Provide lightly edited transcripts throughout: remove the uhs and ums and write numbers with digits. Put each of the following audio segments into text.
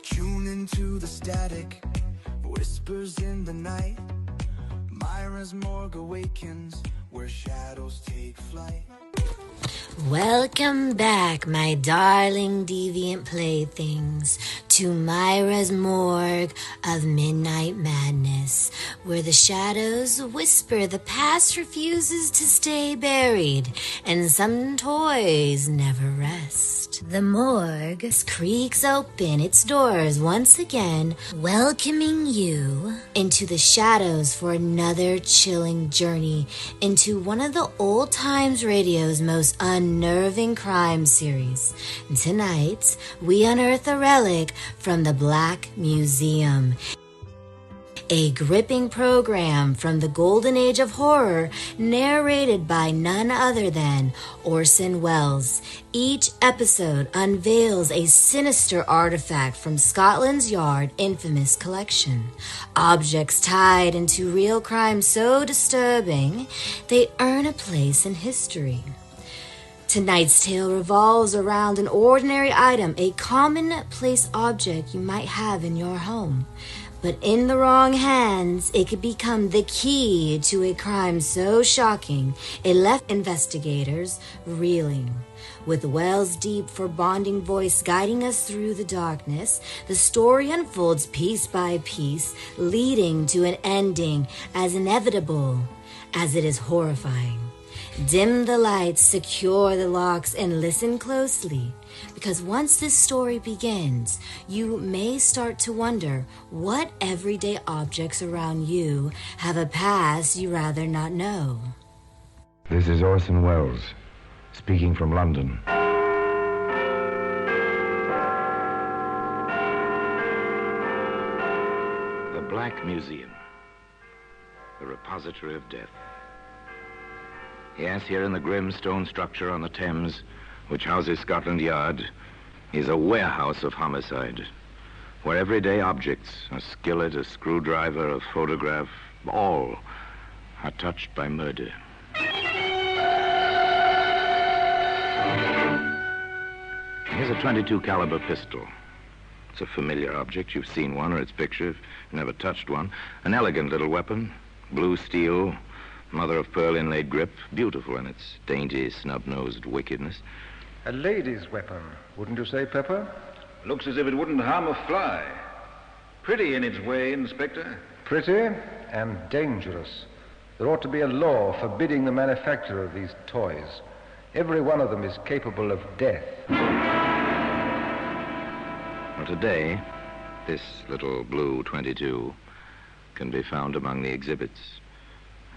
Tune into the static, whispers in the night. Mira's Morgue awakens, where shadows take flight. Welcome back, my darling deviant playthings, to Mira's Morgue of Midnight Madness, where the shadows whisper the past refuses to stay buried, and some toys never rest. The morgue creaks open its doors once again, welcoming you into the shadows for another chilling journey into one of the old times radio's most unnerving crime series. Tonight, we unearth a relic from the Black Museum, a gripping program from the golden age of horror, narrated by none other than Orson Welles. Each episode unveils a sinister artifact from Scotland Yard's infamous collection. Objects tied into real crime so disturbing, they earn a place in history. Tonight's tale revolves around an ordinary item, a commonplace object you might have in your home. But in the wrong hands, it could become the key to a crime so shocking it left investigators reeling. With Wells' deep, foreboding voice guiding us through the darkness, the story unfolds piece by piece, leading to an ending as inevitable as it is horrifying. Dim the lights, secure the locks, and listen closely, because once this story begins, you may start to wonder what everyday objects around you have a past you rather not know. This is Orson Welles, speaking from London. The Black Museum, the repository of death. Yes, here in the grim stone structure on the Thames, which houses Scotland Yard, is a warehouse of homicide, where everyday objects, a skillet, a screwdriver, a photograph, all are touched by murder. Here's a .22 caliber pistol. It's a familiar object. You've seen one or its picture. You've never touched one. An elegant little weapon, blue steel, mother of pearl inlaid grip, beautiful in its dainty, snub-nosed wickedness. A lady's weapon, wouldn't you say, Pepper? Looks as if it wouldn't harm a fly. Pretty in its way, Inspector. Pretty and dangerous. There ought to be a law forbidding the manufacture of these toys. Every one of them is capable of death. Well, today, this little blue .22 can be found among the exhibits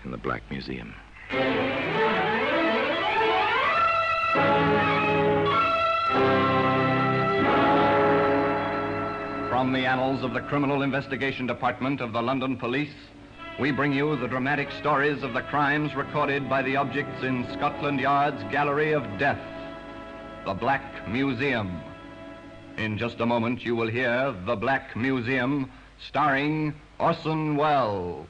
in the Black Museum. From the annals of the Criminal Investigation Department of the London Police, we bring you the dramatic stories of the crimes recorded by the objects in Scotland Yard's Gallery of Death, the Black Museum. In just a moment, you will hear The Black Museum, starring Orson Welles.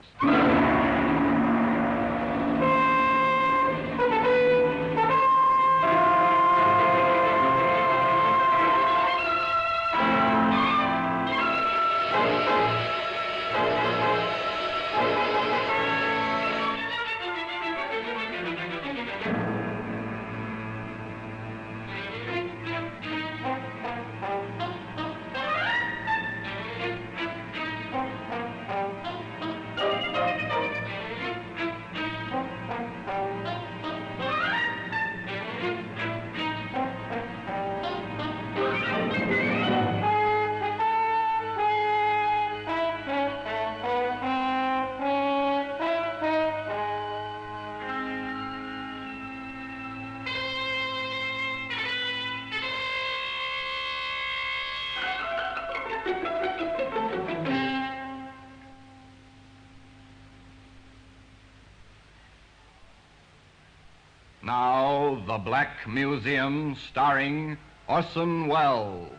Now, The Black Museum, starring Orson Welles.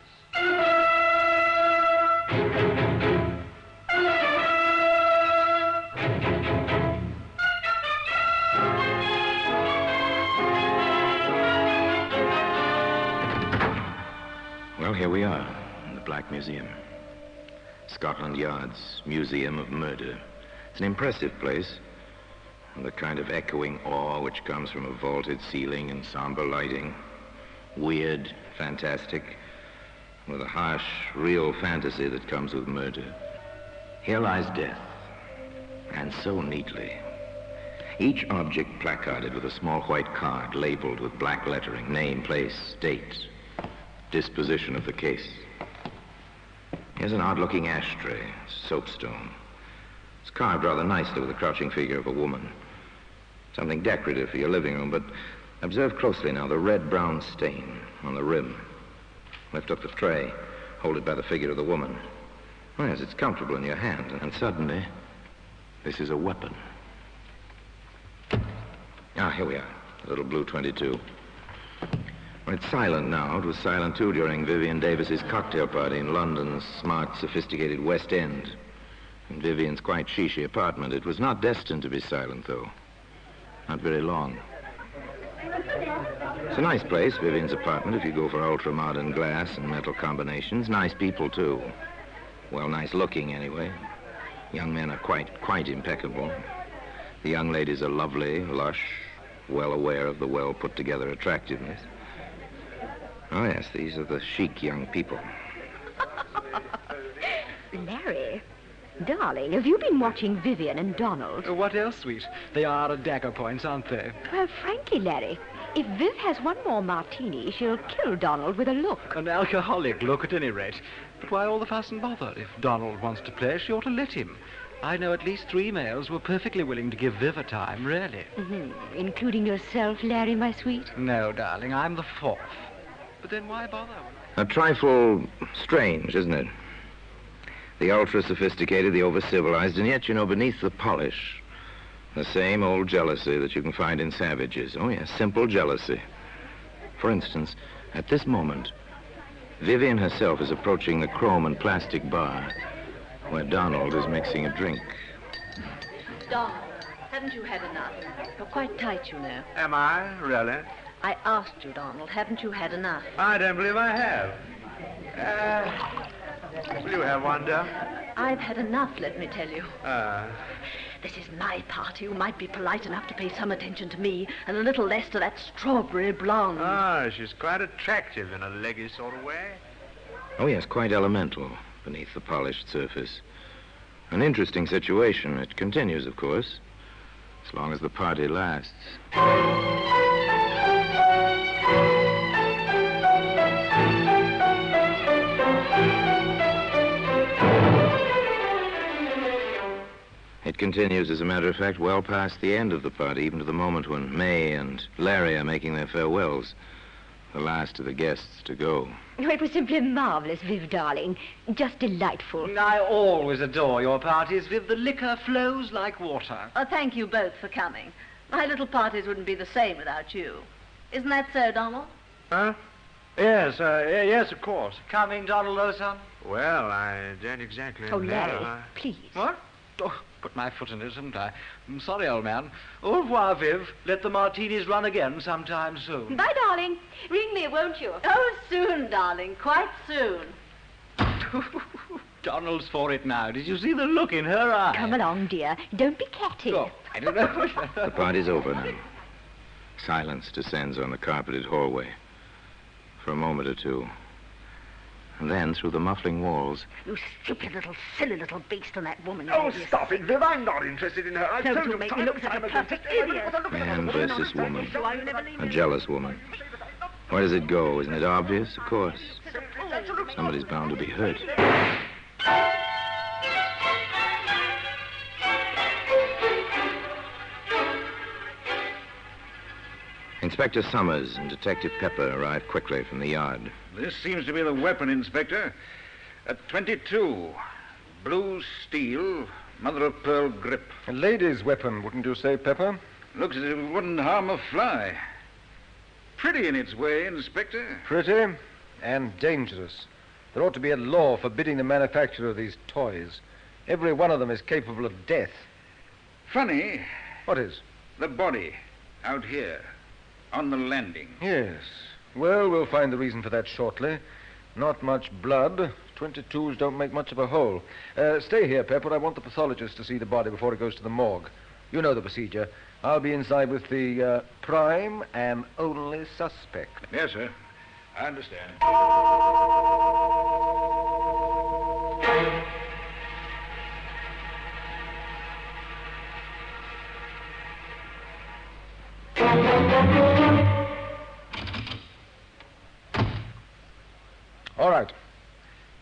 Well, here we are, Black Museum. Scotland Yard's Museum of Murder. It's an impressive place, and the kind of echoing awe which comes from a vaulted ceiling and somber lighting. Weird, fantastic, with a harsh, real fantasy that comes with murder. Here lies death, and so neatly. Each object placarded with a small white card labeled with black lettering, name, place, date, disposition of the case. Here's an odd-looking ashtray, soapstone. It's carved rather nicely with the crouching figure of a woman. Something decorative for your living room, but observe closely now the red-brown stain on the rim. Lift up the tray, hold it by the figure of the woman. Oh, yes, it's comfortable in your hand, and suddenly, this is a weapon. Ah, here we are, the little blue .22. Well, it's silent now. It was silent, too, during Vivian Davis's cocktail party in London's smart, sophisticated West End. In Vivian's quite chic apartment. It was not destined to be silent, though. Not very long. It's a nice place, Vivian's apartment, if you go for ultra-modern glass and metal combinations. Nice people, too. Well, nice looking, anyway. Young men are quite impeccable. The young ladies are lovely, lush, well aware of the well-put-together attractiveness. Oh, yes, these are the chic young people. Larry, darling, have you been watching Vivian and Donald? What else, sweet? They are at dagger points, aren't they? Well, frankly, Larry, if Viv has one more martini, she'll kill Donald with a look. An alcoholic look, at any rate. But why all the fuss and bother? If Donald wants to play, she ought to let him. I know at least 3 males who are perfectly willing to give Viv a time, really. Mm-hmm. Including yourself, Larry, my sweet? No, darling, I'm the 4th. But then why bother? A trifle strange, isn't it? The ultra-sophisticated, the over-civilized, and yet, you know, beneath the polish, the same old jealousy that you can find in savages. Oh, yes, simple jealousy. For instance, at this moment, Vivian herself is approaching the chrome and plastic bar where Donald is mixing a drink. Donald, haven't you had enough? You're quite tight, you know. Am I? Really? I asked you, Donald, haven't you had enough? I don't believe I have. Will you have one, dear? I've had enough, let me tell you. This is my party. You might be polite enough to pay some attention to me and a little less to that strawberry blonde. She's quite attractive in a leggy sort of way. Oh, yes, quite elemental beneath the polished surface. An interesting situation. It continues, of course, as long as the party lasts. It continues, as a matter of fact, well past the end of the party, even to the moment when May and Larry are making their farewells. The last of the guests to go. Oh, it was simply marvelous, Viv, darling. Just delightful. I always adore your parties, Viv. The liquor flows like water. Oh, thank you both for coming. My little parties wouldn't be the same without you. Isn't that so, Donald? Huh? Yes, yes, of course. Coming, Donald, old son? Well, I don't exactly Oh, know. Larry, please. What? Oh, put my foot in it, haven't I? I'm sorry, old man. Au revoir, Viv. Let the martinis run again sometime soon. Bye, darling. Ring me, won't you? Oh, soon, darling. Quite soon. Donald's for it now. Did you see the look in her eye? Come along, dear. Don't be catty. Oh, I don't know. The party's over now. Silence descends on the carpeted hallway for a moment or two. And then, through the muffling walls... You stupid little, silly little beast on that woman. Oh, stop it, Viv. I'm not interested in her. I Don't told you you make me look such a perfect idiot. Man versus woman. A jealous woman. Where does it go? Isn't it obvious? Of course. Somebody's bound to be hurt. Inspector Summers and Detective Pepper arrive quickly from the yard. This seems to be the weapon, Inspector. A .22. Blue steel, mother-of-pearl grip. A lady's weapon, wouldn't you say, Pepper? Looks as if it wouldn't harm a fly. Pretty in its way, Inspector. Pretty and dangerous. There ought to be a law forbidding the manufacture of these toys. Every one of them is capable of death. Funny. What is? The body, out here, on the landing. Yes. Well, we'll find the reason for that shortly. Not much blood, 22s don't make much of a hole. Stay here, Pepper. I want the pathologist to see the body before it goes to the morgue. You know the procedure. I'll be inside with the prime and only suspect. Yes, sir. I understand. All right.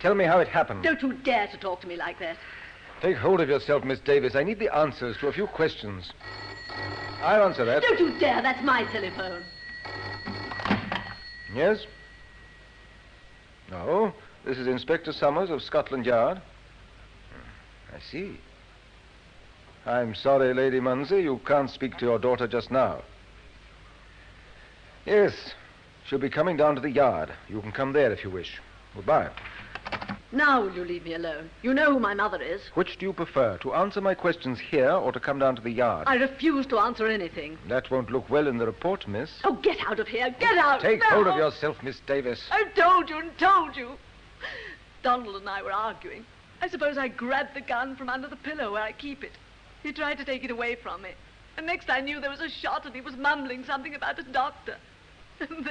Tell me how it happened. Don't you dare to talk to me like that. Take hold of yourself, Miss Davis. I need the answers to a few questions. I'll answer that. Don't you dare. That's my telephone. Yes? No. This is Inspector Summers of Scotland Yard. I see. I'm sorry, Lady Munsey, you can't speak to your daughter just now. Yes, she'll be coming down to the yard. You can come there if you wish. Goodbye. Now will you leave me alone? You know who my mother is. Which do you prefer, to answer my questions here or to come down to the yard? I refuse to answer anything. That won't look well in the report, miss. Oh, get out of here. Get out. Take now. hold of yourself, Miss Davis. I've told you and told you. Donald and I were arguing. I suppose I grabbed the gun from under the pillow where I keep it. He tried to take it away from me. And next I knew there was a shot and he was mumbling something about a doctor. And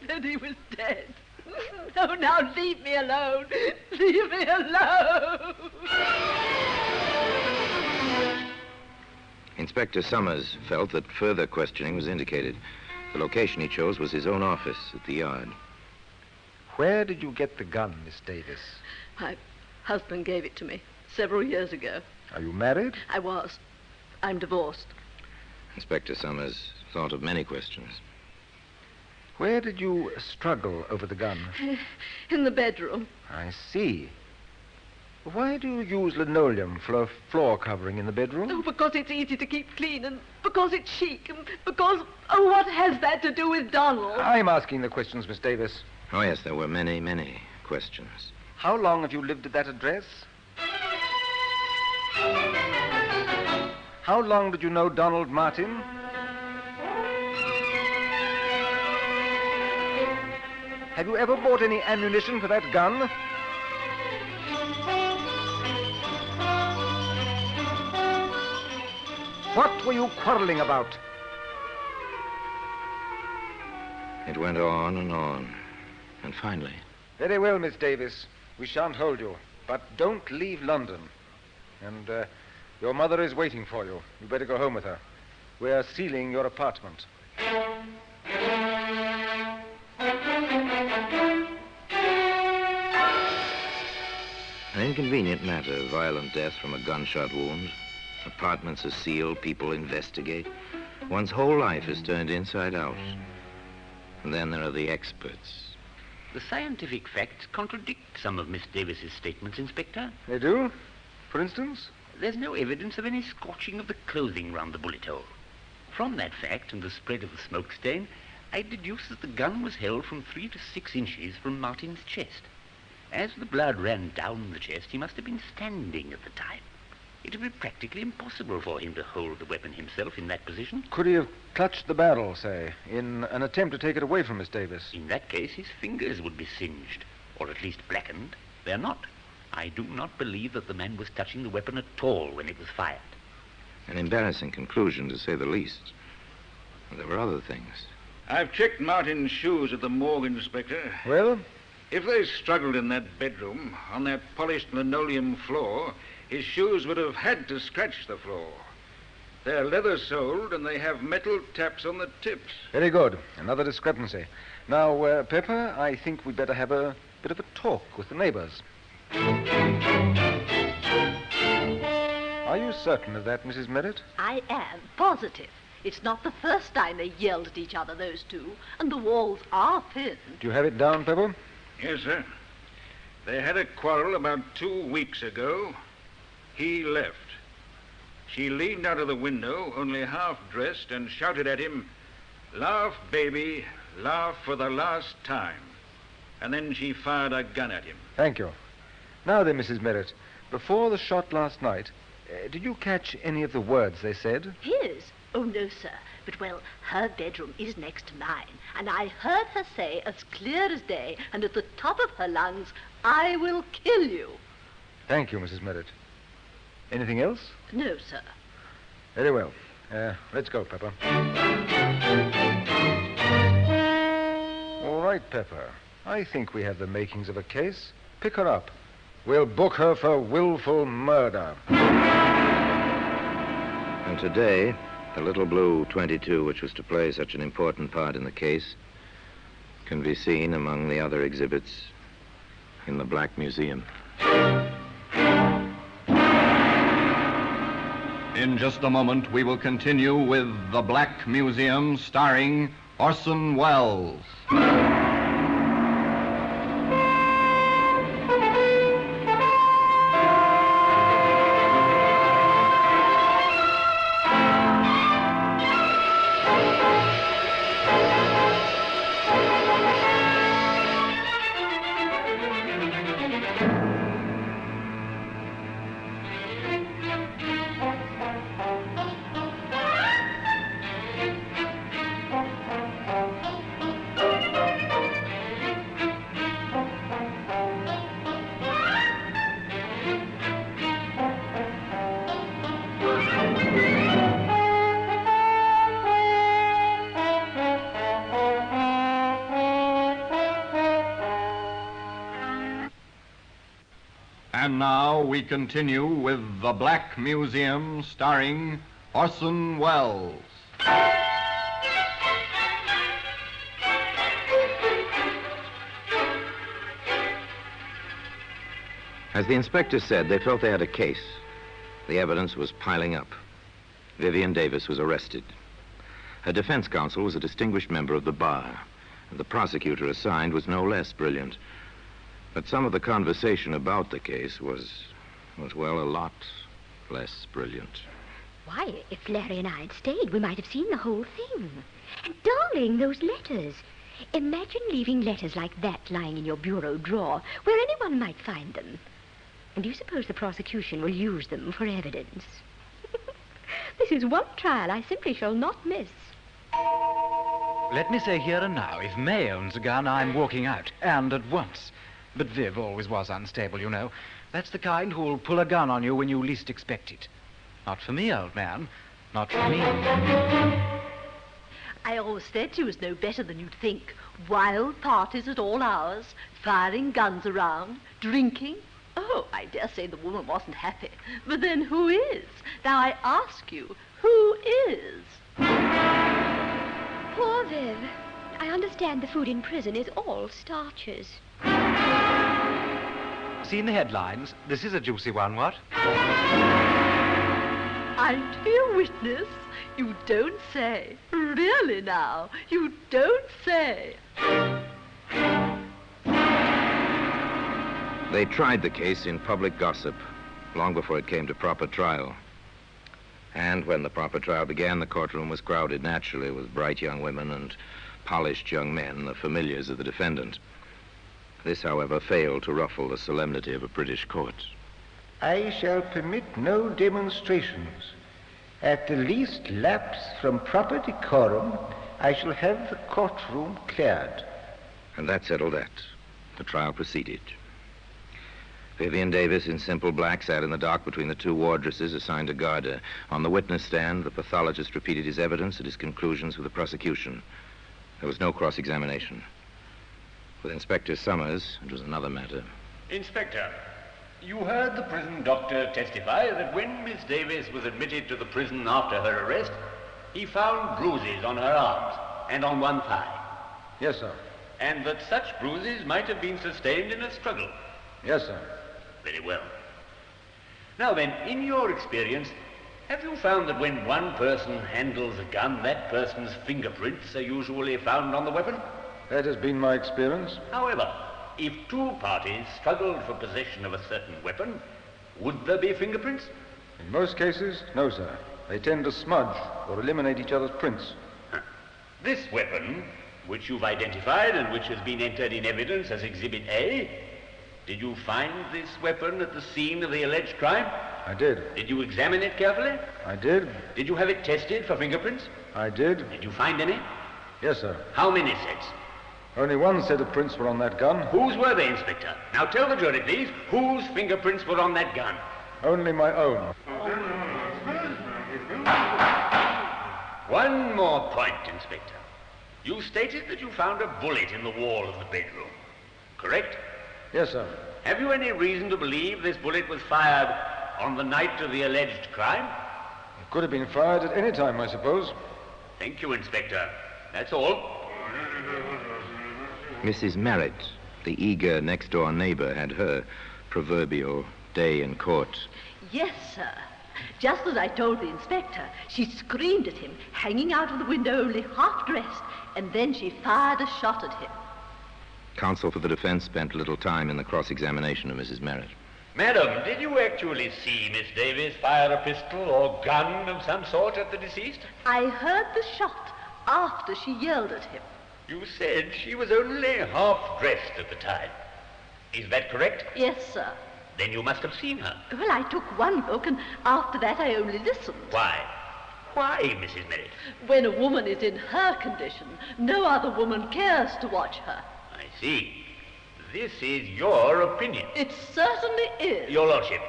then he was dead. Oh, now leave me alone. Leave me alone. Inspector Summers felt that further questioning was indicated. The location he chose was his own office at the yard. Where did you get the gun, Miss Davis? My husband gave it to me several years ago. Are you married? I was. I'm divorced. Inspector Summers thought of many questions. Where did you struggle over the gun? In the bedroom. I see. Why do you use linoleum for a floor covering in the bedroom? Oh, because it's easy to keep clean and because it's chic and because... Oh, what has that to do with Donald? I'm asking the questions, Miss Davis. Oh, yes, there were many, many questions. How long have you lived at that address? How long did you know Donald Martin? Have you ever bought any ammunition for that gun? What were you quarreling about? It went on and on. And finally... Very well, Miss Davis. We shan't hold you. But don't leave London. And your mother is waiting for you. You better go home with her. We're sealing your apartment. An inconvenient matter, violent death from a gunshot wound. Apartments are sealed, people investigate. One's whole life is turned inside out. And then there are the experts. The scientific facts contradict some of Miss Davis's statements, Inspector. They do? For instance? There's no evidence of any scorching of the clothing round the bullet hole. From that fact and the spread of the smoke stain, I deduce that the gun was held from 3 to 6 inches from Martin's chest. As the blood ran down the chest, he must have been standing at the time. It would be practically impossible for him to hold the weapon himself in that position. Could he have clutched the barrel, say, in an attempt to take it away from Miss Davis? In that case, his fingers would be singed, or at least blackened. They're not. I do not believe that the man was touching the weapon at all when it was fired. An embarrassing conclusion, to say the least. And there were other things. I've checked Martin's shoes at the morgue, Inspector. Well? If they struggled in that bedroom, on that polished linoleum floor, his shoes would have had to scratch the floor. They're leather-soled, and they have metal taps on the tips. Very good. Another discrepancy. Now, Pepper, I think we'd better have a bit of a talk with the neighbors. Are you certain of that, Mrs. Merritt? I am positive. It's not the first time they yelled at each other, those two, and the walls are thin. Do you have it down, Pepper? Yes, sir. They had a quarrel about 2 weeks ago. He left. She leaned out of the window, only half-dressed, and shouted at him, "Laugh, baby, laugh for the last time." And then she fired a gun at him. Thank you. Now then, Mrs. Merritt, before the shot last night, did you catch any of the words they said? His? Oh, no, sir. But, well, her bedroom is next to mine, and I heard her say, as clear as day, and at the top of her lungs, "I will kill you." Thank you, Mrs. Merritt. Anything else? No, sir. Very well. Let's go, Pepper. All right, Pepper. I think we have the makings of a case. Pick her up. We'll book her for willful murder. And today, the little blue 22, which was to play such an important part in the case, can be seen among the other exhibits in the Black Museum. In just a moment, we will continue with The Black Museum, starring Orson Welles. And now we continue with The Black Museum, starring Orson Welles. As the inspector said, they felt they had a case. The evidence was piling up. Vivian Davis was arrested. Her defense counsel was a distinguished member of the bar, and the prosecutor assigned was no less brilliant. But some of the conversation about the case was, well, a lot less brilliant. Why, if Larry and I had stayed, we might have seen the whole thing. And darling, those letters. Imagine leaving letters like that lying in your bureau drawer, where anyone might find them. And do you suppose the prosecution will use them for evidence? This is one trial I simply shall not miss. Let me say here and now, if May owns a gun, I'm walking out, and at once. But Viv always was unstable, you know. That's the kind who'll pull a gun on you when you least expect it. Not for me, old man. Not for me. I always said she was no better than you'd think. Wild parties at all hours, firing guns around, drinking. Oh, I dare say the woman wasn't happy. But then who is? Now I ask you, who is? Poor Viv. I understand the food in prison is all starches. Seen the headlines? This is a juicy one, what? I'm to be a witness? You don't say. Really now? You don't say. They tried the case in public gossip long before it came to proper trial. And when the proper trial began, the courtroom was crowded naturally with bright young women and polished young men, the familiars of the defendant. This, however, failed to ruffle the solemnity of a British court. I shall permit no demonstrations. At the least lapse from proper decorum, I shall have the courtroom cleared. And that settled that. The trial proceeded. Vivian Davis, in simple black, sat in the dock between the two wardresses assigned to guard her. On the witness stand, the pathologist repeated his evidence and his conclusions with the prosecution. There was no cross-examination. With Inspector Summers, it was another matter. Inspector, you heard the prison doctor testify that when Miss Davis was admitted to the prison after her arrest, he found bruises on her arms and on one thigh. Yes, sir. And that such bruises might have been sustained in a struggle. Yes, sir. Very well. Now then, in your experience, have you found that when one person handles a gun, that person's fingerprints are usually found on the weapon? That has been my experience. However, if two parties struggled for possession of a certain weapon, would there be fingerprints? In most cases, no, sir. They tend to smudge or eliminate each other's prints. This weapon, which you've identified and which has been entered in evidence as Exhibit A, did you find this weapon at the scene of the alleged crime? I did. Did you examine it carefully? I did. Did you have it tested for fingerprints? I did. Did you find any? Yes, sir. How many sets? Only one set of prints were on that gun. Whose were they, Inspector? Now tell the jury, please, whose fingerprints were on that gun? Only my own. One more point, Inspector. You stated that you found a bullet in the wall of the bedroom, correct? Yes, sir. Have you any reason to believe this bullet was fired on the night of the alleged crime? It could have been fired at any time, I suppose. Thank you, Inspector. That's all. Mrs. Merritt, the eager next-door neighbor, had her proverbial day in court. Yes, sir. Just as I told the inspector, she screamed at him, hanging out of the window only half-dressed, and then she fired a shot at him. Counsel for the defense spent little time in the cross-examination of Mrs. Merritt. Madam, did you actually see Miss Davis fire a pistol or gun of some sort at the deceased? I heard the shot after she yelled at him. You said she was only half-dressed at the time. Is that correct? Yes, sir. Then you must have seen her. Well, I took one look, and after that I only listened. Why? Why, Mrs. Merritt? When a woman is in her condition, no other woman cares to watch her. I see. This is your opinion. It certainly is. Your Lordship,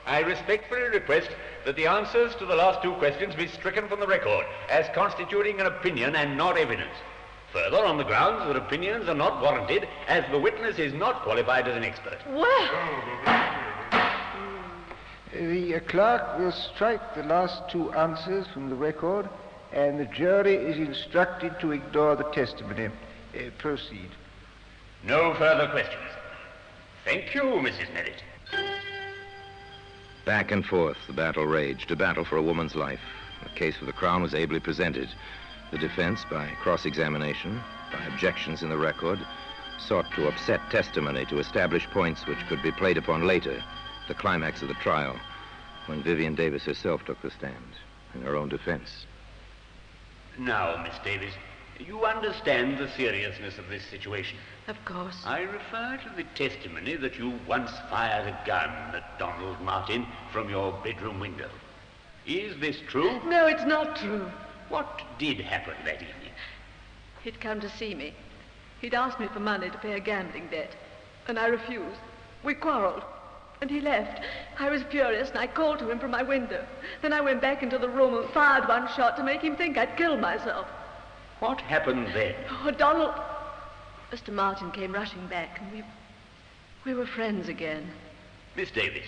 I respectfully request that the answers to the last two questions be stricken from the record as constituting an opinion and not evidence. Further, on the grounds that opinions are not warranted, as the witness is not qualified as an expert. Well... The clerk will strike the last two answers from the record, and the jury is instructed to ignore the testimony. Proceed. No further questions. Thank you, Mrs. Merritt. Back and forth, the battle raged, a battle for a woman's life. The case for the Crown was ably presented. The defense, by cross-examination, by objections in the record, sought to upset testimony to establish points which could be played upon later, the climax of the trial, when Vivian Davis herself took the stand in her own defense. Now, Miss Davis, you understand the seriousness of this situation. Of course. I refer to the testimony that you once fired a gun at Donald Martin from your bedroom window. Is this true? No, it's not true. What did happen that evening? He'd come to see me. He'd asked me for money to pay a gambling debt, and I refused. We quarreled, and he left. I was furious, and I called to him from my window. Then I went back into the room and fired one shot to make him think I'd killed myself. What happened then? Oh, Donald... Mr. Martin came rushing back, and we were friends again. Miss Davis,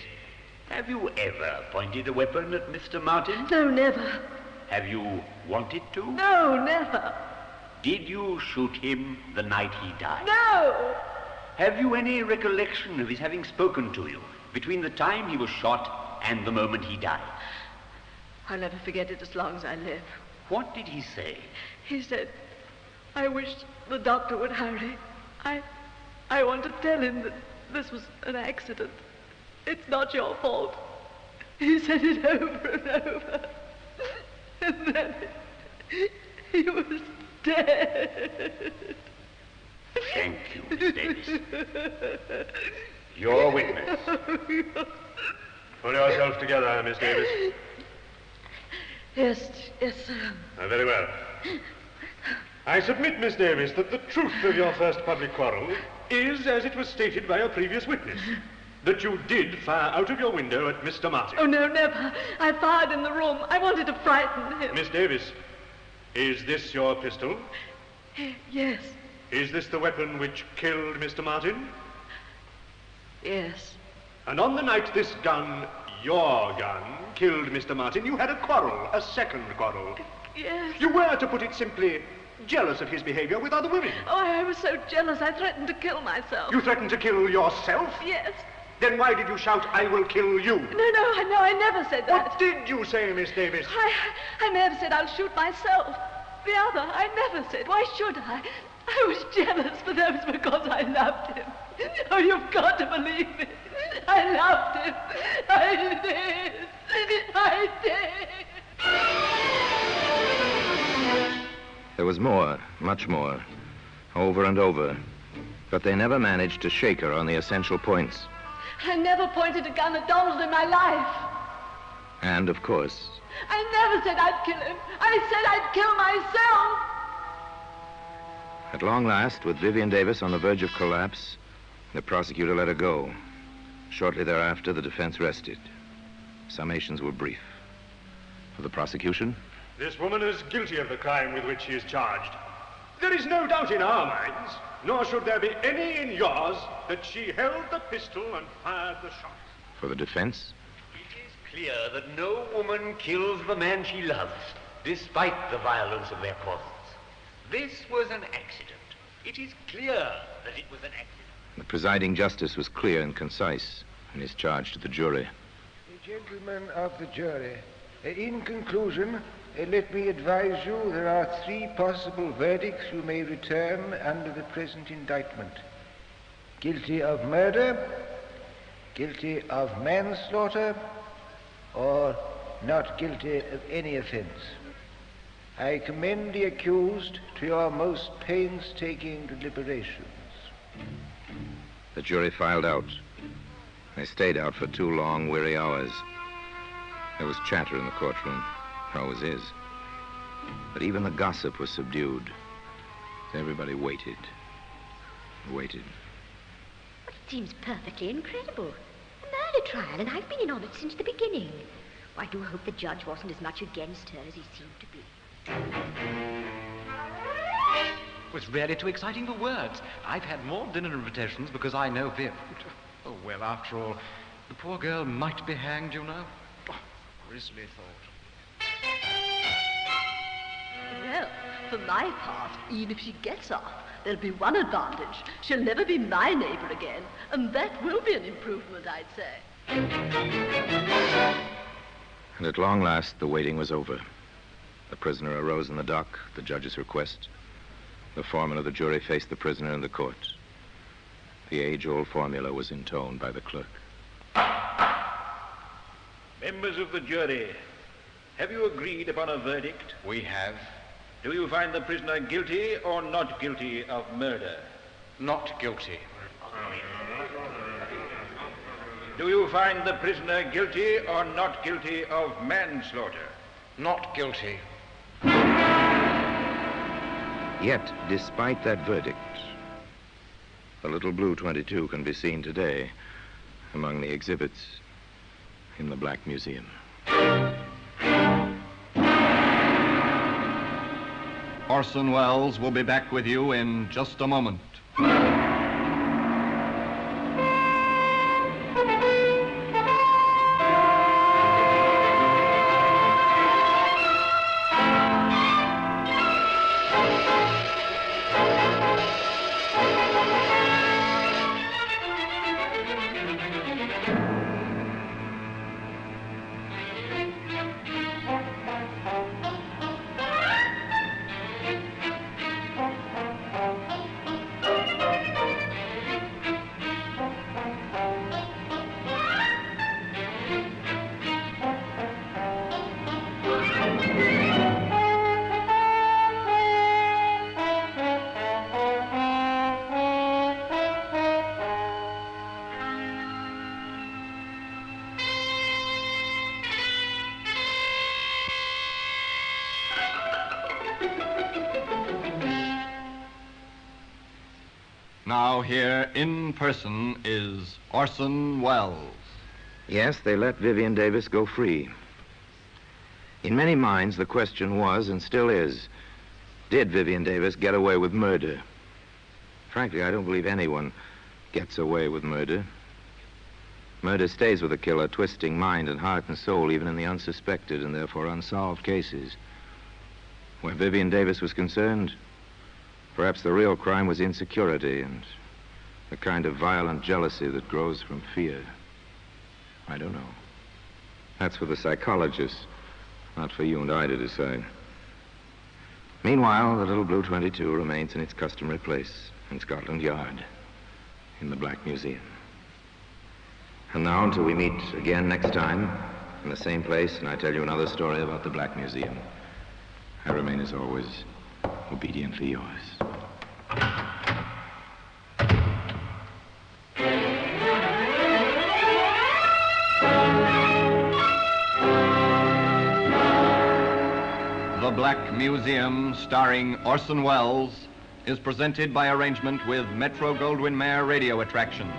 have you ever pointed a weapon at Mr. Martin? No, never. Have you wanted to? No, never. Did you shoot him the night he died? No! Have you any recollection of his having spoken to you between the time he was shot and the moment he died? I'll never forget it as long as I live. What did he say? He said, I wish the doctor would hurry. I want to tell him that this was an accident. It's not your fault. He said it over and over. And then he was dead. Thank you, Miss Davis. Your witness. Pull yourself together, Miss Davis. Yes, sir. Very well. I submit, Miss Davis, that the truth of your first public quarrel is, as it was stated by a previous witness, that you did fire out of your window at Mr. Martin. Oh, no, never. I fired in the room. I wanted to frighten him. Miss Davis, is this your pistol? Yes. Is this the weapon which killed Mr. Martin? Yes. And on the night this gun, your gun, killed Mr. Martin, you had a quarrel, a second quarrel. Yes. You were, to put it simply, jealous of his behavior with other women. Oh, I was so jealous I threatened to kill myself. You threatened to kill yourself? Yes. Then why did you shout, I will kill you? No, I never said that. What did you say, Miss Davis? I may have said I'll shoot myself. The other, I never said. Why should I? I was jealous, but that was because I loved him. Oh, you've got to believe me. I loved him. I did. There was more, much more, over and over, but they never managed to shake her on the essential points. I never pointed a gun at Donald in my life. And, of course... I never said I'd kill him. I said I'd kill myself. At long last, with Vivian Davis on the verge of collapse, the prosecutor let her go. Shortly thereafter, the defense rested. Summations were brief. For the prosecution? This woman is guilty of the crime with which she is charged. There is no doubt in our minds, nor should there be any in yours, that she held the pistol and fired the shot. For the defense? It is clear that no woman kills the man she loves, despite the violence of their causes. This was an accident. It is clear that it was an accident. The presiding justice was clear and concise in his charge to the jury. Gentlemen of the jury, in conclusion, let me advise you there are 3 possible verdicts you may return under the present indictment. Guilty of murder, guilty of manslaughter, or not guilty of any offense. I commend the accused to your most painstaking deliberations. The jury filed out. They stayed out for 2 long, weary hours. There was chatter in the courtroom. There always is. But even the gossip was subdued. Everybody waited. Waited. It seems perfectly incredible. A murder trial, and I've been in on it since the beginning. I do hope the judge wasn't as much against her as he seemed to be. It was really too exciting for words. I've had more dinner invitations because I know Viv. Oh, well, after all, the poor girl might be hanged, you know. Oh, grisly thought. Well, for my part, even if she gets off, there'll be one advantage. She'll never be my neighbor again, and that will be an improvement, I'd say. And at long last, the waiting was over. The prisoner arose in the dock, at the judge's request. The foreman of the jury faced the prisoner in the court. The age-old formula was intoned by the clerk. Members of the jury, have you agreed upon a verdict? We have. Do you find the prisoner guilty or not guilty of murder? Not guilty. Do you find the prisoner guilty or not guilty of manslaughter? Not guilty. Yet, despite that verdict, the little blue 22 can be seen today among the exhibits in the Black Museum. Orson Welles will be back with you in just a moment. Now here in person is Orson Welles. Yes, they let Vivian Davis go free. In many minds, the question was, and still is, did Vivian Davis get away with murder? Frankly, I don't believe anyone gets away with murder. Murder stays with a killer, twisting mind and heart and soul, even in the unsuspected and therefore unsolved cases. Where Vivian Davis was concerned, perhaps the real crime was insecurity and the kind of violent jealousy that grows from fear. I don't know. That's for the psychologists, not for you and I to decide. Meanwhile, the little blue 22 remains in its customary place in Scotland Yard, in the Black Museum. And now, until we meet again next time, in the same place, and I tell you another story about the Black Museum, I remain, as always, obediently yours. The Black Museum, starring Orson Welles, is presented by arrangement with Metro-Goldwyn-Mayer Radio Attractions.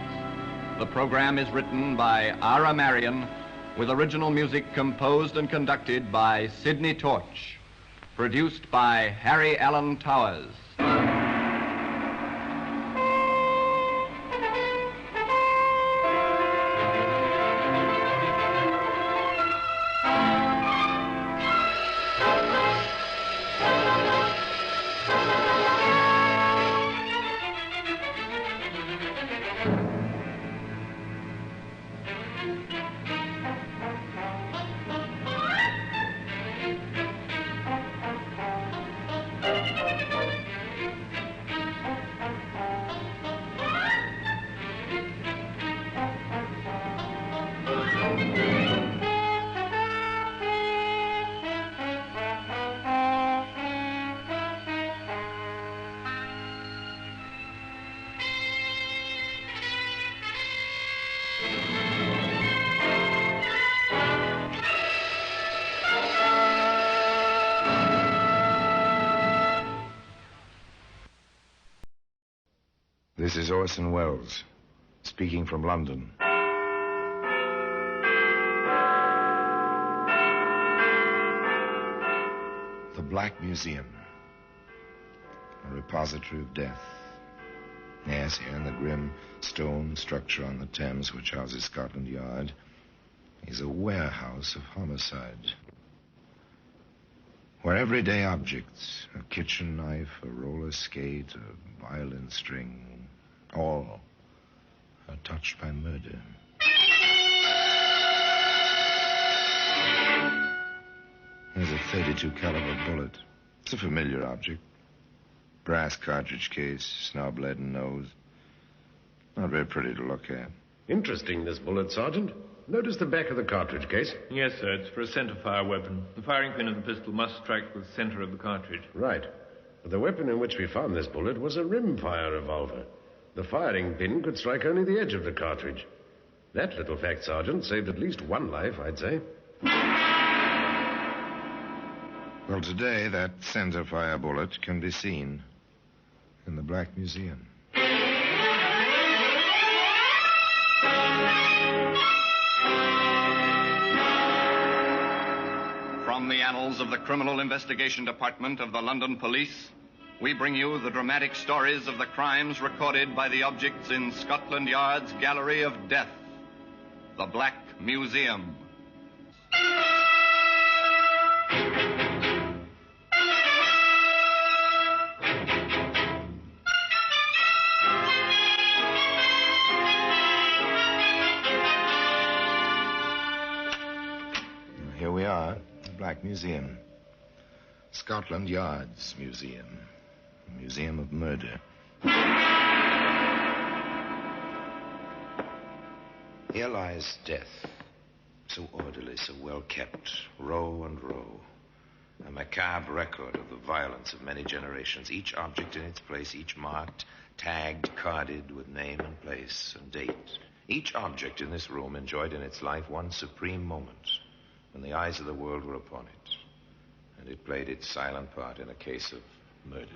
The program is written by Ara Marion, with original music composed and conducted by Sidney Torch. Produced by Harry Allen Towers. This is Orson Welles, speaking from London. The Black Museum, a repository of death. Yes, here in the grim stone structure on the Thames which houses Scotland Yard is a warehouse of homicide, where everyday objects, a kitchen knife, a roller skate, a violin string, all are touched by murder. There's a .32 caliber bullet. It's a familiar object. Brass cartridge case, snub-leaden nose. Not very pretty to look at. Interesting, this bullet, Sergeant. Notice the back of the cartridge case. Yes, sir. It's for a center-fire weapon. The firing pin of the pistol must strike the center of the cartridge. Right. But the weapon in which we found this bullet was a rimfire revolver. The firing pin could strike only the edge of the cartridge. That little fact, Sergeant, saved at least one life, I'd say. Well, today, that center-fire bullet can be seen in the Black Museum. From the annals of the Criminal Investigation Department of the London Police, we bring you the dramatic stories of the crimes recorded by the objects in Scotland Yard's Gallery of Death, the Black Museum. Here we are, the Black Museum. Scotland Yard's museum. A museum of murder. Here lies death. So orderly, so well kept. Row and row. A macabre record of the violence of many generations. Each object in its place, each marked, tagged, carded with name and place and date. Each object in this room enjoyed in its life one supreme moment when the eyes of the world were upon it. And it played its silent part in a case of murder.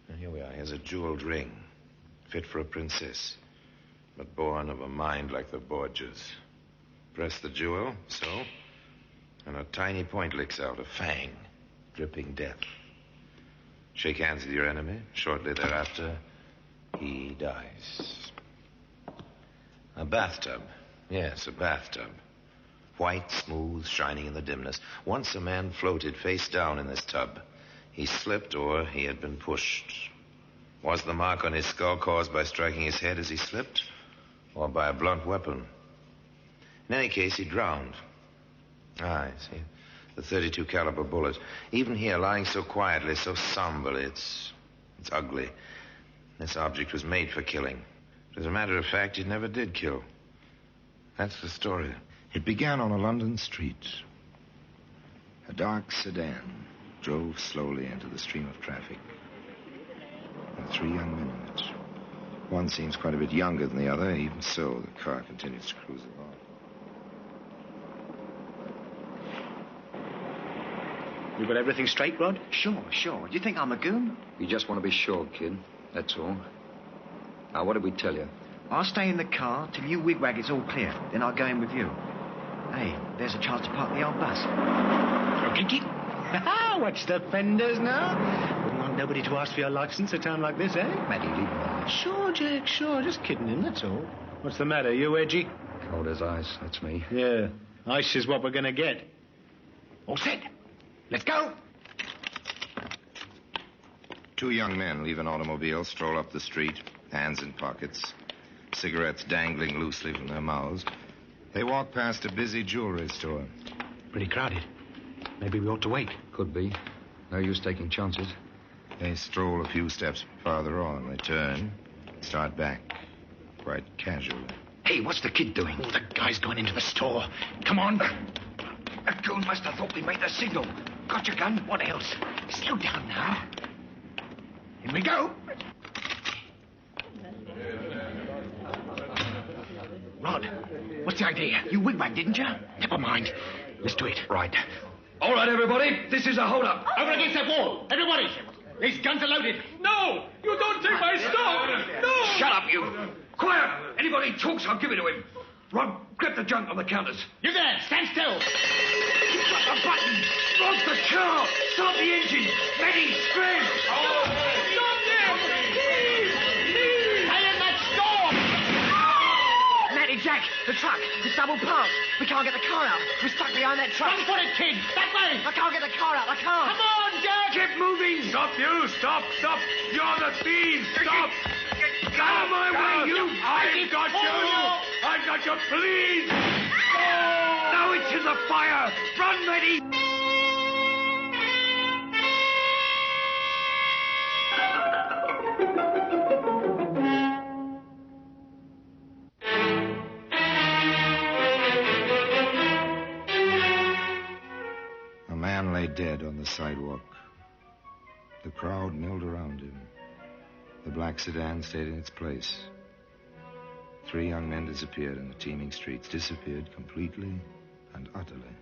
And here we are. Here's a jeweled ring, fit for a princess, but born of a mind like the Borgias. Press the jewel, so, and a tiny point licks out, a fang, dripping death. Shake hands with your enemy. Shortly thereafter, he dies. A bathtub. Yes, a bathtub. White, smooth, shining in the dimness. Once a man floated face down in this tub. He slipped, or he had been pushed. Was the mark on his skull caused by striking his head as he slipped, or by a blunt weapon? In any case, he drowned. I see. The .32 caliber bullet. Even here, lying so quietly, so somberly, it's ugly. This object was made for killing. As a matter of fact, it never did kill. That's the story. It began on a London street. A dark sedan drove slowly into the stream of traffic. There were 3 young men in it. One seems quite a bit younger than the other. Even so, the car continues to cruise along. You got everything straight, Rod? Sure. Do you think I'm a goon? We just want to be sure, kid. That's all. Now, what did we tell you? I'll stay in the car till you wigwag it's all clear. Then I'll go in with you. Hey, there's a chance to park the old bus. Kinky. Watch the fenders now. Wouldn't want nobody to ask for your license at a time like this, eh? Maddie, leave me alone. Sure, Jack, sure. Just kidding him, that's all. What's the matter? You edgy? Cold as ice, that's me. Yeah. Ice is what we're going to get. All set. Let's go. Two young men leave an automobile, stroll up the street, hands in pockets, cigarettes dangling loosely from their mouths. They walk past a busy jewelry store. Pretty crowded. Maybe we ought to wait. Could be. No use taking chances. They stroll a few steps farther on. They turn, start back, quite casually. Hey, what's the kid doing? Oh, the guy's going into the store. Come on. A goon must have thought we made the signal. Got your gun? What else? Slow down now. Here we go. Rod, what's the idea? You wigwag, didn't you? Never mind. Let's do it. Right. All right, everybody. This is a hold-up. Over against that wall. Everybody. These guns are loaded. No! You don't take my stuff! No! Shut up, you. Quiet! Anybody talks, I'll give it to him. Rod, grab the junk on the counters. You there. Stand still. He's got the button. Rod's the car. Start the engine. Maddie, scream. Stop them! Please! Stay in that store! Maddie, Jack, the truck. It's double parked. We can't get the car out. We're stuck behind that truck. Run for it, kid. That way. I can't get the car out. I can't. Come on, Jack. Keep moving. Stop, you. Stop. You're the thieves. Stop. Get out of my way, you. I've got you. Please. Now it's in the fire. Run, Maddie. A man lay dead on the sidewalk. The crowd milled around him. The black sedan stayed in its place. 3 young men disappeared in the teeming streets, disappeared completely and utterly.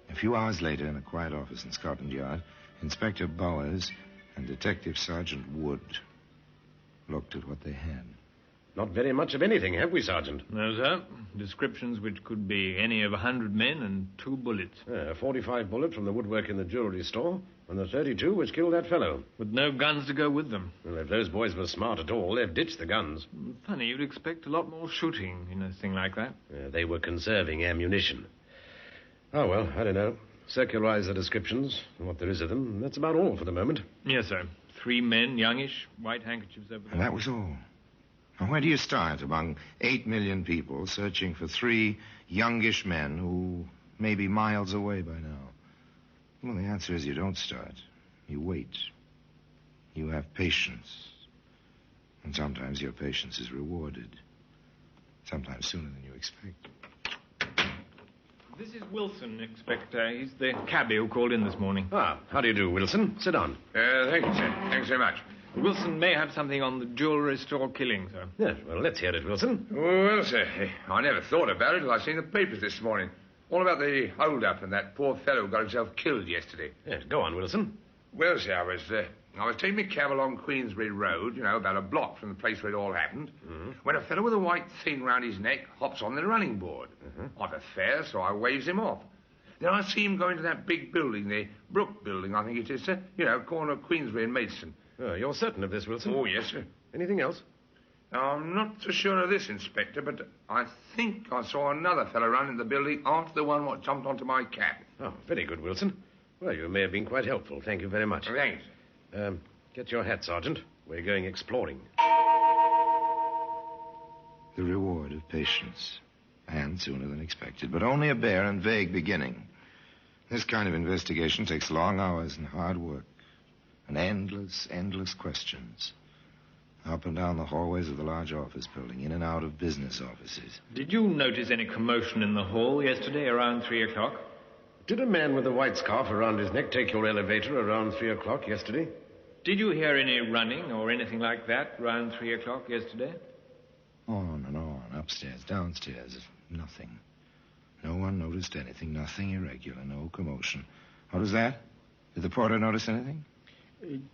A few hours later, in a quiet office in Scotland Yard, Inspector Bowers and Detective Sergeant Wood looked at what they had. Not very much of anything, have we, Sergeant? No, sir. Descriptions which could be any of 100 men and 2 bullets. A 45 bullet from the woodwork in the jewelry store, and the 32 which killed that fellow. With no guns to go with them. Well, if those boys were smart at all, they've ditched the guns. Funny, you'd expect a lot more shooting in a thing like that. They were conserving ammunition. Oh, well, I don't know. Circularize the descriptions, and what there is of them. That's about all for the moment. Yes, sir. 3 men, youngish, white handkerchiefs over And that was all. Now, where do you start among 8 million people searching for 3 youngish men who may be miles away by now? Well, the answer is you don't start. You wait. You have patience. And sometimes your patience is rewarded. Sometimes sooner than you expect. This is Wilson, Inspector. He's the cabbie who called in this morning. Ah, how do you do, Wilson? Sit down. Thank you, sir. Thanks very much. Wilson may have something on the jewelry store killing, sir. Yes, well, let's hear it, Wilson. Well, sir, I never thought about it till I seen the papers this morning. All about the hold-up and that poor fellow got himself killed yesterday. Yes, go on, Wilson. Well, sir, I was taking my cab along Queensbury Road, about a block from the place where it all happened, when a fellow with a white thing round his neck hops on the running board. I've a fare, so I waves him off. Then I see him go into that big building, the Brook building, I think it is, sir. Corner of Queensbury and Maidstone. You're certain of this, Wilson? Oh, yes, sir. Anything else? I'm not so sure of this, Inspector, but I think I saw another fellow run in the building after the one what jumped onto my cab. Oh, very good, Wilson. Well, you may have been quite helpful. Thank you very much. Thanks. Get your hat, Sergeant. We're going exploring. The reward of patience. And sooner than expected, but only a bare and vague beginning. This kind of investigation takes long hours and hard work. And endless questions. Up and down the hallways of the large office building, in and out of business offices. Did you notice any commotion in the hall yesterday around 3 o'clock? Did a man with a white scarf around his neck take your elevator around 3 o'clock yesterday? Did you hear any running or anything like that around 3 o'clock yesterday? On and on, upstairs, downstairs, nothing. No one noticed anything, nothing irregular, no commotion. What was that? Did the porter notice anything?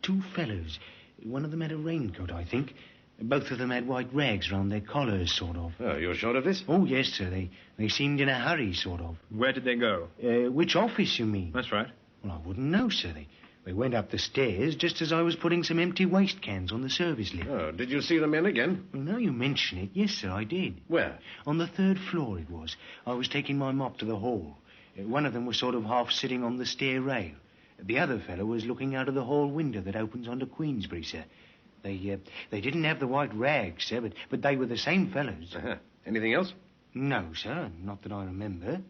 Two fellows. One of them had a raincoat, I think. Both of them had white rags round their collars, sort of. Oh, you're sure of this? Oh, yes, sir. They seemed in a hurry, sort of. Where did they go? Which office, you mean? That's right. Well, I wouldn't know, sir. They went up the stairs just as I was putting some empty waste cans on the service lift. Oh, did you see the men again? Well, now you mention it, yes, sir, I did. Where? On the 3rd floor it was. I was taking my mop to the hall. One of them was sort of half sitting on the stair rail. The other fellow was looking out of the hall window that opens onto Queensbury, sir. They didn't have the white rags, sir, but they were the same fellows. Uh-huh. Anything else? No, sir, not that I remember.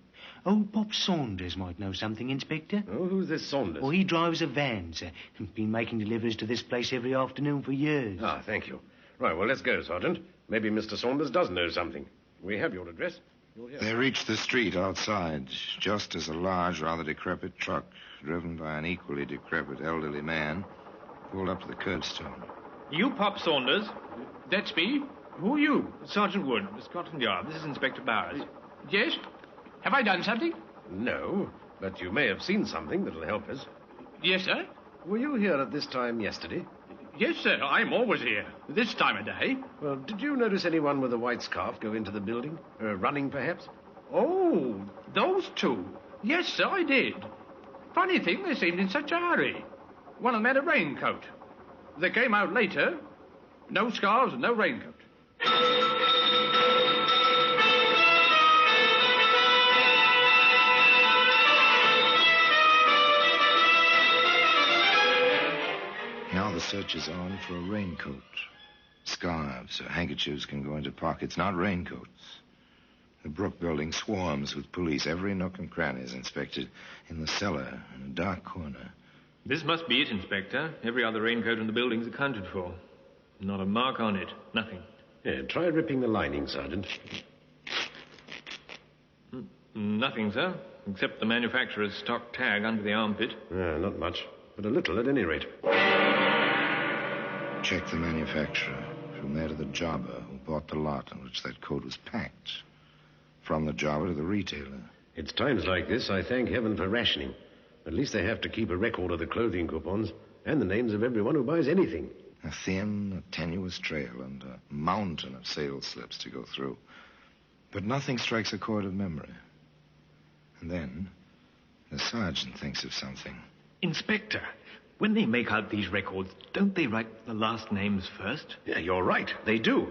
Old Pop Saunders might know something, Inspector. Oh, who's this Saunders? Oh, he drives a van, sir. Been making deliveries to this place every afternoon for years. Ah, thank you. Right, well, let's go, Sergeant. Maybe Mr. Saunders does know something. We have your address. They reached the street outside, just as a large, rather decrepit truck, driven by an equally decrepit elderly man, pulled up to the curbstone. You Pop Saunders? That's me. Who are you? Sergeant Wood, Scotland Yard. This is Inspector Bowers. Yes? Have I done something? No, but you may have seen something that'll help us. Yes, sir? Were you here at this time yesterday? Yes, sir. I'm always here. This time of day. Well, did you notice anyone with a white scarf go into the building? Running, perhaps? Oh, those two. Yes, sir, I did. Funny thing, they seemed in such a hurry. One of them had a raincoat. They came out later. No scarves and no raincoat. Now the search is on for a raincoat. Scarves or handkerchiefs can go into pockets, not raincoats. The Brook building swarms with police. Every nook and cranny is inspected. In the cellar, in a dark corner. This must be it, Inspector. Every other raincoat in the building's accounted for. Not a mark on it. Nothing. Yeah, try ripping the lining, Sergeant. Nothing, sir, except the manufacturer's stock tag under the armpit. Not much, but a little at any rate. Check the manufacturer. From there to the jobber who bought the lot on which that coat was packed. From the jobber to the retailer. It's times like this I thank heaven for rationing. At least they have to keep a record of the clothing coupons and the names of everyone who buys anything. A thin, tenuous trail and a mountain of sales slips to go through. But nothing strikes a chord of memory. And then the sergeant thinks of something. Inspector, when they make out these records, don't they write the last names first? Yeah, you're right. They do.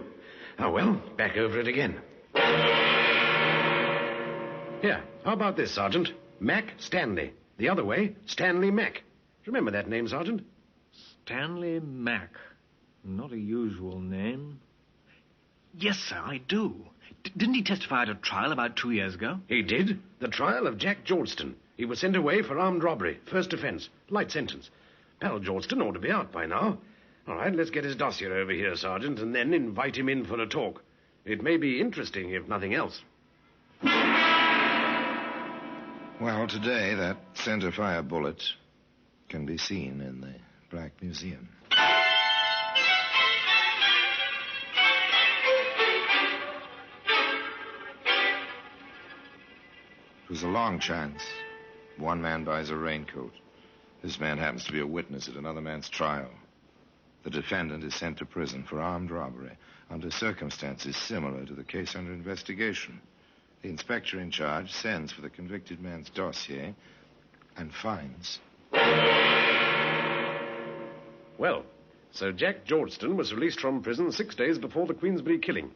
Oh, well, back over it again. Here, how about this, Sergeant? Mac Stanley. The other way, Stanley Mac. Remember that name, Sergeant? Stanley Mac. Not a usual name. Yes, sir, I do. Didn't he testify at a trial about 2 years ago? He did. The trial of Jack Georgeston. He was sent away for armed robbery. First offense. Light sentence. Pal Georgeston ought to be out by now. All right, let's get his dossier over here, Sergeant, and then invite him in for a talk. It may be interesting, if nothing else. Well, today, that center fire bullet can be seen in the Black Museum. It was a long chance. One man buys a raincoat. This man happens to be a witness at another man's trial. The defendant is sent to prison for armed robbery under circumstances similar to the case under investigation. The inspector in charge sends for the convicted man's dossier and finds. Well, so Jack Georgeston was released from prison 6 days before the Queensbury killing.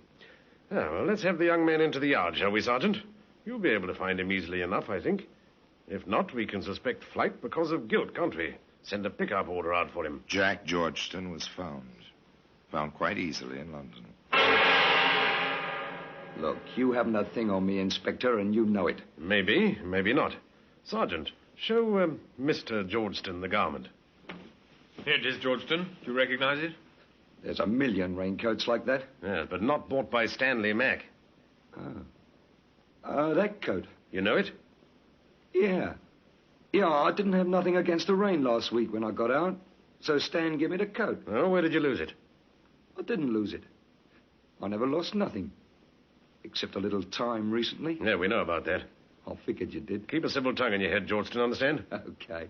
Well, let's have the young man into the yard, shall we, Sergeant? You'll be able to find him easily enough, I think. If not, we can suspect flight because of guilt, can't we? Send a pickup order out for him. Jack Georgeston was found. Found quite easily in London. Look, you haven't that thing on me, Inspector, and you know it. Maybe, maybe not. Sergeant, show Mr. Georgeston the garment. Here it is, Georgeston. Do you recognize it? There's a million raincoats like that. Yes, but not bought by Stanley Mac. That coat. You know it? Yeah. Yeah, I didn't have nothing against the rain last week when I got out. So Stan gave me the coat. Oh, where did you lose it? I didn't lose it. I never lost nothing. Except a little time recently. Yeah, we know about that. I figured you did. Keep a civil tongue in your head, Georgeston, understand? Okay.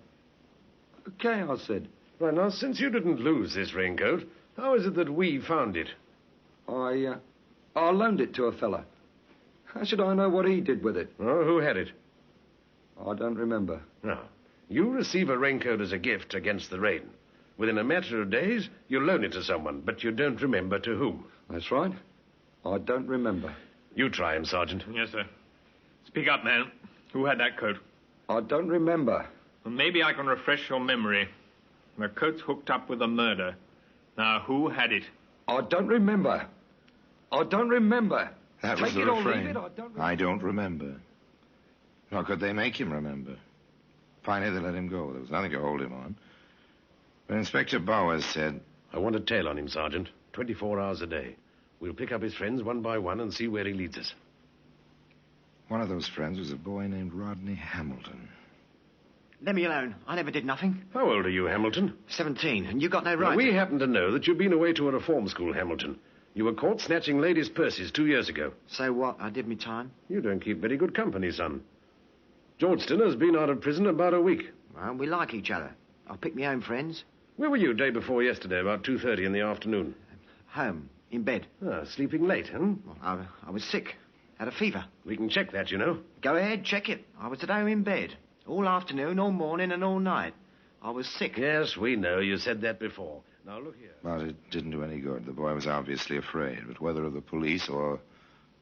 Okay, I said. Right, now, since you didn't lose this raincoat, how is it that we found it? I loaned it to a fella. How should I know what he did with it? Oh, who had it? I don't remember. No. You receive a raincoat as a gift against the rain. Within a matter of days, you loan it to someone, but you don't remember to whom. That's right. I don't remember. You try him, Sergeant. Yes, sir. Speak up, man. Who had that coat? I don't remember. Well, maybe I can refresh your memory. The coat's hooked up with a murder. Now, who had it? I don't remember. I don't remember. That was Take the it or leave refrain. it, I don't remember. Nor could they make him remember. Finally, they let him go. There was nothing to hold him on. But Inspector Bowers said... I want a tail on him, Sergeant. 24 hours a day. We'll pick up his friends one by one and see where he leads us. One of those friends was a boy named Rodney Hamilton. Let me alone. I never did nothing. How old are you, Hamilton? 17, and you got no right. Well, we happen to know that you've been away to a reform school, Hamilton. You were caught snatching ladies' purses 2 years ago. So what? I did me time. You don't keep very good company, son. Georgeston has been out of prison about a week. Well, we like each other. I'll pick my own friends. Where were you day before yesterday, about 2:30 in the afternoon? Home, in bed. Ah, sleeping late, huh? Well, I was sick. Had a fever. We can check that, you know. Go ahead, check it. I was at home in bed. All afternoon, all morning, and all night. I was sick. Yes, we know. You said that before. Now, look here. But it didn't do any good. The boy was obviously afraid. But whether of the police or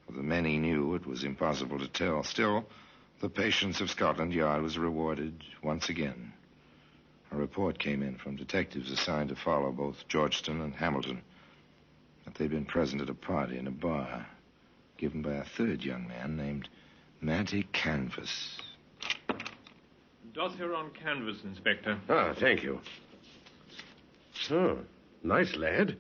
of the men he knew, it was impossible to tell. Still, the patience of Scotland Yard was rewarded once again. A report came in from detectives assigned to follow both Georgeston and Hamilton that they'd been present at a party in a bar given by a third young man named Matty Canvas. Dossier on canvas, Inspector. Ah, thank you. Oh, nice lad.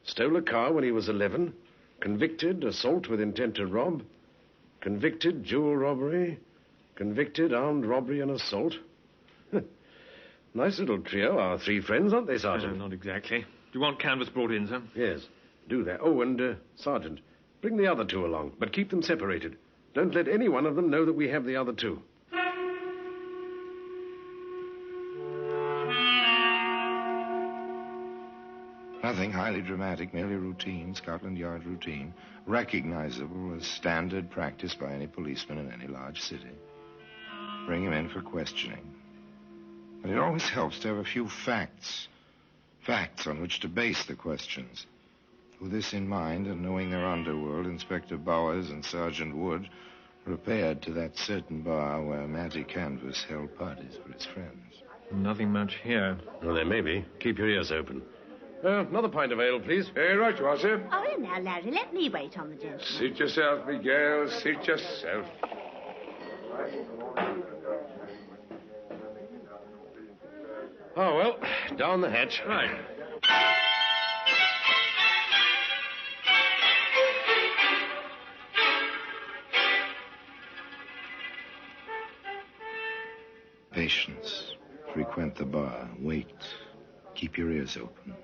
Stole a car when he was 11. Convicted, assault with intent to rob. Convicted, jewel robbery. Convicted, armed robbery and assault. Nice little trio, our three friends, aren't they, Sergeant? Not exactly. Do you want canvas brought in, sir? Yes, do that. Oh, and, Sergeant, bring the other two along, but keep them separated. Don't let any one of them know that we have the other two. Nothing highly dramatic, merely routine, Scotland Yard routine, recognizable as standard practice by any policeman in any large city. Bring him in for questioning. But it always helps to have a few facts on which to base the questions. With this in mind, and knowing their underworld, Inspector Bowers and Sergeant Wood repaired to that certain bar where Matty Canvas held parties for his friends. Nothing much here. Well, there may be. Keep your ears open. Another pint of ale, please. Right you are, sir. Oh, well, now, Larry, let me wait on the gentleman. Sit yourself, Miguel. Sit yourself. Oh, well, down the hatch. Right. Patience. Frequent the bar. Wait. Keep your ears open.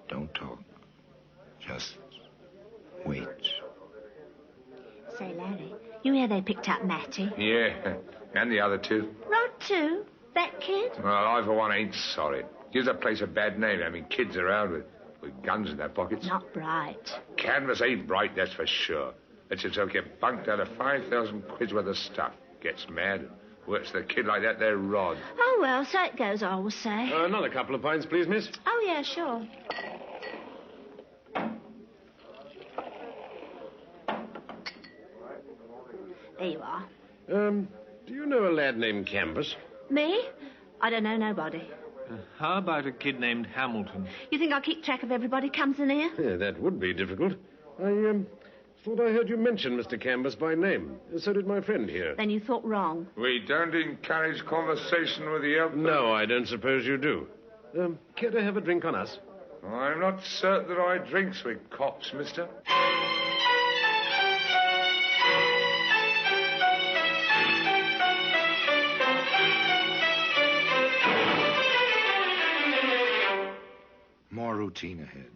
Don't talk. Just wait. Say, Larry, you hear they picked up Matty? Yeah, and the other two. Rod, too? That kid? Well, I, for one, ain't sorry. Gives the place a bad name having kids around with guns in their pockets. Not bright. Canvas ain't bright, that's for sure. Lets himself get bunked out of 5,000 quid's worth of stuff. Gets mad and works the kid like that there, Rod. Oh, well, so it goes, I will say. Another couple of pints, please, miss. Oh, yeah, sure. There you are. Do you know a lad named Canvas? Me? I don't know nobody. How about a kid named Hamilton? You think I'll keep track of everybody comes in here? Yeah, that would be difficult. I thought I heard you mention Mr. Canvas by name. So did my friend here. Then you thought wrong. We don't encourage conversation with the elder. No, I don't suppose you do. Care to have a drink on us? I'm not certain that I drinks with cops, mister. More routine ahead.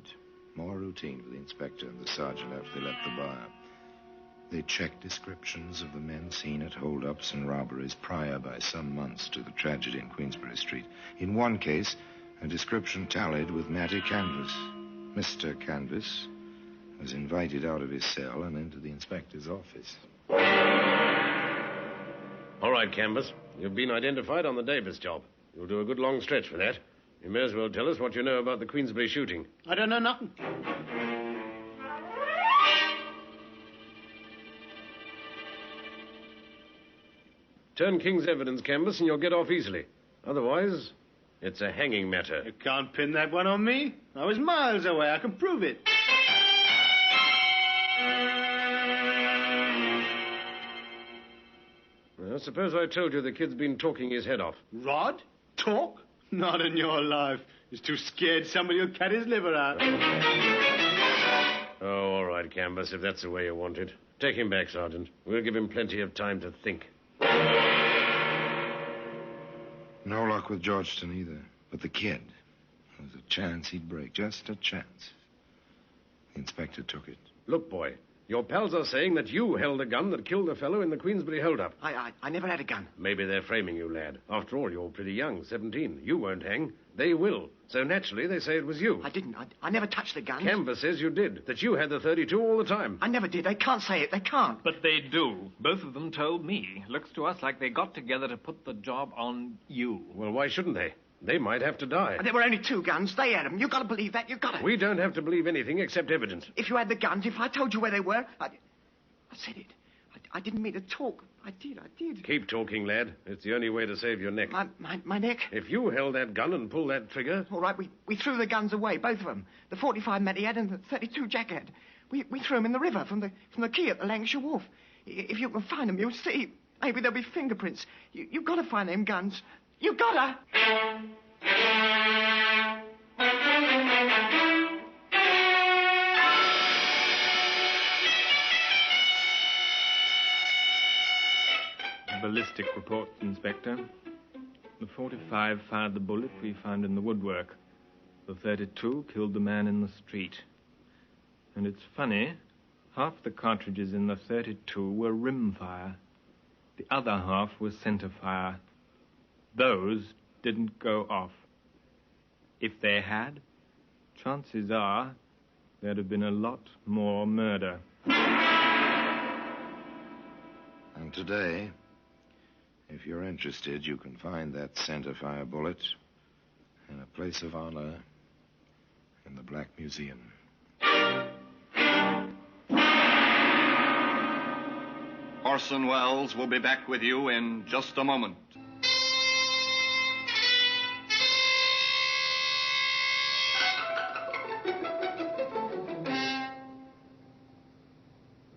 More routine for the inspector and the sergeant after they left the bar. They checked descriptions of the men seen at holdups and robberies prior by some months to the tragedy in Queensbury Street. In one case, a description tallied with Matty Canvas. Mr. Canvas was invited out of his cell and into the inspector's office. All right, Canvas. You've been identified on the Davis job. You'll do a good long stretch for that. You may as well tell us what you know about the Queensbury shooting. I don't know nothing. Turn King's evidence, Canvas, and you'll get off easily. Otherwise, it's a hanging matter. You can't pin that one on me. I was miles away. I can prove it. Well, suppose I told you the kid's been talking his head off. Rod? Talk? Not in your life. He's too scared somebody will cut his liver out. Oh, all right, Canvas, if that's the way you want it. Take him back, Sergeant. We'll give him plenty of time to think. No luck with Georgetown either. But the kid, there was a chance he'd break. Just a chance. The inspector took it. Look, boy, your pals are saying that you held a gun that killed the fellow in the Queensbury holdup. I never had a gun. Maybe they're framing you, lad. After all, you're pretty young, 17. You won't hang. They will. So naturally, they say it was you. I didn't. I never touched the gun. Canvas says you did, that you had the .32 all the time. I never did. They can't say it. They can't. But they do. Both of them told me. Looks to us like they got together to put the job on you. Well, why shouldn't they? They might have to die. There were only 2 guns. They had them. You've got to believe that. You've got to. We don't have to believe anything except evidence. If you had the guns, if I told you where they were, I said it. I didn't mean to talk. I did. Keep talking, lad. It's the only way to save your neck. My neck? If you held that gun and pulled that trigger... All right, we threw the guns away, both of them. The 45 Matty had and the 32 Jack had. We threw them in the river from the quay at the Lancashire Wharf. If you can find them, you'll see. Maybe there'll be fingerprints. You've got to find them guns. You've got to. Ballistic report, Inspector. The 45 fired the bullet we found in the woodwork. The 32 killed the man in the street. And it's funny, half the cartridges in the 32 were rimfire. The other half was centerfire. Those didn't go off. If they had, chances are there'd have been a lot more murder. And today, if you're interested, you can find that centerfire bullet in a place of honor in the Black Museum. Orson Welles will be back with you in just a moment.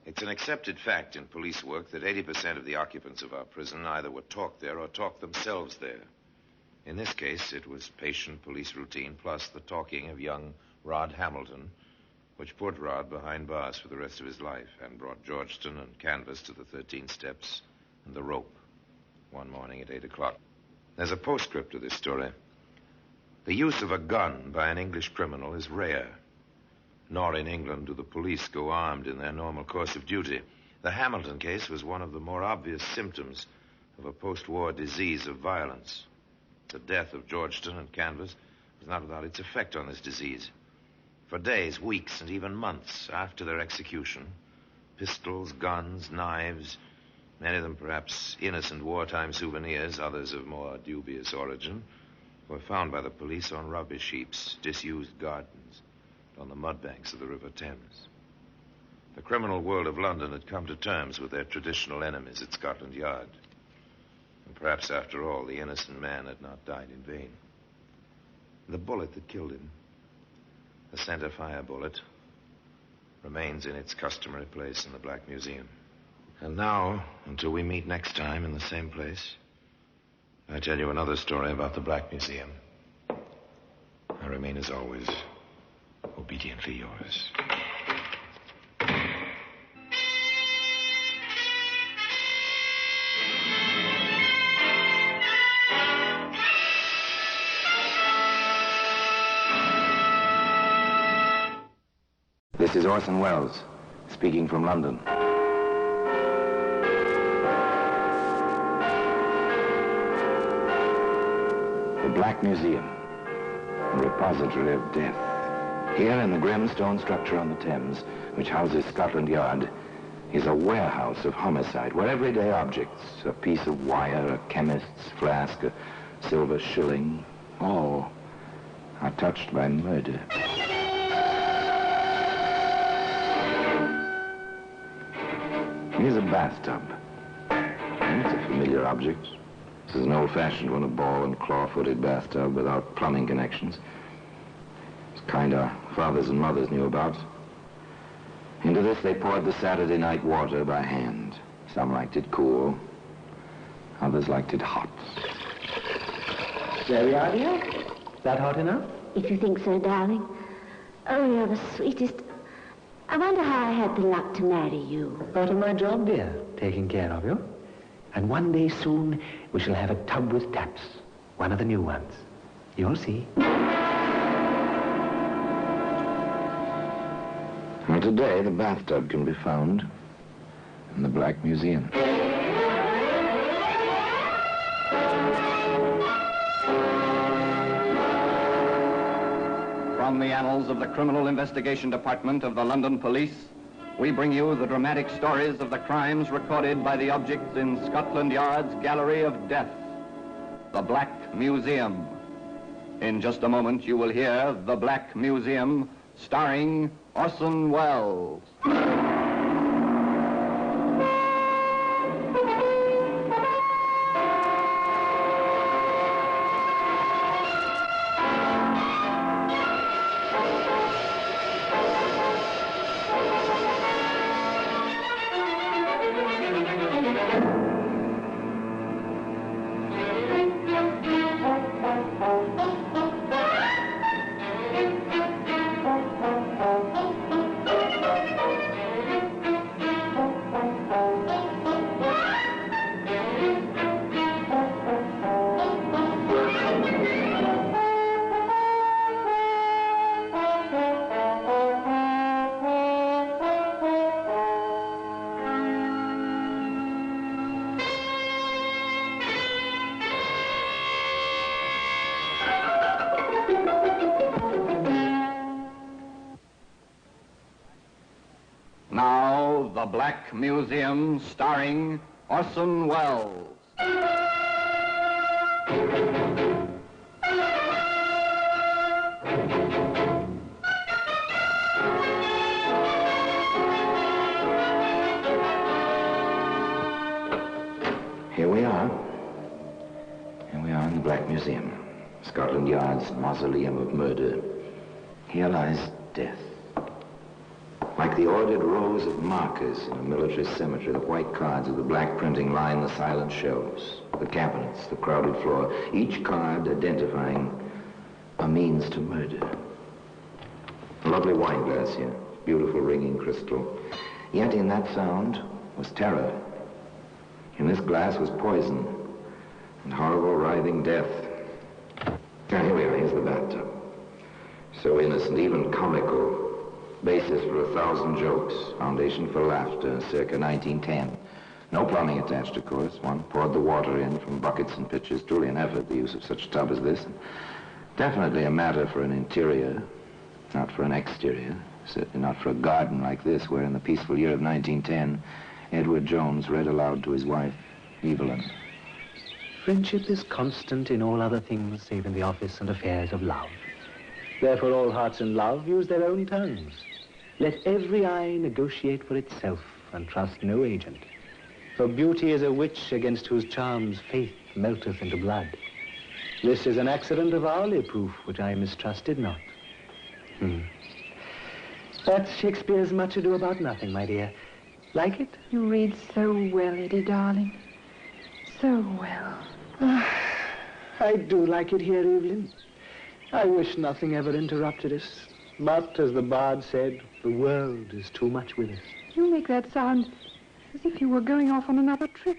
It's an accepted fact in police work that 80% of the occupants of our prison either were taught there or talked themselves there. In this case, it was patient police routine plus the talking of young Rod Hamilton, which put Rod behind bars for the rest of his life and brought Georgetown and Canvas to the 13 steps and the rope one morning at 8 o'clock. There's a postscript to this story. The use of a gun by an English criminal is rare. Nor in England do the police go armed in their normal course of duty. The Hamilton case was one of the more obvious symptoms of a post-war disease of violence. The death of Georgetown and Canvas was not without its effect on this disease. For days, weeks, and even months after their execution, pistols, guns, knives, many of them perhaps innocent wartime souvenirs, others of more dubious origin, were found by the police on rubbish heaps, disused gardens, on the mudbanks of the River Thames. The criminal world of London had come to terms with their traditional enemies at Scotland Yard. And perhaps, after all, the innocent man had not died in vain. The bullet that killed him, the centerfire bullet, remains in its customary place in the Black Museum. And now, until we meet next time in the same place, I tell you another story about the Black Museum. I remain, as always, obediently yours. This is Orson Welles, speaking from London. The Black Museum, a repository of death. Here in the grim stone structure on the Thames, which houses Scotland Yard, is a warehouse of homicide, where everyday objects, a piece of wire, a chemist's flask, a silver shilling, all are touched by murder. Here's a bathtub. It's a familiar object. This is an old-fashioned one, a ball and claw-footed bathtub without plumbing connections. It's the kind our fathers and mothers knew about. Into this they poured the Saturday night water by hand. Some liked it cool. Others liked it hot. There we are, dear. Is that hot enough? If you think so, darling. Oh, you're the sweetest. I wonder how I had the luck to marry you. Part of my job, dear, taking care of you. And one day soon, we shall have a tub with taps. One of the new ones. You'll see. Well, today, the bathtub can be found in the Black Museum. From the annals of the Criminal Investigation Department of the London Police, we bring you the dramatic stories of the crimes recorded by the objects in Scotland Yard's Gallery of Death, the Black Museum. In just a moment, you will hear The Black Museum, starring Orson Welles. Now, The Black Museum, starring Orson Welles. Here we are. Here we are in the Black Museum, Scotland Yard's mausoleum of murder. Here lies death. Like the ordered rows of markers in a military cemetery, the white cards of the black printing line the silent shelves, the cabinets, the crowded floor, each card identifying a means to murder. A lovely wine glass here, beautiful ringing crystal. Yet in that sound was terror. In this glass was poison and horrible writhing death. Now here we are, here's the bathtub. So innocent, even comical. Basis for 1,000 jokes, foundation for laughter, circa 1910. No plumbing attached, of course. One poured the water in from buckets and pitchers. Truly an effort, the use of such a tub as this. Definitely a matter for an interior, not for an exterior. Certainly not for a garden like this, where in the peaceful year of 1910, Edward Jones read aloud to his wife, Evelyn. Friendship is constant in all other things save in the office and affairs of love. Therefore all hearts in love use their own tongues. Let every eye negotiate for itself and trust no agent. For beauty is a witch against whose charms faith melteth into blood. This is an accident of hourly proof which I mistrusted not. That's Shakespeare's Much Ado About Nothing, my dear. Like it? You read so well, Eddie, darling. So well. I do like it here, Evelyn. I wish nothing ever interrupted us. But, as the bard said, the world is too much with us. You make that sound as if you were going off on another trip.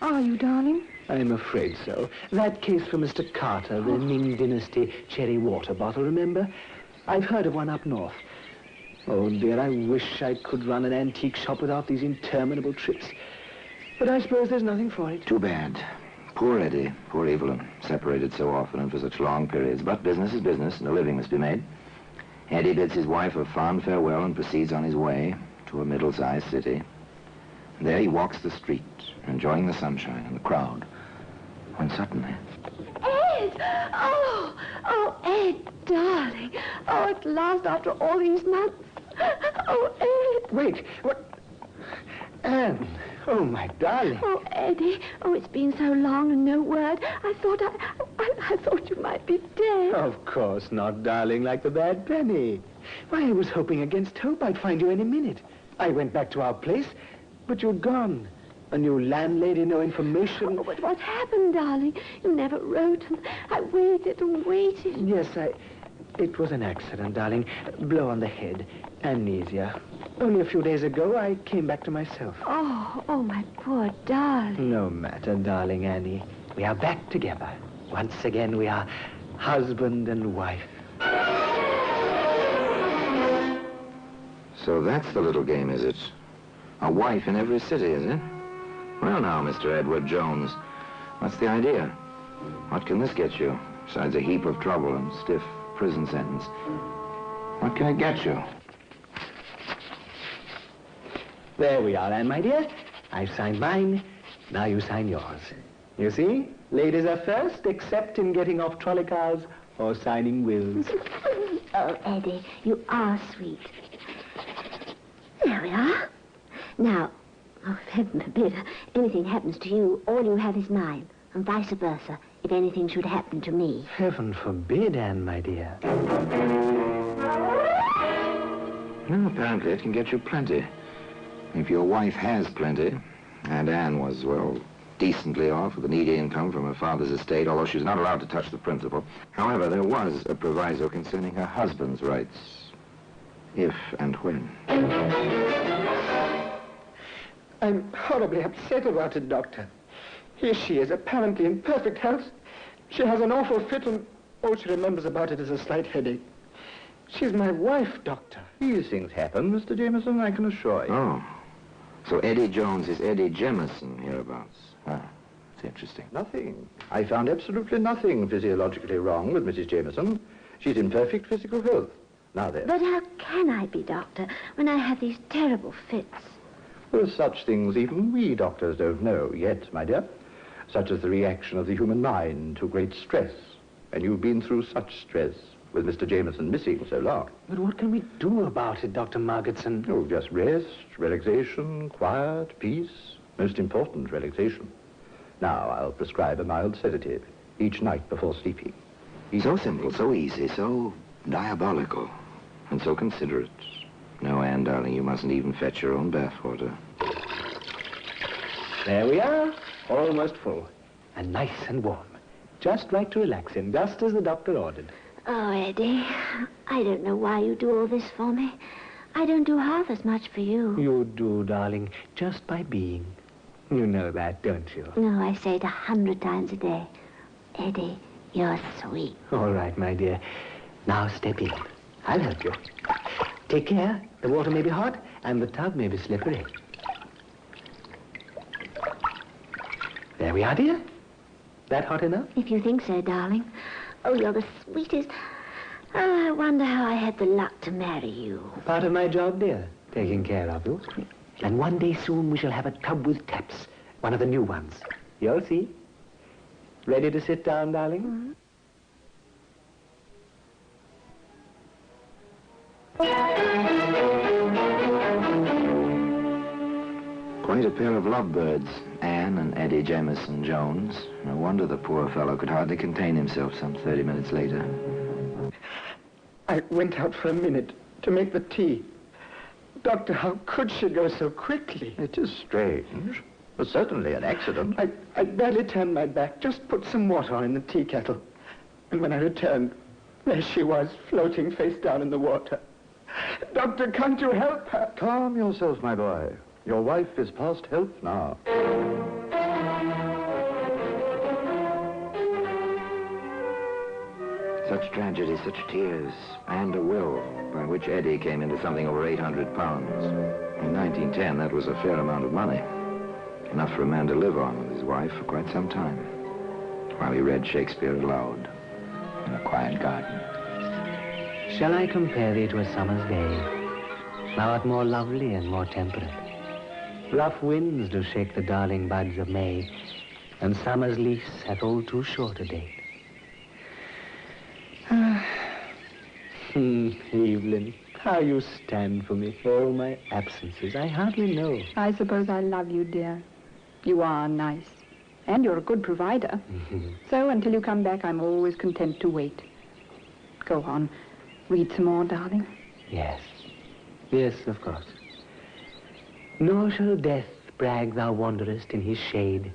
Are you, darling? I'm afraid so. That case for Mr. Carter, the Ming Dynasty cherry water bottle, remember? I've heard of one up north. Oh, dear, I wish I could run an antique shop without these interminable trips. But I suppose there's nothing for it. Too bad. Poor Eddie, poor Evelyn, separated so often and for such long periods. But business is business, and a living must be made. Eddie bids his wife a fond farewell and proceeds on his way to a middle-sized city. And there he walks the street, enjoying the sunshine and the crowd, when suddenly... Ed! Oh, Ed, darling. Oh, at last, after all these months. Oh, Ed. Wait, what? Anne. Oh, my darling. Oh, Eddie. Oh, it's been so long and no word. I thought you might be dead. Of course not, darling, like the bad penny. Why, I was hoping against hope I'd find you any minute. I went back to our place, but you'd gone. A new landlady, no information. Oh, but what happened, darling? You never wrote, and I waited and waited. Yes, it was an accident, darling. Blow on the head. Amnesia. Only a few days ago, I came back to myself. Oh, my poor darling. No matter, darling Annie. We are back together. Once again, we are husband and wife. So that's the little game, is it? A wife in every city, is it? Well, now, Mr. Edward Jones, what's the idea? What can this get you, besides a heap of trouble and stiff prison sentence? What can it get you? There we are, Anne, my dear. I've signed mine. Now you sign yours. You see? Ladies are first, except in getting off trolley cars or signing wills. Oh, Eddie, you are sweet. There we are. Now, heaven forbid, anything happens to you, all you have is mine, and vice versa, if anything should happen to me. Heaven forbid, Anne, my dear. Well, apparently it can get you plenty. If your wife has plenty, and Anne was, well, decently off with an easy income from her father's estate, although she was not allowed to touch the principal. However, there was a proviso concerning her husband's rights, if and when. I'm horribly upset about it, Doctor. Here she is, apparently in perfect health. She has an awful fit, and all she remembers about it is a slight headache. She's my wife, Doctor. These things happen, Mr. Jameson, I can assure you. Oh. So Eddie Jones is Eddie Jemison hereabouts. Ah, it's interesting. Nothing. I found absolutely nothing physiologically wrong with Mrs. Jameson. She's in perfect physical health. Now then. But how can I be, Doctor, when I have these terrible fits? Well, such things even we doctors don't know yet, my dear. Such as the reaction of the human mind to great stress. And you've been through such stress with Mr. Jameson missing so long. But what can we do about it, Dr. Margetson? Oh, just rest, relaxation, quiet, peace. Most important, relaxation. Now, I'll prescribe a mild sedative each night before sleeping. So simple, so easy, so diabolical, and so considerate. No, Anne, darling, you mustn't even fetch your own bathwater. There we are, almost full, and nice and warm. Just right to relax in, just as the doctor ordered. Oh, Eddie, I don't know why you do all this for me. I don't do half as much for you. You do, darling, just by being. You know that, don't you? No, I say it 100 times a day. Eddie, you're sweet. All right, my dear. Now step in. I'll help you. Take care. The water may be hot, and the tub may be slippery. There we are, dear. That hot enough? If you think so, darling. Oh, you're the sweetest. Oh, I wonder how I had the luck to marry you. Part of my job, dear, taking care of you. And one day soon we shall have a tub with taps. One of the new ones. You'll see. Ready to sit down, darling? Mm-hmm. Quite a pair of lovebirds, Anne and Eddie Jemison Jones. No wonder the poor fellow could hardly contain himself some 30 minutes later. I went out for a minute to make the tea. Doctor, how could she go so quickly? It is strange, but certainly an accident. I barely turned my back, just put some water on in the tea kettle. And when I returned, there she was, floating face down in the water. Doctor, can't you help her? Calm yourself, my boy. Your wife is past help now. Such tragedy, such tears, and a will by which Eddie came into something over 800 pounds. In 1910, that was a fair amount of money. Enough for a man to live on with his wife for quite some time. while he read Shakespeare aloud in a quiet garden. Shall I compare thee to a summer's day? Thou art more lovely and more temperate. Rough winds do shake the darling buds of May, and summer's lease hath all too short a date. Evelyn, how you stand for me for all my absences. I hardly know. I suppose I love you, dear. You are nice. And you're a good provider. So until you come back, I'm always content to wait. Go on. Read some more, darling. Yes. Yes, of course. Nor shall death brag thou wanderest in his shade,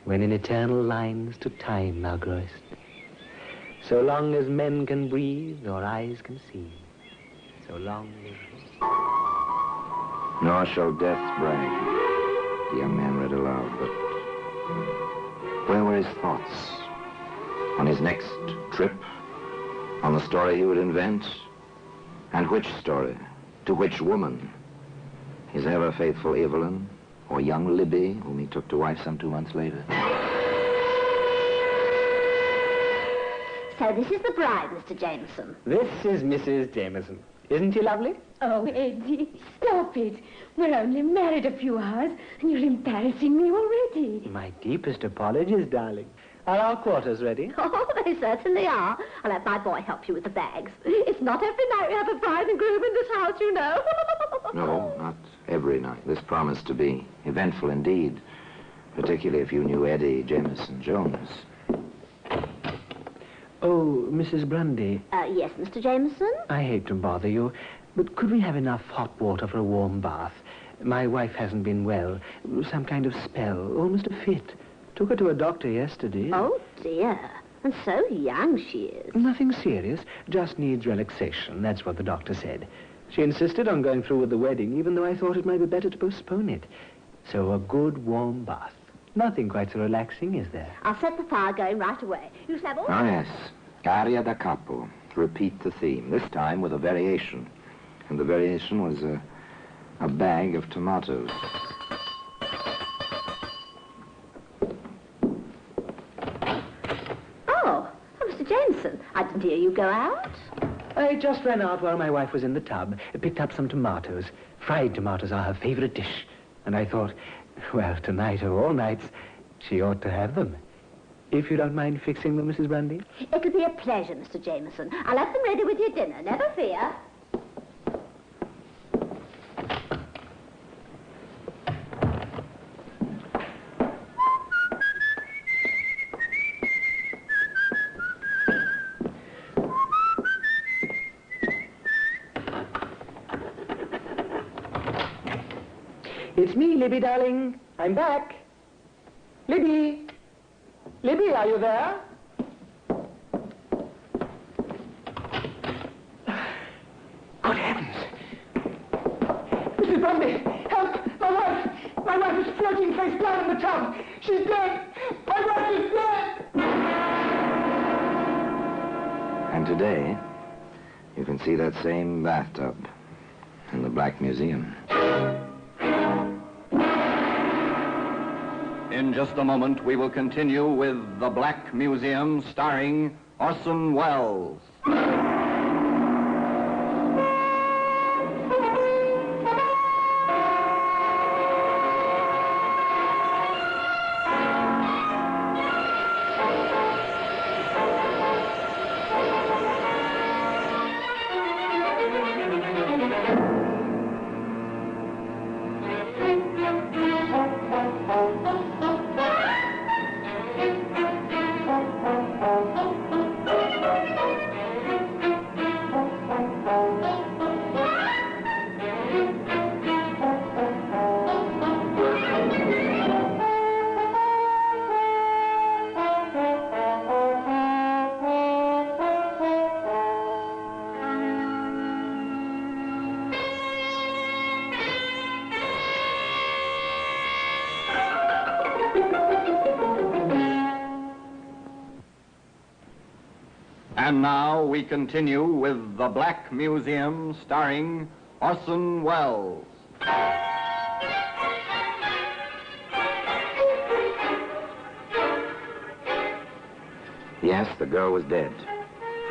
when in eternal lines to time thou growest. So long as men can breathe or eyes can see, so long live. Nor shall death brag, the young man read aloud, but where were his thoughts? On his next trip? On the story he would invent? And which story? To which woman? His ever-faithful Evelyn, or young Libby, whom he took to wife some 2 months later? So this is the bride, Mr. Jameson. This is Mrs. Jameson. Isn't she lovely? Oh, Eddie, stop it. We're only married a few hours, and you're embarrassing me already. My deepest apologies, darling. Are our quarters ready? Oh, they certainly are. I'll have my boy help you with the bags. It's not every night we have a bride and groom in this house, you know. No, not every night. This promised to be eventful indeed, particularly if you knew Eddie Jameson Jones. Oh, Mrs. Grundy. Yes, Mr. Jameson? I hate to bother you, but could we have enough hot water for a warm bath? My wife hasn't been well. Some kind of spell, almost a fit. Took her to a doctor yesterday. Oh, dear. And so young she is. Nothing serious. Just needs relaxation. That's what the doctor said. She insisted on going through with the wedding, even though I thought it might be better to postpone it. So a good warm bath. Nothing quite so relaxing, is there? I'll set the fire going right away. You shall have all... Oh, yes. Aria da capo. Repeat the theme, this time with a variation. And the variation was a bag of tomatoes. Oh, Mr. Jameson, I didn't hear you go out. I just ran out while my wife was in the tub, picked up some tomatoes. Fried tomatoes are her favorite dish. And I thought, well, tonight or all nights, she ought to have them. If you don't mind fixing them, Mrs. Grundy. It'll be a pleasure, Mr. Jameson. I'll have them ready with your dinner, never fear. It's me, Libby, darling. I'm back. Libby! Libby, are you there? Good heavens! Mrs. Grundy, help! My wife! My wife is floating face down in the tub! She's dead! My wife is dead! And today, you can see that same bathtub in the Black Museum. In just a moment, we will continue with The Black Museum, starring Orson Welles. And now we continue with The Black Museum, starring Orson Welles. Yes, the girl was dead,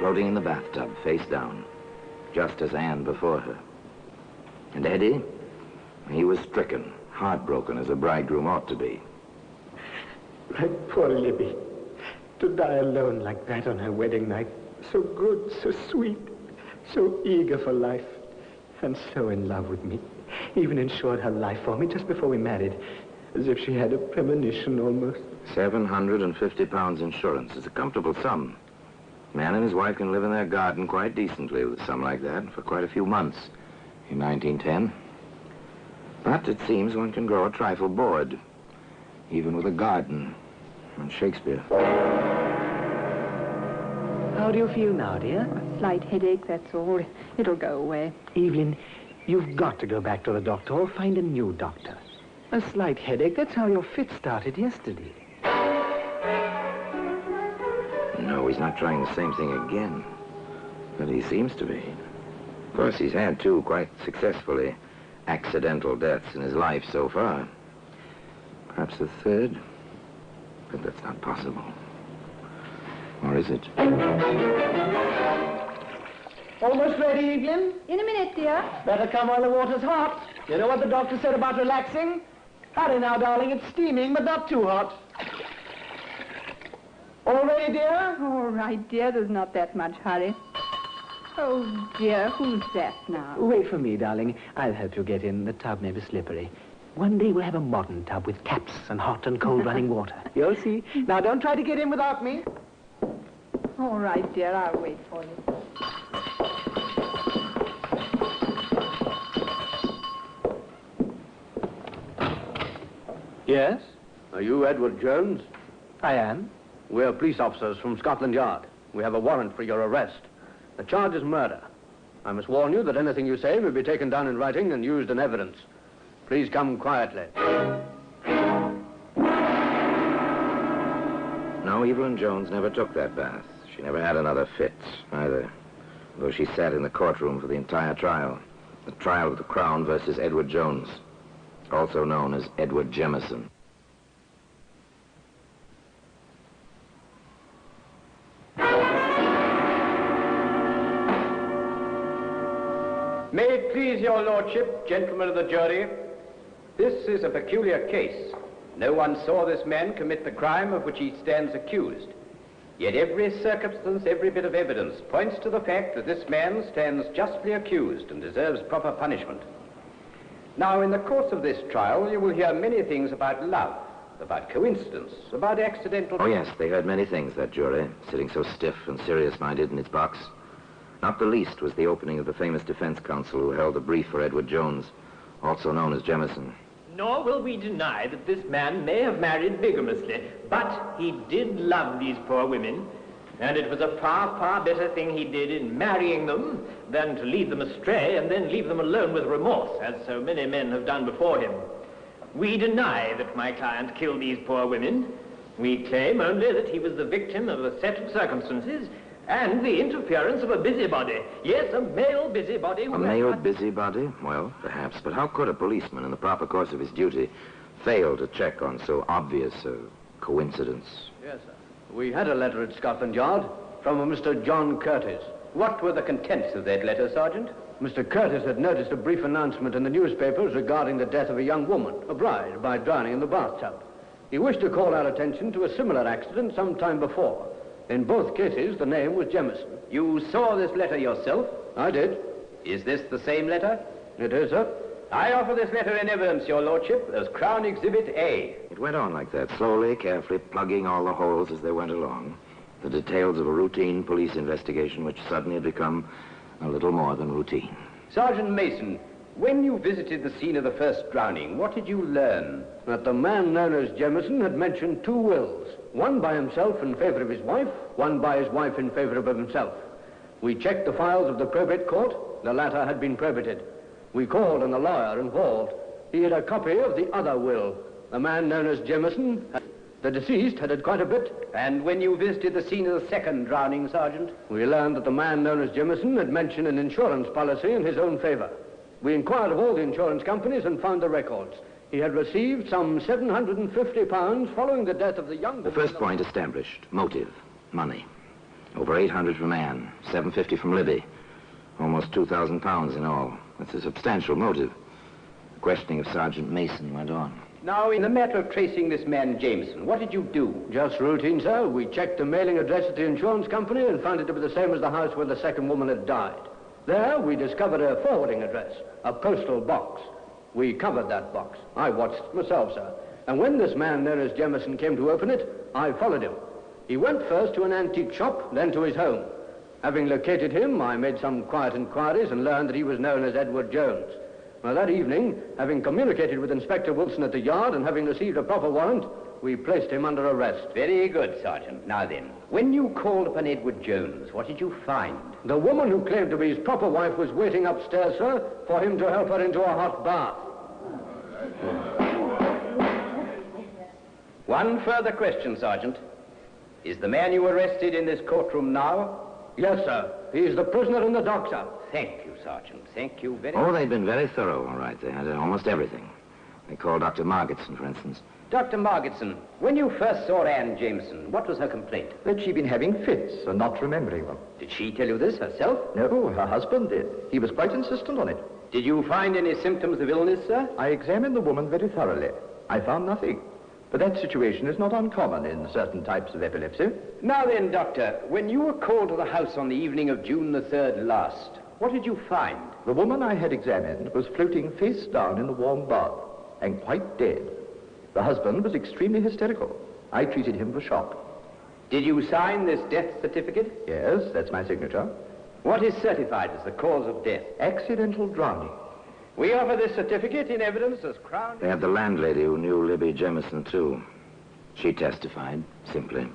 floating in the bathtub, face down, just as Anne before her. And Eddie, he was stricken, heartbroken as a bridegroom ought to be. My poor Libby, to die alone like that on her wedding night. So good, so sweet, so eager for life, and so in love with me. Even insured her life for me just before we married, as if she had a premonition almost. £750 insurance is a comfortable sum. Man and his wife can live in their garden quite decently with a sum like that for quite a few months in 1910. But it seems one can grow a trifle bored, even with a garden and Shakespeare. How do you feel now, dear? A slight headache, that's all. It'll go away. Evelyn, you've got to go back to the doctor or find a new doctor. A slight headache, that's how your fit started yesterday. No, he's not trying the same thing again. But he seems to be. Of course, he's had two quite successfully accidental deaths in his life so far. Perhaps the third, but that's not possible. Or is it? Almost ready, Evelyn? In a minute, dear. Better come while the water's hot. You know what the doctor said about relaxing? Hurry now, darling. It's steaming, but not too hot. All ready, dear? All right, dear. There's not that much hurry. Oh, dear. Who's that now? Wait for me, darling. I'll help you get in. The tub may be slippery. One day we'll have a modern tub with taps and hot and cold running water. You'll see. Now, don't try to get in without me. All right, dear. I'll wait for you. Yes? Are you Edward Jones? I am. We're police officers from Scotland Yard. We have a warrant for your arrest. The charge is murder. I must warn you that anything you say may be taken down in writing and used in evidence. Please come quietly. No, Evelyn Jones never took that bath. She never had another fit, either. Though she sat in the courtroom for the entire trial. The trial of the Crown versus Edward Jones, also known as Edward Jemison. May it please your lordship, gentlemen of the jury, this is a peculiar case. No one saw this man commit the crime of which he stands accused. Yet every circumstance, every bit of evidence points to the fact that this man stands justly accused and deserves proper punishment. Now, in the course of this trial, you will hear many things about love, about coincidence, about accidental... Oh, yes, they heard many things, that jury, sitting so stiff and serious-minded in its box. Not the least was the opening of the famous defense counsel who held the brief for Edward Jones, also known as Jemison. Nor will we deny that this man may have married bigamously, but he did love these poor women, and it was a far, far better thing he did in marrying them than to lead them astray and then leave them alone with remorse, as so many men have done before him. We deny that my client killed these poor women. We claim only that he was the victim of a set of circumstances and the interference of a busybody. Yes, a male busybody. A male busybody? Well, perhaps. But how could a policeman, in the proper course of his duty, fail to check on so obvious a coincidence? Yes, sir. We had a letter at Scotland Yard from a Mr. John Curtis. What were the contents of that letter, Sergeant? Mr. Curtis had noticed a brief announcement in the newspapers regarding the death of a young woman, a bride, by drowning in the bathtub. He wished to call our attention to a similar accident some time before. In both cases, the name was Jemison. You saw this letter yourself? I did. Is this the same letter? It is, sir. I offer this letter in evidence, your lordship, as Crown Exhibit A. It went on like that, slowly, carefully, plugging all the holes as they went along. The details of a routine police investigation which suddenly had become a little more than routine. Sergeant Mason, when you visited the scene of the first drowning, what did you learn? That the man known as Jemison had mentioned two wills. One by himself in favor of his wife, one by his wife in favor of himself. We checked the files of the probate court. The latter had been probated. We called on the lawyer involved. He had a copy of the other will. The man known as Jemison, the deceased, had quite a bit. And when you visited the scene of the second drowning, Sergeant? We learned that the man known as Jemison had mentioned an insurance policy in his own favor. We inquired of all the insurance companies and found the records. He had received some £750 following the death of the young woman. The first point established, motive. Money. Over 800 from Anne, 750 from Libby. Almost 2,000 pounds in all. That's a substantial motive. The questioning of Sergeant Mason went on. Now, in the matter of tracing this man Jameson, what did you do? Just routine, sir. We checked the mailing address at the insurance company and found it to be the same as the house where the second woman had died. There, we discovered a forwarding address, a postal box. We covered that box. I watched it myself, sir. And when this man known as Jameson came to open it, I followed him. He went first to an antique shop, then to his home. Having located him, I made some quiet inquiries and learned that he was known as Edward Jones. Now, that evening, having communicated with Inspector Wilson at the yard and having received a proper warrant, we placed him under arrest. Very good, Sergeant. Now then, when you called upon Edward Jones, what did you find? The woman who claimed to be his proper wife was waiting upstairs, sir, for him to help her into a hot bath. One further question, Sergeant. Is the man you arrested in this courtroom now? Yes, sir. He is the prisoner in the dock, sir. Thank you, Sergeant. Thank you very Oh, much. they'd been very thorough, all right. They had almost everything. They called Dr. Margetson, for instance. Dr. Margetson, when you first saw Anne Jameson, what was her complaint? That she'd been having fits and not remembering them. Did she tell you this herself? No, her husband did. He was quite insistent on it. Did you find any symptoms of illness, sir? I examined the woman very thoroughly. I found nothing. But that situation is not uncommon in certain types of epilepsy. Now then, Doctor, when you were called to the house on the evening of June the 3rd last, what did you find? The woman I had examined was floating face down in the warm bath and quite dead. The husband was extremely hysterical. I treated him for shock. Did you sign this death certificate? Yes, that's my signature. What is certified as the cause of death? Accidental drowning. We offer this certificate in evidence as Crown... They had the landlady who knew Libby Jemison, too. She testified, simply.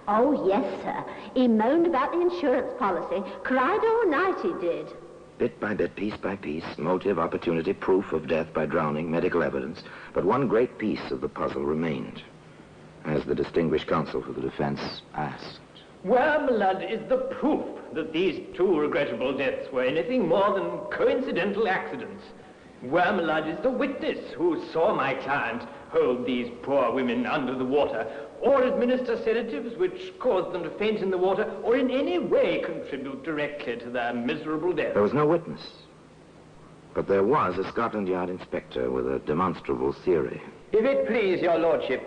Oh, yes, sir. He moaned about the insurance policy. Cried all night, he did. Bit by bit, piece by piece, motive, opportunity, proof of death by drowning, medical evidence. But one great piece of the puzzle remained, as the distinguished counsel for the defense asked. Where, my lord, is the proof that these two regrettable deaths were anything more than coincidental accidents? Where, my lord, is the witness who saw my client hold these poor women under the water, or administer sedatives which caused them to faint in the water, or in any way contribute directly to their miserable death? There was no witness. But there was a Scotland Yard inspector with a demonstrable theory. If it please your lordship,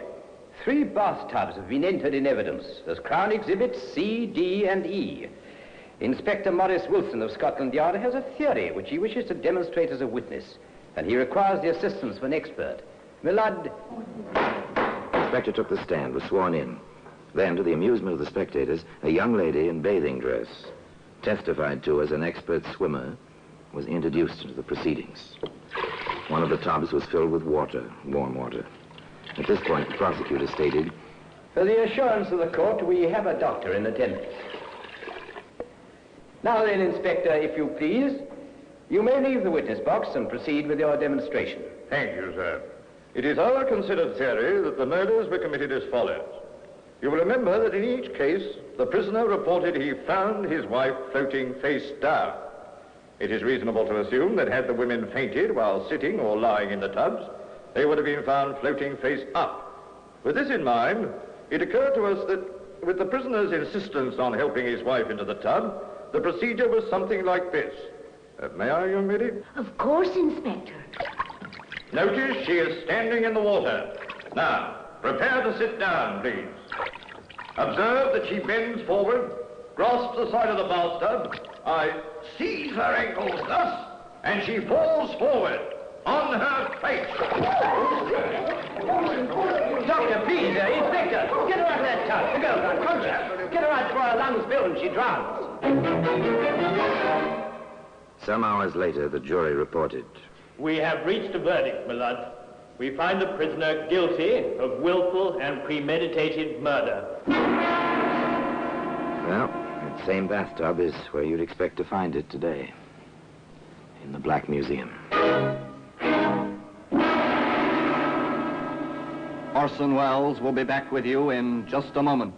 3 bathtubs have been entered in evidence as Crown Exhibits C, D, and E. Inspector Maurice Wilson of Scotland Yard has a theory which he wishes to demonstrate as a witness, and he requires the assistance of an expert. My lord... The inspector took the stand, was sworn in. Then, to the amusement of the spectators, a young lady in bathing dress, testified to as an expert swimmer, was introduced into the proceedings. One of the tubs was filled with water, warm water. At this point, the prosecutor stated, For the assurance of the court, we have a doctor in attendance. Now then, Inspector, if you please, you may leave the witness box and proceed with your demonstration. Thank you, sir. It is our considered theory that the murders were committed as follows. You will remember that in each case, the prisoner reported he found his wife floating face down. It is reasonable to assume that had the women fainted while sitting or lying in the tubs, they would have been found floating face up. With this in mind, it occurred to us that with the prisoner's insistence on helping his wife into the tub, the procedure was something like this. May I, young lady? Of course, Inspector. Notice she is standing in the water. Now, prepare to sit down, please. Observe that she bends forward, grasps the side of the bathtub. I seize her ankles thus, and she falls forward on her face. Doctor, please, Inspector, get her out of that tub. The girl's unconscious. Get her out before her lungs fill and she drowns. Some hours later, the jury reported. We have reached a verdict, my lord. We find the prisoner guilty of willful and premeditated murder. Well, that same bathtub is where you'd expect to find it today. In the Black Museum. Orson Welles will be back with you in just a moment.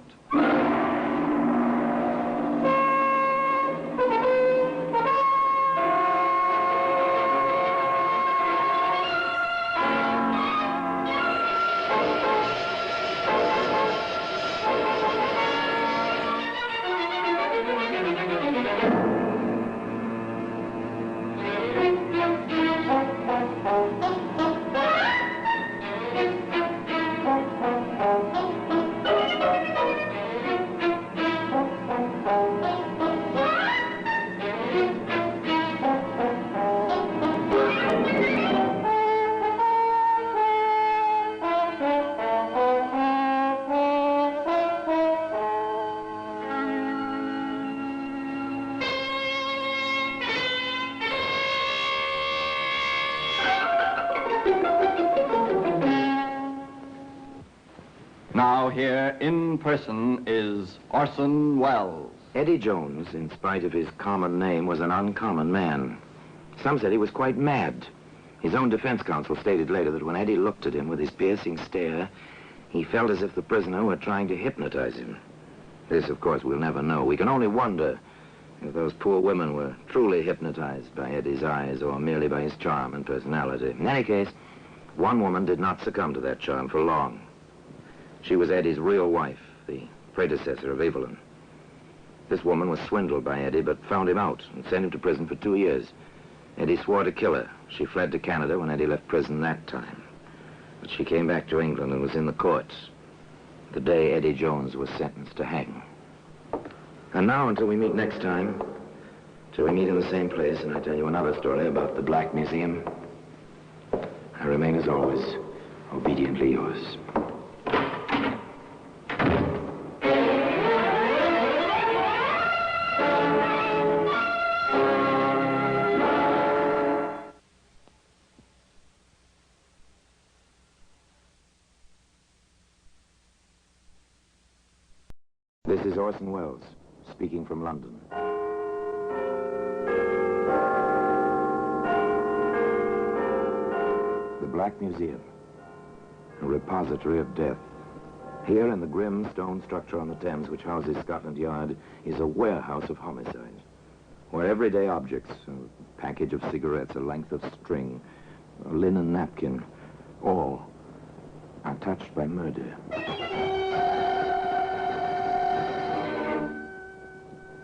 Now here in person is Orson Welles. Eddie Jones, in spite of his common name, was an uncommon man. Some said he was quite mad. His own defense counsel stated later that when Eddie looked at him with his piercing stare, he felt as if the prisoner were trying to hypnotize him. This, of course, we'll never know. We can only wonder if those poor women were truly hypnotized by Eddie's eyes or merely by his charm and personality. In any case, one woman did not succumb to that charm for long. She was Eddie's real wife, the predecessor of Evelyn. This woman was swindled by Eddie, but found him out and sent him to prison for 2 years. Eddie swore to kill her. She fled to Canada when Eddie left prison that time. But she came back to England and was in the courts the day Eddie Jones was sentenced to hang. And now, until we meet next time, till we meet in the same place and I tell you another story about the Black Museum, I remain, as always, obediently yours. This is Orson Welles, speaking from London. The Black Museum, a repository of death. Here in the grim stone structure on the Thames which houses Scotland Yard is a warehouse of homicide, where everyday objects, a package of cigarettes, a length of string, a linen napkin, all are touched by murder.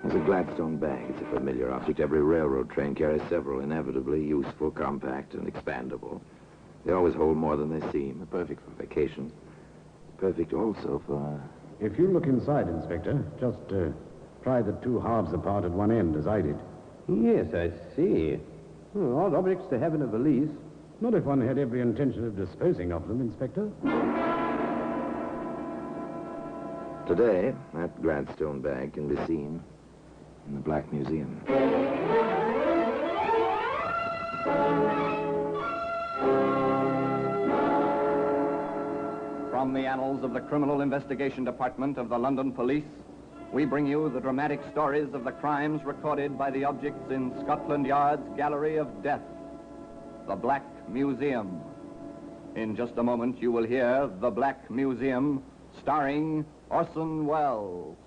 There's a Gladstone bag. It's a familiar object. Every railroad train carries several, inevitably useful, compact, and expandable. They always hold more than they seem. Perfect for vacation. Perfect also for... If you look inside, Inspector, just pry the two halves apart at one end, as I did. Yes, I see. Odd objects to have in a valise. Not if one had every intention of disposing of them, Inspector. Today, that Gladstone bag can be seen in the Black Museum. From the annals of the Criminal Investigation Department of the London Police, we bring you the dramatic stories of the crimes recorded by the objects in Scotland Yard's Gallery of Death, the Black Museum. In just a moment, you will hear The Black Museum, starring Orson Welles.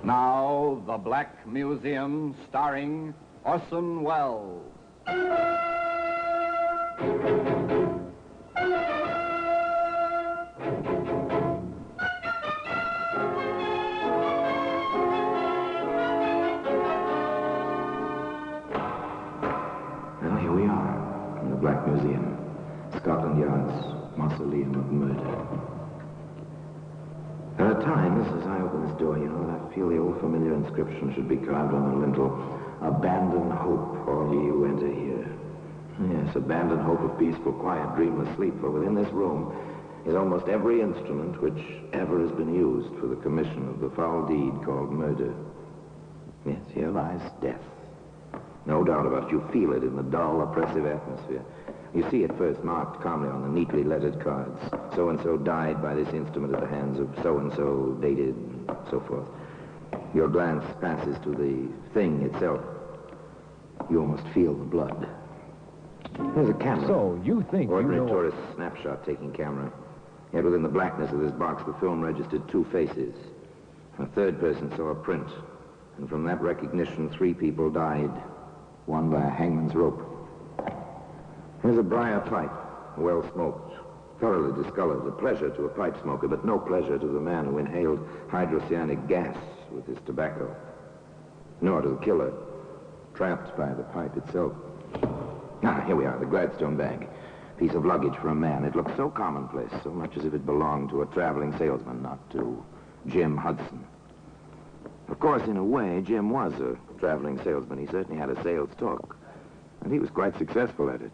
Now, The Black Museum, starring Orson Welles. Well, here we are in the Black Museum, Scotland Yard's mausoleum of murder. There are times, as I open this door, that I feel the old familiar inscription should be carved on the lintel. Abandon hope, all ye who enter here. Yes, abandon hope of peaceful, quiet, dreamless sleep, for within this room is almost every instrument which ever has been used for the commission of the foul deed called murder. Yes, here lies death. No doubt about it. You feel it in the dull, oppressive atmosphere. You see it first marked calmly on the neatly lettered cards. So-and-so died by this instrument at the hands of so-and-so, dated, and so forth. Your glance passes to the thing itself. You almost feel the blood. Here's a camera. So, you think Ordinary you know... tourist snapshot-taking camera. Yet within the blackness of this box, the film registered 2 faces. A third person saw a print. And from that recognition, 3 people died. One by a hangman's rope. Here's a briar pipe, well smoked, thoroughly discolored. A pleasure to a pipe smoker, but no pleasure to the man who inhaled hydrocyanic gas with his tobacco. Nor to the killer, trapped by the pipe itself. Ah, here we are, the Gladstone bag. Piece of luggage for a man. It looked so commonplace, so much as if it belonged to a traveling salesman, not to Jim Hudson. Of course, in a way, Jim was a traveling salesman. He certainly had a sales talk. And he was quite successful at it.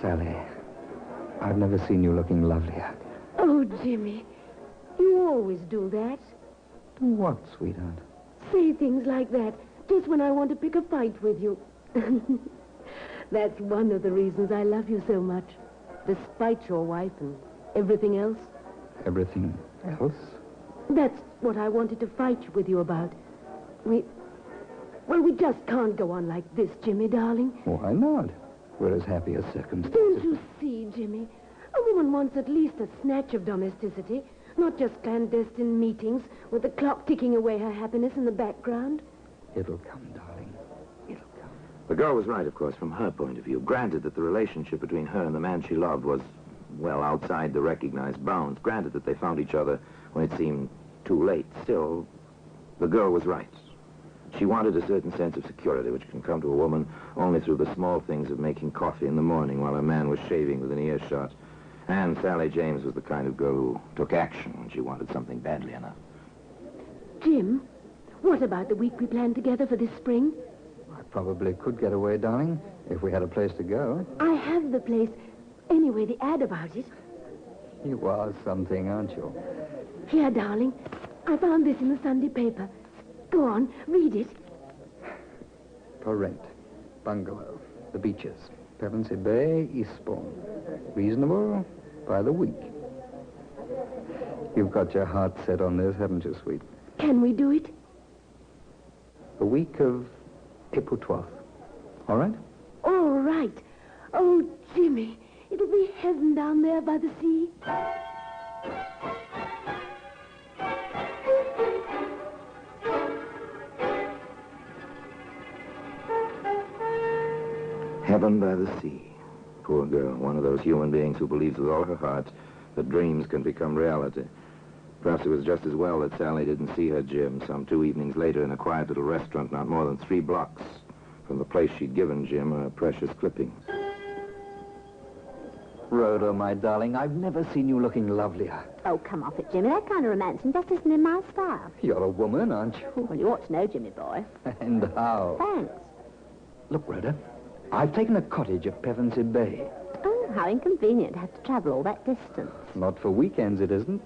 Sally, I've never seen you looking lovelier. Oh, Jimmy, you always do that. Do what, sweetheart? Say things like that just when I want to pick a fight with you. That's one of the reasons I love you so much. Despite your wife and everything else. Everything else? That's what I wanted to fight with you about. We just can't go on like this, Jimmy, darling. Why not? We're as happy as circumstances. Don't you see, Jimmy? A woman wants at least a snatch of domesticity, not just clandestine meetings with the clock ticking away her happiness in the background. It'll come, darling. The girl was right, of course, from her point of view. Granted that the relationship between her and the man she loved was, well, outside the recognized bounds. Granted that they found each other when it seemed too late. Still, the girl was right. She wanted a certain sense of security, which can come to a woman only through the small things of making coffee in the morning while a man was shaving within earshot. And Sally James was the kind of girl who took action when she wanted something badly enough. Jim, what about the week we planned together for this spring? I probably could get away, darling, if we had a place to go. I have the place. Anyway, the ad about it. You are something, aren't you? Here, darling. I found this in the Sunday paper. Go on, read it. For rent. Bungalow. The beaches. Pevensey Bay, Eastbourne. Reasonable by the week. You've got your heart set on this, haven't you, sweet? Can we do it? The week of April 12th. All right? All right. Oh, Jimmy, it'll be heaven down there by the sea. Heaven by the sea. Poor girl, one of those human beings who believes with all her heart that dreams can become reality. Perhaps it was just as well that Sally didn't see her Jim some 2 evenings later in a quiet little restaurant not more than 3 blocks from the place she'd given Jim her precious clippings. Rhoda, my darling, I've never seen you looking lovelier. Oh, come off it, Jimmy. That kind of romancing just isn't in my style. You're a woman, aren't you? Well, you ought to know, Jimmy boy. And how? Thanks. Look, Rhoda, I've taken a cottage at Pevensey Bay. Oh, how inconvenient to have to travel all that distance. Not for weekends, it isn't.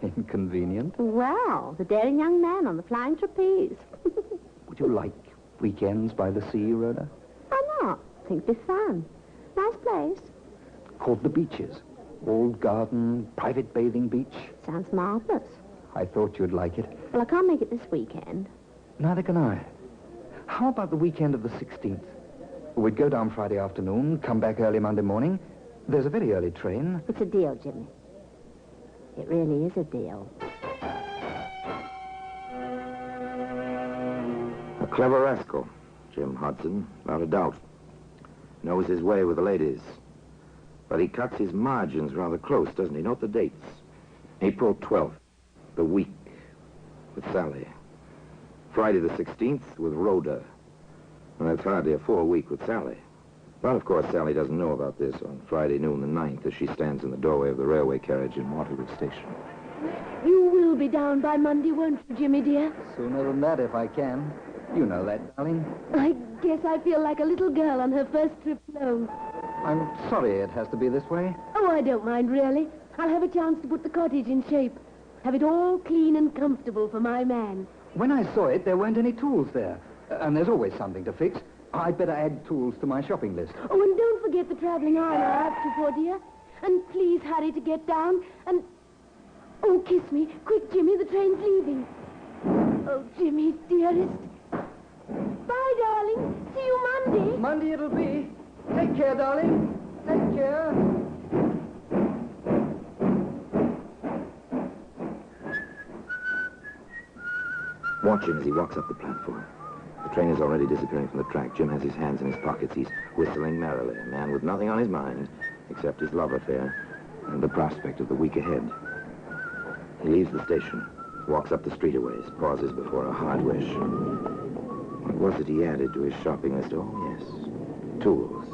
Inconvenient. Well, the daring young man on the flying trapeze. Would you like weekends by the sea, Rhoda? Why not? Think it'd be fun. Nice place. Called the Beaches. Old garden, private bathing beach. Sounds marvelous. I thought you'd like it. Well, I can't make it this weekend. Neither can I. How about the weekend of the 16th? We'd go down Friday afternoon, come back early Monday morning. There's a very early train. It's a deal, Jimmy. It really is a deal. A clever rascal, Jim Hudson, without a doubt. Knows his way with the ladies. But he cuts his margins rather close, doesn't he? Note the dates. April 12th, the week, with Sally. Friday the 16th, with Rhoda. And that's hardly a full week with Sally. But, of course, Sally doesn't know about this on Friday noon the 9th as she stands in the doorway of the railway carriage in Waterloo Station. You will be down by Monday, won't you, Jimmy, dear? Sooner than that, if I can. You know that, darling. I guess I feel like a little girl on her first trip alone. I'm sorry it has to be this way. Oh, I don't mind, really. I'll have a chance to put the cottage in shape. Have it all clean and comfortable for my man. When I saw it, there weren't any tools there. And there's always something to fix. I'd better add tools to my shopping list. Oh, and don't forget the traveling iron I asked you for, dear. And please hurry to get down. And... oh, kiss me. Quick, Jimmy, the train's leaving. Oh, Jimmy, dearest. Bye, darling. See you Monday. Monday it'll be. Take care, darling. Take care. Watch him as he walks up the platform. The train is already disappearing from the track. Jim has his hands in his pockets. He's whistling merrily, a man with nothing on his mind except his love affair and the prospect of the week ahead. He leaves the station, walks up the street a ways, pauses before a hard wish. What was it he added to his shopping list? Oh, yes, tools.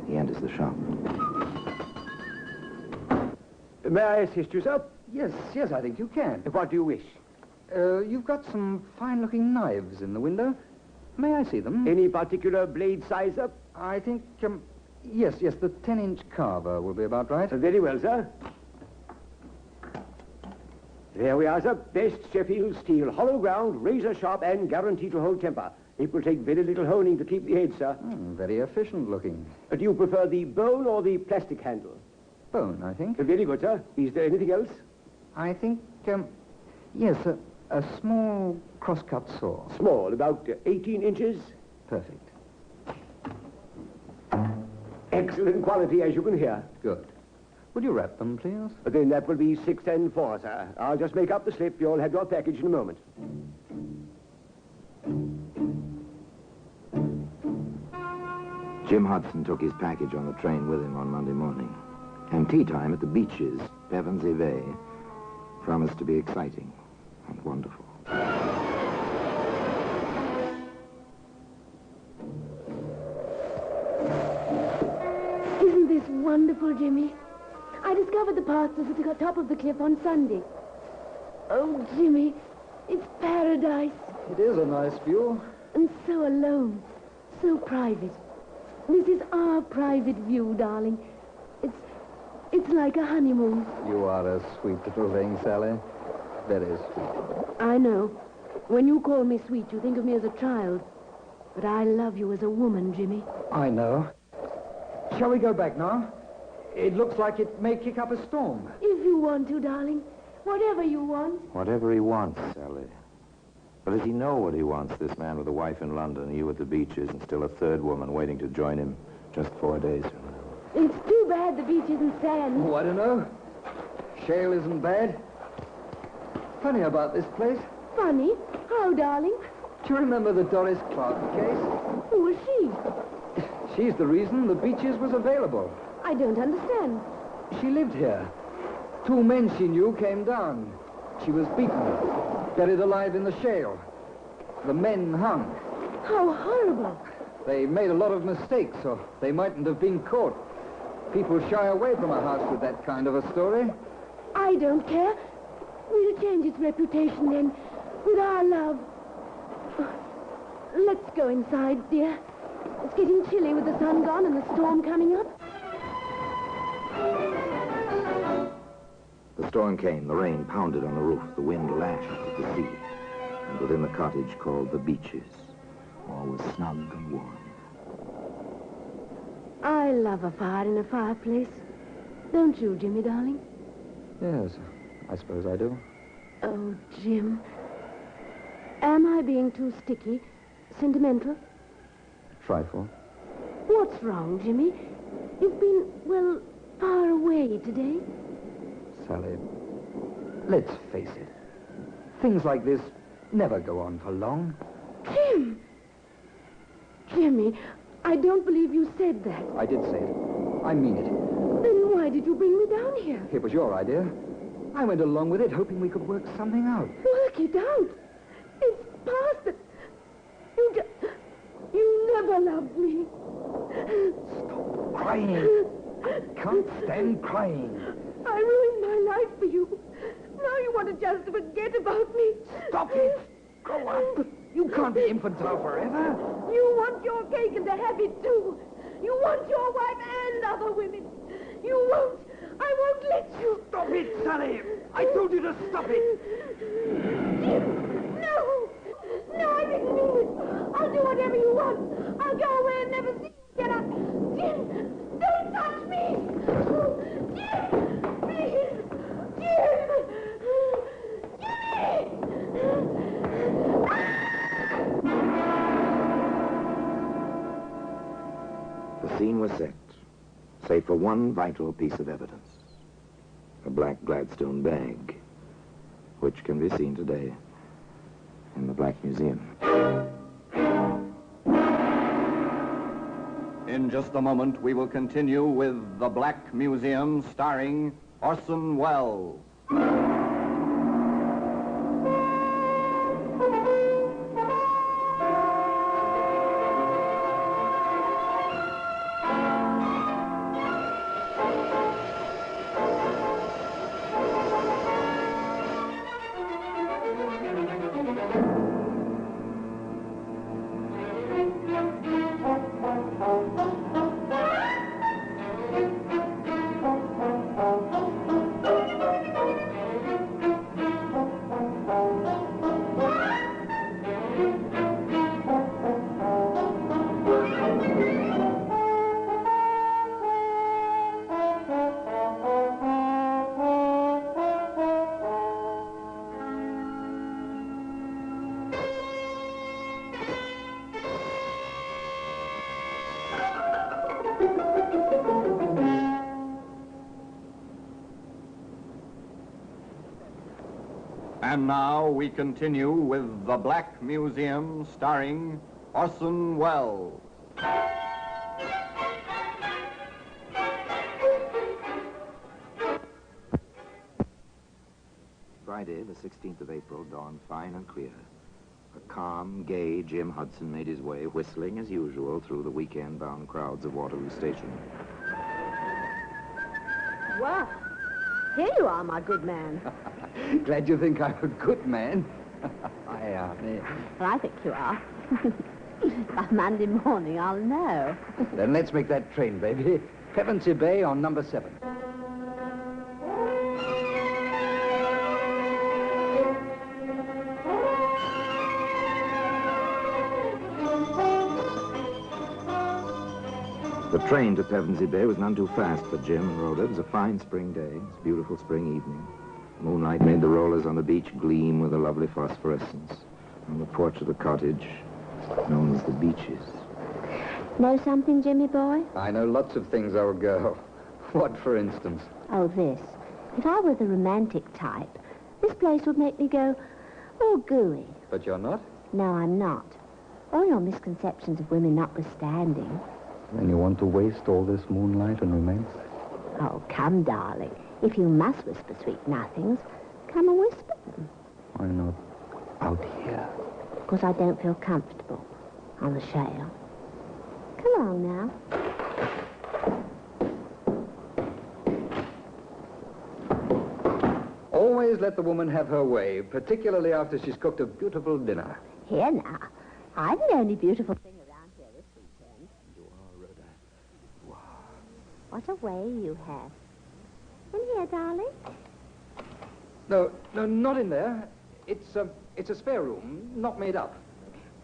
He enters the shop. May I assist you, sir? Yes, I think you can. What do you wish? You've got some fine-looking knives in the window. May I see them? Any particular blade size, sir? I think, yes, the 10-inch carver will be about right. Very well, sir. There we are, sir. Best Sheffield steel, hollow ground, razor sharp, and guaranteed to hold temper. It will take very little honing to keep the edge, sir. Very efficient looking. Do you prefer the bone or the plastic handle? Bone, I think. Very good, sir. Is there anything else? I think, yes, a small cross-cut saw. Small, about 18 inches? Perfect. Excellent quality, as you can hear. Good. Would you wrap them, please? Then that will be 6 and 4, sir. I'll just make up the slip. You'll have your package in a moment. Jim Hudson took his package on the train with him on Monday morning. And tea time at the beaches, Pevensey Bay, promised to be exciting and wonderful. Isn't this wonderful, Jimmy? I discovered the pastures at the top of the cliff on Sunday. Oh, Jimmy, it's paradise. It is a nice view. And so alone, so private. This is our private view, darling. It's like a honeymoon. You are a sweet little thing, Sally. Very sweet. I know. When you call me sweet, you think of me as a child. But I love you as a woman, Jimmy. I know. Shall we go back now? It looks like it may kick up a storm. If you want to, darling. Whatever you want. Whatever he wants, Sally. But does he know what he wants, this man with a wife in London, and you at the beaches, and still a third woman waiting to join him just 4 days from now? It's too bad the beach isn't sand. Oh, I don't know. Shale isn't bad. Funny about this place. Funny? How, darling? Do you remember the Doris Clark case? Who was she? She's the reason the beaches was available. I don't understand. She lived here. 2 men she knew came down. She was beaten, buried alive in the shale. The men hung. How horrible. They made a lot of mistakes, so they mightn't have been caught. People shy away from a house with that kind of a story. I don't care. We'll change its reputation then, with our love. Let's go inside, dear. It's getting chilly with the sun gone and the storm coming up. The storm came. The rain pounded on the roof. The wind lashed at the sea. And within the cottage called the Beaches, all was snug and warm. I love a fire in a fireplace. Don't you, Jimmy, darling? Yes, I suppose I do. Oh, Jim. Am I being too sticky? Sentimental? Trifle. What's wrong, Jimmy? You've been, well, far away today. Sally, let's face it. Things like this never go on for long. Jim! Jimmy, I don't believe you said that. I did say it. I mean it. Then why did you bring me down here? It was your idea. I went along with it, hoping we could work something out. Work it out? It's past it. You never loved me. Stop crying. I can't stand crying. I ruined my life for you. Now you want to just forget about me. Stop it. Grow up. You can't be infantile forever. You want your cake and to have it too. You want your wife and other women. You won't. I won't let you. Stop it, Sally. I told you to stop it. Jim, no. No, I didn't mean it. I'll do whatever you want. I'll go away and never see you get up. Jim, don't touch me. Jim, please. Jim. Jimmy. The scene was set, save for one vital piece of evidence. A black Gladstone bag, which can be seen today in the Black Museum. In just a moment, we will continue with The Black Museum, starring Orson Welles. And now we continue with The Black Museum, starring Orson Welles. Friday, the 16th of April, dawned fine and clear. A calm, gay Jim Hudson made his way, whistling as usual, through the weekend-bound crowds of Waterloo Station. Well, here you are, my good man. Glad you think I'm a good man. Well, I think you are. By Monday morning, I'll know. Then let's make that train, baby. Pevensey Bay on number 7. The train to Pevensey Bay was none too fast for Jim and Rhoda. It was a fine spring day. It was a beautiful spring evening. Moonlight made the rollers on the beach gleam with a lovely phosphorescence. On the porch of the cottage, known as the Beaches. Know something, Jimmy boy? I know lots of things, old girl. What, for instance? Oh, this. If I were the romantic type, this place would make me go, oh, gooey. But you're not? No, I'm not. All your misconceptions of women notwithstanding. Then you want to waste all this moonlight and romance? Oh, come, darling. If you must whisper sweet nothings, come and whisper them. Why not out here? Because I don't feel comfortable on the shale. Come along now. Always let the woman have her way, particularly after she's cooked a beautiful dinner. Here now. I'm the only beautiful thing around here this weekend. You are, Rhoda. Wow. What a way you have. In here, darling. No, not in there. It's a spare room, not made up.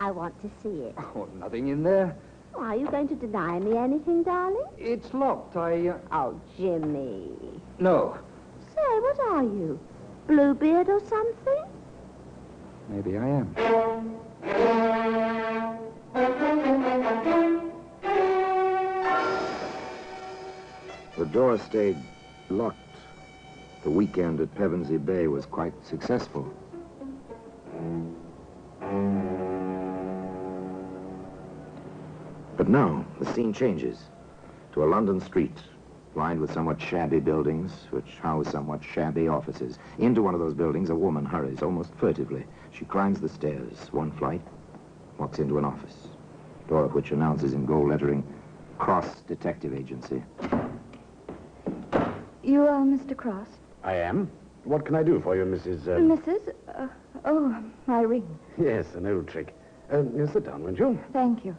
I want to see it. Oh, nothing in there. Oh, are you going to deny me anything, darling? It's locked. Oh, Jimmy. No. Say, what are you? Bluebeard or something? Maybe I am. The door stayed locked. The weekend at Pevensey Bay was quite successful. But now, the scene changes to a London street lined with somewhat shabby buildings, which house somewhat shabby offices. Into one of those buildings, a woman hurries, almost furtively. She climbs the stairs, one flight, walks into an office, door of which announces in gold lettering, Cross Detective Agency. You are Mr. Cross? I am. What can I do for you, Mrs. Mrs.? My ring. Yes, an old trick. Sit down, won't you? Thank you.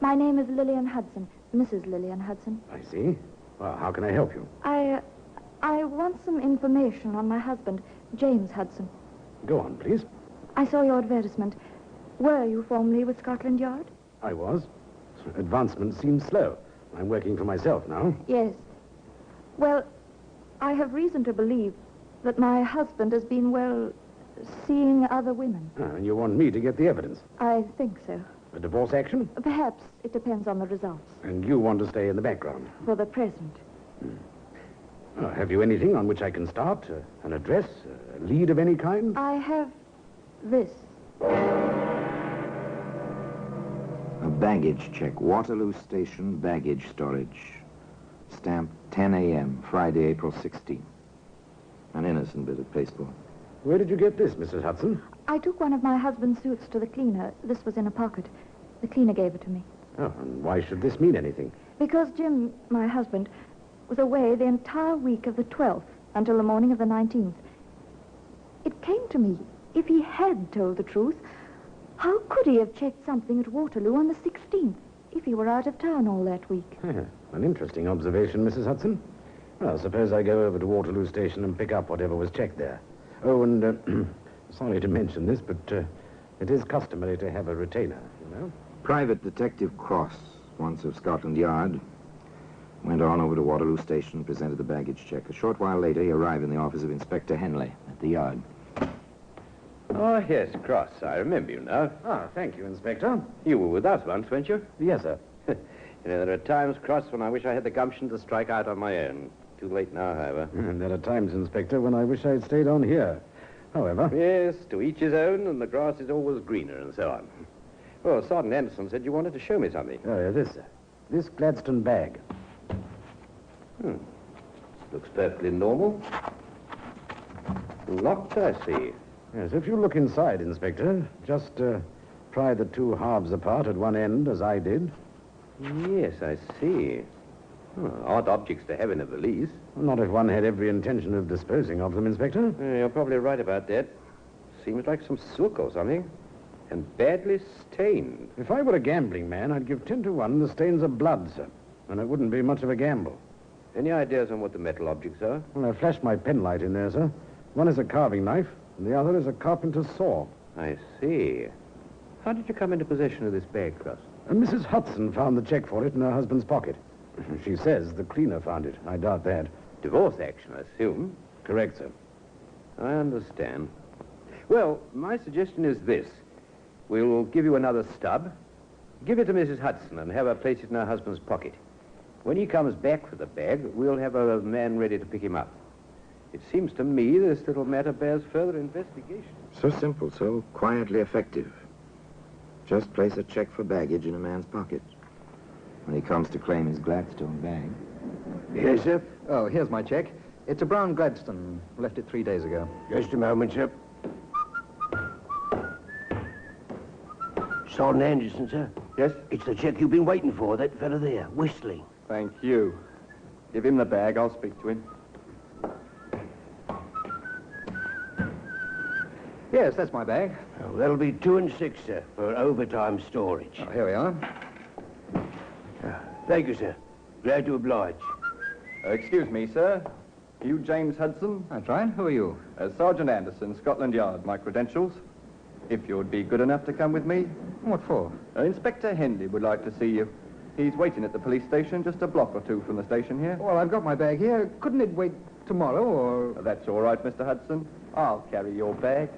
My name is Lillian Hudson, Mrs. Lillian Hudson. I see. Well, how can I help you? I want some information on my husband, James Hudson. Go on, please. I saw your advertisement. Were you formerly with Scotland Yard? I was. Advancement seems slow. I'm working for myself now. Yes. Well, I have reason to believe that my husband has been, seeing other women. And you want me to get the evidence? I think so. A divorce action? Perhaps. It depends on the results. And you want to stay in the background? For the present. Have you anything on which I can start? An address? A lead of any kind? I have this. A baggage check. Waterloo Station baggage storage. Stamped 10 a.m., Friday, April 16th. An innocent bit of pasteboard. Where did you get this, Mrs. Hudson? I took one of my husband's suits to the cleaner. This was in a pocket. The cleaner gave it to me. Oh, and why should this mean anything? Because Jim, my husband, was away the entire week of the 12th until the morning of the 19th. It came to me, if he had told the truth, how could he have checked something at Waterloo on the 16th if he were out of town all that week? An interesting observation, Mrs. Hudson. Well, suppose I go over to Waterloo Station and pick up whatever was checked there. Oh, and sorry to mention this, but it is customary to have a retainer, you know. Private Detective Cross, once of Scotland Yard, went on over to Waterloo Station and presented the baggage check. A short while later, he arrived in the office of Inspector Henley at the yard. Oh, yes, Cross. I remember you now. Thank you, Inspector. You were with us once, weren't you? Yes, sir. You know, there are times, Cross, when I wish I had the gumption to strike out on my own. Too late now, however. And there are times, Inspector, when I wish I'd stayed on here. However... Yes, to each his own, and the grass is always greener, and so on. Well, Sergeant Anderson said you wanted to show me something. Oh, yeah, this, sir. This Gladstone bag. Looks perfectly normal. Locked, I see. Yes, if you look inside, Inspector, just pry the two halves apart at one end, as I did. Yes, I see. Odd objects to have in a valise. Not if one had every intention of disposing of them, Inspector. You're probably right about that. Seems like some silk or something. And badly stained. If I were a gambling man, I'd give 10 to 1 the stains of blood, sir. And it wouldn't be much of a gamble. Any ideas on what the metal objects are? Well, I flashed my penlight in there, sir. One is a carving knife, and the other is a carpenter's saw. I see. How did you come into possession of this bag, Cross? Mrs. Hudson found the check for it in her husband's pocket. She says the cleaner found it. I doubt that. Divorce action, I assume. Correct, sir. I understand. Well, my suggestion is this. We'll give you another stub. Give it to Mrs. Hudson and have her place it in her husband's pocket. When he comes back for the bag, we'll have a man ready to pick him up. It seems to me this little matter bears further investigation. So simple, so quietly effective. Just place a check for baggage in a man's pocket. When he comes to claim his Gladstone bag. Yes, sir? Oh, here's my check. It's a brown Gladstone. Left it 3 days ago. Just a moment, sir. Sergeant Anderson, sir? Yes? It's the check you've been waiting for, that fella there, whistling. Thank you. Give him the bag. I'll speak to him. Yes, that's my bag. Oh, that'll be 2 and 6, sir, for overtime storage. Oh, here we are. Thank you, sir. Glad to oblige. Excuse me, sir. You James Hudson? That's right. Who are you? Sergeant Anderson, Scotland Yard. My credentials. If you would be good enough to come with me. What for? Inspector Henley would like to see you. He's waiting at the police station just a block or two from the station here. Well, I've got my bag here. Couldn't it wait tomorrow, or... That's all right, Mr. Hudson. I'll carry your bag.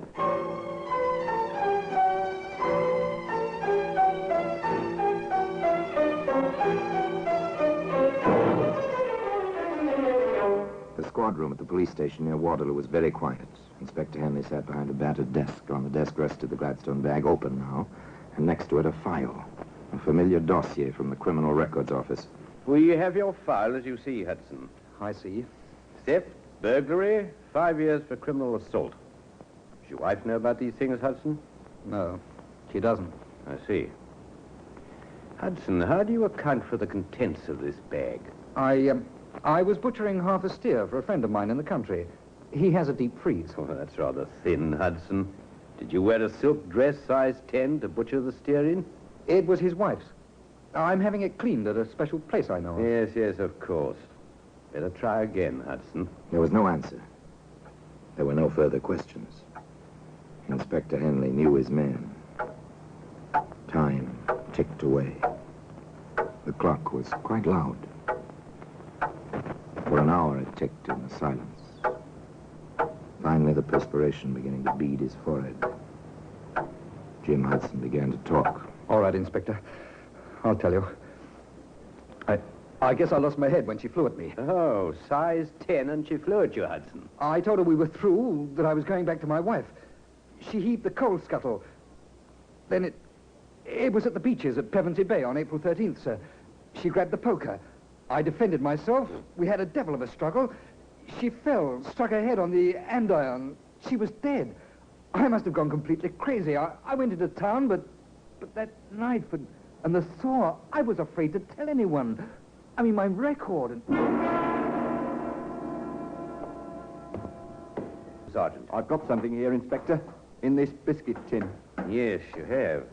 The squad room at the police station near Waterloo was very quiet. Inspector Henley sat behind a battered desk. On the desk rested the Gladstone bag, open now, and next to it a file. A familiar dossier from the Criminal Records Office. We have your file, as you see, Hudson. I see. Theft, burglary, 5 years for criminal assault. Does your wife know about these things, Hudson? No, she doesn't. I see. Hudson, how do you account for the contents of this bag? I was butchering half a steer for a friend of mine in the country. He has a deep freeze. Oh, that's rather thin, Hudson. Did you wear a silk dress size 10 to butcher the steer in? It was his wife's. I'm having it cleaned at a special place I know of. Yes, of course. Better try again, Hudson. There was no answer. There were no further questions. Inspector Henley knew his man. Time ticked away. The clock was quite loud. For an hour it ticked in the silence. Finally, the perspiration beginning to bead his forehead. Jim Hudson began to talk. All right, Inspector. I'll tell you. I guess I lost my head when she flew at me. Oh, size 10 and she flew at you, Hudson. I told her we were through, that I was going back to my wife. She heaved the coal scuttle. Then it was at the beaches at Pevensey Bay on April 13th, sir. She grabbed the poker. I defended myself. We had a devil of a struggle. She fell, struck her head on the andiron. She was dead. I must have gone completely crazy. I went into town, but that knife and the saw, I was afraid to tell anyone. I mean, my record and... Sergeant, I've got something here, Inspector, in this biscuit tin. Yes, you have.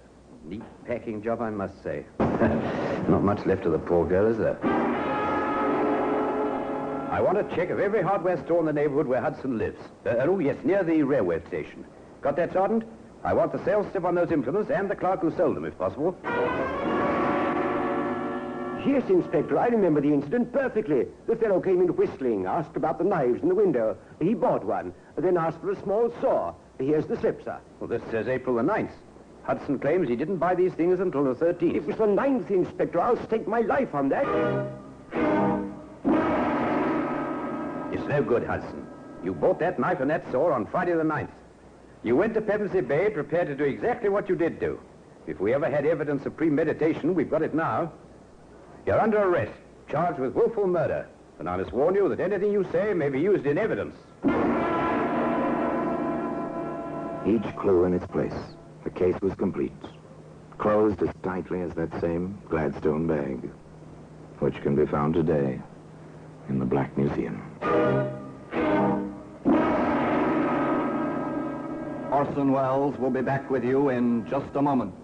Neat packing job, I must say. Not much left of the poor girl, is there? I want a check of every hardware store in the neighborhood where Hudson lives. Oh, yes, near the railway station. Got that, Sergeant? I want the sales slip on those implements and the clerk who sold them, if possible. Yes, Inspector, I remember the incident perfectly. The fellow came in whistling, asked about the knives in the window. He bought one, then asked for a small saw. Here's the slip, sir. Well, this says April the 9th. Hudson claims he didn't buy these things until the 13th. It was the 9th, Inspector. I'll stake my life on that. It's no good, Hudson. You bought that knife and that saw on Friday the 9th. You went to Pevensey Bay prepared to do exactly what you did do. If we ever had evidence of premeditation, we've got it now. You're under arrest, charged with willful murder. And I must warn you that anything you say may be used in evidence. Each clue in its place. The case was complete. Closed as tightly as that same Gladstone bag, which can be found today in the Black Museum. Orson Welles will be back with you in just a moment.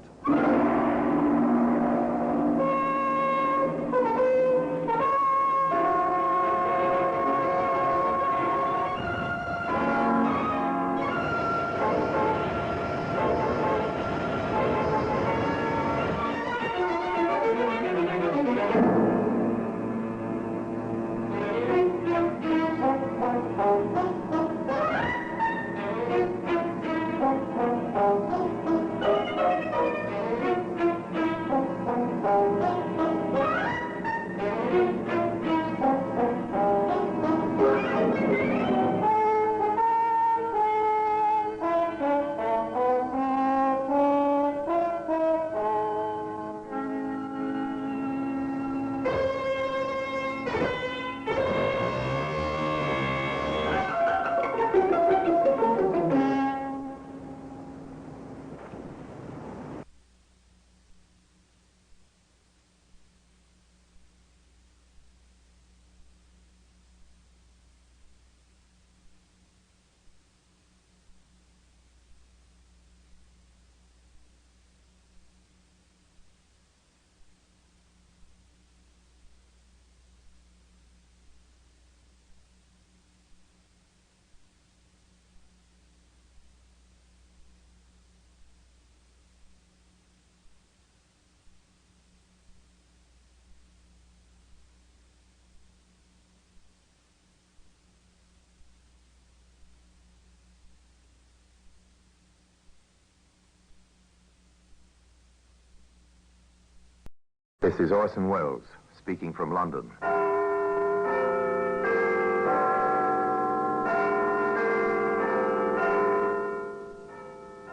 This is Orson Welles, speaking from London.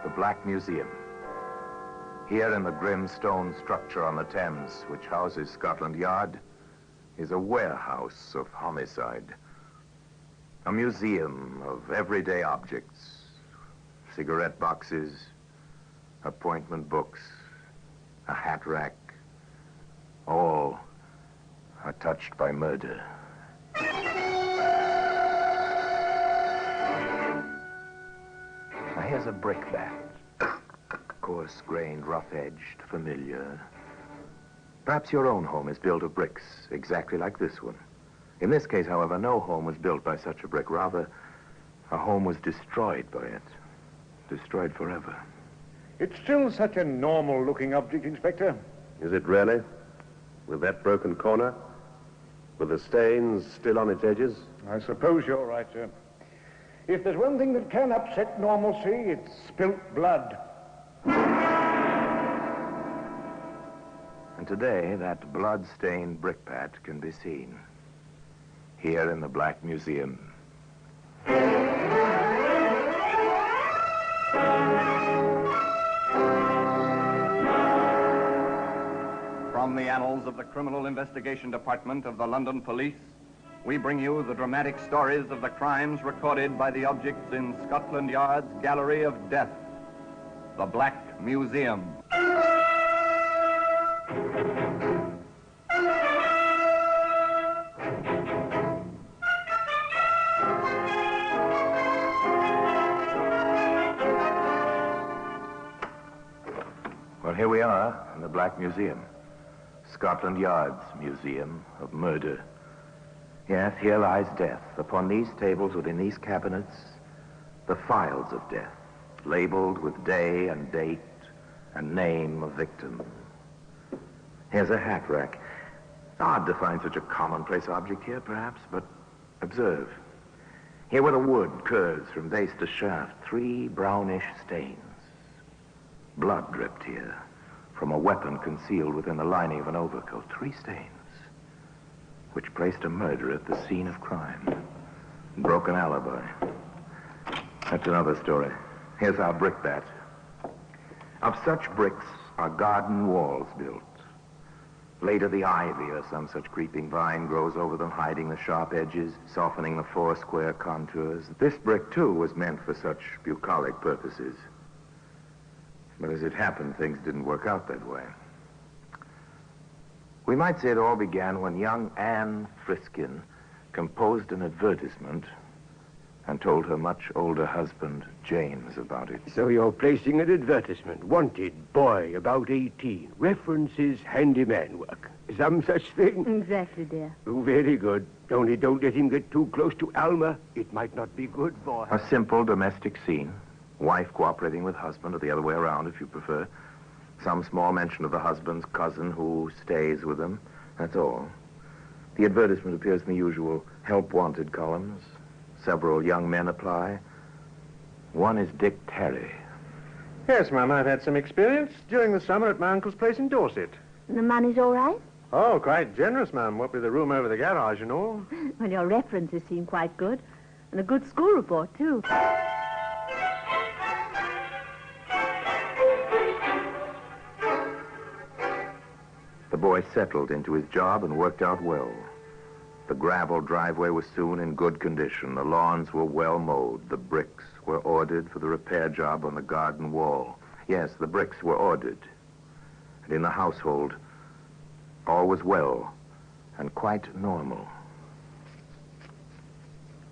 The Black Museum. Here in the grim stone structure on the Thames, which houses Scotland Yard, is a warehouse of homicide. A museum of everyday objects. Cigarette boxes, appointment books, a hat rack. All are touched by murder. Now here's a brick bat. Coarse-grained, rough-edged, familiar. Perhaps your own home is built of bricks, exactly like this one. In this case, however, no home was built by such a brick. Rather, a home was destroyed by it. Destroyed forever. It's still such a normal-looking object, Inspector. Is it really? With that broken corner? With the stains still on its edges? I suppose you're right, sir. If there's one thing that can upset normalcy, it's spilt blood. today, that blood-stained brickbat can be seen here in the Black Museum. From the annals of the Criminal Investigation Department of the London Police, we bring you the dramatic stories of the crimes recorded by the objects in Scotland Yard's Gallery of Death, the Black Museum. Well, here we are in the Black Museum, Scotland Yard's Museum of Murder. Yes, here lies death. Upon these tables, within these cabinets, the files of death, labeled with day and date and name of victim. Here's a hat rack. It's odd to find such a commonplace object here, perhaps, but observe. Here where the wood curves from base to shaft, 3 brownish stains. Blood dripped here from a weapon concealed within the lining of an overcoat. 3 stains, which placed a murder at the scene of crime. Broken alibi. That's another story. Here's our brickbat. Of such bricks are garden walls built. Later, the ivy or some such creeping vine grows over them, hiding the sharp edges, softening the 4 square contours. This brick, too, was meant for such bucolic purposes. But as it happened, things didn't work out that way. We might say it all began when young Anne Friskin composed an advertisement and told her much older husband, James, about it. So you're placing an advertisement. Wanted, boy, about 18. References, handyman work. Some such thing? Exactly, dear. Oh, very good. Only don't let him get too close to Alma. It might not be good for her. A simple domestic scene. Wife cooperating with husband, or the other way around, if you prefer. Some small mention of the husband's cousin who stays with them. That's all. The advertisement appears in the usual help wanted columns. Several young men apply. One is Dick Terry. Yes, ma'am, I've had some experience during the summer at my uncle's place in Dorset. The money's all right? Oh, quite generous, ma'am. What with the room over the garage and all. Well, your references seem quite good. And a good school report, too. The boy settled into his job and worked out well. The gravel driveway was soon in good condition. The lawns were well mowed. The bricks were ordered for the repair job on the garden wall. Yes, the bricks were ordered. And in the household, all was well and quite normal.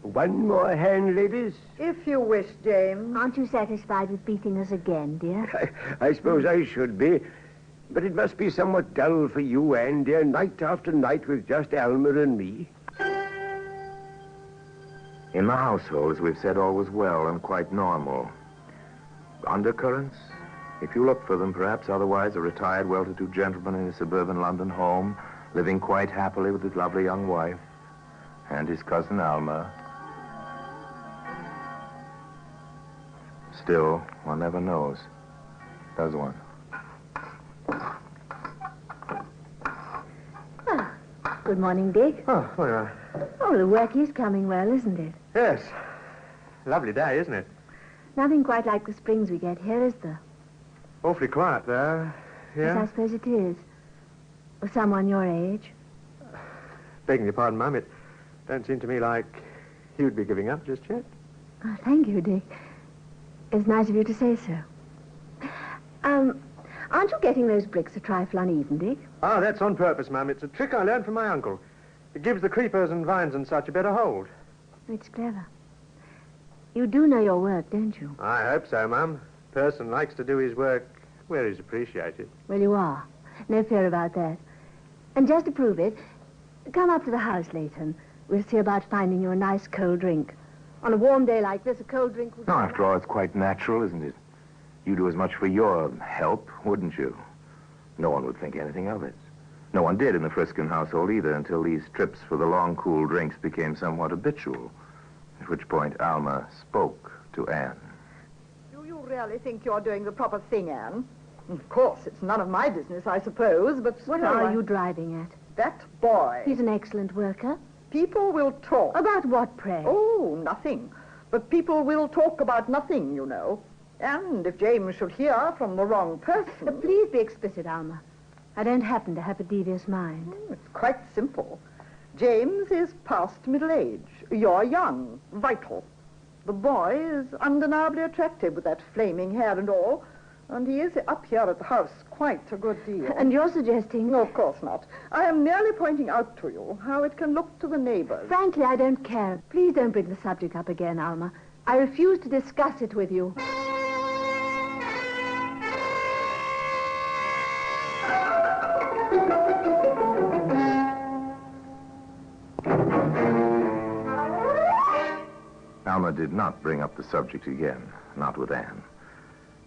One more hand, ladies? If you wish, James. Aren't you satisfied with beating us again, dear? I suppose I should be. But it must be somewhat dull for you, Anne, dear, night after night with just Alma and me. In the household, as we've said, all was well and quite normal. Undercurrents? If you look for them, perhaps. Otherwise, a retired, well-to-do gentleman in a suburban London home, living quite happily with his lovely young wife and his cousin Alma. Still, one never knows, does one? Oh, good morning, Dick. Oh, all right. Oh, the work is coming well, isn't it? Yes. Lovely day, isn't it? Nothing quite like the springs we get here, is there? Awfully quiet there. Yes, Yeah? I suppose it is. For someone your age. Begging your pardon, Mum, it don't seem to me like you'd be giving up just yet. Oh, thank you, Dick. It's nice of you to say so. Aren't you getting those bricks a trifle uneven, Dick? Ah, that's on purpose, Mum. It's a trick I learned from my uncle. It gives the creepers and vines and such a better hold. It's clever. You do know your work, don't you? I hope so, Mum. Person likes to do his work where he's appreciated. Well, you are. No fear about that. And just to prove it, come up to the house later and we'll see about finding you a nice cold drink. On a warm day like this, a cold drink would... No, after all, it's quite natural, isn't it? You'd do as much for your help, wouldn't you? No one would think anything of it. No one did in the Friskin household either until these trips for the long, cool drinks became somewhat habitual, at which point Alma spoke to Anne. Do you really think you're doing the proper thing, Anne? Of course, it's none of my business, I suppose, but... What are you driving at? That boy. He's an excellent worker. People will talk. About what, pray? Oh, nothing. But people will talk about nothing, you know. And if James should hear from the wrong person... Please be explicit, Alma. I don't happen to have a devious mind. It's quite simple. James is past middle age. You're young, vital. The boy is undeniably attractive with that flaming hair and all. And he is up here at the house quite a good deal. And you're suggesting... No, of course not. I am merely pointing out to you how it can look to the neighbors. Frankly, I don't care. Please don't bring the subject up again, Alma. I refuse to discuss it with you. Alma did not bring up the subject again, not with Anne.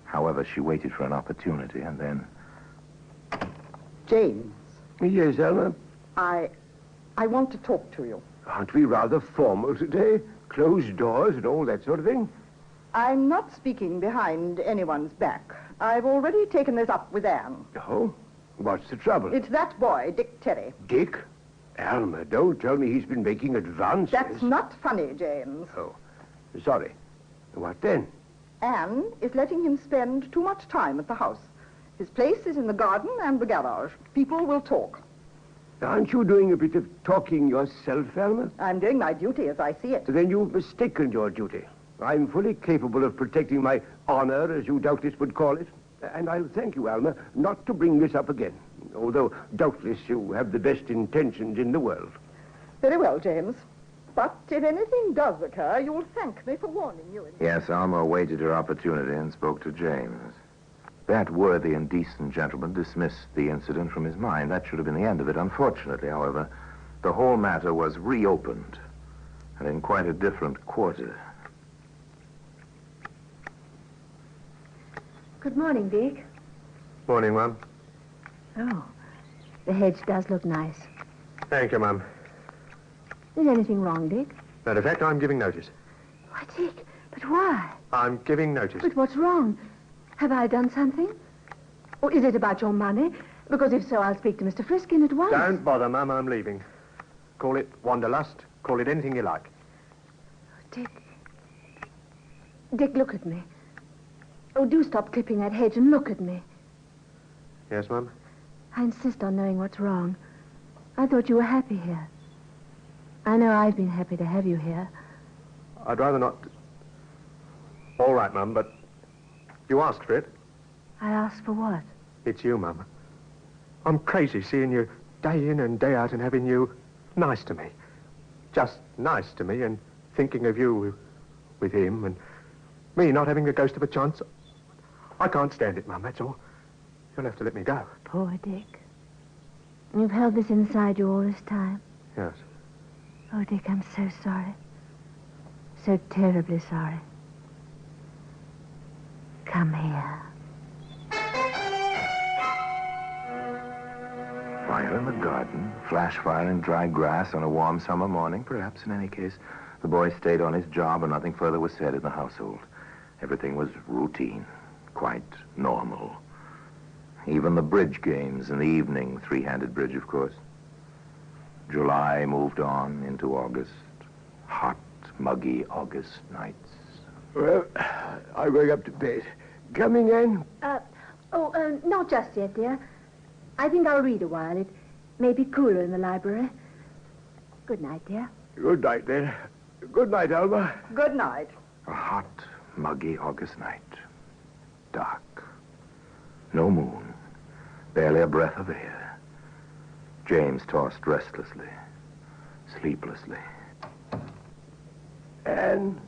However, she waited for an opportunity and then... James. Yes, Alma? I want to talk to you. Aren't we rather formal today? Closed doors and all that sort of thing? I'm not speaking behind anyone's back. I've already taken this up with Anne. Oh? What's the trouble? It's that boy, Dick Terry. Dick? Alma, don't tell me he's been making advances. That's not funny, James. Oh, sorry. What then? Anne is letting him spend too much time at the house. His place is in the garden and the garage. People will talk. Aren't you doing a bit of talking yourself, Alma? I'm doing my duty as I see it. Then you've mistaken your duty. I'm fully capable of protecting my honor, as you doubtless would call it. And I'll thank you, Alma, not to bring this up again. Although, doubtless, you have the best intentions in the world. Very well, James. But if anything does occur, you'll thank me for warning you. Yes, Alma awaited her opportunity and spoke to James. That worthy and decent gentleman dismissed the incident from his mind. That should have been the end of it. Unfortunately, however, the whole matter was reopened, and in quite a different quarter. Good morning, Dick. Morning, Mum. Oh, the hedge does look nice. Thank you, Mum. Is anything wrong, Dick? Matter of fact, I'm giving notice. Why, Dick, but why? I'm giving notice. But what's wrong? Have I done something? Or is it about your money? Because if so, I'll speak to Mr. Friskin at once. Don't bother, Mum. I'm leaving. Call it wanderlust. Call it anything you like. Dick, look at me. Oh, do stop clipping that hedge and look at me. Yes, Mum? I insist on knowing what's wrong. I thought you were happy here. I know I've been happy to have you here. I'd rather not... All right, Mum, but you asked for it. I asked for what? It's you, Mum. I'm crazy seeing you day in and day out and having you nice to me. Just nice to me and thinking of you with him and me not having a ghost of a chance. I can't stand it, Mum, that's all. You'll have to let me go. Poor Dick. You've held this inside you all this time. Yes. Oh, Dick, I'm so sorry. So terribly sorry. Come here. Fire in the garden, flash fire in dry grass on a warm summer morning, perhaps in any case. The boy stayed on his job and nothing further was said in the household. Everything was routine, quite normal. Even the bridge games in the evening, three-handed bridge, of course. July moved on into August. Hot, muggy August nights. Well, I'm going up to bed. Coming in? Not just yet, dear. I think I'll read a while. It may be cooler in the library. Good night, dear. Good night, then. Good night, Alma. Good night. A hot, muggy August night. Dark. No moon. Barely a breath of air. James tossed restlessly, sleeplessly. Anne,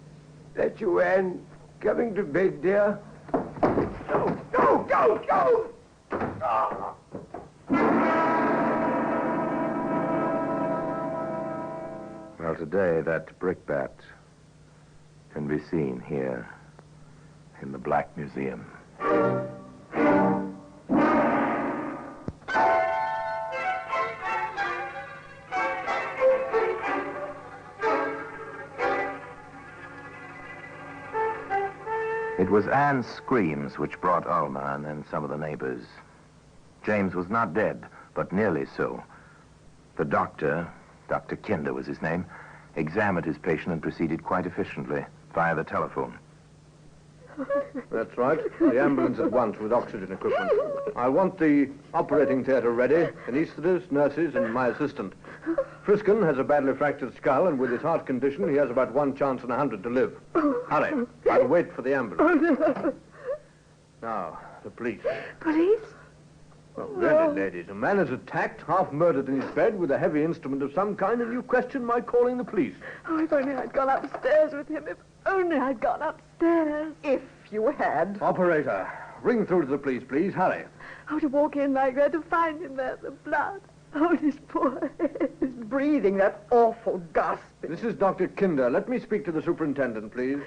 that you, Anne? Coming to bed, dear? Go, go, go, go! Oh. Well, today, that brickbat can be seen here in the Black Museum. It was Anne's screams which brought Alma and then some of the neighbors. James was not dead, but nearly so. The doctor, Dr. Kinder was his name, examined his patient and proceeded quite efficiently via the telephone. That's right. The ambulance at once with oxygen equipment. I want the operating theatre ready, anaesthetists, nurses, and my assistant. Friskin has a badly fractured skull, and with his heart condition, he has about 1 chance in 100 to live. Hurry. I'll wait for the ambulance. Now, the police. Police? Oh, really, ladies, a man is attacked, half murdered in his bed with a heavy instrument of some kind, and you question my calling the police. Oh, if only I'd gone upstairs with him. If only I'd gone upstairs. If you had. Operator, ring through to the police, please. Hurry. Oh, to walk in like that, to find him there, the blood. Oh, his poor head. He's breathing that awful gasping. This is Dr. Kinder. Let me speak to the superintendent, please.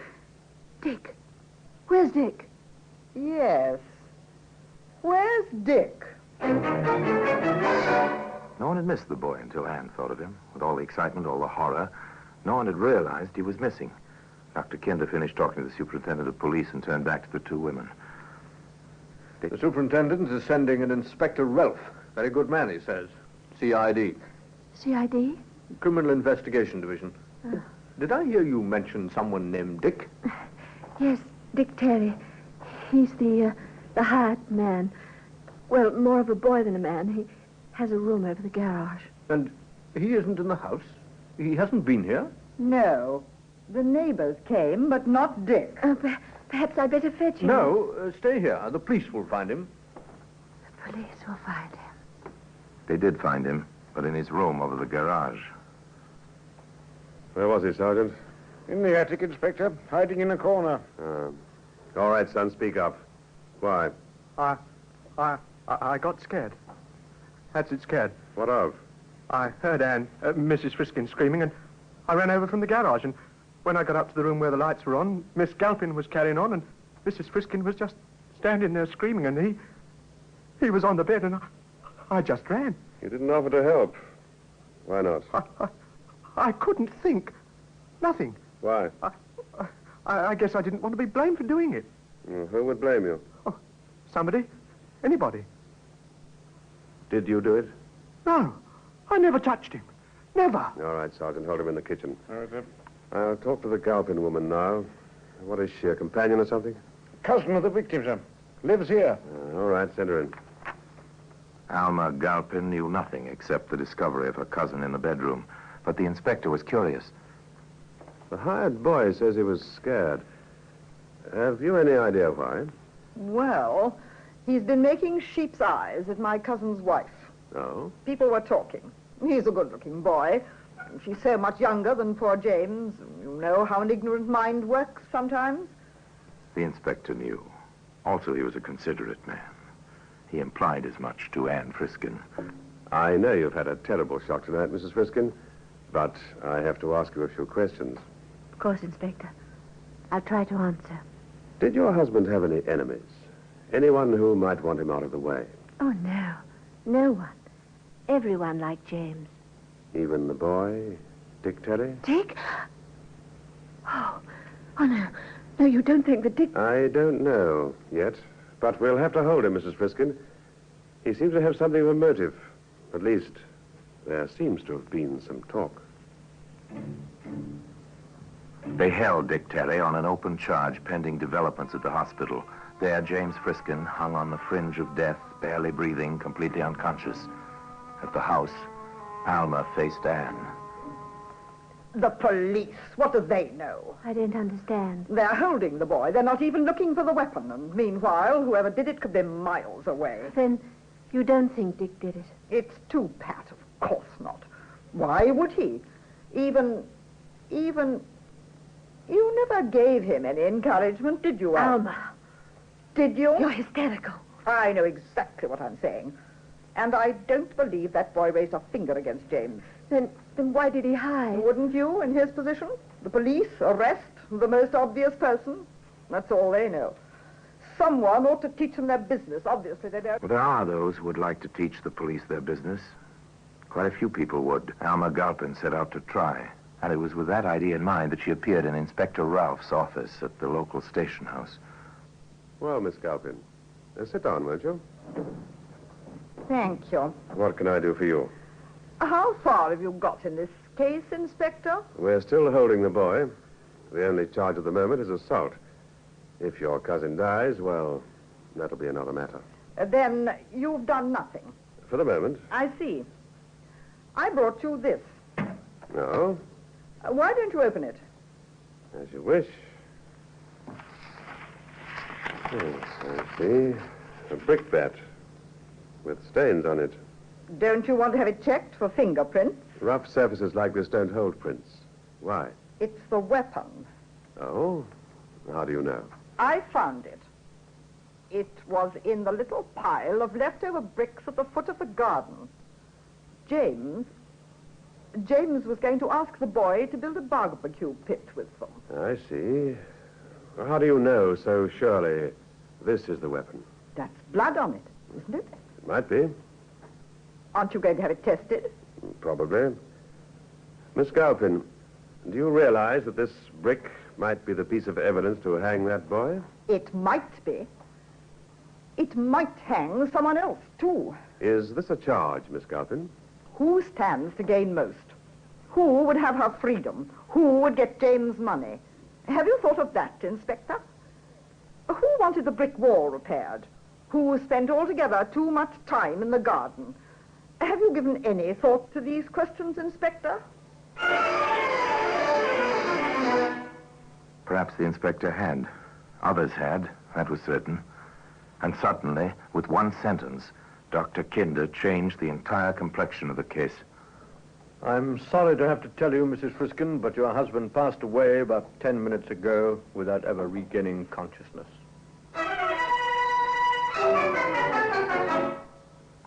Dick. Where's Dick? Yes. Where's Dick? No one had missed the boy until Anne thought of him. With all the excitement, all the horror, no one had realized he was missing. Dr. Kinder finished talking to the superintendent of police and turned back to the 2 women. The superintendent is sending an Inspector Ralph. Very good man, he says. CID. CID? Criminal Investigation Division. Oh. Did I hear you mention someone named Dick? Yes, Dick Terry. He's the hired man. Well, more of a boy than a man. He has a room over the garage. And he isn't in the house? He hasn't been here? No. The neighbors came, but not Dick. Perhaps I'd better fetch him. No, stay here. The police will find him. The police will find him. They did find him, but in his room over the garage. Where was he, Sergeant? In the attic, Inspector, hiding in a corner. All right, son, speak up. Why? I got scared. That's it, scared. What of? I heard Mrs. Friskin screaming, and I ran over from the garage, and when I got up to the room where the lights were on, Miss Galpin was carrying on, and Mrs. Friskin was just standing there screaming, and he was on the bed, and I just ran. You didn't offer to help. Why not? I couldn't think. Nothing. Why? I guess I didn't want to be blamed for doing it. Who would blame you? Somebody. Anybody. Did you do it? No. I never touched him. Never. All right, Sergeant, hold him in the kitchen. All right, sir. I'll talk to the Galpin woman now. What is she, a companion or something? Cousin of the victim, sir. Lives here. All right, send her in. Alma Galpin knew nothing except the discovery of her cousin in the bedroom, but the inspector was curious. The hired boy says he was scared. Have you any idea why? Well, he's been making sheep's eyes at my cousin's wife. Oh? People were talking. He's a good-looking boy. She's so much younger than poor James. You know how an ignorant mind works sometimes. The inspector knew. Also, he was a considerate man. He implied as much to Anne Friskin. I know you've had a terrible shock tonight, Mrs. Friskin, but I have to ask you a few questions. Of course, Inspector. I'll try to answer. Did your husband have any enemies? Anyone who might want him out of the way? Oh, no. No one. Everyone liked James. Even the boy, Dick Terry? Dick? Oh, no. No, you don't think that Dick... I don't know yet, but we'll have to hold him, Mrs. Friskin. He seems to have something of a motive. At least, there seems to have been some talk. They held Dick Terry on an open charge pending developments at the hospital. There, James Friskin hung on the fringe of death, barely breathing, completely unconscious. At the house, Alma faced Anne. The police. What do they know? I don't understand. They're holding the boy. They're not even looking for the weapon. And meanwhile, whoever did it could be miles away. Then you don't think Dick did it? It's too pat. Of course not. Why would he? Even... You never gave him any encouragement, did you, Alma? Did you? You're hysterical. I know exactly what I'm saying. And I don't believe that boy raised a finger against James. Then why did he hide? Wouldn't you, in his position? The police, arrest, the most obvious person. That's all they know. Someone ought to teach them their business. Obviously, they don't. Well, there are those who would like to teach the police their business. Quite a few people would. Alma Galpin set out to try. And it was with that idea in mind that she appeared in Inspector Ralph's office at the local station house. Well, Miss Galpin, sit down, won't you? Thank you. What can I do for you? How far have you got in this case, Inspector? We're still holding the boy. The only charge at the moment is assault. If your cousin dies, well, that'll be another matter. Then you've done nothing. For the moment. I see. I brought you this. No? Why don't you open it? As you wish. Yes, I see. A brickbat with stains on it. Don't you want to have it checked for fingerprints? Rough surfaces like this don't hold prints. Why? It's the weapon. Oh? How do you know? I found it. It was in the little pile of leftover bricks at the foot of the garden. James was going to ask the boy to build a barbecue pit with them. I see. Well, how do you know so surely this is the weapon? That's blood on it, isn't it? It might be. Aren't you going to have it tested? Probably. Miss Galpin, do you realize that this brick might be the piece of evidence to hang that boy? It might be. It might hang someone else, too. Is this a charge, Miss Galpin? Who stands to gain most? Who would have her freedom? Who would get James' money? Have you thought of that, Inspector? Who wanted the brick wall repaired? Who spent altogether too much time in the garden? Have you given any thought to these questions, Inspector? Perhaps the inspector had. Others had, that was certain. And suddenly, with one sentence, Dr. Kinder changed the entire complexion of the case. I'm sorry to have to tell you, Mrs. Friskin, but your husband passed away about 10 minutes ago without ever regaining consciousness.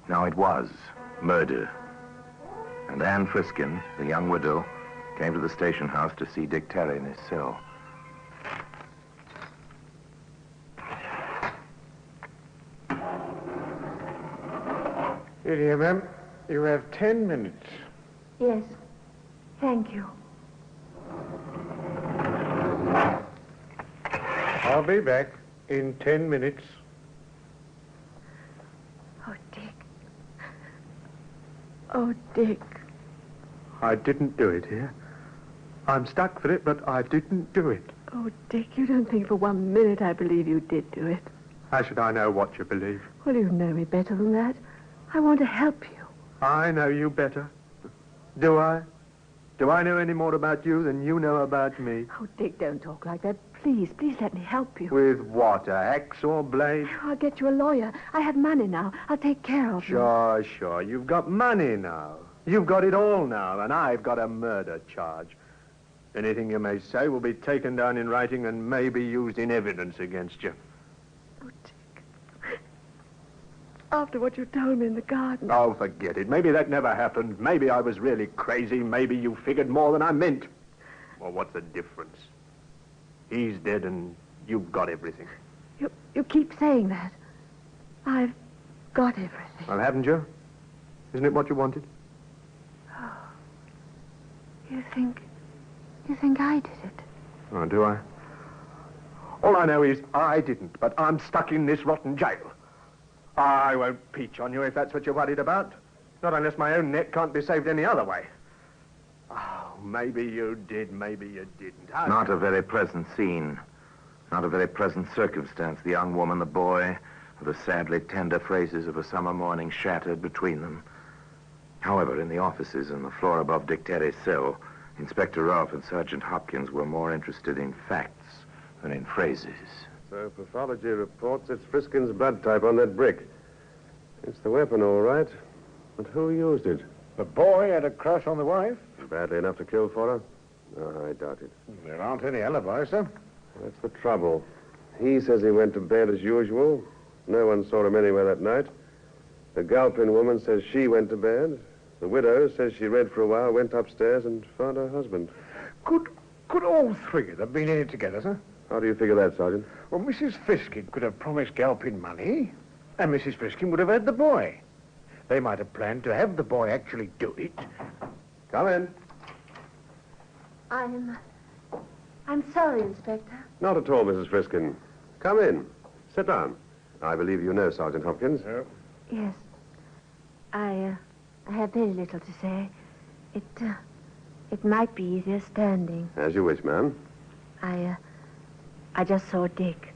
Now it was murder. And Anne Friskin, the young widow, came to the station house to see Dick Terry in his cell. Here, dear, ma'am. You have 10 minutes. Yes. Thank you. I'll be back in 10 minutes. Oh, Dick. Oh, Dick. I didn't do it here. I'm stuck for it, but I didn't do it. Oh, Dick, you don't think for 1 minute I believe you did do it. How should I know what you believe? Well, you know me better than that. I want to help you. I know you better. Do I? Do I know any more about you than you know about me? Oh, Dick, don't talk like that. Please let me help you. With what, an axe or blade? I'll get you a lawyer. I have money now. I'll take care of you. Sure. You've got money now. You've got it all now, and I've got a murder charge. Anything you may say will be taken down in writing and may be used in evidence against you. Oh, Dick. After what you told me in the garden. Oh, forget it. Maybe that never happened. Maybe I was really crazy. Maybe you figured more than I meant. Well, what's the difference? He's dead and you've got everything. You keep saying that. I've got everything. Well, haven't you? Isn't it what you wanted? Oh. You think I did it? Oh, do I? All I know is I didn't, but I'm stuck in this rotten jail. I won't peach on you if that's what you're worried about. Not unless my own neck can't be saved any other way. Oh, maybe you did, maybe you didn't. Not a very pleasant scene. Not a very pleasant circumstance. The young woman, the boy, the sadly tender phrases of a summer morning shattered between them. However, in the offices on the floor above Dick Terry's cell, Inspector Rolfe and Sergeant Hopkins were more interested in facts than in phrases. So pathology reports it's Friskin's blood type on that brick. It's the weapon, all right. But who used it? The boy had a crush on the wife? Badly enough to kill for her? No, I doubt it. There aren't any alibis, sir. That's the trouble. He says he went to bed as usual. No one saw him anywhere that night. The Galpin woman says she went to bed. The widow says she read for a while, went upstairs and found her husband. Could all three of them have been in it together, sir? How do you figure that, Sergeant? Well, Mrs. Friskin could have promised Galpin money, and Mrs. Friskin would have had the boy. They might have planned to have the boy actually do it. Come in. I'm sorry, Inspector. Not at all, Mrs. Friskin. Come in. Sit down. I believe you know Sergeant Hopkins. Yes. I have very little to say. It might be easier standing. As you wish, ma'am. I just saw Dick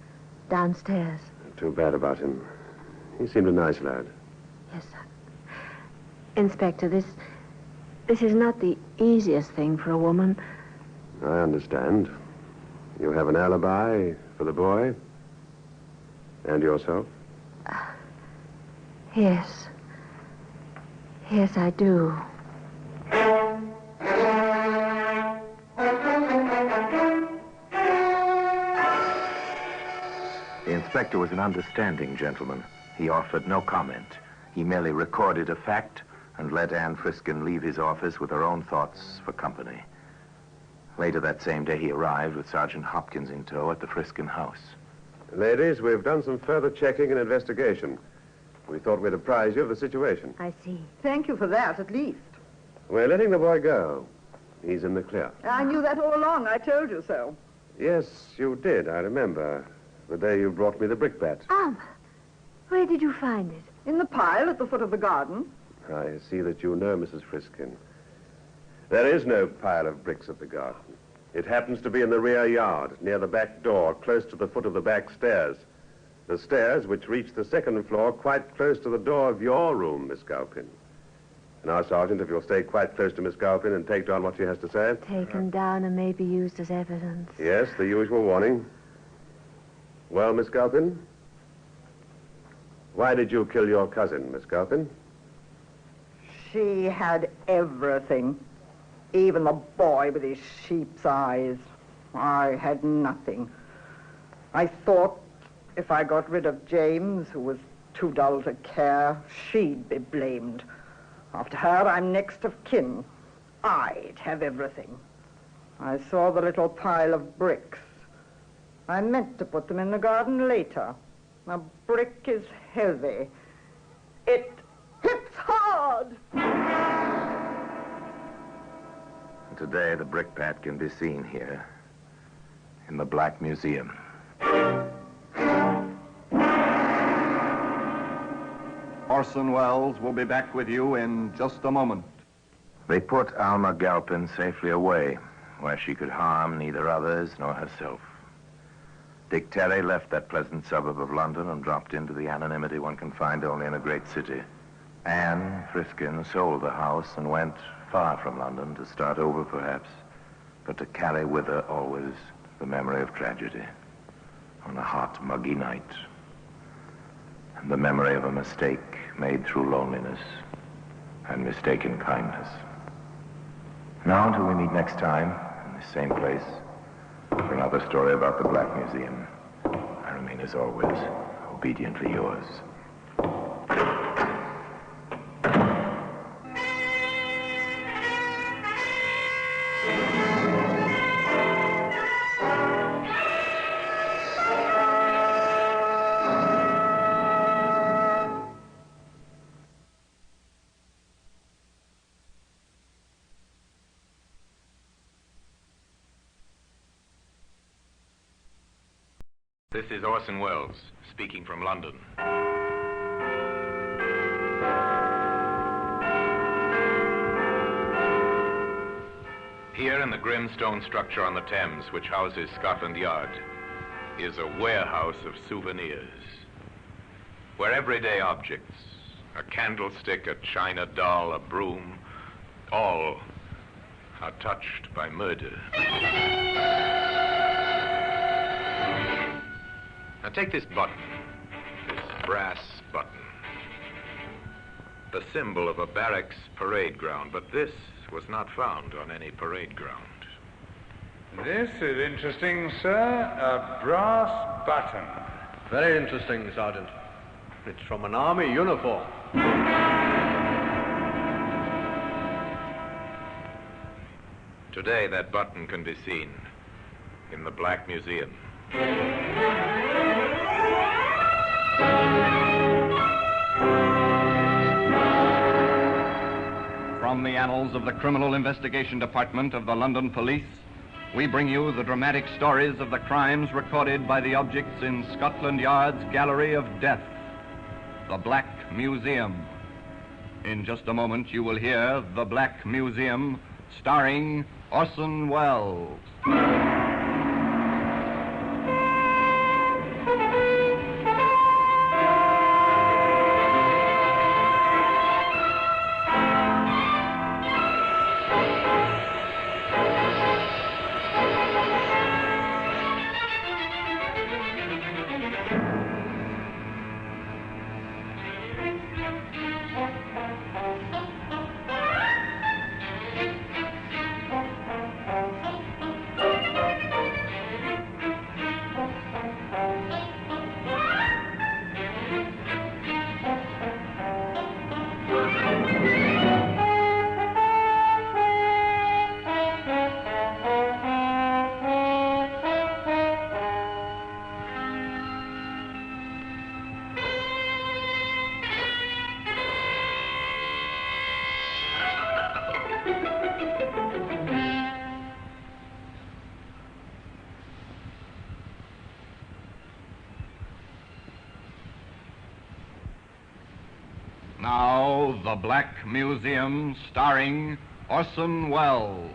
downstairs. Too bad about him. He seemed a nice lad. Yes, sir. Inspector, this is not the easiest thing for a woman. I understand. You have an alibi for the boy? And yourself? Yes. Yes, I do. The inspector was an understanding gentleman. He offered no comment. He merely recorded a fact and let Anne Friskin leave his office with her own thoughts for company. Later that same day, he arrived with Sergeant Hopkins in tow at the Friskin house. Ladies, we've done some further checking and investigation. We thought we'd apprise you of the situation. I see. Thank you for that, at least. We're letting the boy go. He's in the clear. I knew that all along. I told you so. Yes, you did. I remember. The day you brought me the brickbat. Where did you find it? In the pile at the foot of the garden. I see that you know, Mrs. Friskin. There is no pile of bricks at the garden. It happens to be in the rear yard, near the back door, close to the foot of the back stairs. The stairs which reach the second floor quite close to the door of your room, Miss Galpin. Now, Sergeant, if you'll stay quite close to Miss Galpin and take down what she has to say. Taken down and may be used as evidence. Yes, the usual warning. Well, Miss Galpin? Why did you kill your cousin, Miss Galpin? She had everything. Even the boy with his sheep's eyes. I had nothing. I thought if I got rid of James, who was too dull to care, she'd be blamed. After her, I'm next of kin. I'd have everything. I saw the little pile of bricks. I meant to put them in the garden later. A brick is heavy. It hits hard! Today, the brickbat can be seen here in the Black Museum. Orson Welles will be back with you in just a moment. They put Alma Galpin safely away, where she could harm neither others nor herself. Dick Terry left that pleasant suburb of London and dropped into the anonymity one can find only in a great city. Anne Friskin sold the house and went far from London to start over, perhaps, but to carry with her always the memory of tragedy on a hot, muggy night, and the memory of a mistake made through loneliness and mistaken kindness. Now, until we meet next time in the same place for another story about the Black Museum, I remain, as always, obediently yours. This is Orson Welles, speaking from London. Here in the grim stone structure on the Thames, which houses Scotland Yard, is a warehouse of souvenirs, where everyday objects, a candlestick, a china doll, a broom, all are touched by murder. Now take this button, this brass button, the symbol of a barracks parade ground, but this was not found on any parade ground. This is interesting, sir. A brass button. Very interesting, Sergeant. It's from an army uniform. Today, that button can be seen in the Black Museum. From the annals of the Criminal Investigation Department of the London Police, we bring you the dramatic stories of the crimes recorded by the objects in Scotland Yard's Gallery of Death, the Black Museum. In just a moment, you will hear The Black Museum, starring Orson Welles. Now, The Black Museum, starring Orson Welles.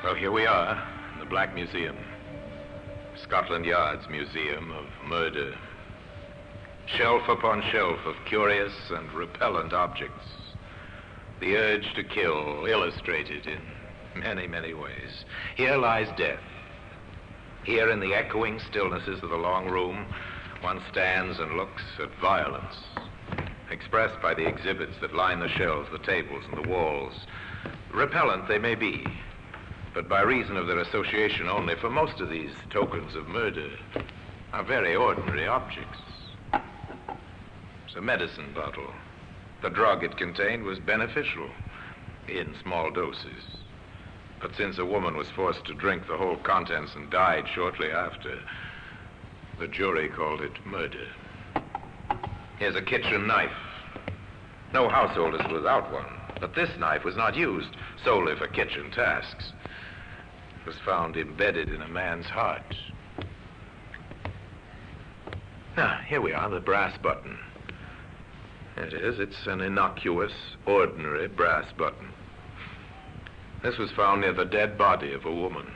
Well, here we are, in the Black Museum. Scotland Yard's Museum of Murder. Shelf upon shelf of curious and repellent objects. The urge to kill, illustrated in many, many ways. Here lies death. Here in the echoing stillnesses of the long room, one stands and looks at violence, expressed by the exhibits that line the shelves, the tables, and the walls. Repellent they may be, but by reason of their association only, for most of these tokens of murder are very ordinary objects. It's a medicine bottle. The drug it contained was beneficial in small doses. But since a woman was forced to drink the whole contents and died shortly after, the jury called it murder. Here's a kitchen knife. No household is without one, but this knife was not used solely for kitchen tasks. It was found embedded in a man's heart. Now, here we are, the brass button. It is. It's an innocuous, ordinary brass button. This was found near the dead body of a woman.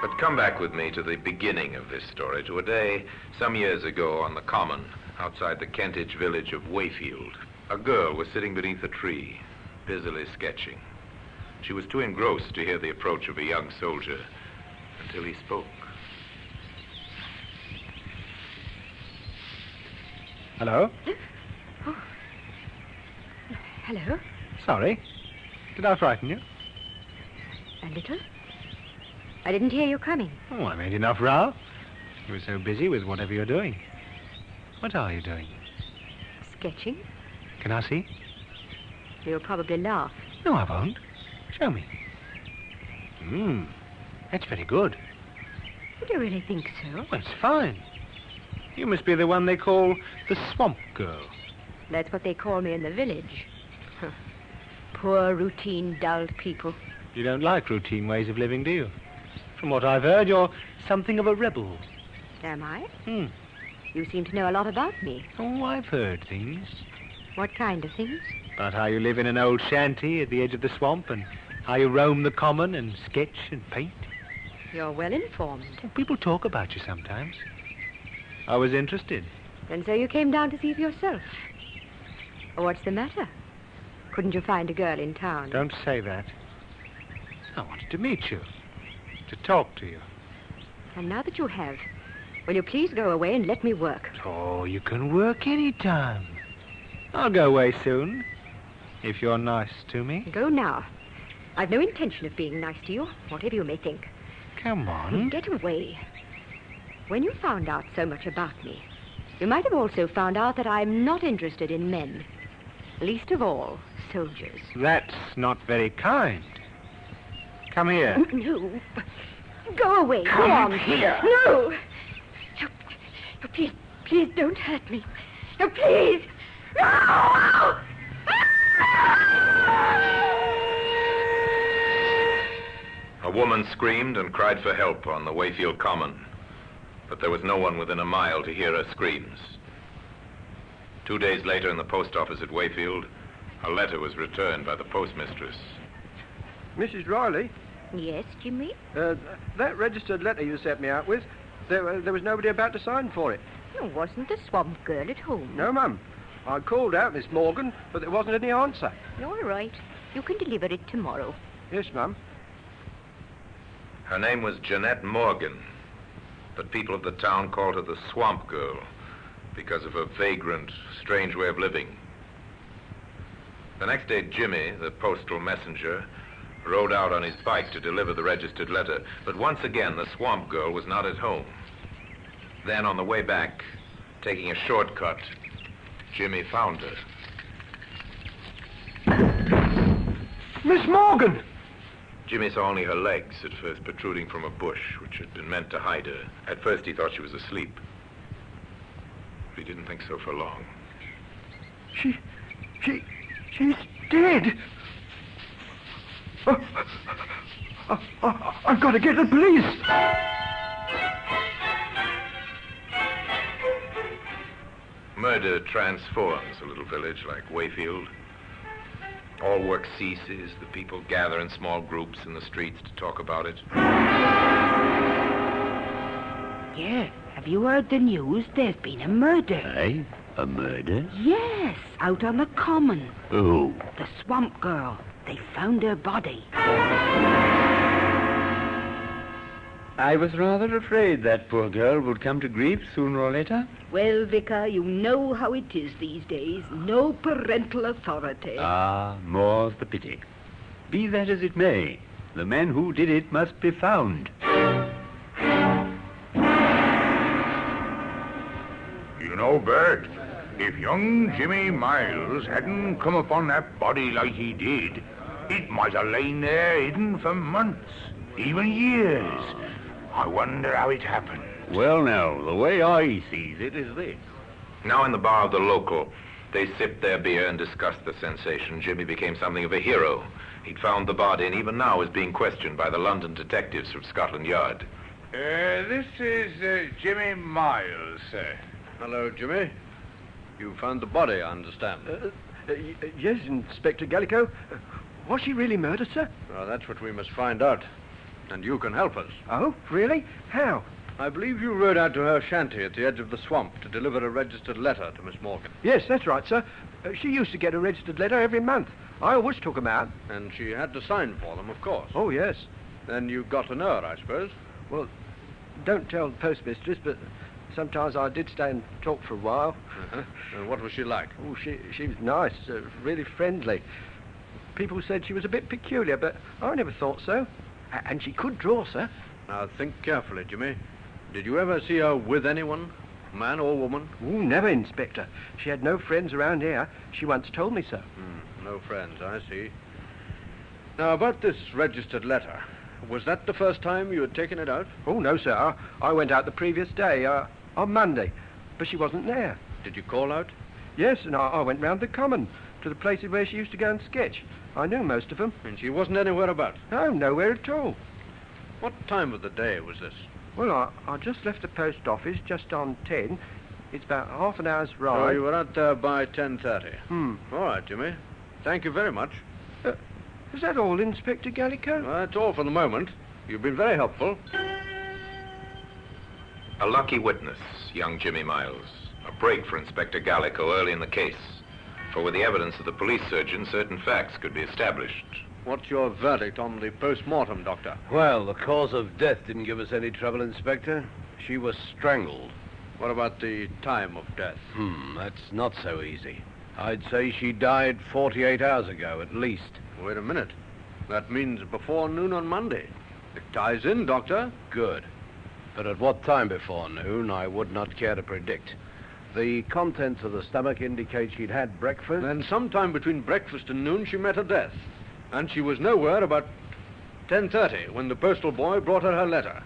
But come back with me to the beginning of this story, to a day some years ago on the common outside the Kentish village of Wayfield. A girl was sitting beneath a tree, busily sketching. She was too engrossed to hear the approach of a young soldier until he spoke. Hello? Oh. Hello? Sorry. Did I frighten you? A little. I didn't hear you coming. Oh, I made enough row. You were so busy with whatever you're doing. What are you doing? Sketching. Can I see? You'll probably laugh. No, I won't. Show me. That's very good. Do you really think so? Well, it's fine. You must be the one they call the Swamp Girl. That's what they call me in the village. Poor, routine, dull people. You don't like routine ways of living, do you? From what I've heard, you're something of a rebel. Am I? You seem to know a lot about me. Oh, I've heard things. What kind of things? About how you live in an old shanty at the edge of the swamp and how you roam the common and sketch and paint. You're well informed. Well, people talk about you sometimes. I was interested. And so you came down to see for yourself. What's the matter? Couldn't you find a girl in town? Don't say that. I wanted to meet you, to talk to you. And now that you have, will you please go away and let me work? Oh, you can work any time. I'll go away soon, if you're nice to me. Go now. I've no intention of being nice to you, whatever you may think. Come on. Get away. When you found out so much about me, you might have also found out that I'm not interested in men. Least of all, soldiers. That's not very kind. Come here. No. Go away. Come Go on. here. No. No, please don't hurt me. No, please. No! A woman screamed and cried for help on the Wayfield Common, but there was no one within a mile to hear her screams. 2 days later, in the post office at Wayfield, a letter was returned by the postmistress. Mrs. Riley? Yes, Jimmy? That registered letter you sent me out with, there was nobody about to sign for it. Oh, wasn't the swamp girl at home? No, Mum. I called out Miss Morgan, but there wasn't any answer. All right. You can deliver it tomorrow. Yes, Mum. Her name was Jeanette Morgan, but people of the town called her the Swamp Girl because of her vagrant, strange way of living. The next day, Jimmy, the postal messenger, rode out on his bike to deliver the registered letter, but once again, the Swamp Girl was not at home. Then, on the way back, taking a shortcut, Jimmy found her. Miss Morgan! Jimmy saw only her legs at first protruding from a bush, which had been meant to hide her. At first, he thought she was asleep. But he didn't think so for long. She's dead. I've got to get the police. Murder transforms a little village like Wayfield. All work ceases. The people gather in small groups in the streets to talk about it. Yeah, have you heard the news? There's been a murder. Aye? A murder? Yes, out on the common. Who? The swamp girl. They found her body. I was rather afraid that poor girl would come to grief sooner or later. Well, Vicar, you know how it is these days. No parental authority. Ah, more's the pity. Be that as it may, the man who did it must be found. You know, Bert, if young Jimmy Miles hadn't come upon that body like he did, it might have lain there hidden for months, even years. I wonder how it happened. Well, now, the way I sees it is this. Now in the bar of the local, they sipped their beer and discussed the sensation. Jimmy became something of a hero. He'd found the body and even now is being questioned by the London detectives from Scotland Yard. This is Jimmy Miles, sir. Hello, Jimmy. You found the body, I understand. Yes, Inspector Gallico. Was she really murdered, sir? Well, that's what we must find out. And you can help us. Oh, really? How? I believe you rode out to her shanty at the edge of the swamp to deliver a registered letter to Miss Morgan. Yes, that's right, sir. She used to get a registered letter every month. I always took them out. And she had to sign for them, of course. Oh, yes. Then you got to know her, I suppose. Well, don't tell the postmistress, but sometimes I did stay and talk for a while. And what was she like? Oh, she was nice, really friendly. People said she was a bit peculiar, but I never thought so. And she could draw, sir. Now, think carefully, Jimmy. Did you ever see her with anyone, man or woman? Oh, never, Inspector. She had no friends around here. She once told me so. No friends, I see. Now, about this registered letter, was that the first time you had taken it out? Oh, no, sir. I went out the previous day, on Monday, but she wasn't there. Did you call out? Yes, and I went round the common to the places where she used to go and sketch. I knew most of them. And she wasn't anywhere about? No, nowhere at all. What time of the day was this? Well, I just left the post office just on 10. It's about half an hour's ride. So you were out there by 10:30? All right, Jimmy. Thank you very much. Is that all, Inspector Gallico? That's all for the moment. You've been very helpful. A lucky witness, young Jimmy Miles. A break for Inspector Gallico early in the case. For with the evidence of the police surgeon, certain facts could be established. What's your verdict on the post-mortem, Doctor? Well, the cause of death didn't give us any trouble, Inspector. She was strangled. What about the time of death? That's not so easy. I'd say she died 48 hours ago, at least. Wait a minute. That means before noon on Monday. It ties in, Doctor. Good. But at what time before noon, I would not care to predict. The contents of the stomach indicate she'd had breakfast. Then sometime between breakfast and noon, she met her death. And she was nowhere about... 10:30, when the postal boy brought her letter.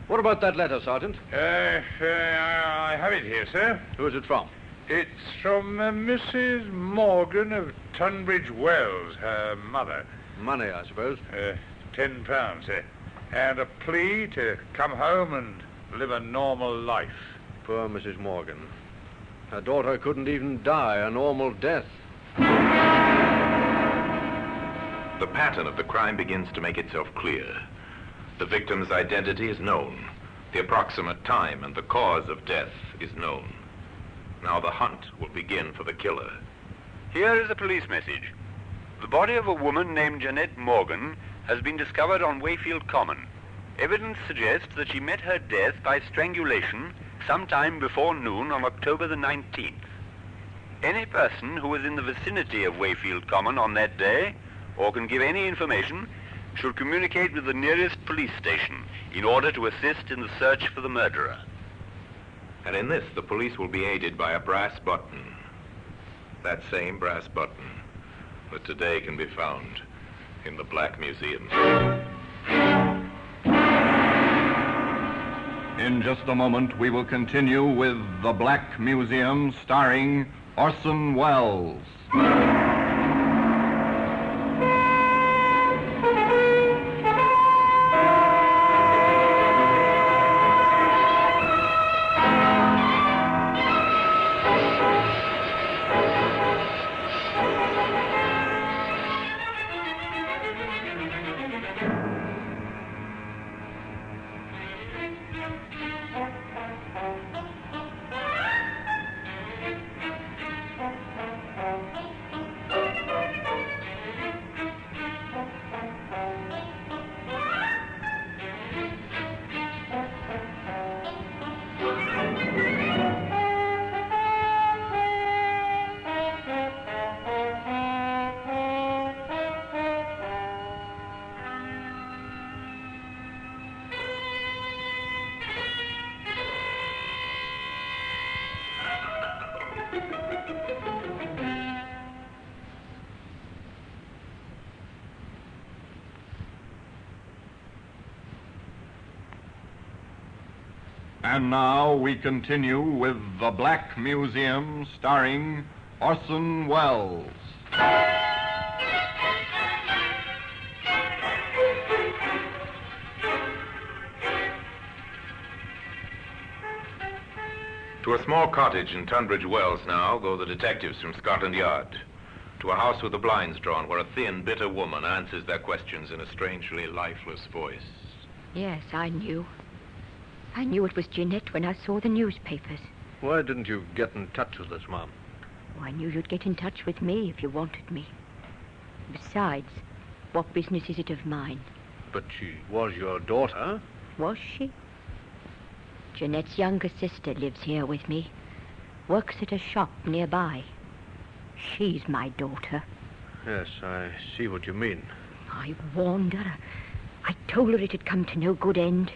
What about that letter, Sergeant? I have it here, sir. Who is it from? It's from Mrs. Morgan of Tunbridge Wells, her mother. Money, I suppose. £10, sir. And a plea to come home and live a normal life. Poor Mrs. Morgan. Her daughter couldn't even die a normal death. The pattern of the crime begins to make itself clear. The victim's identity is known. The approximate time and the cause of death is known. Now the hunt will begin for the killer. Here is a police message. The body of a woman named Jeanette Morgan has been discovered on Wayfield Common. Evidence suggests that she met her death by strangulation sometime before noon on October the 19th. Any person who was in the vicinity of Wayfield Common on that day, or can give any information, should communicate with the nearest police station in order to assist in the search for the murderer. And in this, the police will be aided by a brass button. That same brass button that today can be found in the Black Museum. In just a moment, we will continue with The Black Museum, starring Orson Welles. And now we continue with The Black Museum, starring Orson Welles. To a small cottage in Tunbridge Wells now go the detectives from Scotland Yard. To a house with the blinds drawn where a thin, bitter woman answers their questions in a strangely lifeless voice. Yes, I knew. I knew it was Jeanette when I saw the newspapers. Why didn't you get in touch with us, Mom? Oh, I knew you'd get in touch with me if you wanted me. Besides, what business is it of mine? But she was your daughter. Was she? Jeanette's younger sister lives here with me. Works at a shop nearby. She's my daughter. Yes, I see what you mean. I warned her. I told her it had come to no good end,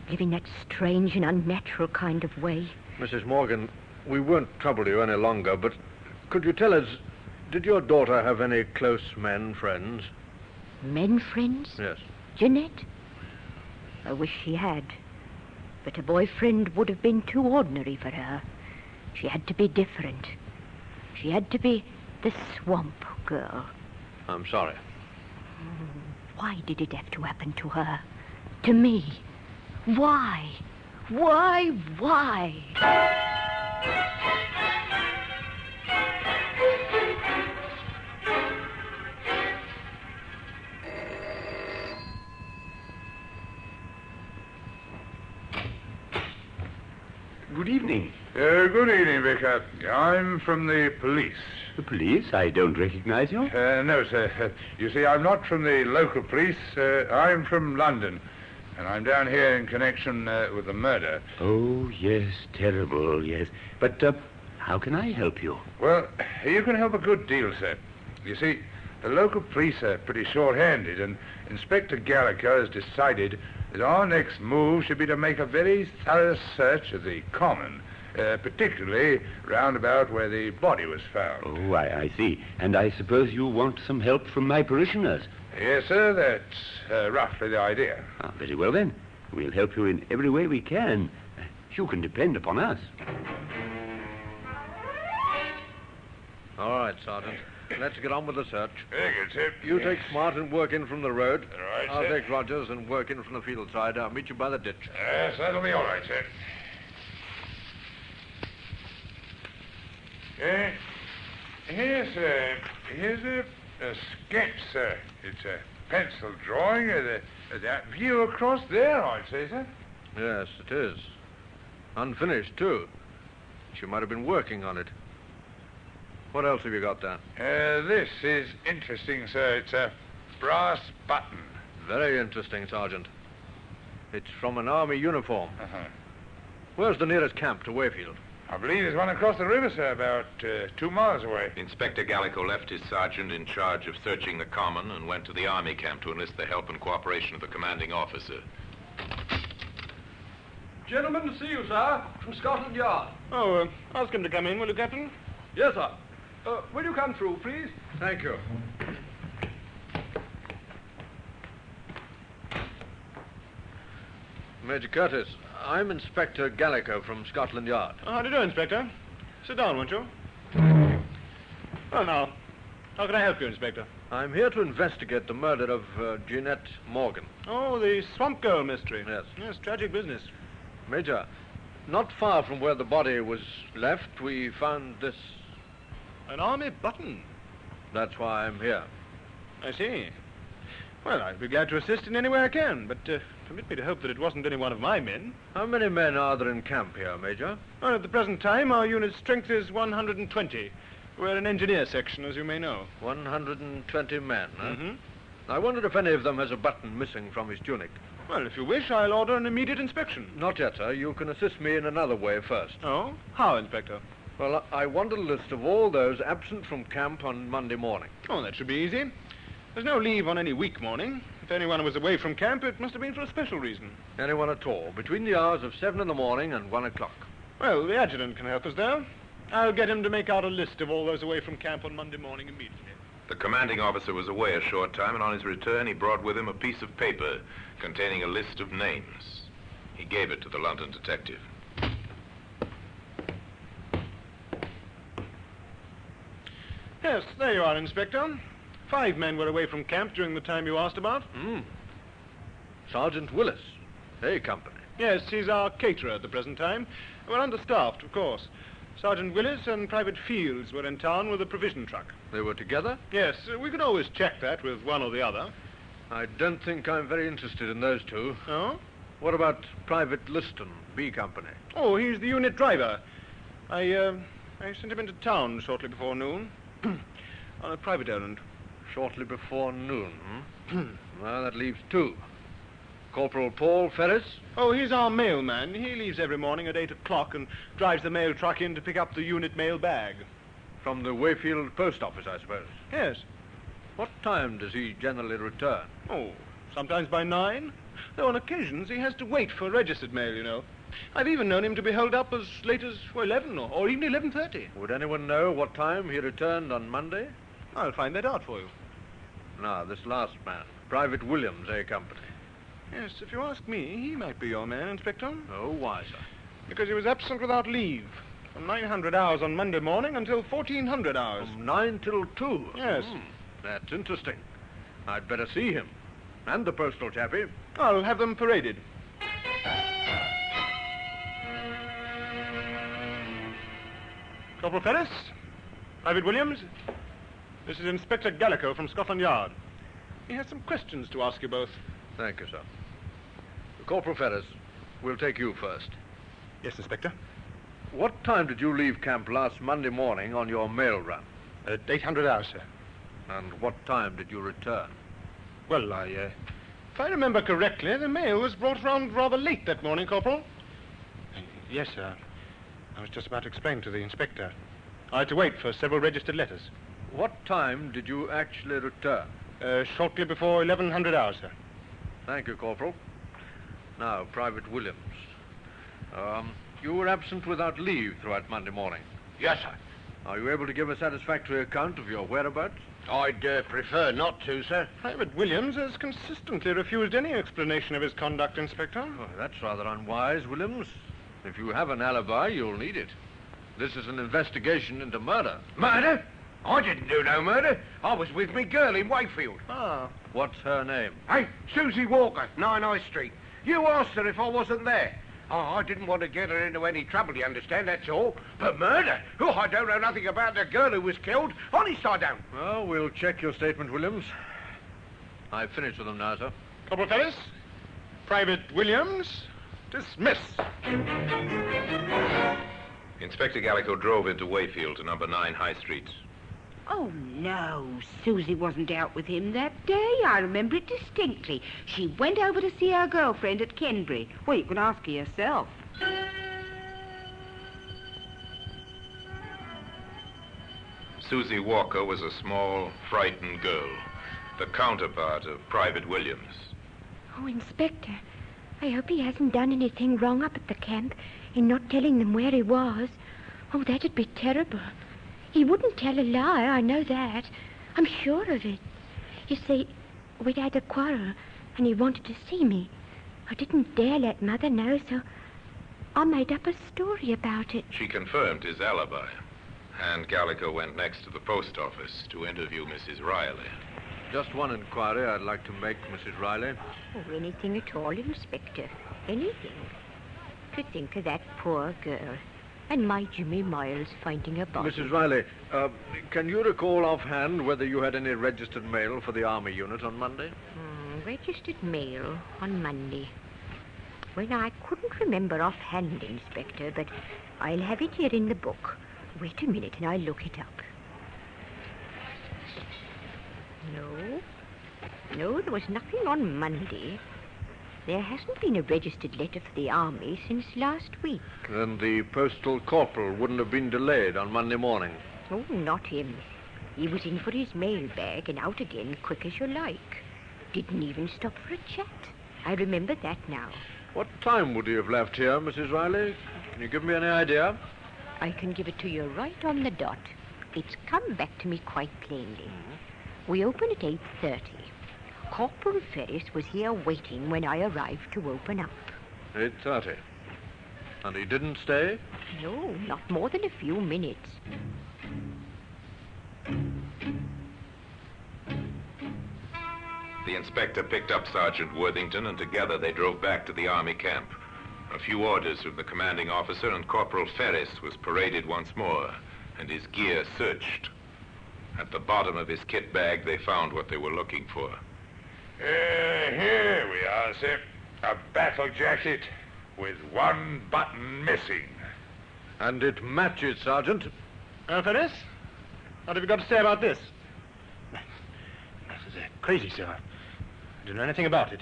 living that strange and unnatural kind of way. Mrs. Morgan, we won't trouble you any longer, but could you tell us, did your daughter have any close men friends? Men friends? Yes. Jeanette? I wish she had. But a boyfriend would have been too ordinary for her. She had to be different. She had to be the swamp girl. I'm sorry. Why did it have to happen to her? To me? Why? Why? Good evening. Good evening, Vicar. I'm from the police. The police? I don't recognize you. No, sir. You see, I'm not from the local police. I'm from London. And I'm down here in connection with the murder. Oh, yes, terrible, yes. But how can I help you? Well, you can help a good deal, sir. You see, the local police are pretty short-handed, and Inspector Gallagher has decided that our next move should be to make a very thorough search of the common particularly round about where the body was found. Oh, I see. And I suppose you want some help from my parishioners? Yes, sir, that's roughly the idea. Ah, very well, then. We'll help you in every way we can. You can depend upon us. All right, Sergeant. Let's get on with the search. Very good, sir. You take Smart and work in from the road. All right, I'll sir. take Rogers and work in from the field side. I'll meet you by the ditch. Yes, that'll be all right, sir. Here's a sketch, sir. It's a pencil drawing of that view across there, I'd say, sir. Yes, it is. Unfinished, too. She might have been working on it. What else have you got there? This is interesting, sir. It's a brass button. Very interesting, Sergeant. It's from an army uniform. Uh-huh. Where's the nearest camp to Wayfield? I believe there's one across the river, sir, about 2 miles away. Inspector Gallico left his sergeant in charge of searching the common and went to the army camp to enlist the help and cooperation of the commanding officer. Gentlemen to see you, sir, from Scotland Yard. Oh, ask him to come in, will you, Captain? Yes, sir. Will you come through, please? Thank you. Major Curtis, I'm Inspector Gallico from Scotland Yard. Oh, how do you do, Inspector? Sit down, won't you? Well, now, how can I help you, Inspector? I'm here to investigate the murder of Jeanette Morgan. Oh, the Swamp Girl mystery. Yes. Yes, tragic business. Major, not far from where the body was left, we found this. An army button. That's why I'm here. I see. Well, I'd be glad to assist in any way I can, but permit me to hope that it wasn't any one of my men. How many men are there in camp here, Major? Well, at the present time, our unit's strength is 120. We're an engineer section, as you may know. 120 men, huh? Mm-hmm. I wondered if any of them has a button missing from his tunic. Well, if you wish, I'll order an immediate inspection. Not yet, sir. You can assist me in another way first. Oh? How, Inspector? Well, I want a list of all those absent from camp on Monday morning. Oh, that should be easy. There's no leave on any week morning. If anyone was away from camp, it must have been for a special reason. Anyone at all, between the hours of 7 in the morning and 1 o'clock. Well, the adjutant can help us there. I'll get him to make out a list of all those away from camp on Monday morning immediately. The commanding officer was away a short time, and on his return he brought with him a piece of paper containing a list of names. He gave it to the London detective. Yes, there you are, Inspector. 5 men were away from camp during the time you asked about. Sergeant Willis, A Company. Yes, he's our caterer at the present time. We're understaffed, of course. Sergeant Willis and Private Fields were in town with a provision truck. They were together? Yes, we can always check that with one or the other. I don't think I'm very interested in those two. Oh? What about Private Liston, B Company? Oh, he's the unit driver. I sent him into town shortly before noon. On a private errand. Shortly before noon, Well, that leaves 2. Corporal Paul Ferris? Oh, he's our mailman. He leaves every morning at 8 o'clock and drives the mail truck in to pick up the unit mail bag. From the Wayfield post office, I suppose? Yes. What time does he generally return? Oh, sometimes by 9. Though on occasions he has to wait for registered mail, you know. I've even known him to be held up as late as 11 or even 11:30. Would anyone know what time he returned on Monday? I'll find that out for you. Now, this last man, Private Williams, A Company. Yes, if you ask me, he might be your man, Inspector. Oh, why, sir? Because he was absent without leave. From 900 hours on Monday morning until 1400 hours. From 9 till 2? Yes. That's interesting. I'd better see him. And the postal chappie. I'll have them paraded. Corporal Ferris, Private Williams, this is Inspector Gallico from Scotland Yard. He has some questions to ask you both. Thank you, sir. Corporal Ferris, we'll take you first. Yes, Inspector. What time did you leave camp last Monday morning on your mail run? At 800 hours, sir. And what time did you return? Well, if I remember correctly, the mail was brought round rather late that morning, Corporal. Yes, sir. I was just about to explain to the inspector. I had to wait for several registered letters. What time did you actually return? Shortly before 1100 hours, sir. Thank you, Corporal. Now, Private Williams. You were absent without leave throughout Monday morning. Yes, sir. Are you able to give a satisfactory account of your whereabouts? I'd prefer not to, sir. Private Williams has consistently refused any explanation of his conduct, Inspector. Oh, that's rather unwise, Williams. If you have an alibi, you'll need it. This is an investigation into murder. Murder? I didn't do no murder. I was with me girl in Wakefield. Ah. What's her name? Hey, Susie Walker, 9 High Street. You asked her if I wasn't there. Oh, I didn't want to get her into any trouble, you understand, that's all. But murder? Oh, I don't know nothing about the girl who was killed. Honest, I don't. Well, we'll check your statement, Williams. I've finished with them now, sir. Corporal Ferris, Private Williams, dismiss. Inspector Gallico drove into Wayfield to number 9 High Street. Oh, no. Susie wasn't out with him that day. I remember it distinctly. She went over to see her girlfriend at Kenbury. Well, you can ask her yourself. Susie Walker was a small, frightened girl, the counterpart of Private Williams. Oh, Inspector, I hope he hasn't done anything wrong up at the camp in not telling them where he was. Oh, that'd be terrible. He wouldn't tell a lie, I know that. I'm sure of it. You see, we'd had a quarrel, and he wanted to see me. I didn't dare let Mother know, so I made up a story about it. She confirmed his alibi, and Gallico went next to the post office to interview Mrs. Riley. Just one inquiry I'd like to make, Mrs. Riley. Oh, anything at all, Inspector. Anything. To think of that poor girl. And my Jimmy Miles finding a body. Mrs. Riley, can you recall offhand whether you had any registered mail for the Army unit on Monday? Registered mail on Monday. Well, I couldn't remember offhand, Inspector, but I'll have it here in the book. Wait a minute and I'll look it up. No, there was nothing on Monday. There hasn't been a registered letter for the Army since last week. Then the postal corporal wouldn't have been delayed on Monday morning. Oh, not him. He was in for his mail bag and out again quick as you like. Didn't even stop for a chat. I remember that now. What time would he have left here, Mrs. Riley? Can you give me any idea? I can give it to you right on the dot. It's come back to me quite plainly. We open at 8:30. Corporal Ferris was here waiting when I arrived to open up. 8:30. And he didn't stay? No, not more than a few minutes. The inspector picked up Sergeant Worthington, and together they drove back to the Army camp. A few orders from the commanding officer, and Corporal Ferris was paraded once more, and his gear searched. At the bottom of his kit bag, they found what they were looking for. Here we are, sir. A battle jacket with one button missing. And it matches, Sergeant. Ferris, what have you got to say about this? This is crazy, sir. I don't know anything about it.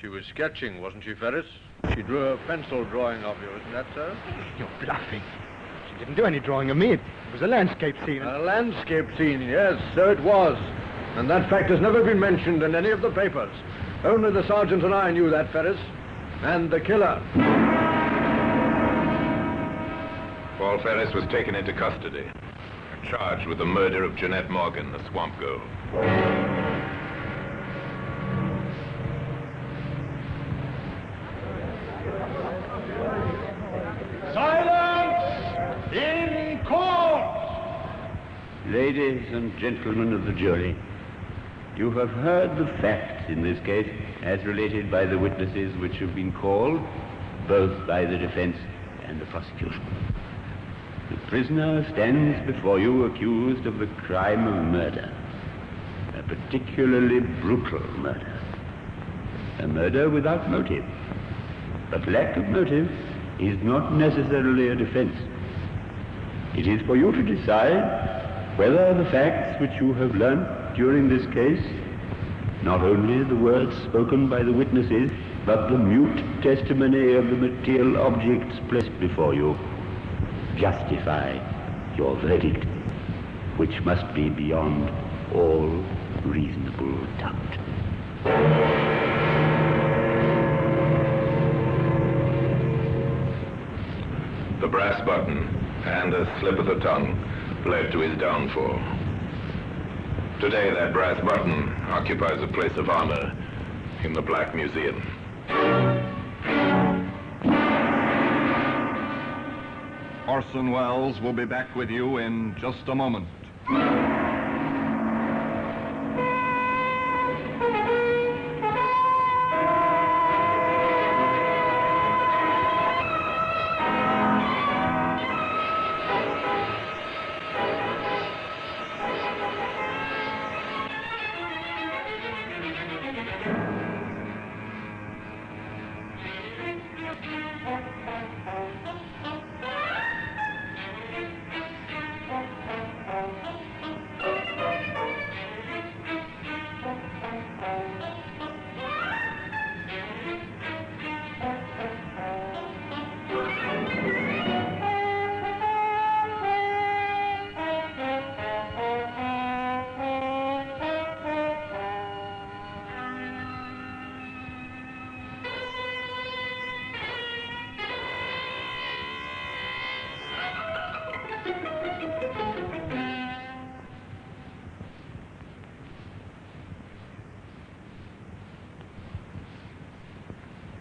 She was sketching, wasn't she, Ferris? She drew a pencil drawing of you, isn't that so? You're bluffing. She didn't do any drawing of me. It was a landscape scene. A landscape scene, yes, so it was. And that fact has never been mentioned in any of the papers. Only the sergeant and I knew that, Ferris. And the killer. Paul Ferris was taken into custody and charged with the murder of Jeanette Morgan, the swamp girl. Silence in court! Ladies and gentlemen of the jury, you have heard the facts in this case as related by the witnesses which have been called, both by the defense and the prosecution. The prisoner stands before you accused of the crime of murder, a particularly brutal murder, a murder without motive. But lack of motive is not necessarily a defense. It is for you to decide whether the facts which you have learnt during this case, not only the words spoken by the witnesses, but the mute testimony of the material objects placed before you, justify your verdict, which must be beyond all reasonable doubt. a brass button and a slip of the tongue led to his downfall. Today, that brass button occupies a place of honor in the Black Museum. Orson Welles will be back with you in just a moment.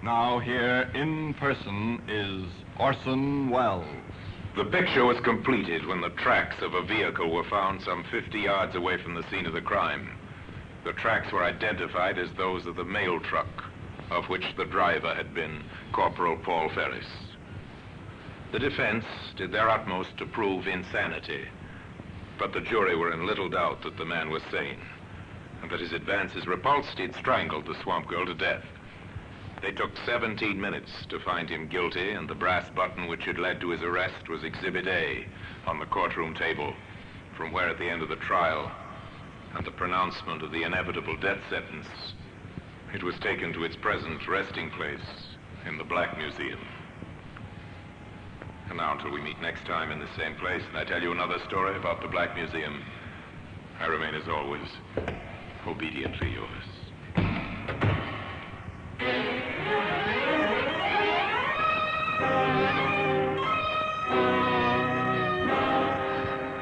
Now here in person is Orson Welles. The picture was completed when the tracks of a vehicle were found some 50 yards away from the scene of the crime. The tracks were identified as those of the mail truck, of which the driver had been Corporal Paul Ferris. The defense did their utmost to prove insanity, but the jury were in little doubt that the man was sane, and that his advances repulsed, he'd strangled the swamp girl to death. They took 17 minutes to find him guilty, and the brass button which had led to his arrest was Exhibit A on the courtroom table, from where at the end of the trial and the pronouncement of the inevitable death sentence, it was taken to its present resting place in the Black Museum. And now, until we meet next time in the same place and I tell you another story about the Black Museum, I remain, as always, obediently yours.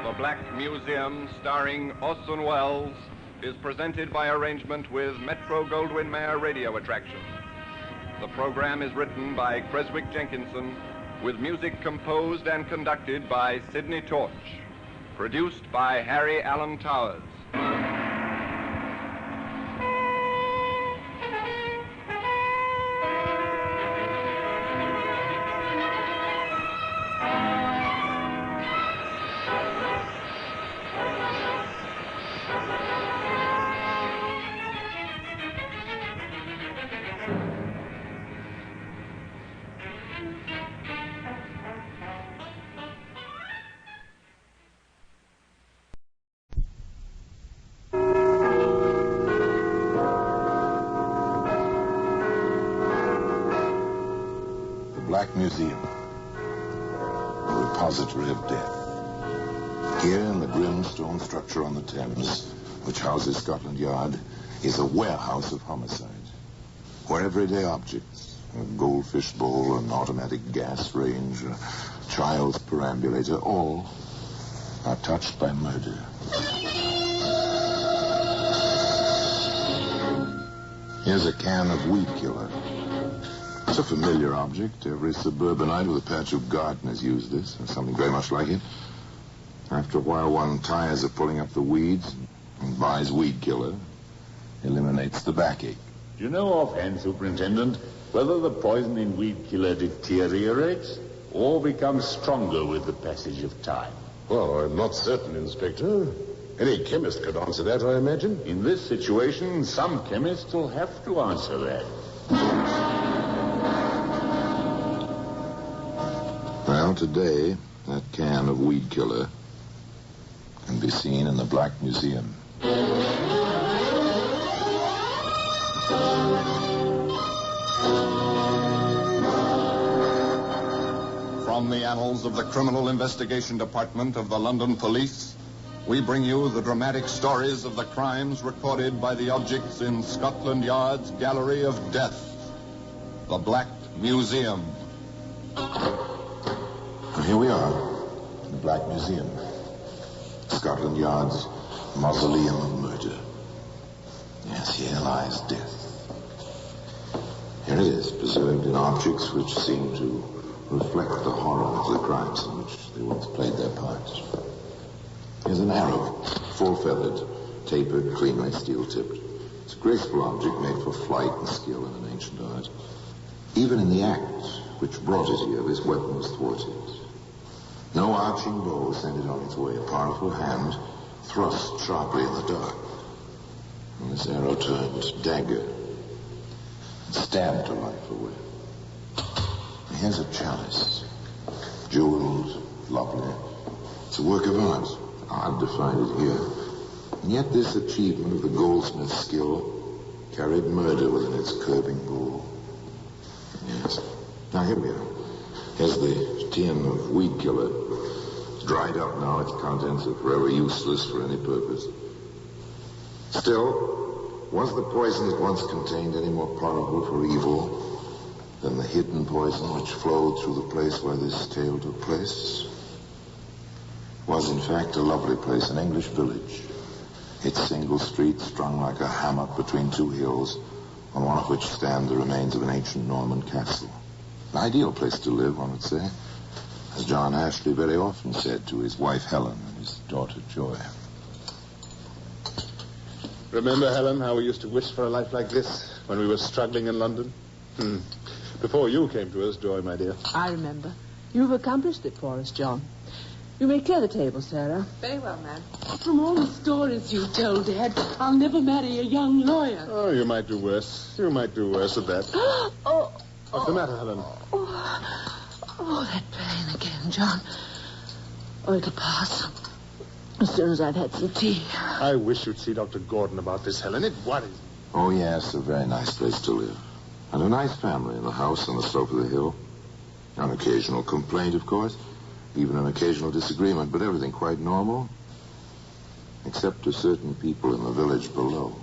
The Black Museum, starring Orson Welles, is presented by arrangement with Metro-Goldwyn-Mayer Radio Attraction. The program is written by Creswick Jenkinson, with music composed and conducted by Sidney Torch. Produced by Harry Allen Towers. Black Museum, a repository of death. Here in the grim stone structure on the Thames, which houses Scotland Yard, is a warehouse of homicide, where everyday objects, a goldfish bowl, an automatic gas range, a child's perambulator, all are touched by murder. Here's a can of weed killer. It's a familiar object. Every suburbanite with a patch of garden has used this, or something very much like it. After a while, one tires of pulling up the weeds and buys weed killer. Eliminates the backache. Do you know offhand, Superintendent, whether the poison in weed killer deteriorates or becomes stronger with the passage of time? Well, I'm not certain, Inspector. Any chemist could answer that, I imagine. In this situation, some chemists will have to answer that. Well, today, that can of weed killer can be seen in the Black Museum. From the annals of the Criminal Investigation Department of the London Police, we bring you the dramatic stories of the crimes recorded by the objects in Scotland Yard's Gallery of Death, the Black Museum. here we are, in the Black Museum. Scotland Yard's mausoleum of murder. Yes, here lies death. Here it is, preserved in objects which seem to reflect the horror of the crimes in which they once played their parts. Here's an arrow, full-feathered, tapered, cleanly steel-tipped. It's a graceful object made for flight and skill in an ancient art. Even in the act which brought it here, this weapon was thwarted. No arching bow sent it on its way. A powerful hand thrust sharply in the dark. And this arrow turned dagger and stabbed her life away. And here's a chalice, jeweled, lovely. It's a work of art. I've defined it here. And yet this achievement of the goldsmith's skill carried murder within its curving bowl. Yes. Now here we are. Here's the tin of weed killer. It's dried up now. Its contents are forever useless for any purpose. Still, was the poison it once contained any more powerful for evil than the hidden poison which flowed through the place where this tale took place? It was, in fact, a lovely place, an English village. Its single street strung like a hammock between two hills, on one of which stand the remains of an ancient Norman castle. An ideal place to live, one would say, as John Ashley very often said to his wife Helen and his daughter Joy. Remember, Helen, how we used to wish for a life like this when we were struggling in London? Before you came to us, Joy, my dear. I remember. You've accomplished it for us, John. You may clear the table, Sarah. Very well, ma'am. From all the stories you told, Dad, I'll never marry a young lawyer. Oh, you might do worse. You might do worse at that. What's the matter, Helen? Oh, that pain again, John. Oh, it'll pass. As soon as I've had some tea. I wish you'd see Dr. Gordon about this, Helen. It worries me. Oh, yes, a very nice place to live. And a nice family in the house on the slope of the hill. An occasional complaint, of course. Even an occasional disagreement, but everything quite normal. Except to certain people in the village below.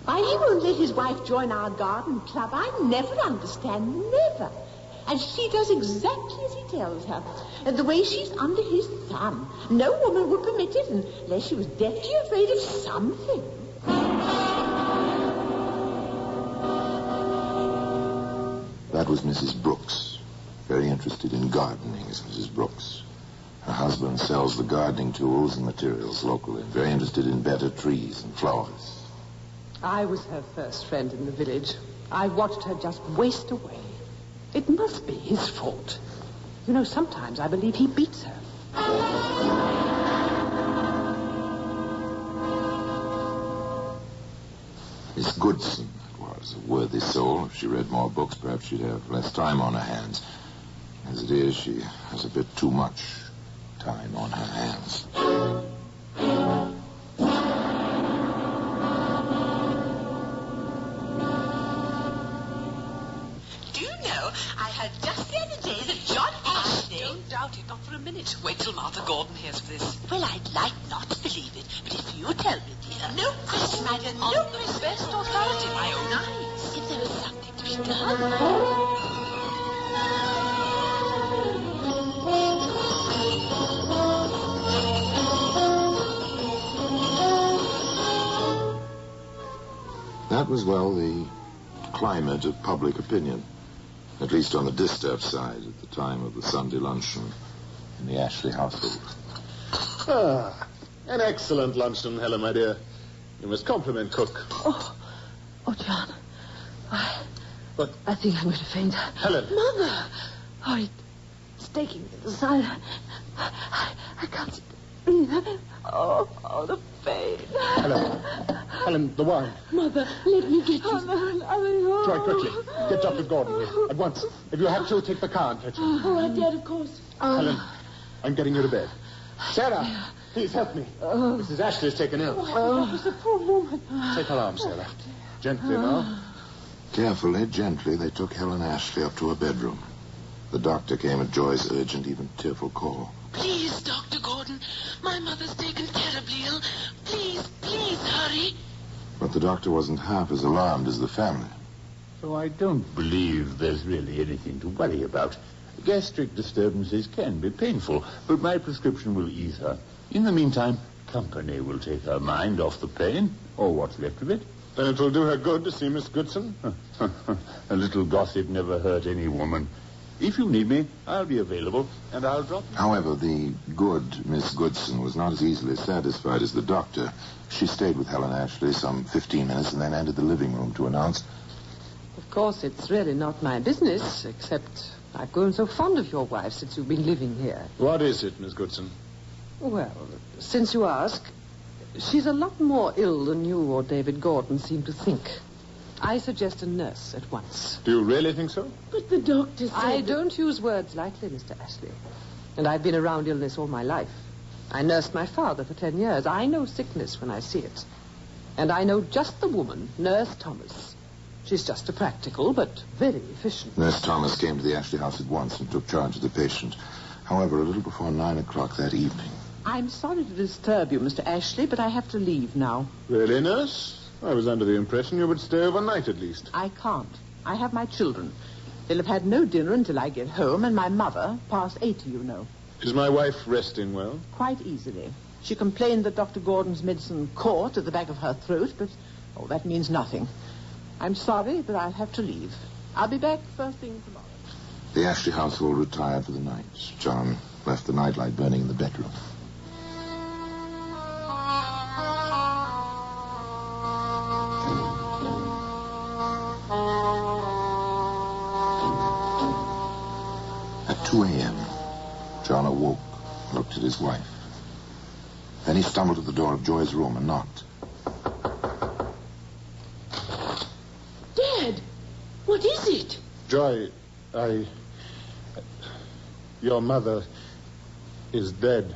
Why he won't let his wife join our garden club, I never understand, never. And she does exactly as he tells her. And the way she's under his thumb, no woman would permit it unless she was deathly afraid of something. That was Mrs. Brooks. Very interested in gardening is Mrs. Brooks. Her husband sells the gardening tools and materials locally. Very interested in better trees and flowers. I was her first friend in the village. I watched her just waste away. It must be his fault. You know, sometimes I believe he beats her. Miss Goodson, that was. A worthy soul. If she read more books, perhaps she'd have less time on her hands. As it is, she has a bit too much time on her hands. Not for a minute. Wait till Martha Gordon hears of this. Well, I'd like not to believe it, but if you tell me, dear... No, Chris, madam, no, Chris. Best authority, my own eyes. If there was something to be done... That was, well, the climate of public opinion. At least on the distaff side at the time of the Sunday luncheon in the Ashley household. An excellent luncheon, Helen, my dear. You must compliment cook. Oh, John. What? I think I'm going to faint. Helen. Mother! Oh, it's taking me to the side. I can't breathe. Oh, the pain. Helen, the wine. Mother, let me get you. Try quickly. Get Dr. Gordon here. At once. If you have to, take the car and fetch him. All right, Dad, of course. Helen, I'm getting you to bed. Sarah, please help me. Mrs. Ashley is taken ill. That was a poor woman. Take her arm, Sarah. Gently now. Carefully, gently, they took Helen Ashley up to her bedroom. The doctor came at Joy's urgent, even tearful call. Please, Dr. Gordon. My mother's taken terribly ill. Please, hurry. But the doctor wasn't half as alarmed as the family. So I don't believe there's really anything to worry about. Gastric disturbances can be painful, but my prescription will ease her. In the meantime, company will take her mind off the pain, or what's left of it. Then it will do her good to see Miss Goodson? A little gossip never hurt any woman. If you need me, I'll be available, and I'll drop you. However, the good Miss Goodson was not as easily satisfied as the doctor. She stayed with Helen Ashley some 15 minutes and then entered the living room to announce... Of course, it's really not my business, except I've grown so fond of your wife since you've been living here. What is it, Miss Goodson? Well, since you ask, she's a lot more ill than you or David Gordon seem to think. I suggest a nurse at once. Do you really think so? But the doctor said... I don't use words lightly, Mr. Ashley. And I've been around illness all my life. I nursed my father for 10 years. I know sickness when I see it. And I know just the woman, Nurse Thomas. She's just a practical, but very efficient. Nurse Thomas came to the Ashley house at once and took charge of the patient. However, a little before 9 o'clock that evening... I'm sorry to disturb you, Mr. Ashley, but I have to leave now. Really, nurse? I was under the impression you would stay overnight at least. I can't. I have my children. They'll have had no dinner until I get home, and my mother, past 80, you know. Is my wife resting well? Quite easily. She complained that Dr. Gordon's medicine caught at the back of her throat, but, that means nothing. I'm sorry, but I'll have to leave. I'll be back first thing tomorrow. The Ashley household retired for the night. John left the nightlight burning in the bedroom. At 2 a.m., John awoke, looked at his wife. Then he stumbled to the door of Joy's room and knocked. Dad, what is it? Joy, your mother is dead.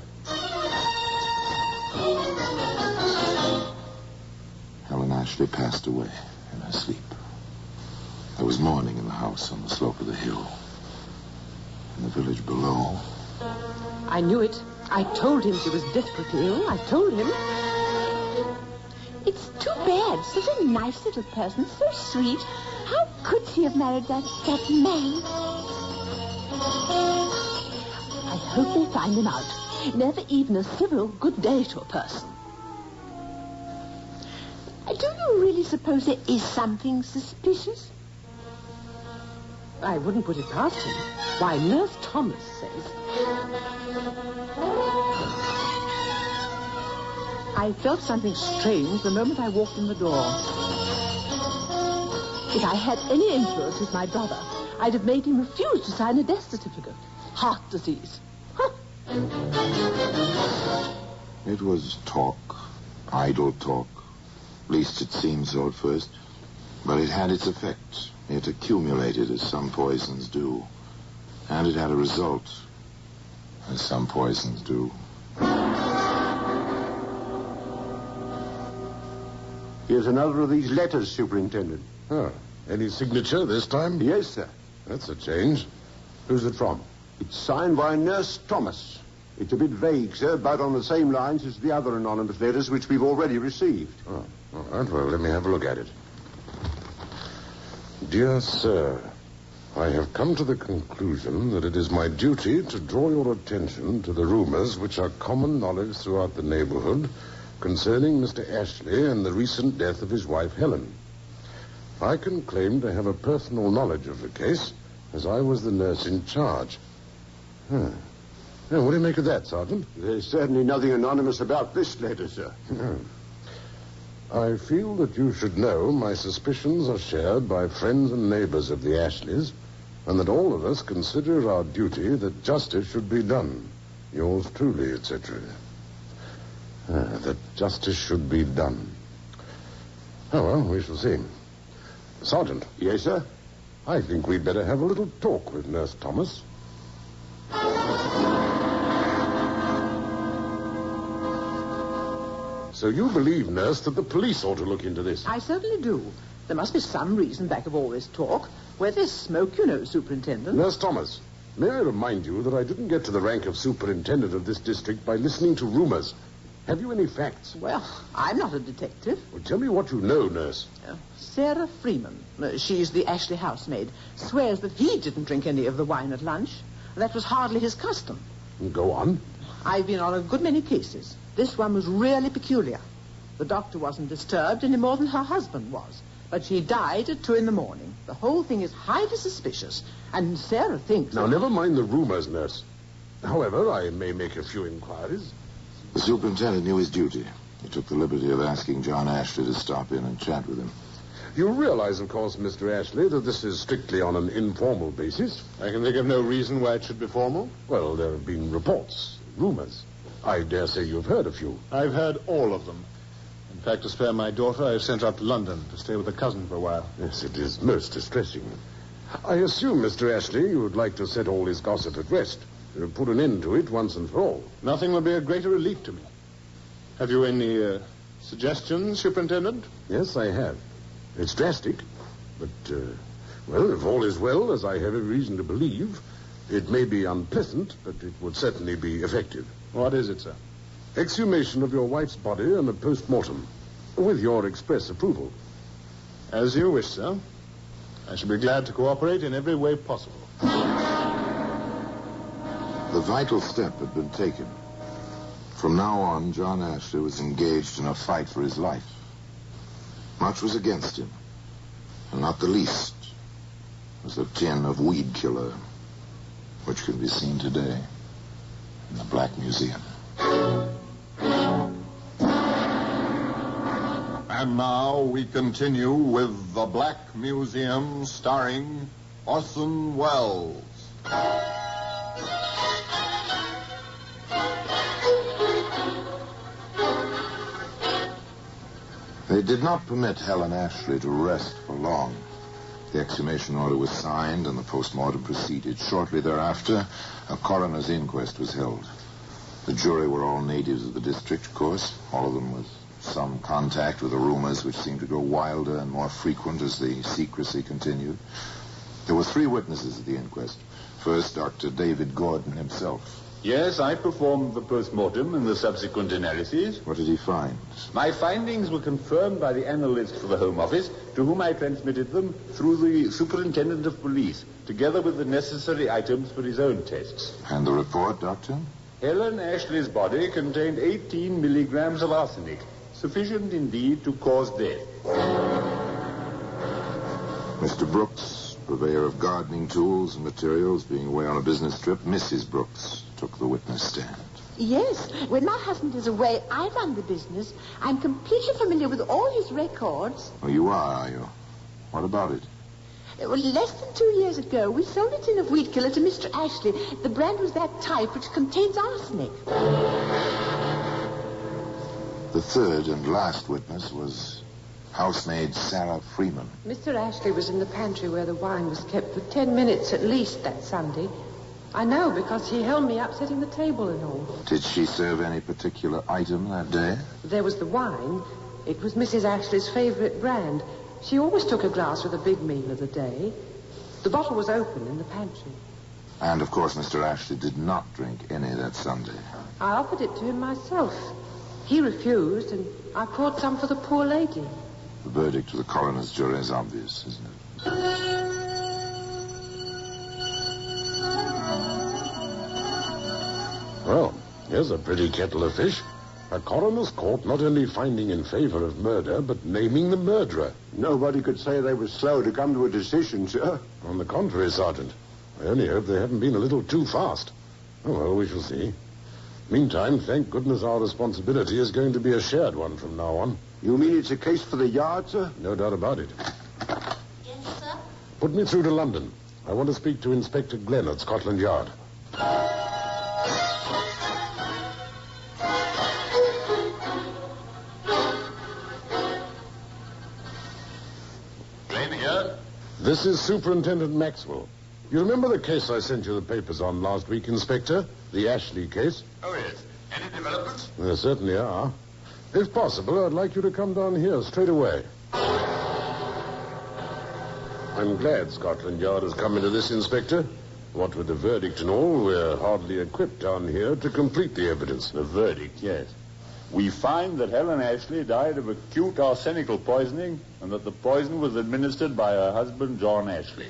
Helen Ashley passed away in her sleep. There was mourning in the house on the slope of the hill. In the village below. I knew it. I told him she was desperately ill. I told him. It's too bad. Such a nice little person. So sweet. How could she have married that man? I hope they find him out. Never even a civil good day to a person. Do you really suppose there is something suspicious? I wouldn't put it past him. Why, Nurse Thomas says... I felt something strange the moment I walked in the door. If I had any influence with my brother, I'd have made him refuse to sign a death certificate. Heart disease. Huh. It was talk, idle talk. At least it seemed so at first. But it had its effect. It accumulated as some poisons do. And it had a result, as some poisons do. Here's another of these letters, Superintendent. Oh, any signature this time? Yes, sir. That's a change. Who's it from? It's signed by Nurse Thomas. It's a bit vague, sir, but on the same lines as the other anonymous letters which we've already received. Oh, all right. Well, let me have a look at it. Dear Sir, I have come to the conclusion that it is my duty to draw your attention to the rumors which are common knowledge throughout the neighborhood concerning Mr. Ashley and the recent death of his wife, Helen. I can claim to have a personal knowledge of the case, as I was the nurse in charge. Now, what do you make of that, Sergeant? There's certainly nothing anonymous about this letter, sir. I feel that you should know my suspicions are shared by friends and neighbors of the Ashleys, and that all of us consider our duty that justice should be done. Yours truly, etc. That justice should be done. Oh, well, we shall see. Sergeant. Yes, sir? I think we'd better have a little talk with Nurse Thomas. So you believe, Nurse, that the police ought to look into this? I certainly do. There must be some reason back of all this talk. Where there's smoke, you know, Superintendent. Nurse Thomas, may I remind you that I didn't get to the rank of superintendent of this district by listening to rumors. Have you any facts? Well, I'm not a detective. Well, tell me what you know, nurse. Sarah Freeman, she's the Ashley housemaid, swears that he didn't drink any of the wine at lunch. That was hardly his custom. Go on. I've been on a good many cases. This one was really peculiar. The doctor wasn't disturbed any more than her husband was. But she died at 2 a.m. The whole thing is highly suspicious. And Sarah thinks... Now, never mind the rumors, nurse. However, I may make a few inquiries. The superintendent knew his duty. He took the liberty of asking John Ashley to stop in and chat with him. You realize, of course, Mr. Ashley, that this is strictly on an informal basis. I can think of no reason why it should be formal. Well, there have been reports, rumors. I dare say you've heard a few. I've heard all of them. In fact, to spare my daughter, I've sent her up to London to stay with a cousin for a while. Yes, it is most distressing. I assume, Mr. Ashley, you would like to set all this gossip at rest. Put an end to it once and for all. Nothing will be a greater relief to me. Have you any suggestions, Superintendent? Yes, I have. It's drastic, but, well, if all is well, as I have every reason to believe, it may be unpleasant, but it would certainly be effective. What is it, sir? Exhumation of your wife's body and a post-mortem, with your express approval. As you wish, sir. I shall be glad to cooperate in every way possible. The vital step had been taken. From now on, John Ashley was engaged in a fight for his life. Much was against him, and not the least was the tin of weed killer, which can be seen today in the Black Museum. And now we continue with The Black Museum, starring Orson Welles. They did not permit Helen Ashley to rest for long. The exhumation order was signed and the post-mortem proceeded. Shortly thereafter, a coroner's inquest was held. The jury were all natives of the district, of course, all of them with some contact with the rumors which seemed to grow wilder and more frequent as the secrecy continued. There were 3 witnesses at the inquest. First, Dr. David Gordon himself. Yes, I performed the post-mortem and the subsequent analyses. What did he find? My findings were confirmed by the analyst for the Home Office, to whom I transmitted them through the Superintendent of Police, together with the necessary items for his own tests. And the report, Doctor? Helen Ashley's body contained 18 milligrams of arsenic, sufficient indeed to cause death. Mr. Brooks, purveyor of gardening tools and materials, being away on a business trip, Mrs. Brooks took the witness stand. Yes, when my husband is away, I run the business. I'm completely familiar with all his records. Oh, you are you? What about it? Well, less than 2 years ago, we sold a tin of weed killer to Mr. Ashley. The brand was that type which contains arsenic. The third and last witness was housemaid Sarah Freeman. Mr. Ashley was in the pantry where the wine was kept for 10 minutes at least that Sunday. I know because he held me up setting the table and all. Did she serve any particular item that day? There was the wine. It was Mrs. Ashley's favorite brand. She always took a glass with a big meal of the day. The bottle was open in the pantry. And, of course, Mr. Ashley did not drink any that Sunday. I offered it to him myself. He refused, and I poured some for the poor lady. The verdict to the coroner's jury is obvious, isn't it? Well, here's a pretty kettle of fish. A coroner's court not only finding in favor of murder, but naming the murderer. Nobody could say they were slow to come to a decision, sir. On the contrary, Sergeant. I only hope they haven't been a little too fast. Oh, well, we shall see. Meantime, thank goodness our responsibility is going to be a shared one from now on. You mean it's a case for the yard, sir? No doubt about it. Yes, sir? Put me through to London. I want to speak to Inspector Glenn at Scotland Yard. Glenn here? This is Superintendent Maxwell. You remember the case I sent you the papers on last week, Inspector? The Ashley case? Oh, yes. Any developments? There certainly are. If possible, I'd like you to come down here straight away. I'm glad Scotland Yard has come into this, Inspector. What with the verdict and all, we're hardly equipped down here to complete the evidence. The verdict, yes. We find that Helen Ashley died of acute arsenical poisoning and that the poison was administered by her husband, John Ashley.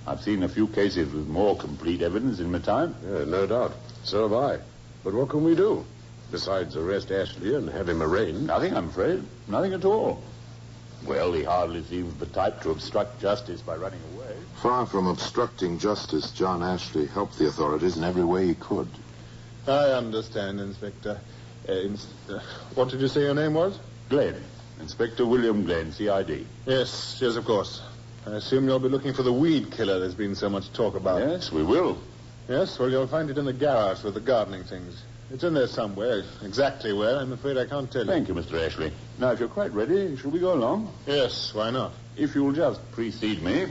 I've seen a few cases with more complete evidence in my time. Yeah, no doubt. So have I. But what can we do? Besides arrest Ashley and have him arraigned? Nothing, I'm afraid. Nothing at all. Well, he hardly seems the type to obstruct justice by running away. Far from obstructing justice, John Ashley helped the authorities in every way he could. I understand, Inspector. What did you say your name was? Glenn. Inspector William Glenn, CID. Yes, of course. I assume you'll be looking for the weed killer there's been so much talk about. Yes, we will. Yes, well, you'll find it in the garage with the gardening things. It's in there somewhere. Exactly where, I'm afraid I can't tell you. Thank you, Mr. Ashley. Now, if you're quite ready, shall we go along? Yes, why not? If you'll just precede me.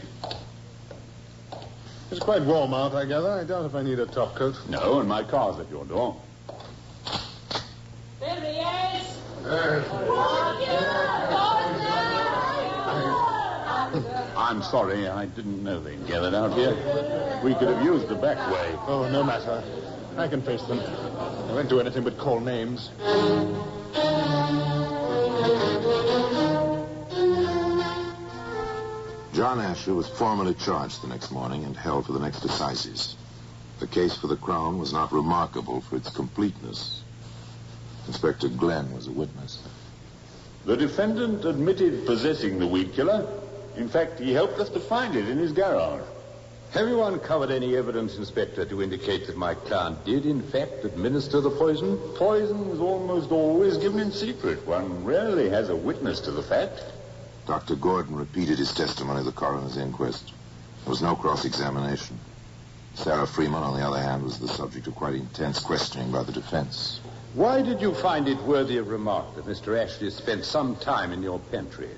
It's quite warm out, I gather. I doubt if I need a top coat. No, and my car's at your door. There he is! I'm sorry, I didn't know they'd gathered out here. We could have used the back way. Oh, no matter. I can face them. I won't do anything but call names. John Ashley was formally charged the next morning and held for the next assizes. The case for the Crown was not remarkable for its completeness. Inspector Glenn was a witness. The defendant admitted possessing the weed killer. In fact, he helped us to find it in his garage. Have you uncovered any evidence, Inspector, to indicate that my client did, in fact, administer the poison? Poison is almost always given in secret. One rarely has a witness to the fact. Dr. Gordon repeated his testimony at the coroner's inquest. There was no cross-examination. Sarah Freeman, on the other hand, was the subject of quite intense questioning by the defense. Why did you find it worthy of remark that Mr. Ashley spent some time in your pantry?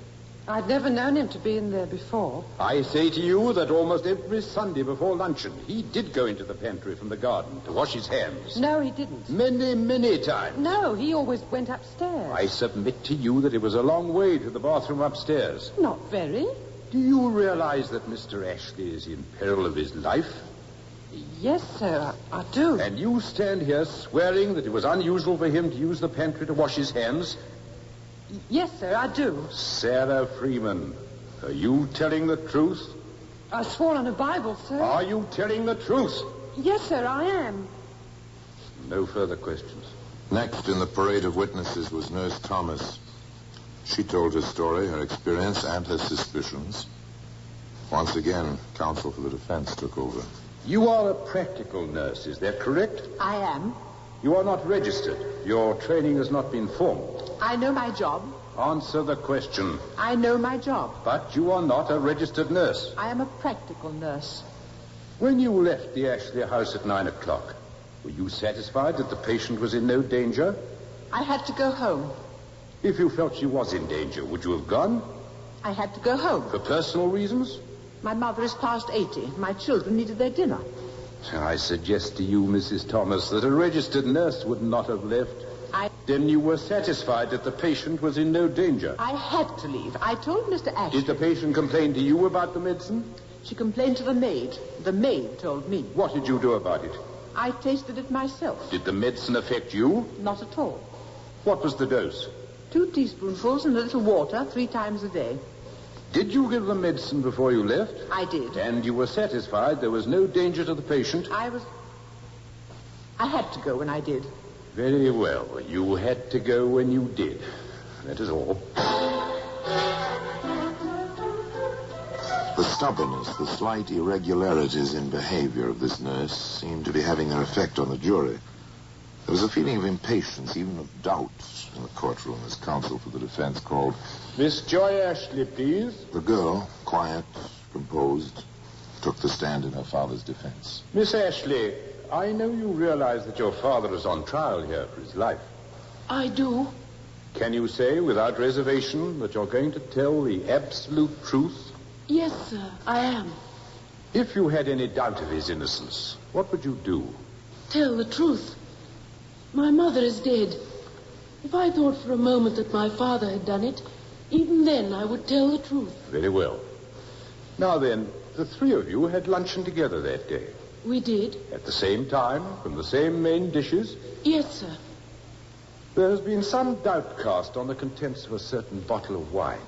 I'd never known him to be in there before. I say to you that almost every Sunday before luncheon, he did go into the pantry from the garden to wash his hands. No, he didn't. Many, many times. No, he always went upstairs. I submit to you that it was a long way to the bathroom upstairs. Not very. Do you realize that Mr. Ashley is in peril of his life? Yes, sir, I do. And you stand here swearing that it was unusual for him to use the pantry to wash his hands? Yes, sir, I do. Sarah Freeman, are you telling the truth? I swore on a Bible, sir. Are you telling the truth? Yes, sir, I am. No further questions. Next in the parade of witnesses was Nurse Thomas. She told her story, her experience, and her suspicions. Once again, counsel for the defense took over. You are a practical nurse, is that correct? I am. You are not registered. Your training has not been formed. I know my job. Answer the question. I know my job. But you are not a registered nurse. I am a practical nurse. When you left the Ashley house at 9 o'clock, were you satisfied that the patient was in no danger? I had to go home. If you felt she was in danger, would you have gone? I had to go home. For personal reasons? My mother is past 80. My children needed their dinner. I suggest to you, Mrs. Thomas, that a registered nurse would not have left. Then you were satisfied that the patient was in no danger? I had to leave. I told Mr. Ashley. Did the patient complain to you about the medicine? She complained to the maid. The maid told me. What did you do about it? I tasted it myself. Did the medicine affect you? Not at all. What was the dose? 2 teaspoonfuls and a little water 3 times a day. Did you give the medicine before you left? I did. And you were satisfied there was no danger to the patient? I had to go when I did. Very well. You had to go when you did. That is all. The stubbornness, the slight irregularities in behavior of this nurse seemed to be having their effect on the jury. There was a feeling of impatience, even of doubt, in the courtroom as counsel for the defense called Miss Joy Ashley, please. The girl, quiet, composed, took the stand in her father's defense. Miss Ashley, I know you realize that your father is on trial here for his life. I do. Can you say without reservation that you're going to tell the absolute truth? Yes, sir, I am. If you had any doubt of his innocence, what would you do? Tell the truth. My mother is dead. If I thought for a moment that my father had done it, even then I would tell the truth. Very well. Now then, the 3 of you had luncheon together that day. We did. At the same time, from the same main dishes? Yes, sir. There has been some doubt cast on the contents of a certain bottle of wine.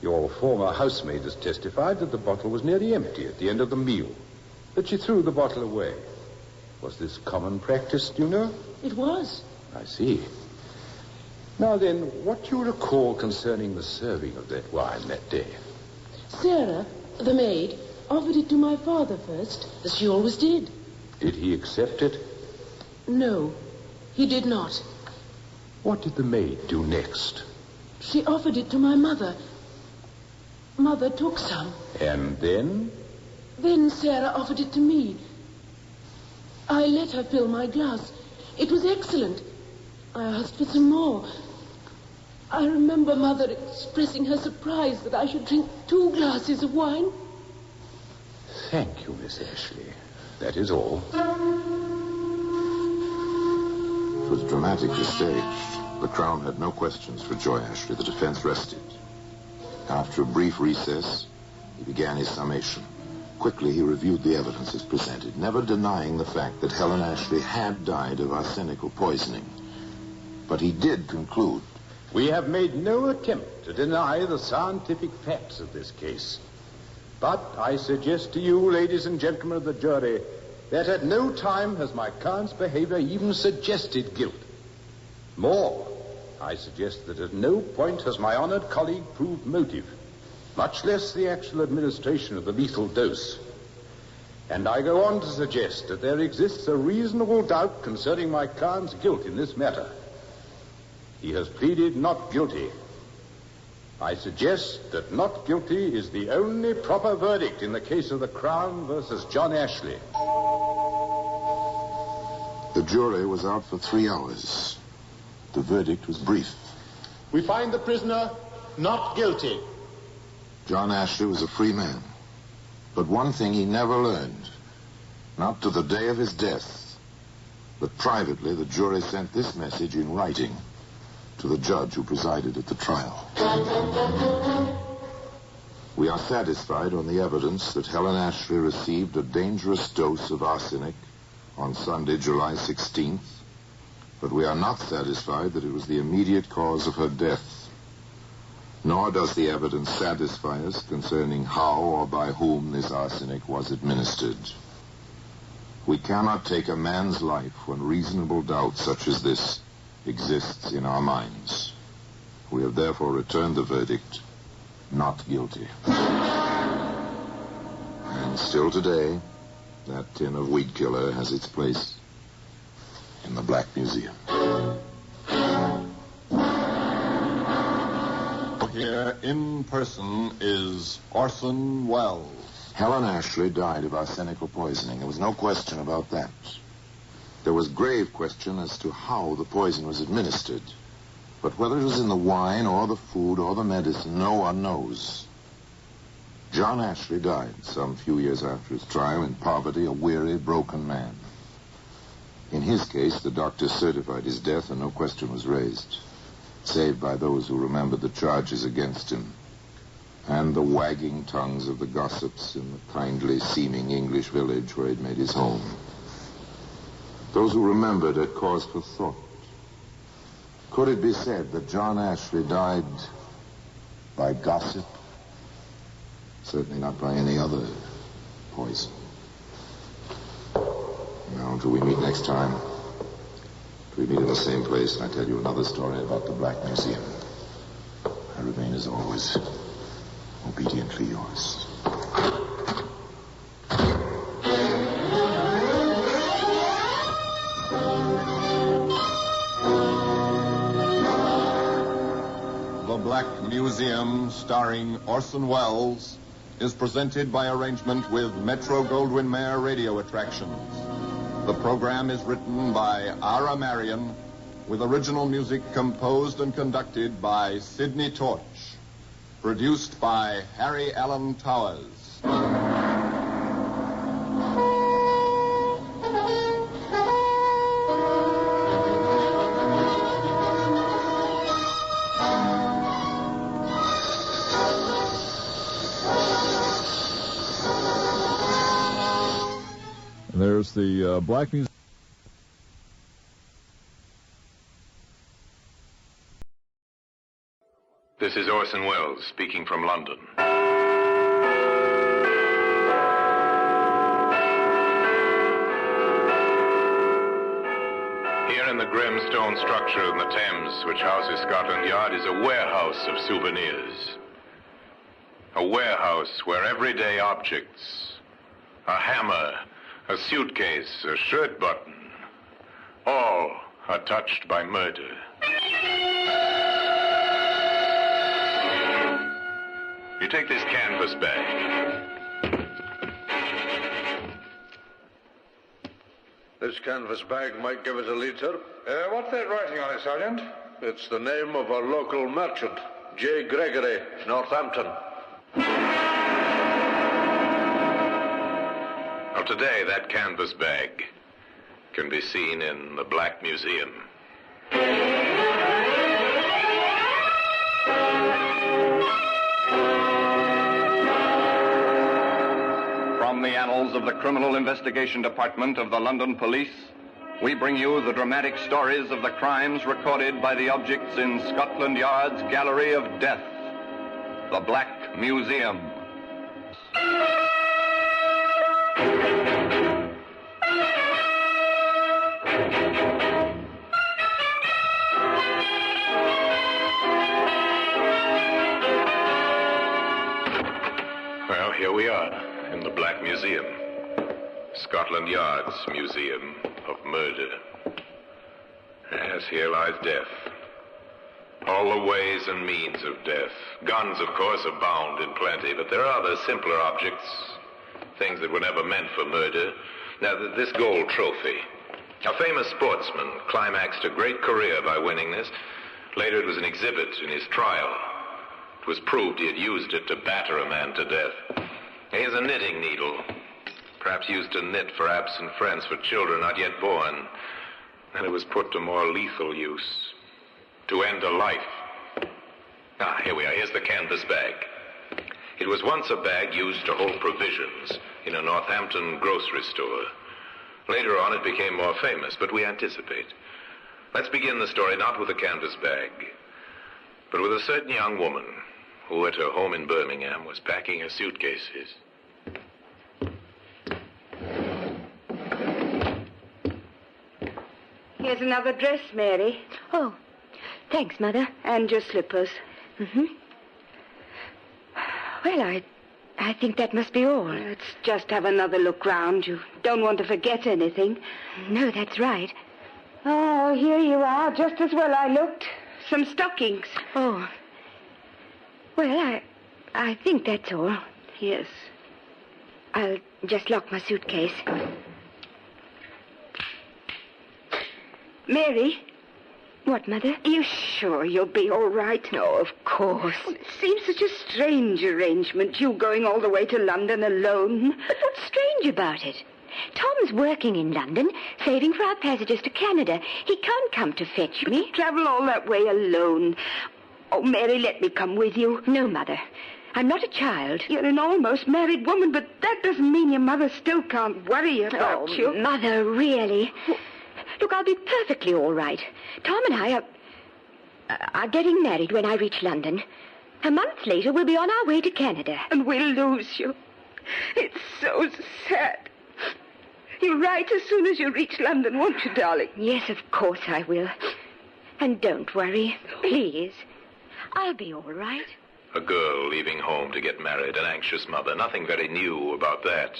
Your former housemaid has testified that the bottle was nearly empty at the end of the meal, that she threw the bottle away. Was this common practice, do you know? It was. I see. Now then, what do you recall concerning the serving of that wine that day? Sarah, the maid, offered it to my father first, as she always did. Did he accept it? No, he did not. What did the maid do next? She offered it to my mother. Mother took some. And then? Then Sarah offered it to me. I let her fill my glass. It was excellent. I asked for some more. I remember Mother expressing her surprise that I should drink 2 glasses of wine. Thank you, Miss Ashley. That is all. It was dramatically staged. The Crown had no questions for Joy Ashley. The defense rested. After a brief recess, he began his summation. Quickly, he reviewed the evidence as presented, never denying the fact that Helen Ashley had died of arsenical poisoning. But he did conclude. We have made no attempt to deny the scientific facts of this case. But I suggest to you, ladies and gentlemen of the jury, that at no time has my client's behavior even suggested guilt. More, I suggest that at no point has my honored colleague proved motive, much less the actual administration of the lethal dose. And I go on to suggest that there exists a reasonable doubt concerning my client's guilt in this matter. He has pleaded not guilty. I suggest that not guilty is the only proper verdict in the case of the Crown versus John Ashley. The jury was out for 3 hours. The verdict was brief. We find the prisoner not guilty. John Ashley was a free man. But one thing he never learned, not to the day of his death, but privately the jury sent this message in writing to the judge who presided at the trial. We are satisfied on the evidence that Helen Ashley received a dangerous dose of arsenic on Sunday, July 16th, but we are not satisfied that it was the immediate cause of her death. Nor does the evidence satisfy us concerning how or by whom this arsenic was administered. We cannot take a man's life when reasonable doubt such as this exists in our minds. We have therefore returned the verdict, not guilty. And still today, that tin of weed killer has its place in the Black Museum. Here in person is Orson Welles. Helen Ashley died of arsenical poisoning. There was no question about that. There was grave question as to how the poison was administered. But whether it was in the wine or the food or the medicine, no one knows. John Ashley died some few years after his trial in poverty, a weary, broken man. In his case, the doctors certified his death and no question was raised, save by those who remembered the charges against him and the wagging tongues of the gossips in the kindly-seeming English village where he'd made his home. Those who remembered had cause for thought. Could it be said that John Ashley died by gossip? Certainly not by any other poison. Now, until we meet next time, till we meet in the same place and I tell you another story about the Black Museum, I remain, as always, obediently yours. The Black Museum, starring Orson Welles, is presented by arrangement with Metro-Goldwyn-Mayer Radio Attractions. The program is written by Ara Marion, with original music composed and conducted by Sidney Torch. Produced by Harry Allen Towers. There's the Black Museum. This is Orson Welles speaking from London. Here in the grim stone structure in the Thames, which houses Scotland Yard, is a warehouse of souvenirs. A warehouse where everyday objects, a hammer, a suitcase, a shirt button, all are touched by murder. You take this canvas bag. This canvas bag might give us a lead, sir. What's that writing on it, Sergeant? It's the name of a local merchant, J. Gregory, Northampton. Well, today, that canvas bag can be seen in the Black Museum. From the annals of the Criminal Investigation Department of the London Police, we bring you the dramatic stories of the crimes recorded by the objects in Scotland Yard's Gallery of Death, the Black Museum. Well, here we are in the Black Museum, Scotland Yard's Museum of Murder. Yes, here lies death. All the ways and means of death. Guns, of course, abound in plenty, but there are other simpler objects, things that were never meant for murder. Now, this gold trophy. A famous sportsman climaxed a great career by winning this. Later, it was an exhibit in his trial. It was proved he had used it to batter a man to death. Here's a knitting needle, perhaps used to knit for absent friends, for children not yet born. And it was put to more lethal use, to end a life. Here we are. Here's the canvas bag. It was once a bag used to hold provisions in a Northampton grocery store. Later on, it became more famous, but we anticipate. Let's begin the story not with a canvas bag, but with a certain young woman who at her home in Birmingham was packing her suitcases. Here's another dress, Mary. Oh, thanks, Mother. And your slippers. Mm-hmm. Well, I think that must be all. Let's just have another look round. You don't want to forget anything. No, that's right. Oh, here you are, just as well I looked. Some stockings. Oh. Well, I think that's all. Yes. I'll just lock my suitcase. Mary? What, Mother? Are you sure you'll be all right? No, of course. Well, it seems such a strange arrangement, you going all the way to London alone. But what's strange about it? Tom's working in London, saving for our passages to Canada. He can't come to fetch me. But travel all that way alone. Oh, Mary, let me come with you. No, Mother. I'm not a child. You're an almost married woman, but that doesn't mean your mother still can't worry about you. Mother, really? Look, I'll be perfectly all right. Tom and I are getting married when I reach London. A month later, we'll be on our way to Canada. And we'll lose you. It's so sad. You'll write as soon as you reach London, won't you, darling? Yes, of course I will. And don't worry, please. I'll be all right. A girl leaving home to get married, an anxious mother. Nothing very new about that.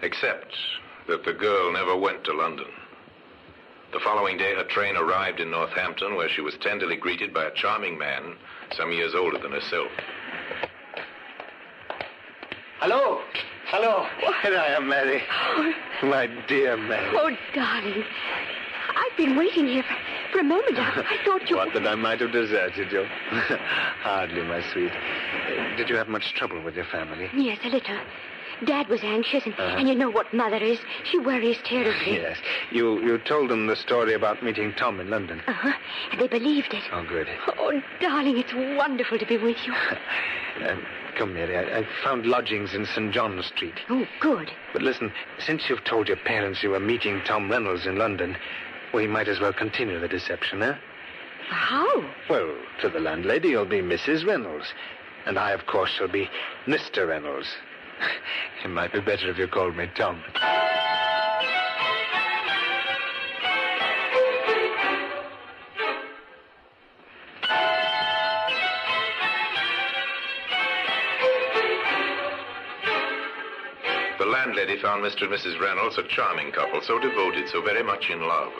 Except that the girl never went to London. The following day, her train arrived in Northampton, where she was tenderly greeted by a charming man some years older than herself. Hello. Hello. Here I am, Mary. My dear Mary. Oh, darling. I've been waiting here for a moment. I thought you... What, that I might have deserted you? Hardly, my sweet. Did you have much trouble with your family? Yes, a little. Dad was anxious, and you know what Mother is. She worries terribly. Yes. You told them the story about meeting Tom in London. Uh-huh. And they believed it. Oh, good. Oh, darling, it's wonderful to be with you. Come, Mary. I found lodgings in St. John's Street. Oh, good. But listen, since you've told your parents you were meeting Tom Reynolds in London, we might as well continue the deception, eh? How? Well, to the landlady, you'll be Mrs. Reynolds. And I, of course, shall be Mr. Reynolds. It might be better if you called me Tom. The landlady found Mr. and Mrs. Reynolds a charming couple, so devoted, so very much in love.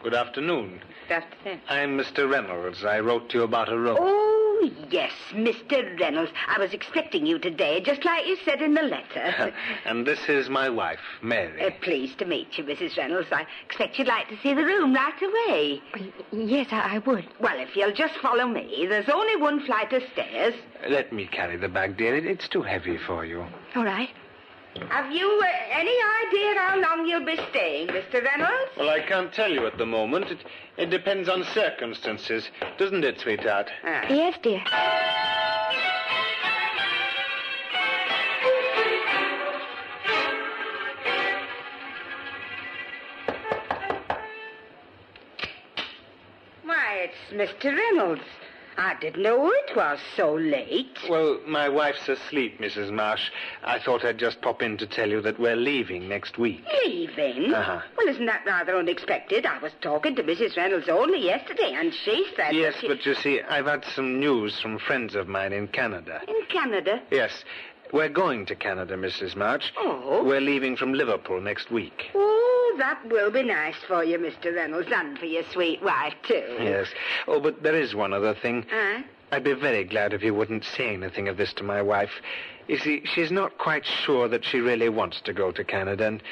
Good afternoon. Good afternoon. I'm Mr. Reynolds. I wrote to you about a room. Oh, yes, Mr. Reynolds. I was expecting you today, just like you said in the letter. And this is my wife, Mary. Pleased to meet you, Mrs. Reynolds. I expect you'd like to see the room right away. Yes, I would. Well, if you'll just follow me. There's only one flight of stairs. Let me carry the bag, dear. It's too heavy for you. All right. Have you any idea how long you'll be staying, Mr. Reynolds? Well, I can't tell you at the moment. It depends on circumstances, doesn't it, sweetheart? Yes, dear. Why, it's Mr. Reynolds. I didn't know it was so late. Well, my wife's asleep, Mrs. Marsh. I thought I'd just pop in to tell you that we're leaving next week. Leaving? Uh-huh. Well, isn't that rather unexpected? I was talking to Mrs. Reynolds only yesterday, and she said... Yes, that she... but you see, I've had some news from friends of mine in Canada. In Canada? Yes. We're going to Canada, Mrs. March. Oh? We're leaving from Liverpool next week. Oh, that will be nice for you, Mr. Reynolds, and for your sweet wife, too. Yes. Oh, but there is one other thing. Huh? I'd be very glad if you wouldn't say anything of this to my wife. You see, she's not quite sure that she really wants to go to Canada, and,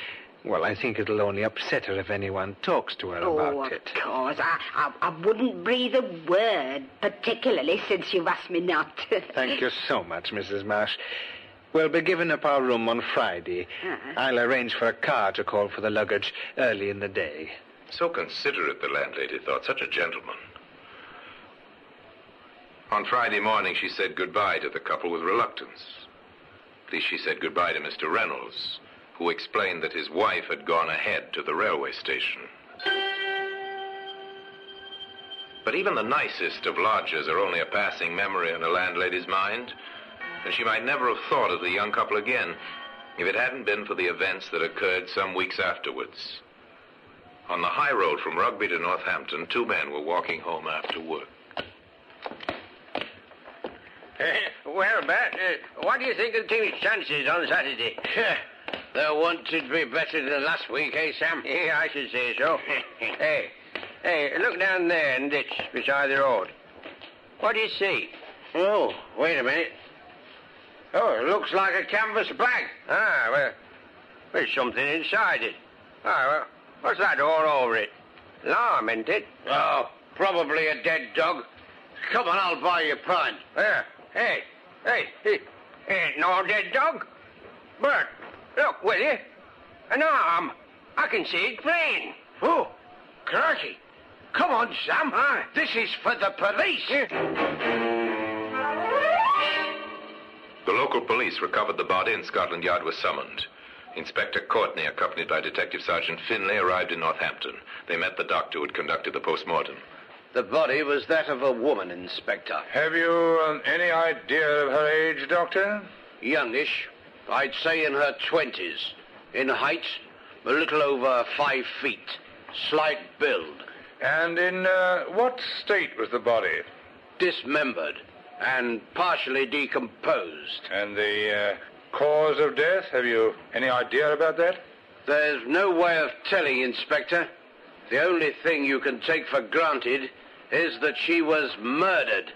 well, I think it'll only upset her if anyone talks to her about it. Of course. I wouldn't breathe a word, particularly since you've asked me not to. Thank you so much, Mrs. Marsh. We'll be giving up our room on Friday. I'll arrange for a car to call for the luggage early in the day. So considerate, the landlady thought. Such a gentleman. On Friday morning, she said goodbye to the couple with reluctance. At least she said goodbye to Mr. Reynolds, who explained that his wife had gone ahead to the railway station. But even the nicest of lodgers are only a passing memory in a landlady's mind, and she might never have thought of the young couple again if it hadn't been for the events that occurred some weeks afterwards. On the high road from Rugby to Northampton, two men were walking home after work. Well, Bert, what do you think of the team's chances on Saturday? They wanted to be better than last week, eh, Sam? Yeah, I should say so. Hey, look down there in the ditch beside the road. What do you see? Oh, wait a minute. Oh, it looks like a canvas bag. Well, there's something inside it. Well, what's that all over it? Lime, isn't it? Oh, probably a dead dog. Come on, I'll buy you a pint. Hey, ain't no dead dog. Bert, look, will you? An arm. I can see it plain. Oh, crikey. Come on, Sam. This is for the police. The local police recovered the body and Scotland Yard was summoned. Inspector Courtney, accompanied by Detective Sergeant Finlay, arrived in Northampton. They met the doctor who had conducted the post-mortem. The body was that of a woman, Inspector. Have you any idea of her age, Doctor? Youngish. I'd say in her 20s. In height, a little over 5 feet. Slight build. And in what state was the body? Dismembered and partially decomposed. And the cause of death? Have you any idea about that? There's no way of telling, Inspector. The only thing you can take for granted is that she was murdered.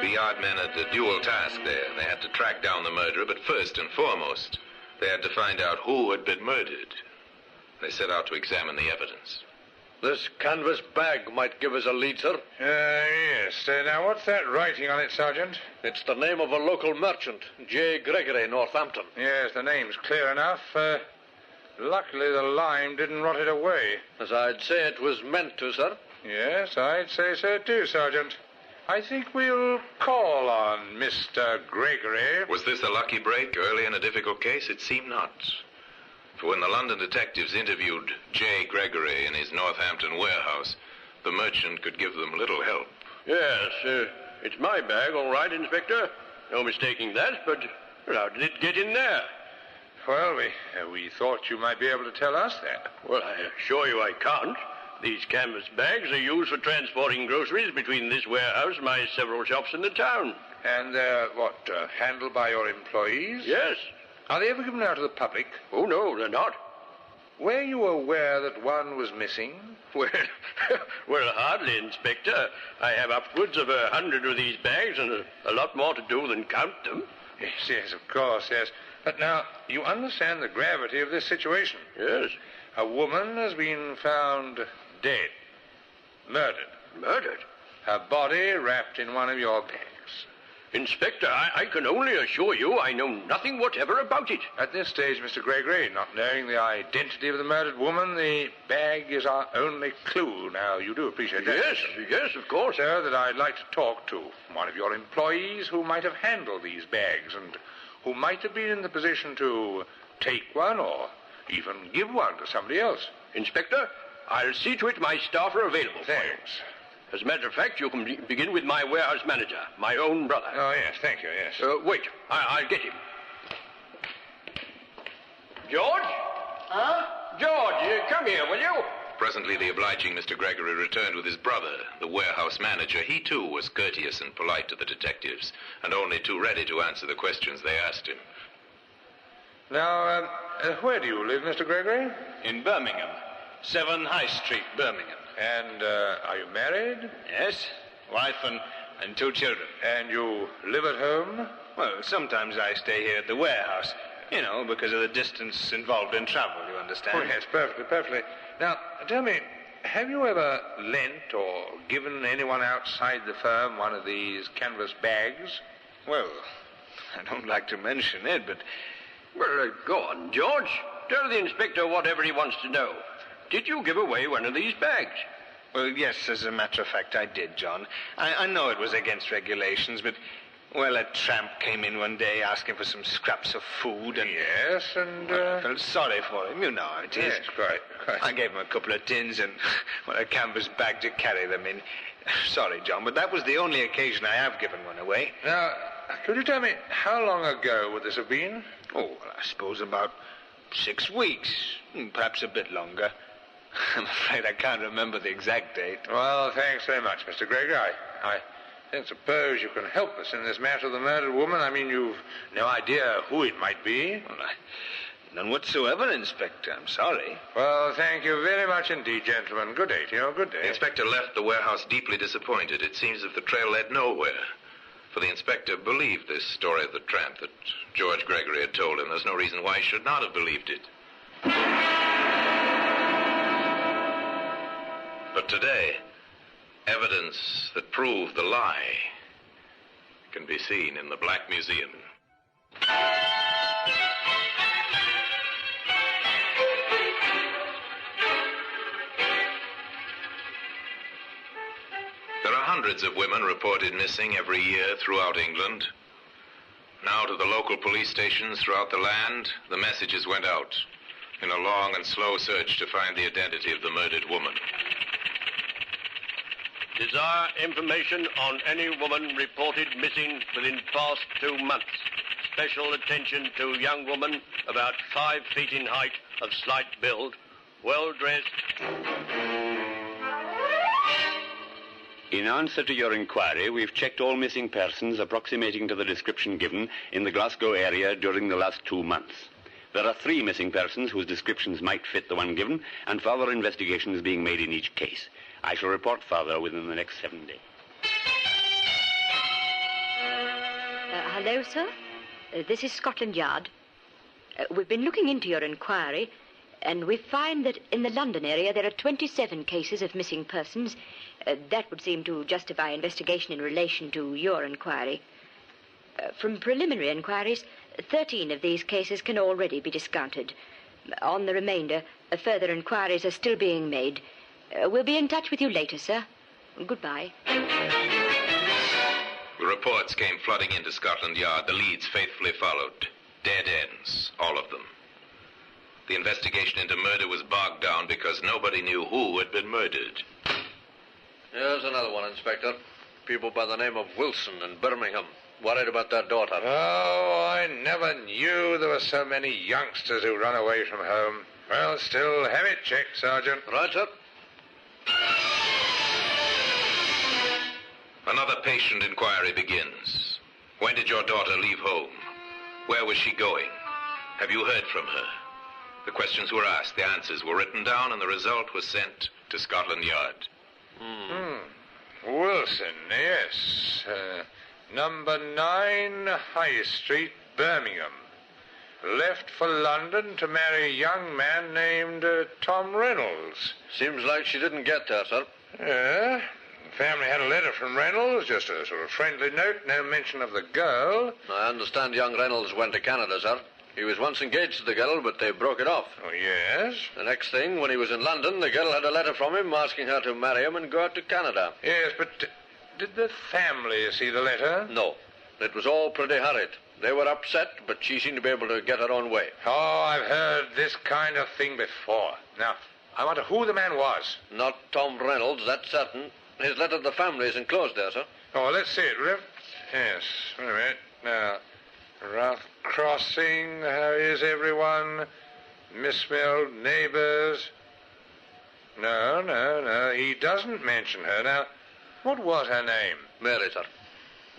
The yard men had a dual task there. They had to track down the murderer, but first and foremost, they had to find out who had been murdered. They set out to examine the evidence. This canvas bag might give us a lead, sir. Yes. Now, what's that writing on it, Sergeant? It's the name of a local merchant, J. Gregory, Northampton. Yes, the name's clear enough. Luckily, the lime didn't rot it away. As I'd say it was meant to, sir. Yes, I'd say so too, Sergeant. I think we'll call on Mr. Gregory. Was this a lucky break early in a difficult case? It seemed not. For when the London detectives interviewed J. Gregory in his Northampton warehouse, the merchant could give them little help. Yes, it's my bag, all right, Inspector. No mistaking that, but how did it get in there? Well, we thought you might be able to tell us that. Well, I assure you I can't. These canvas bags are used for transporting groceries between this warehouse and my several shops in the town. And they're, handled by your employees? Yes. Are they ever given out to the public? Oh, no, they're not. Were you aware that one was missing? Well, hardly, Inspector. I have upwards of 100 of these bags and a lot more to do than count them. Yes, of course, yes. But now, you understand the gravity of this situation. Yes. A woman has been found dead. Murdered. Murdered? Her body wrapped in one of your bags. Inspector, I can only assure you I know nothing whatever about it. At this stage, Mr. Gregory, not knowing the identity of the murdered woman, the bag is our only clue. Now, you do appreciate that? Yes, of course. So that I'd like to talk to one of your employees who might have handled these bags and who might have been in the position to take one or even give one to somebody else. Inspector, I'll see to it my staff are available for you. Thanks. As a matter of fact, you can begin with my warehouse manager, my own brother. Oh, yes, thank you, yes. Wait, I'll get him. George? Huh? George, come here, will you? Presently, the obliging Mr. Gregory returned with his brother, the warehouse manager. He, too, was courteous and polite to the detectives, and only too ready to answer the questions they asked him. Now, where do you live, Mr. Gregory? In Birmingham. 7 High Street, Birmingham. And, are you married? Yes. Wife and 2 children. And you live at home? Well, sometimes I stay here at the warehouse. You know, because of the distance involved in travel, you understand? Oh, yes, perfectly. Now, tell me, have you ever lent or given anyone outside the firm one of these canvas bags? Well, I don't like to mention it, but... Well, go on, George. Tell the inspector whatever he wants to know. Did you give away one of these bags? Well, yes, as a matter of fact, I did, John. I know it was against regulations, but, well, a tramp came in one day asking for some scraps of food, and... Yes, and, I felt sorry for him, you know how it is. Yes, quite. I gave him a couple of tins and, well, a canvas bag to carry them in. Sorry, John, but that was the only occasion I have given one away. Now, could you tell me, how long ago would this have been? Oh, well, I suppose about 6 weeks, perhaps a bit longer. I'm afraid I can't remember the exact date. Well, thanks very much, Mr. Gregory. I don't suppose you can help us in this matter of the murdered woman. I mean, you've no idea who it might be. Well, none whatsoever, Inspector. I'm sorry. Well, thank you very much indeed, gentlemen. Good day to you. Good day. The inspector left the warehouse deeply disappointed. It seems that the trail led nowhere. For the inspector believed this story of the tramp that George Gregory had told him. There's no reason why he should not have believed it. But today, evidence that proved the lie can be seen in the Black Museum. There are hundreds of women reported missing every year throughout England. Now to the local police stations throughout the land, the messages went out in a long and slow search to find the identity of the murdered woman. Desire information on any woman reported missing within past 2 months. Special attention to young woman about 5 feet in height, of slight build, well-dressed. In answer to your inquiry, we've checked all missing persons approximating to the description given in the Glasgow area during the last 2 months. There are 3 missing persons whose descriptions might fit the one given, and further investigation is being made in each case. I shall report further within the next 7 days. Hello, sir. This is Scotland Yard. We've been looking into your inquiry, and we find that in the London area there are 27 cases of missing persons. That would seem to justify investigation in relation to your inquiry. From preliminary inquiries, 13 of these cases can already be discounted. On the remainder, further inquiries are still being made. We'll be in touch with you later, sir. Goodbye. The reports came flooding into Scotland Yard. The leads faithfully followed. Dead ends, all of them. The investigation into murder was bogged down because nobody knew who had been murdered. Here's another one, Inspector. People by the name of Wilson in Birmingham. Worried about their daughter. Oh, I never knew there were so many youngsters who run away from home. Well, still, have it checked, Sergeant. Right, sir. Another patient inquiry begins. When did your daughter leave home? Where was she going? Have you heard from her? The questions were asked, the answers were written down, and the result was sent to Scotland Yard. Wilson, yes. Number 9 High Street, Birmingham. Left for London to marry a young man named Tom Reynolds. Seems like she didn't get there, sir. Yeah. The family had a letter from Reynolds, just a sort of friendly note, no mention of the girl. I understand young Reynolds went to Canada, sir. He was once engaged to the girl, but they broke it off. Oh, yes? The next thing, when he was in London, the girl had a letter from him asking her to marry him and go out to Canada. Yes, but did the family see the letter? No. It was all pretty hurried. They were upset, but she seemed to be able to get her own way. Oh, I've heard this kind of thing before. Now, I wonder who the man was. Not Tom Reynolds, that's certain. His letter to the family is enclosed there, sir. Oh, let's see it, Rev. Yes, wait a minute. Now, Rough Crossing, how is everyone? Misspelled neighbors. No, he doesn't mention her. Now, what was her name? Mary, sir.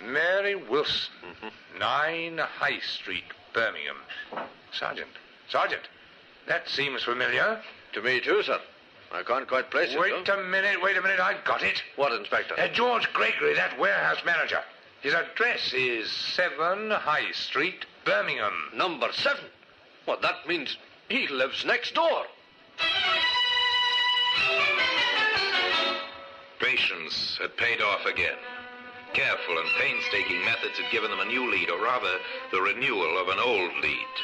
Mary Wilson, 9 High Street, Birmingham. Sergeant, that seems familiar. To me, too, sir. I can't quite place it, Wait a minute, I got it. What, Inspector? George Gregory, that warehouse manager. His address is 7 High Street, Birmingham. Number 7? Well, that means he lives next door. Patience had paid off again. Careful and painstaking methods had given them a new lead, or rather, the renewal of an old lead.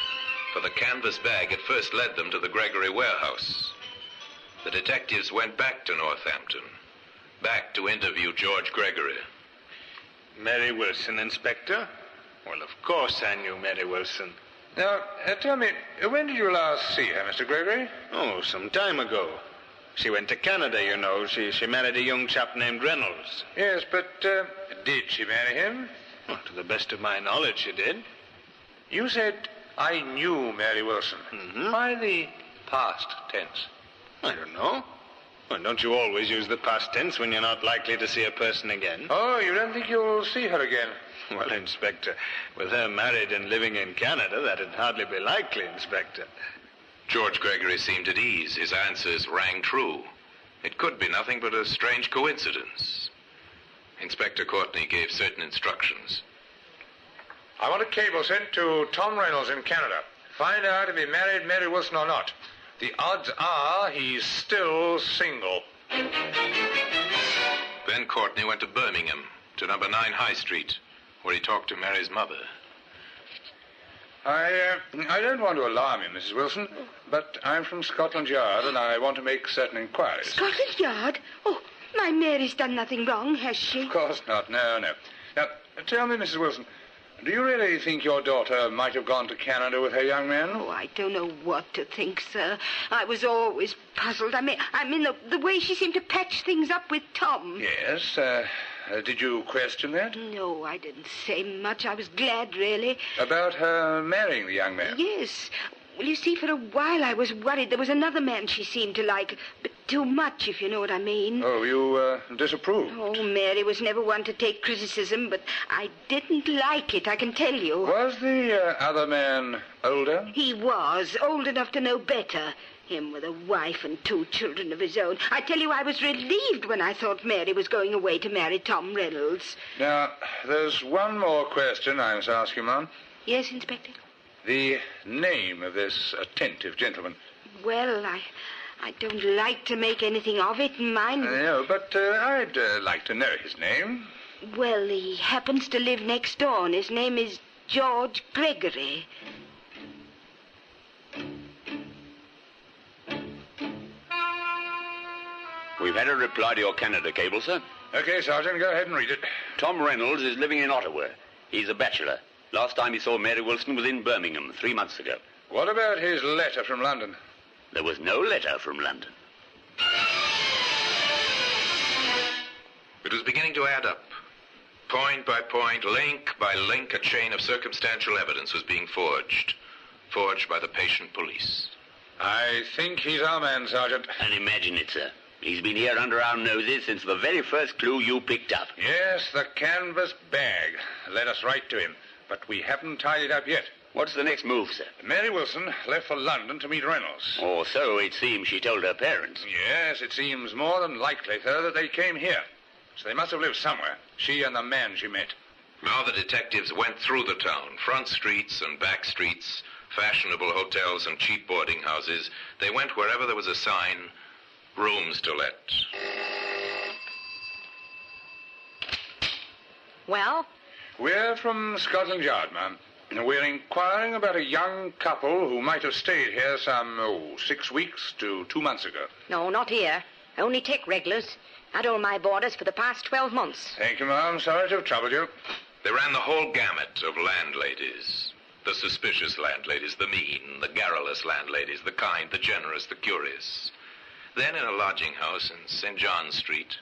For the canvas bag had first led them to the Gregory warehouse. The detectives went back to Northampton, back to interview George Gregory. Mary Wilson, Inspector? Well, of course I knew Mary Wilson. Now, tell me, when did you last see her, Mr. Gregory? Oh, some time ago. She went to Canada, you know. She married a young chap named Reynolds. Yes, but did she marry him? Well, to the best of my knowledge, she did. You said, I knew Mary Wilson. Mm-hmm. Why the past tense? I don't know. Well, don't you always use the past tense when you're not likely to see a person again? Oh, you don't think you'll see her again? Well, Inspector, with her married and living in Canada, that'd hardly be likely, Inspector. George Gregory seemed at ease. His answers rang true. It could be nothing but a strange coincidence. Inspector Courtney gave certain instructions. I want a cable sent to Tom Reynolds in Canada. Find out if he married Mary Wilson or not. The odds are he's still single. Then Courtney went to Birmingham, to number 9 High Street, where he talked to Mary's mother. I don't want to alarm you, Mrs. Wilson, but I'm from Scotland Yard, and I want to make certain inquiries. Scotland Yard? Oh, my Mary's done nothing wrong, has she? Of course not. No. Now, tell me, Mrs. Wilson, do you really think your daughter might have gone to Canada with her young man? Oh, I don't know what to think, sir. I was always puzzled. I mean, the way she seemed to patch things up with Tom. Yes, did you question that? No, I didn't say much. I was glad, really. About her marrying the young man? Yes. Well, you see, for a while I was worried there was another man she seemed to like, but too much, if you know what I mean. Oh, you disapproved? Oh, Mary was never one to take criticism, but I didn't like it, I can tell you. Was the other man older? He was, old enough to know better. Him with a wife and 2 children of his own. I tell you, I was relieved when I thought Mary was going away to marry Tom Reynolds. Now, there's one more question I must ask you, Ma'am. Yes, Inspector? The name of this attentive gentleman. Well, I don't like to make anything of it, mind. No, but I'd like to know his name. Well, he happens to live next door, and his name is George Gregory. We've had a reply to your Canada cable, sir. Okay, Sergeant, go ahead and read it. Tom Reynolds is living in Ottawa. He's a bachelor. Last time he saw Mary Wilson was in Birmingham 3 months ago. What about his letter from London? There was no letter from London. It was beginning to add up. Point by point, link by link, a chain of circumstantial evidence was being forged. Forged by the patient police. I think he's our man, Sergeant. And imagine it, sir. He's been here under our noses since the very first clue you picked up. Yes, the canvas bag. Led us right to him. But we haven't tied it up yet. What's the next move, sir? Mary Wilson left for London to meet Reynolds. Or so it seems she told her parents. Yes, it seems more than likely, sir, that they came here. So they must have lived somewhere, she and the man she met. Now the detectives went through the town, front streets and back streets, fashionable hotels and cheap boarding houses. They went wherever there was a sign, rooms to let. Well? We're from Scotland Yard, ma'am. We're inquiring about a young couple who might have stayed here some, 6 weeks to 2 months ago. No, not here. I only take regulars. Had all my boarders for the past 12 months. Thank you, ma'am. Sorry to have troubled you. They ran the whole gamut of landladies. The suspicious landladies, the mean, the garrulous landladies, the kind, the generous, the curious. Then in a lodging house in St. John's Street,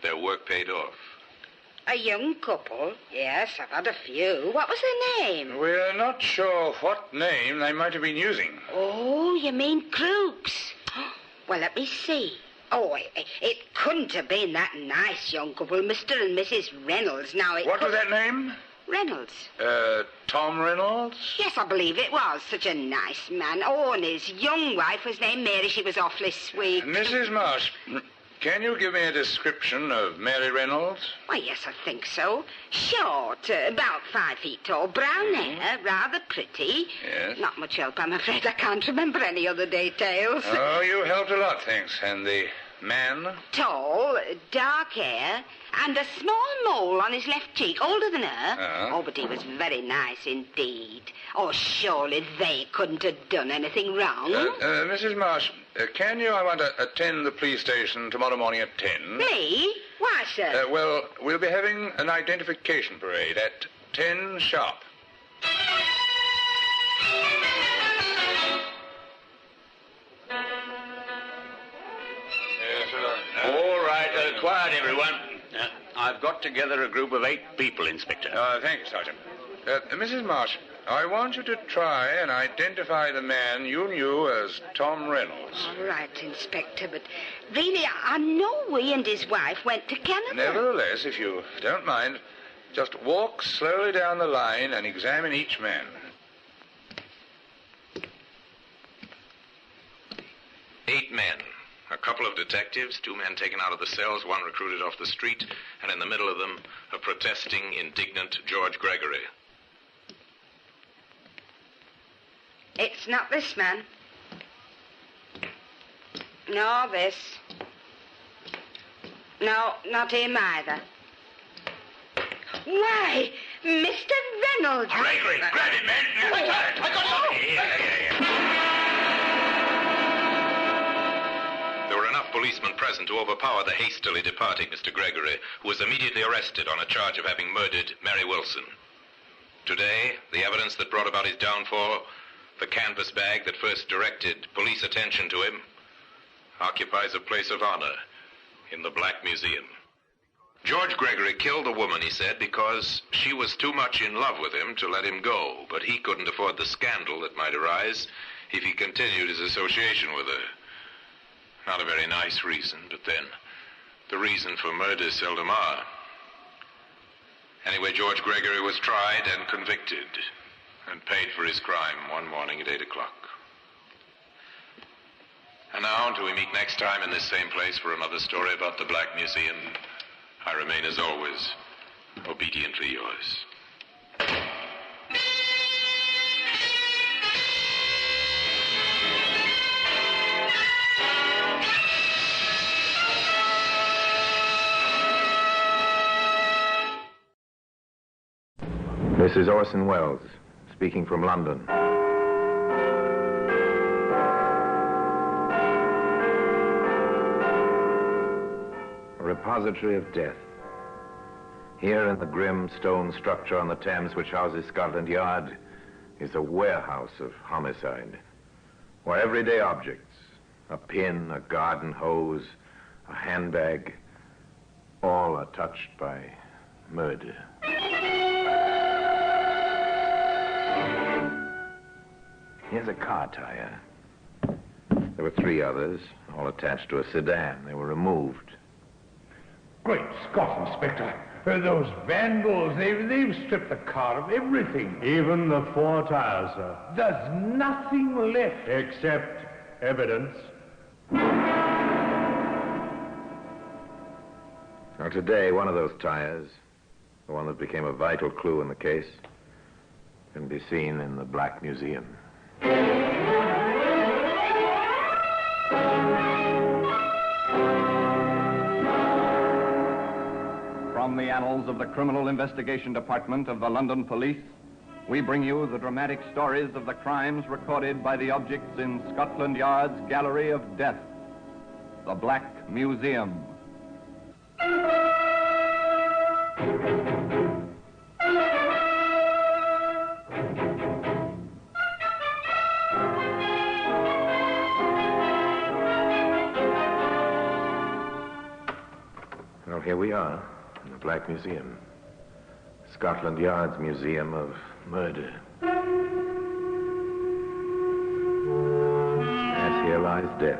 their work paid off. A young couple? Yes, I've had a few. What was their name? We're not sure what name they might have been using. Oh, you mean crooks? Well, let me see. Oh, it couldn't have been that nice young couple, Mr. and Mrs. Reynolds. Now, What was that name? Reynolds. Tom Reynolds? Yes, I believe it was. Such a nice man. Oh, and his young wife was named Mary. She was awfully sweet. Mrs. Marsh, can you give me a description of Mary Reynolds? Why, yes, I think so. Short, about 5 feet tall, brown hair, rather pretty. Yes. Not much help, I'm afraid. I can't remember any other details. Oh, you helped a lot, thanks. And the man? Tall, dark hair, and a small mole on his left cheek, older than her. Oh, but he was very nice indeed. Oh, surely they couldn't have done anything wrong. Mrs. Marsh, can you, I want to attend the police station tomorrow morning at 10? Me? Why, sir? Well, we'll be having an identification parade at 10 sharp. All right, quiet, everyone. I've got together a group of 8 people, Inspector. Thank you, Sergeant. Mrs. Marsh, I want you to try and identify the man you knew as Tom Reynolds. All right, Inspector, but really, I know we and his wife went to Canada. Nevertheless, if you don't mind, just walk slowly down the line and examine each man. Eight men. A couple of detectives, 2 men taken out of the cells, 1 recruited off the street, and in the middle of them, a protesting, indignant George Gregory. It's not this man. No, this. No, not him either. Why, Mr. Reynolds. Gregory, grab him, man. I got him. There were enough policemen present to overpower the hastily departing Mr. Gregory, who was immediately arrested on a charge of having murdered Mary Wilson. Today, the evidence that brought about his downfall, the canvas bag that first directed police attention to him, occupies a place of honor in the Black Museum. George Gregory killed the woman, he said, because she was too much in love with him to let him go, but he couldn't afford the scandal that might arise if he continued his association with her. Not a very nice reason, but then, the reason for murder seldom are. Anyway, George Gregory was tried and convicted, and paid for his crime one morning at 8 o'clock. And now, until we meet next time in this same place for another story about the Black Museum, I remain, as always, obediently yours. This is Orson Welles, speaking from London. A repository of death. Here in the grim stone structure on the Thames which houses Scotland Yard is a warehouse of homicide, where everyday objects, a pin, a garden hose, a handbag, all are touched by murder. Here's a car tire. There were 3 others, all attached to a sedan. They were removed. Great Scott, Inspector. Those vandals, they've stripped the car of everything. Even the 4 tires, sir. There's nothing left. Except evidence. Now, today, one of those tires, the one that became a vital clue in the case, can be seen in the Black Museum. From the annals of the Criminal Investigation Department of the London Police, we bring you the dramatic stories of the crimes recorded by the objects in Scotland Yard's Gallery of Death, the Black Museum. Well, here we are, in the Black Museum. Scotland Yard's Museum of Murder. As here lies death.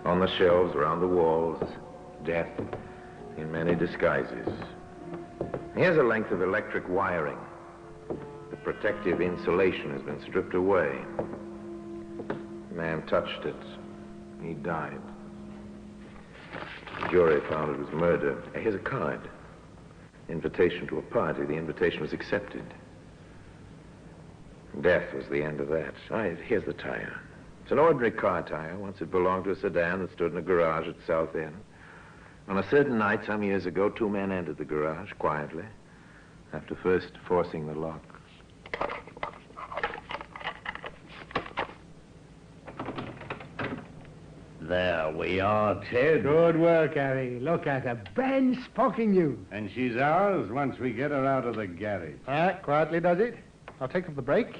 On the shelves, around the walls, death in many disguises. Here's a length of electric wiring. The protective insulation has been stripped away. The man touched it. He died. The jury found it was murder. Here's a card. Invitation to a party. The invitation was accepted. Death was the end of that. Here's the tire. It's an ordinary car tire. Once it belonged to a sedan that stood in a garage at South End. On a certain night some years ago, 2 men entered the garage quietly, after first forcing the lock. There we are, Ted. Good work, Harry. Look at her. Brand sparking you. And she's ours once we get her out of the garage. Quietly does it. I'll take off the brake.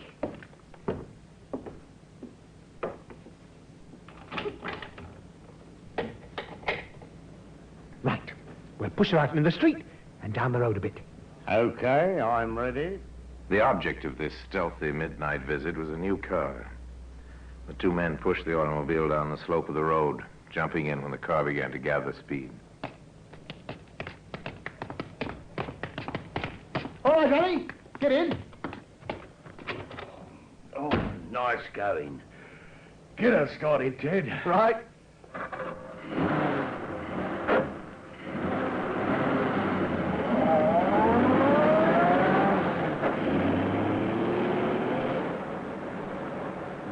Right. We'll push her out into the street and down the road a bit. Okay, I'm ready. The object of this stealthy midnight visit was a new car. The 2 men pushed the automobile down the slope of the road, jumping in when the car began to gather speed. All right, Harry. Get in. Oh, nice going. Get her started, Ted. Right.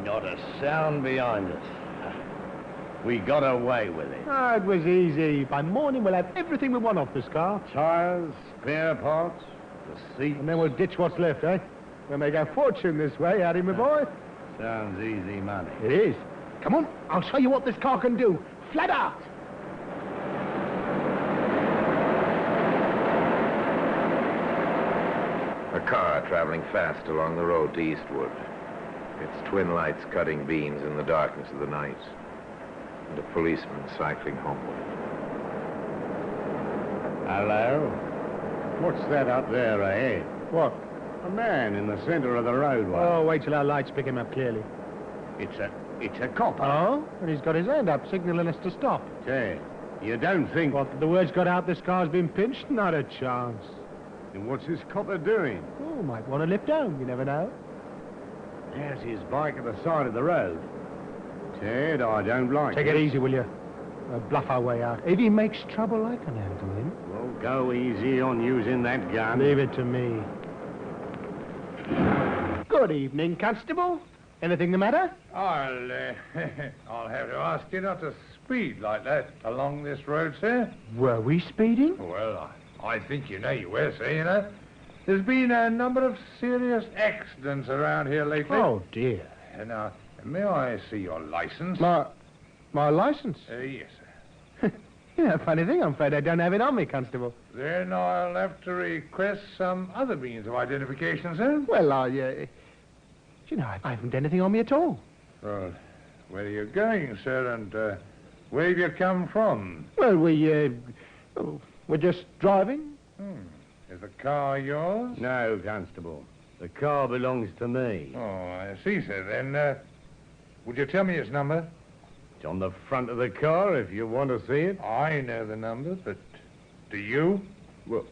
Not a sound behind us. We got away with it. It was easy. By morning, we'll have everything we want off this car. Tires, spare parts, the seat. And then we'll ditch what's left, eh? We'll make our fortune this way, Harry, my boy. Sounds easy money. It is. Come on, I'll show you what this car can do. Flat out. A car traveling fast along the road to Eastwood. Its twin lights cutting beams in the darkness of the night. And a policeman cycling homeward. Hello? What's that up there ahead? What? A man in the center of the roadway. Oh, wait till our lights pick him up clearly. It's a copper. Oh? And he's got his hand up, signaling us to stop. Ted, you don't think... What, the word's got out this car's been pinched? Not a chance. And what's this copper doing? Oh, might want to lift home, you never know. There's his bike at the side of the road. Ted, I don't like Take it easy, will you? We'll bluff our way out. If he makes trouble, I can handle him. Well, go easy on using that gun. Leave it to me. Good evening, Constable. Anything the matter? I'll have to ask you not to speed like that along this road, sir. Were we speeding? Well, I think you know you were, sir, you know. There's been a number of serious accidents around here lately. Oh, dear. Now, may I see your license? My license? Yes, sir. Yeah, funny thing, I'm afraid I don't have it on me, Constable. Then I'll have to request some other means of identification, sir. Well, You know, I haven't anything on me at all. Well, where are you going, sir, and where have you come from? Well, we're just driving. Is the car yours? No, Constable. The car belongs to me. Oh, I see, sir. Then, would you tell me its number? It's on the front of the car if you want to see it. I know the number, but do you? Well,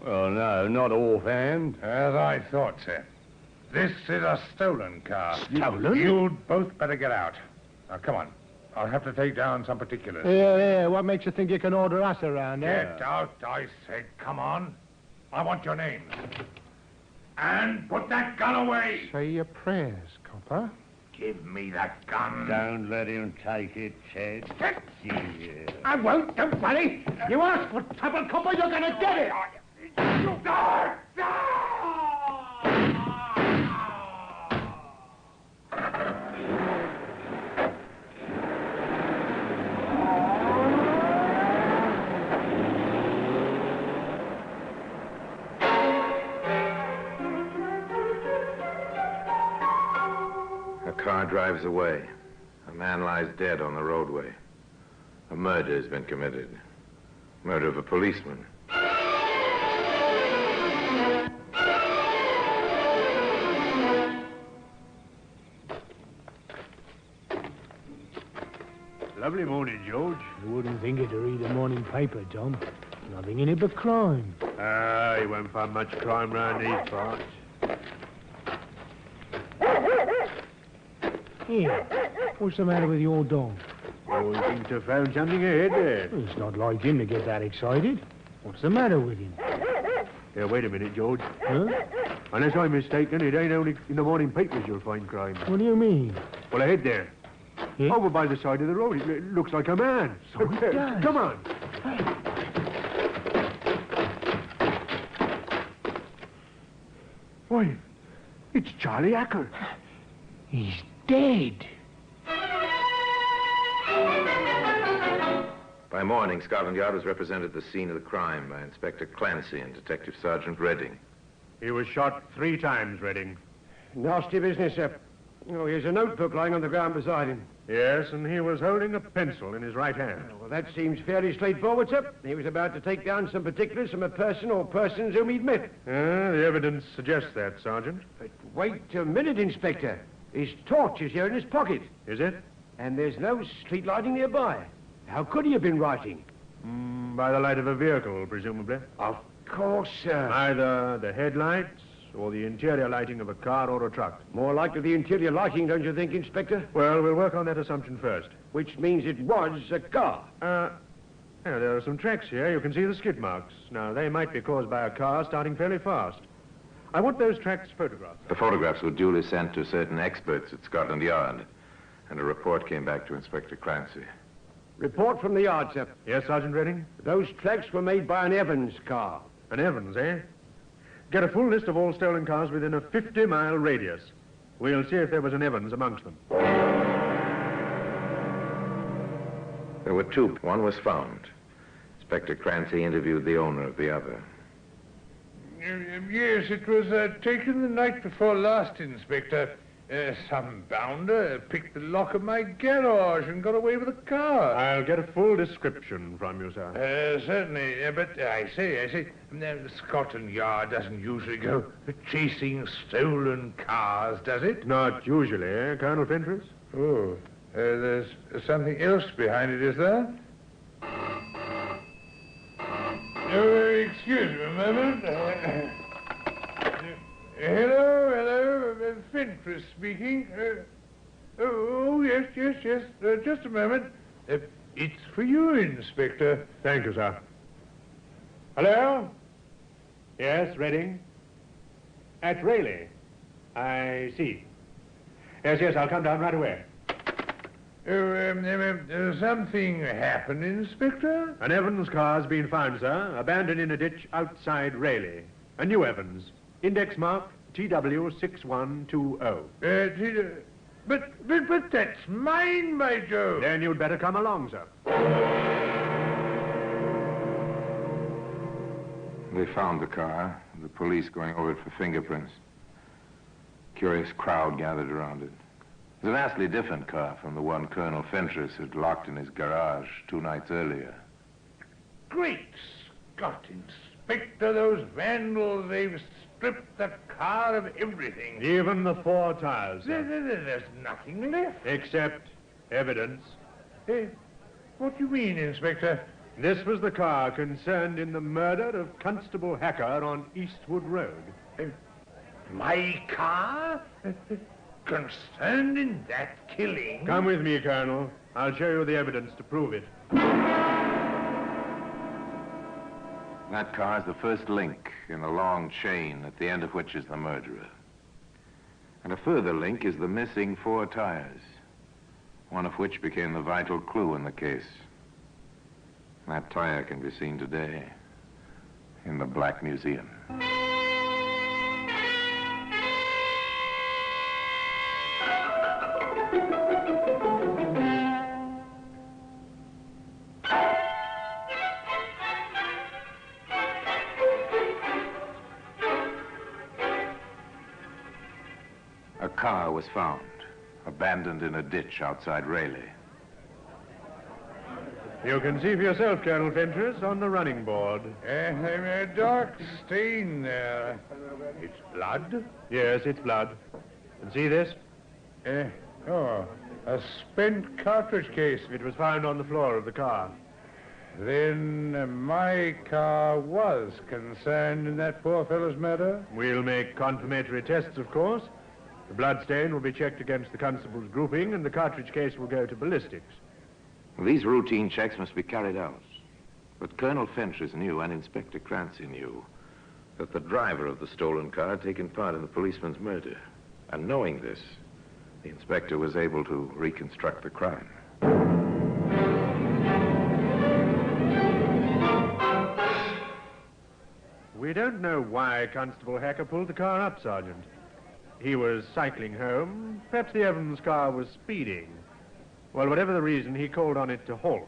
no, not offhand. As I thought, sir. This is a stolen car. Stolen? You'd both better get out. Now, come on. I'll have to take down some particulars. Yeah. What makes you think you can order us around, eh? Get out, I said. Come on. I want your names. And put that gun away. Say your prayers, copper. Give me that gun. Don't let him take it, Ted. Yeah. I won't, don't worry. You ask for trouble, copper, you're gonna get it. A car drives away. A man lies dead on the roadway. A murder has been committed. Murder of a policeman. Lovely morning, George. You wouldn't think it to read a morning paper, Tom. Nothing in it but crime. You won't find much crime round these parts. Here, what's the matter with your dog? Oh, he seems to have found something ahead there. Well, it's not like him to get that excited. What's the matter with him? Yeah, wait a minute, George. Huh? Unless I'm mistaken, it ain't only in the morning papers you'll find crime. What do you mean? Well, ahead there. Yeah? Over by the side of the road. It looks like a man. So it does. Come on. Why, it's Charlie Acker. He's dead. By morning, Scotland Yard was represented at the scene of the crime by Inspector Clancy and Detective Sergeant Redding. He was shot 3 times, Redding. Nasty business, sir. Oh, here's a notebook lying on the ground beside him. Yes, and he was holding a pencil in his right hand. Well, that seems fairly straightforward, sir. He was about to take down some particulars from a person or persons whom he'd met. The evidence suggests that, Sergeant. But wait a minute, Inspector. His torch is here in his pocket. Is it? And there's no street lighting nearby. How could he have been writing? By the light of a vehicle, presumably. Of course, sir. Either the headlights or the interior lighting of a car or a truck. More likely the interior lighting, don't you think, Inspector? Well, we'll work on that assumption first. Which means it was a car. Yeah, there are some tracks here. You can see the skid marks. Now, they might be caused by a car starting fairly fast. I want those tracks photographed. The photographs were duly sent to certain experts at Scotland Yard, and a report came back to Inspector Clancy. Report from the yard, sir. Yes, Sergeant Redding? Those tracks were made by an Evans car. An Evans, eh? Get a full list of all stolen cars within a 50-mile radius. We'll see if there was an Evans amongst them. There were 2. One was found. Inspector Clancy interviewed the owner of the other. Yes, it was taken the night before last, Inspector. Some bounder picked the lock of my garage and got away with the car. I'll get a full description from you, sir. Certainly, but I say, Scotland Yard doesn't usually go chasing stolen cars, does it? Not usually, eh, Colonel Fentress? Oh, there's something else behind it, is there? Excuse me a moment. Hello, Fentress speaking. Yes, just a moment. It's for you, Inspector. Thank you, sir. Hello? Yes, Redding? At Raleigh. I see. Yes, I'll come down right away. Something happened, Inspector? An Evans car's been found, sir, abandoned in a ditch outside Raleigh. A new Evans. Index mark TW6120. But that's mine, by Jove. Then you'd better come along, sir. They found the car, the police going over it for fingerprints. Curious crowd gathered around it. It was a vastly different car from the one Colonel Fentress had locked in his garage 2 nights earlier. Great Scott, Inspector, those vandals, they've stripped the car of everything. Even the 4 tires, sir. There's nothing left. Except evidence. What do you mean, Inspector? This was the car concerned in the murder of Constable Hacker on Eastwood Road. My car? Concerned in that killing? Come with me, Colonel. I'll show you the evidence to prove it. That car is the first link in a long chain at the end of which is the murderer. And a further link is the missing 4 tires, one of which became the vital clue in the case. That tire can be seen today in the Black Museum. A car was found, abandoned in a ditch outside Raleigh. You can see for yourself, Colonel Fentress, on the running board. A dark stain there. It's blood? Yes, it's blood. And see this? A spent cartridge case. It was found on the floor of the car. Then my car was concerned in that poor fellow's murder? We'll make confirmatory tests, of course. The blood stain will be checked against the constable's grouping, and the cartridge case will go to ballistics. These routine checks must be carried out. But Colonel Fentress knew, and Inspector Clancy knew, that the driver of the stolen car had taken part in the policeman's murder. And knowing this, the inspector was able to reconstruct the crime. We don't know why Constable Hacker pulled the car up, Sergeant. He was cycling home. Perhaps the Evans car was speeding. Well, whatever the reason, he called on it to halt.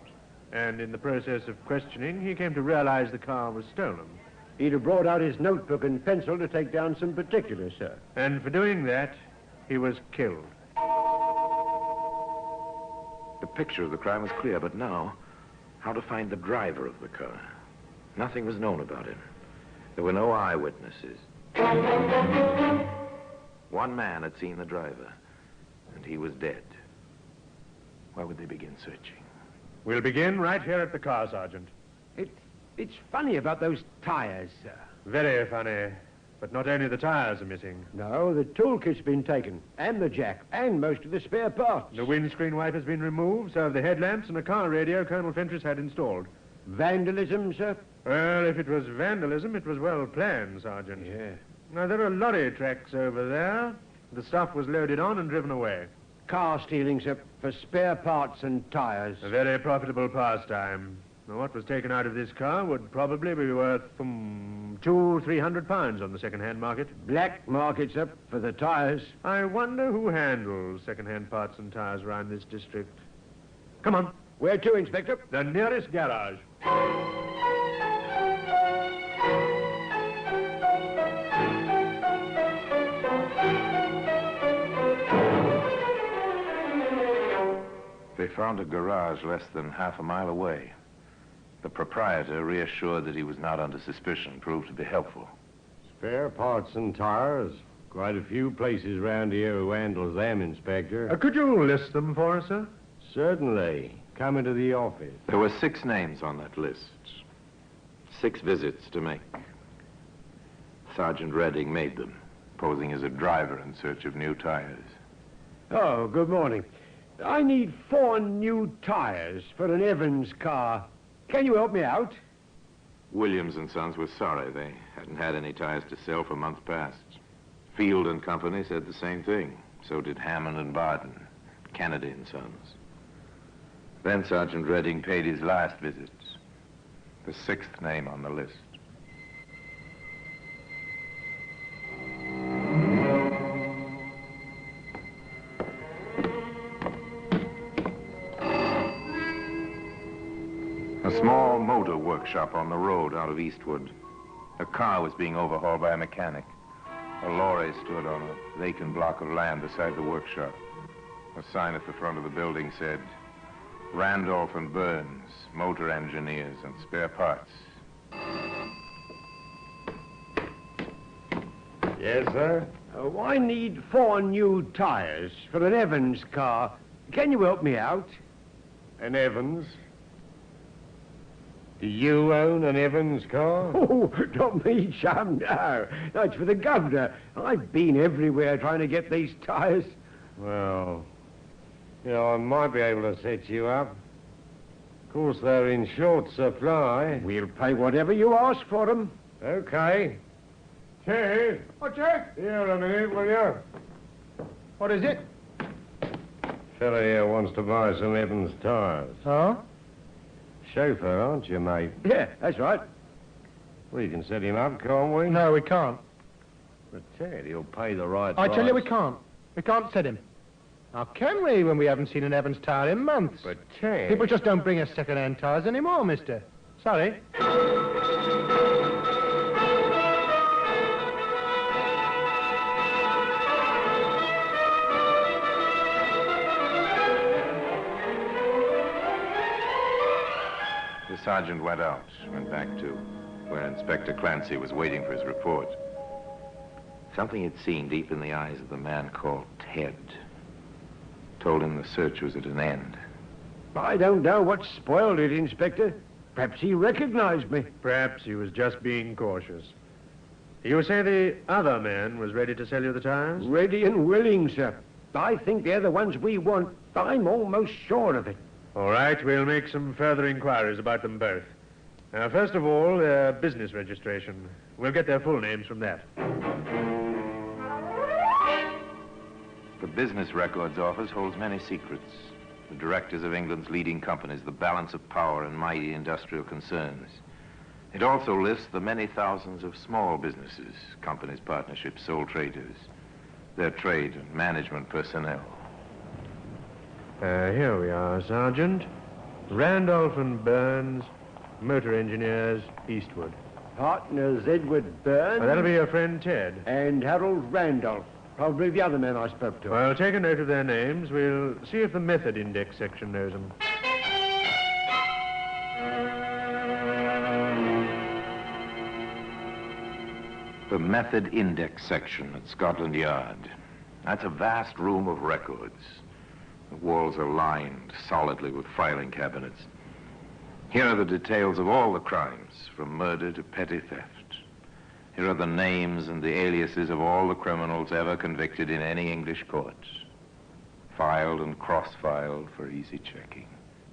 And in the process of questioning, he came to realize the car was stolen. He'd have brought out his notebook and pencil to take down some particulars, sir. And for doing that, he was killed. The picture of the crime was clear, but now, how to find the driver of the car? Nothing was known about him. There were no eyewitnesses. One man had seen the driver, and he was dead. Where would they begin searching? We'll begin right here at the car, Sergeant. It's funny about those tires, sir. Very funny. But not only the tires are missing. No, the toolkit's been taken, and the jack, and most of the spare parts. The windscreen wiper's been removed, so have the headlamps and a car radio Colonel Fentress had installed. Vandalism, sir? Well, if it was vandalism, it was well planned, Sergeant. Yeah. Now, there are lorry tracks over there. The stuff was loaded on and driven away. Car stealing, sir, for spare parts and tires. A very profitable pastime. Now, what was taken out of this car would probably be worth £200-300 on the second-hand market. Black market, sir, for the tires. I wonder who handles second-hand parts and tires around this district. Come on. Where to, Inspector? The nearest garage. They found a garage less than half a mile away. The proprietor, reassured that he was not under suspicion, proved to be helpful. Spare parts and tires. Quite a few places round here who handles them, Inspector. Could you list them for us, sir? Certainly. Come into the office. There were 6 names on that list. 6 visits to make. Sergeant Redding made them, posing as a driver in search of new tires. Oh, good morning. I need 4 new tires for an Evans car. Can you help me out? Williams and Sons was sorry. They hadn't had any tires to sell for months past. Field and Company said the same thing. So did Hammond and Barton, Kennedy and Sons. Then Sergeant Redding paid his last visit, the 6th name on the list. A small motor workshop on the road out of Eastwood. A car was being overhauled by a mechanic. A lorry stood on a vacant block of land beside the workshop. A sign at the front of the building said, Randolph and Burns, motor engineers and spare parts. Yes, sir? I need 4 new tires for an Evans car. Can you help me out? An Evans? Do you own an Evans car? Oh, not me, chum, no. That's for the governor. I've been everywhere trying to get these tires. Well, I might be able to set you up. Of course, they're in short supply. We'll pay whatever you ask for them. Okay. Ted! What's that? Here a minute, will you? What is it? Fella here wants to buy some Evans tires. Huh? Chauffeur, aren't you, mate? Yeah, that's right. We can set him up, can't we? No, we can't. But Ted, he'll pay the right I price. tell you we can't. We can't set him. How can we when we haven't seen an Evans tire in months? But Ted... People just don't bring us second-hand tires anymore, mister. Sorry. The sergeant went back to where Inspector Clancy was waiting for his report. Something he'd seen deep in the eyes of the man called Ted told him the search was at an end. I don't know what spoiled it, Inspector. Perhaps he recognized me. Perhaps he was just being cautious. You say the other man was ready to sell you the tires? Ready and willing, sir. I think they're the ones we want. I'm almost sure of it. All right, we'll make some further inquiries about them both. Now, first of all, their business registration. We'll get their full names from that. The Business Records Office holds many secrets. The directors of England's leading companies, the balance of power in mighty industrial concerns. It also lists the many thousands of small businesses, companies, partnerships, sole traders, their trade and management personnel. Here we are, Sergeant. Randolph and Burns, motor engineers, Eastwood. Partners Edward Burns. That'll be your friend Ted. And Harold Randolph. Probably the other man I spoke to. Well, take a note of their names. We'll see if the method index section knows them. The method index section at Scotland Yard. That's a vast room of records. The walls are lined solidly with filing cabinets. Here are the details of all the crimes, from murder to petty theft. Here are the names and the aliases of all the criminals ever convicted in any English courts. Filed and cross-filed for easy checking.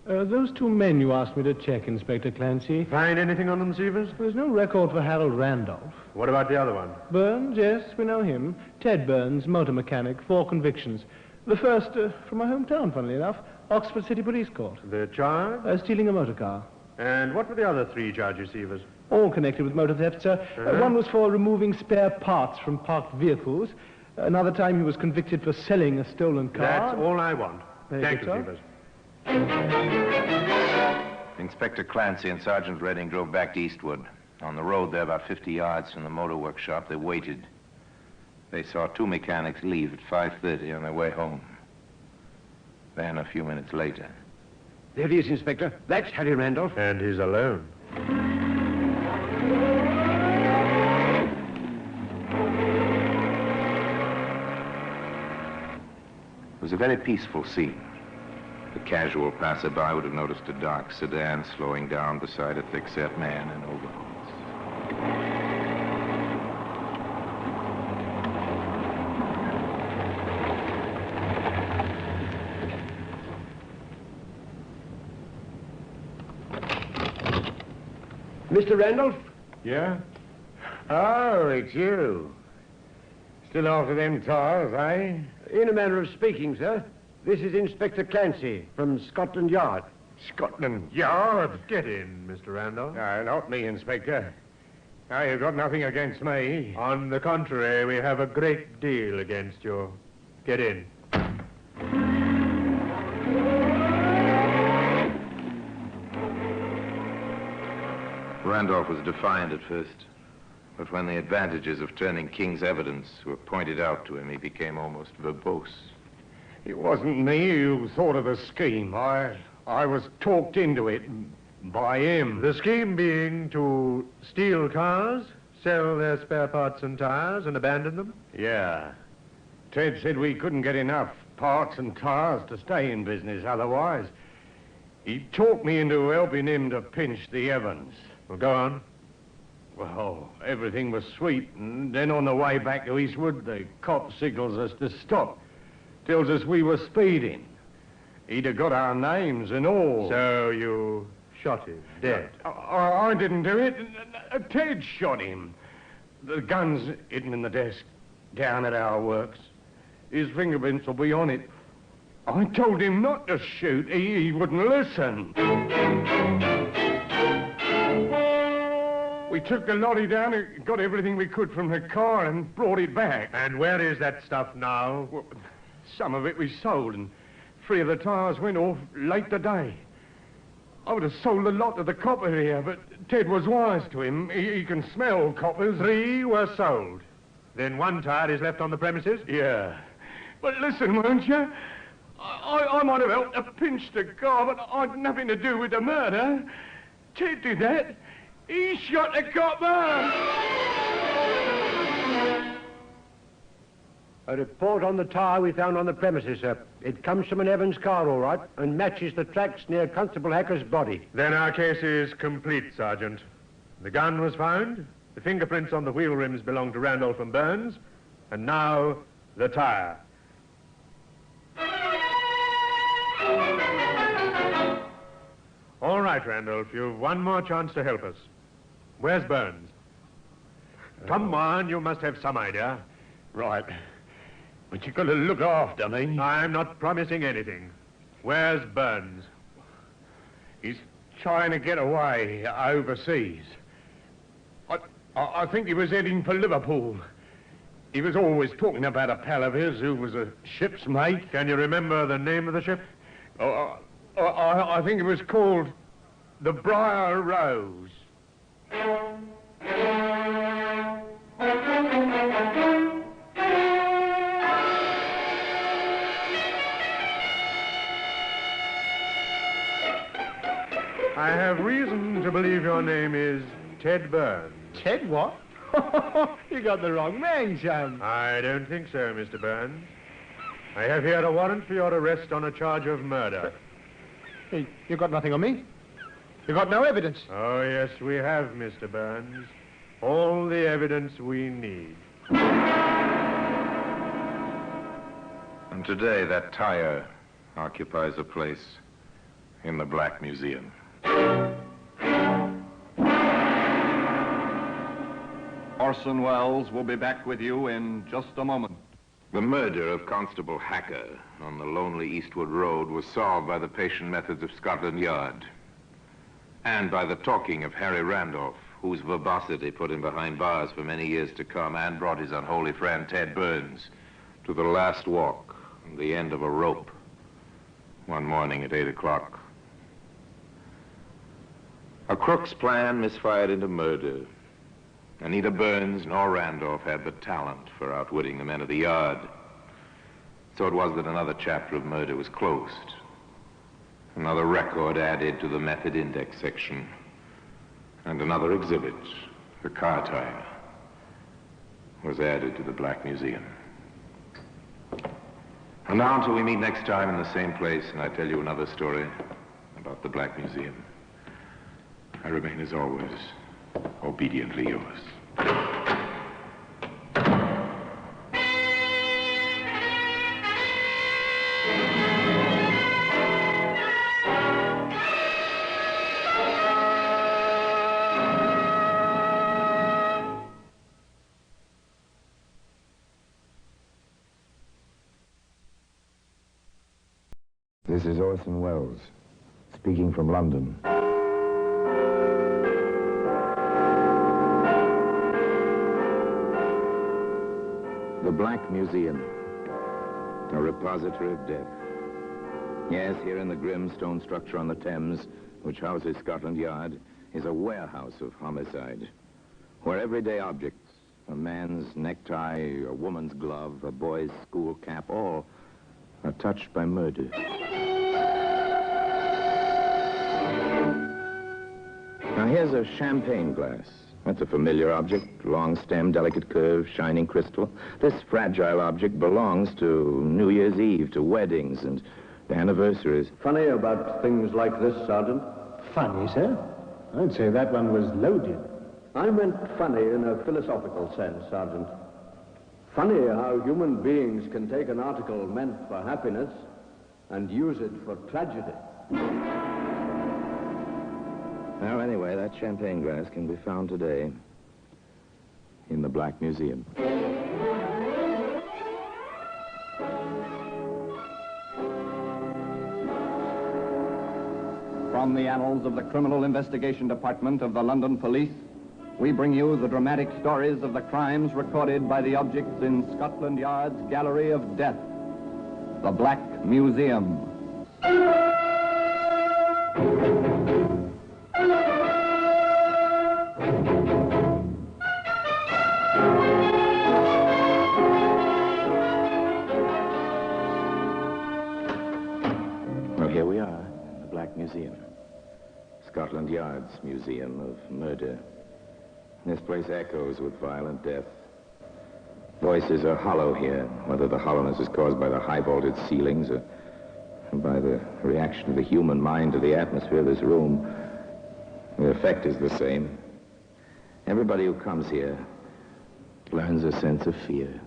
Those 2 men you asked me to check, Inspector Clancy. Find anything on them, Severs? There's no record for Harold Randolph. What about the other one? Burns, yes, we know him. Ted Burns, motor mechanic, 4 convictions. The first, from my hometown, funnily enough, Oxford City Police Court. The charge? Stealing a motor car. And what were the other 3 charges, Severs? All connected with motor theft, sir. One was for removing spare parts from parked vehicles. Another time he was convicted for selling a stolen car. That's all I want. Thank you, sir. Severs. Inspector Clancy and Sergeant Redding drove back to Eastwood. On the road there, about 50 yards from the motor workshop, they waited. They saw 2 mechanics leave at 5:30 on their way home. Then, a few minutes later... There he is, Inspector. That's Harry Randolph. And he's alone. It was a very peaceful scene. The casual passerby would have noticed a dark sedan slowing down beside a thick-set man in overalls. Mr. Randolph? Yeah? Oh, it's you. Still after them tires, eh? In a manner of speaking, sir. This is Inspector Clancy from Scotland Yard. Scotland Yard? Get in, Mr. Randolph. No, not me, Inspector. Now, you've got nothing against me. On the contrary, we have a great deal against you. Get in. Randolph was defiant at first. But when the advantages of turning King's evidence were pointed out to him, he became almost verbose. It wasn't me who thought of the scheme. I was talked into it by him. The scheme being to steal cars, sell their spare parts and tires, and abandon them? Yeah. Ted said we couldn't get enough parts and tires to stay in business otherwise. He talked me into helping him to pinch the Evans. Well, go on. Well, everything was sweet, and then on the way back to Eastwood, the cop signals us to stop. Tells us we were speeding. He'd have got our names and all. So you shot him dead? I didn't do it. Ted shot him. The gun's hidden in the desk down at our works. His fingerprints will be on it. I told him not to shoot. He wouldn't listen. We took the lorry down and got everything we could from the car and brought it back. And where is that stuff now? Well, some of it we sold, and 3 of the tires went off late today. I would have sold the lot to the copper here, but Ted was wise to him. He can smell coppers. 3 were sold. Then 1 tire is left on the premises? Yeah. But listen, won't you? I might have helped to pinch the car, but I'd nothing to do with the murder. Ted did that. He shot the copper! A report on the tyre we found on the premises, sir. It comes from an Evans car, all right, and matches the tracks near Constable Hacker's body. Then our case is complete, Sergeant. The gun was found, the fingerprints on the wheel rims belong to Randolph and Burns, and now the tyre. All right, Randolph, you've one more chance to help us. Where's Burns? Come on, you must have some idea. Right. But you've got to look after me. I'm not promising anything. Where's Burns? He's trying to get away overseas. I think he was heading for Liverpool. He was always talking about a pal of his who was a ship's mate. Can you remember the name of the ship? I think it was called the Briar Rose. I have reason to believe your name is Ted Burns. Ted what? You got the wrong man, Sam. I don't think so, Mr. Burns. I have here a warrant for your arrest on a charge of murder. Hey, you got nothing on me? You got no evidence? Oh, yes, we have, Mr. Burns. All the evidence we need. And today, that tire occupies a place in the Black Museum. Orson Welles will be back with you in just a moment. The murder of Constable Hacker on the lonely Eastwood Road was solved by the patient methods of Scotland Yard and by the talking of Harry Randolph, whose verbosity put him behind bars for many years to come and brought his unholy friend Ted Burns to the last walk and the end of a rope one morning at 8 o'clock. A crook's plan misfired into murder. And neither Burns nor Randolph had the talent for outwitting the men of the yard. So it was that another chapter of murder was closed. Another record added to the method index section. And another exhibit, the car tire, was added to the Black Museum. And now until we meet next time in the same place and I tell you another story about the Black Museum, I remain as always obediently yours. This is Orson Welles, speaking from London. The Black Museum, a repository of death. Yes, here in the grim stone structure on the Thames, which houses Scotland Yard, is a warehouse of homicide. where everyday objects, a man's necktie, a woman's glove, a boy's school cap, all are touched by murder. Now here's a champagne glass. That's a familiar object, long stem, delicate curve, shining crystal. This fragile object belongs to New Year's Eve, to weddings and anniversaries. Funny about things like this, Sergeant? Funny, sir? I'd say that one was loaded. I meant funny in a philosophical sense, Sergeant. Funny how human beings can take an article meant for happiness and use it for tragedy. Well, anyway, that champagne glass can be found today in the Black Museum. From the annals of the Criminal Investigation Department of the London Police, we bring you the dramatic stories of the crimes recorded by the objects in Scotland Yard's Gallery of Death, the Black Museum. Well, here we are, in the Black Museum. Scotland Yard's Museum of Murder. This place echoes with violent death. Voices are hollow here, whether the hollowness is caused by the high-vaulted ceilings or by the reaction of the human mind to the atmosphere of this room. The effect is the same. Everybody who comes here learns a sense of fear.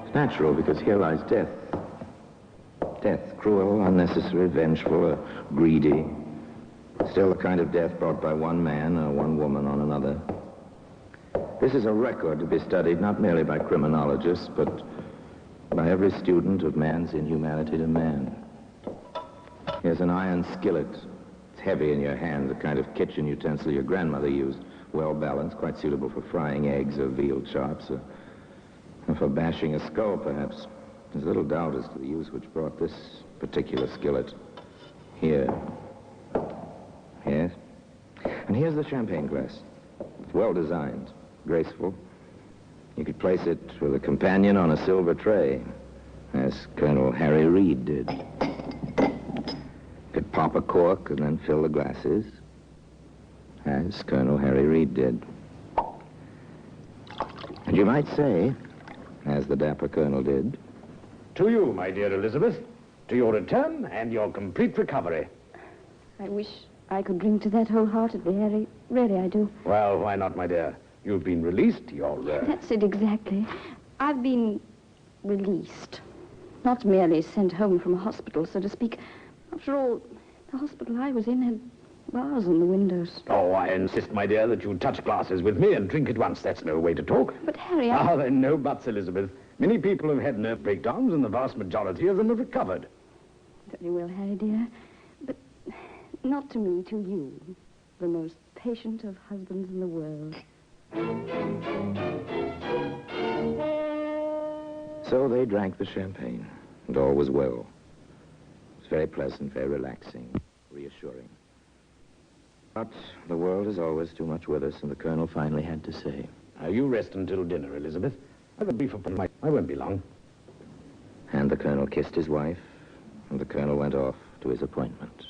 It's natural, because here lies death. Death, cruel, unnecessary, vengeful, or greedy. Still the kind of death brought by one man or one woman on another. This is a record to be studied not merely by criminologists, but by every student of man's inhumanity to man. Here's an iron skillet. It's heavy in your hand, the kind of kitchen utensil your grandmother used. Well balanced, quite suitable for frying eggs or veal chops, or for bashing a skull, perhaps. There's little doubt as to the use which brought this particular skillet here. Yes? And here's the champagne glass. It's well designed, graceful. You could place it with a companion on a silver tray, as Colonel Harry Reid did. You could pop a cork and then fill the glasses, as Colonel Harry Reid did. And you might say, as the dapper colonel did, to you, my dear Elizabeth, to your return and your complete recovery. I wish I could drink to that wholeheartedly, Harry. Really, I do. Well, why not, my dear? You've been released. You're... That's it, exactly. I've been released. Not merely sent home from a hospital, so to speak. After all, the hospital I was in had bars on the windows. Oh, I insist, my dear, that you touch glasses with me and drink at once. That's no way to talk. But, Harry, Ah, then no buts, Elizabeth. Many people have had nerve breakdowns, and the vast majority of them have recovered. Very well, Harry, dear. But not to me, to you, the most patient of husbands in the world. So they drank the champagne, and all was well. It was very pleasant, very relaxing, reassuring. But the world is always too much with us, and the colonel finally had to say, You rest until dinner, Elizabeth. I have a brief appointment. I won't be long. And the colonel kissed his wife, and the colonel went off to his appointment.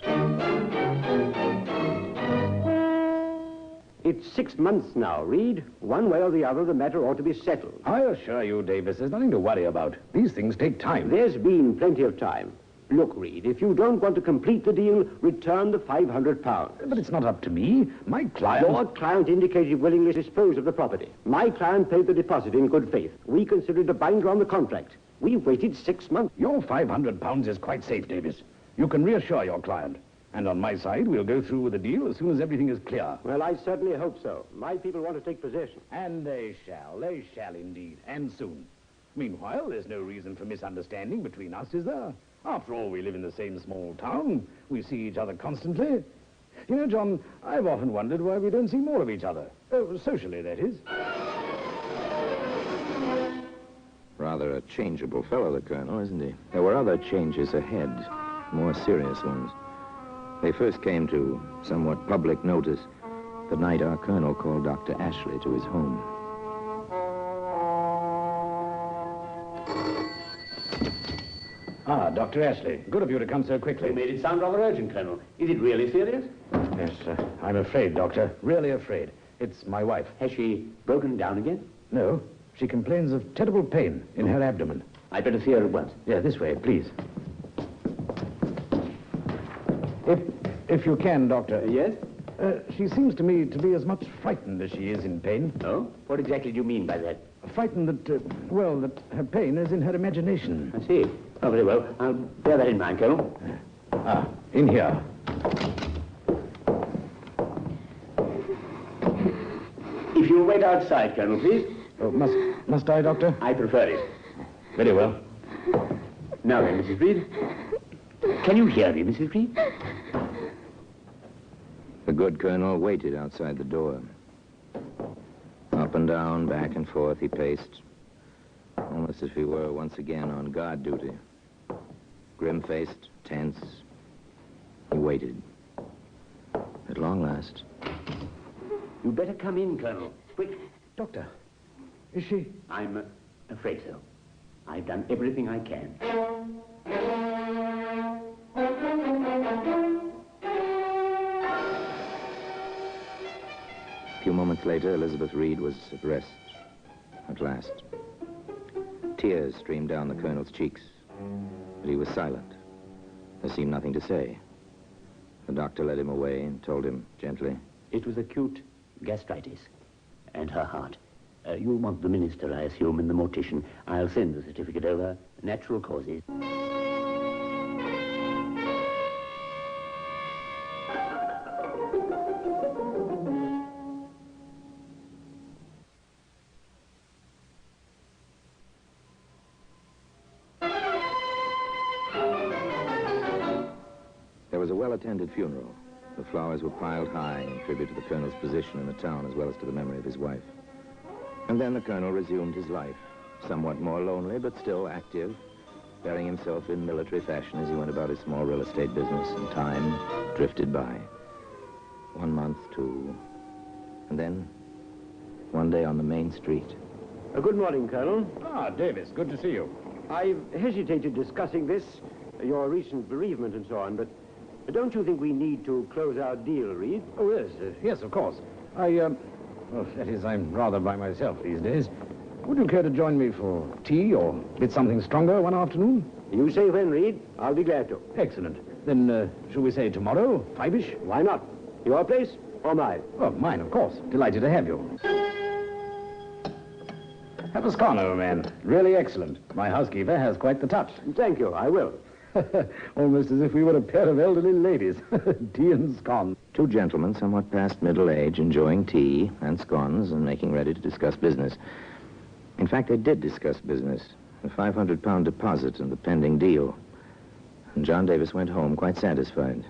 It's 6 months now, Reed. One way or the other, the matter ought to be settled. I assure you, Davis, there's nothing to worry about. These things take time. There's been plenty of time. Look, Reed, if you don't want to complete the deal, return the £500. But it's not up to me. My client... Your client indicated willingness to dispose of the property. My client paid the deposit in good faith. We consider it a binder on the contract. We've waited 6 months. Your £500 is quite safe, Davis. You can reassure your client. And on my side, we'll go through with the deal as soon as everything is clear. Well, I certainly hope so. My people want to take possession. And they shall indeed, and soon. Meanwhile, there's no reason for misunderstanding between us, is there? After all, we live in the same small town. We see each other constantly. You know, John, I've often wondered why we don't see more of each other. Socially, that is. Rather a changeable fellow, the colonel, isn't he? There were other changes ahead, more serious ones. They first came to somewhat public notice the night our colonel called Dr. Ashley to his home. Ah, Dr. Ashley. Good of you to come so quickly. You made it sound rather urgent, Colonel. Is it really serious? Yes, I'm afraid, Doctor. Really afraid. It's my wife. Has she broken down again? No. She complains of terrible pain in her abdomen. I'd better see her at once. Yeah, this way, please. If you can, Doctor. Yes? She seems to me to be as much frightened as she is in pain. Oh? What exactly do you mean by that? Frightened that, that her pain is in her imagination. I see. Oh, very well. I'll bear that in mind, Colonel. In here. If you'll wait outside, Colonel, please. Oh, must I, Doctor? I prefer it. Very well. Now then, Mrs. Reed. Can you hear me, Mrs. Reed? The good colonel waited outside the door. Up and down, back and forth, he paced, almost as if he were once again on guard duty. Grim-faced, tense, he waited. At long last. You'd better come in, Colonel. Quick. Doctor, is she? I'm afraid so. I've done everything I can. A few moments later, Elizabeth Reed was at rest, at last. Tears streamed down the colonel's cheeks, but he was silent. There seemed nothing to say. The doctor led him away and told him gently. It was acute gastritis and her heart. You'll want the minister, I assume, and the mortician. I'll send the certificate over. Natural causes. There was a well-attended funeral. The flowers were piled high in tribute to the colonel's position in the town as well as to the memory of his wife. And then the colonel resumed his life, somewhat more lonely but still active, bearing himself in military fashion as he went about his small real estate business, and time drifted by. 1 month, 2, and then one day on the main street. Good morning, Colonel. Ah, Davis, good to see you. I've hesitated discussing this, your recent bereavement and so on, but don't you think we need to close our deal, Reed? Oh, yes, yes, of course. Well, that is, I'm rather by myself these days. Would you care to join me for tea or a bit something stronger one afternoon? You say when, Reed. I'll be glad to. Excellent. Then, shall we say tomorrow, 5-ish? Why not? Your place or mine? Oh, mine, of course. Delighted to have you. Have a scone, old man. Really excellent. My housekeeper has quite the touch. Thank you, I will. Almost as if we were a pair of elderly ladies. Tea and scone. Two gentlemen, somewhat past middle age, enjoying tea and scones and making ready to discuss business. In fact, they did discuss business. A £500 deposit and the pending deal. And John Davis went home quite satisfied.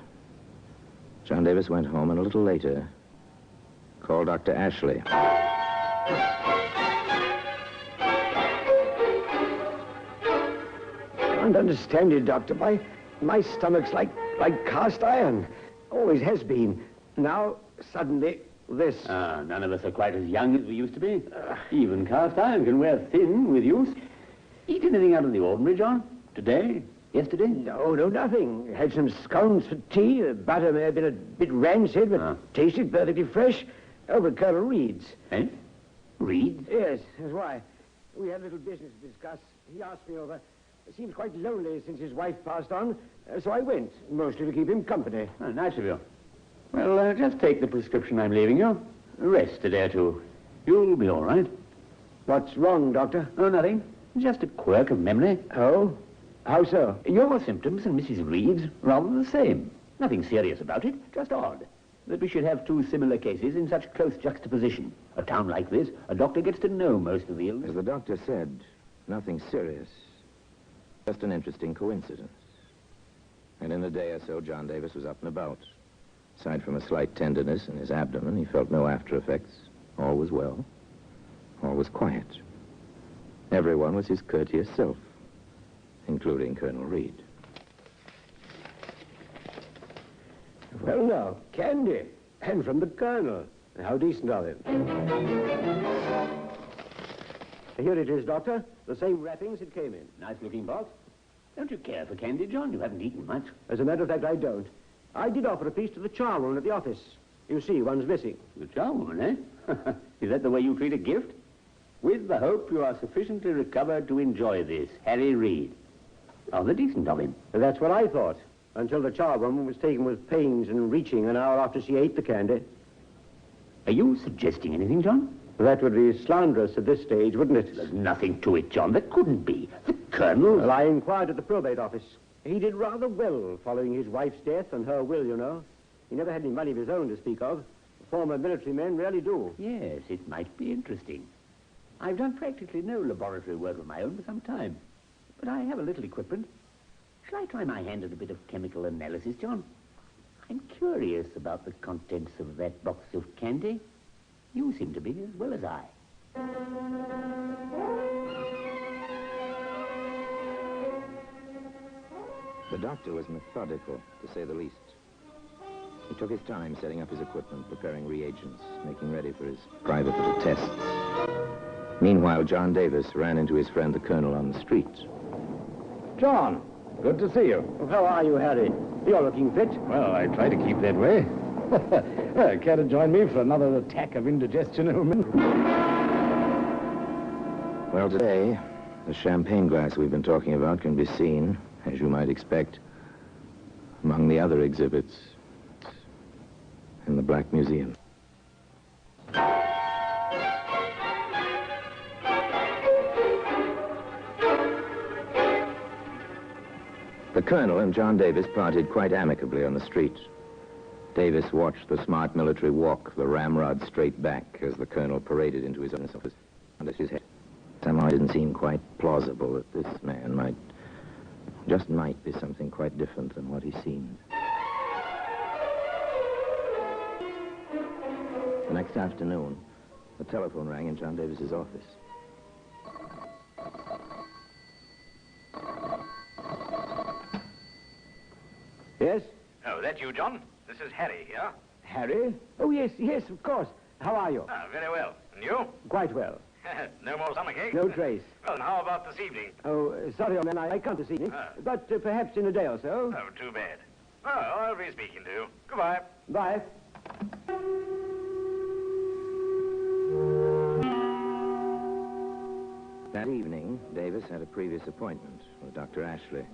John Davis went home and a little later called Dr. Ashley. I don't understand it, Doctor. My stomach's like cast iron. Always has been. Now, suddenly, this. None of us are quite as young as we used to be. Even cast iron can wear thin with use. Eat anything out of the ordinary, John? Today? Yesterday? No, nothing. Had some scones for tea. The butter may have been a bit rancid, but tasted perfectly fresh. Over at Colonel Reed's. Eh? Reed? Yes, that's why. We had a little business to discuss. He asked me over. It seems quite lonely since his wife passed on, so I went, mostly to keep him company. Oh, nice of you. Well, just take the prescription I'm leaving you. Rest a day or two. You'll be all right. What's wrong, Doctor? Oh, nothing. Just a quirk of memory. Oh? How so? Your symptoms and Mrs. Reed's rather the same. Nothing serious about it, just odd. That we should have two similar cases in such close juxtaposition. A town like this, a doctor gets to know most of the illness. As the doctor said, nothing serious. Just an interesting coincidence. And in a day or so, John Davis was up and about. Aside from a slight tenderness in his abdomen, he felt no after effects. All was well. All was quiet. Everyone was his courteous self, including Colonel Reed. Well, now, candy. And from the Colonel. How decent of him. Here it is, Doctor. The same wrappings it came in. Nice-looking box. Don't you care for candy, John? You haven't eaten much. As a matter of fact, I don't. I did offer a piece to the charwoman at the office. You see, one's missing. The charwoman, eh? Is that the way you treat a gift? With the hope you are sufficiently recovered to enjoy this. Harry Reid. Rather decent of him. That's what I thought, until the charwoman was taken with pains and reaching an hour after she ate the candy. Are you suggesting anything, John? That would be slanderous at this stage, wouldn't it? There's nothing to it, John. There couldn't be. The Colonel... Well, I inquired at the probate office. He did rather well following his wife's death and her will, you know. He never had any money of his own to speak of. Former military men rarely do. Yes, it might be interesting. I've done practically no laboratory work of my own for some time. But I have a little equipment. Shall I try my hand at a bit of chemical analysis, John? I'm curious about the contents of that box of candy. You seem to be as well as I. The doctor was methodical, to say the least. He took his time setting up his equipment, preparing reagents, making ready for his private little tests. Meanwhile, John Davis ran into his friend the Colonel on the street. John, good to see you. How are you, Harry? You're looking fit. Well, I try to keep that way. Care to join me for another attack of indigestion, old man? Well, today, the champagne glass we've been talking about can be seen, as you might expect, among the other exhibits in the Black Museum. The Colonel and John Davis parted quite amicably on the street. Davis watched the smart military walk the ramrod straight back as the Colonel paraded into his office under his head. Somehow it didn't seem quite plausible that this man might be something quite different than what he seemed. The next afternoon, the telephone rang in John Davis's office. Yes? Oh, that you, John? This is Harry here. Harry? Oh, yes, of course. How are you? Ah, very well. And you? Quite well. No more stomachache? No trace. Well, then how about this evening? Oh, sorry, old man, I can't this evening. But perhaps in a day or so. Oh, too bad. Well, I'll be speaking to you. Goodbye. Bye. That evening, Davis had a previous appointment with Dr. Ashley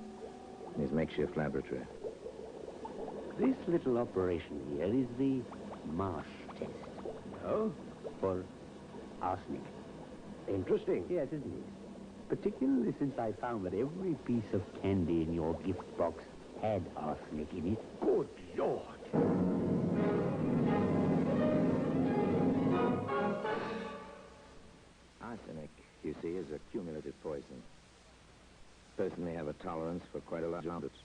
in his makeshift laboratory. This little operation here is the Marsh test. Oh? For arsenic. Interesting. Yes, isn't it? Particularly since I found that every piece of candy in your gift box had arsenic in it. Good Lord. Arsenic, you see, is a cumulative poison. Personally, have a tolerance for quite a large amount of it.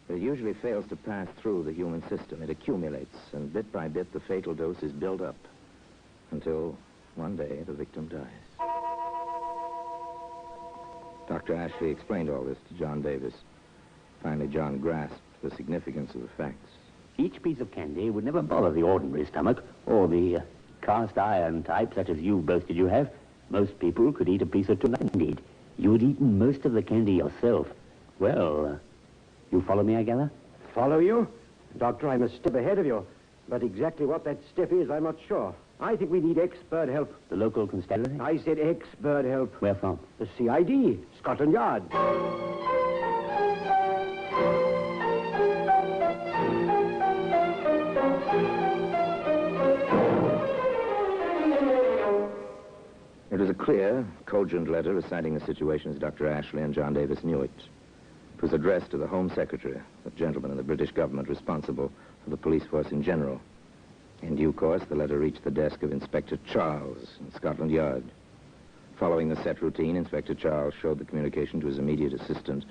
But it usually fails to pass through the human system. It accumulates, and bit by bit, the fatal dose is built up until one day the victim dies. Dr. Ashley explained all this to John Davis. Finally, John grasped the significance of the facts. Each piece of candy would never bother the ordinary stomach, or the cast iron type, such as you boasted you have. Most people could eat a piece or two, indeed. You'd eaten most of the candy yourself. Well, you follow me, I gather? Follow you? Doctor, I'm a step ahead of you. But exactly what that step is, I'm not sure. I think we need expert help. The local constabulary? I said expert help. Where from? The CID, Scotland Yard. It was a clear, cogent letter reciting the situation as Dr. Ashley and John Davis knew it. It was addressed to the Home Secretary, the gentleman in the British government responsible for the police force in general. In due course, the letter reached the desk of Inspector Charles in Scotland Yard. Following the set routine, Inspector Charles showed the communication to his immediate assistant,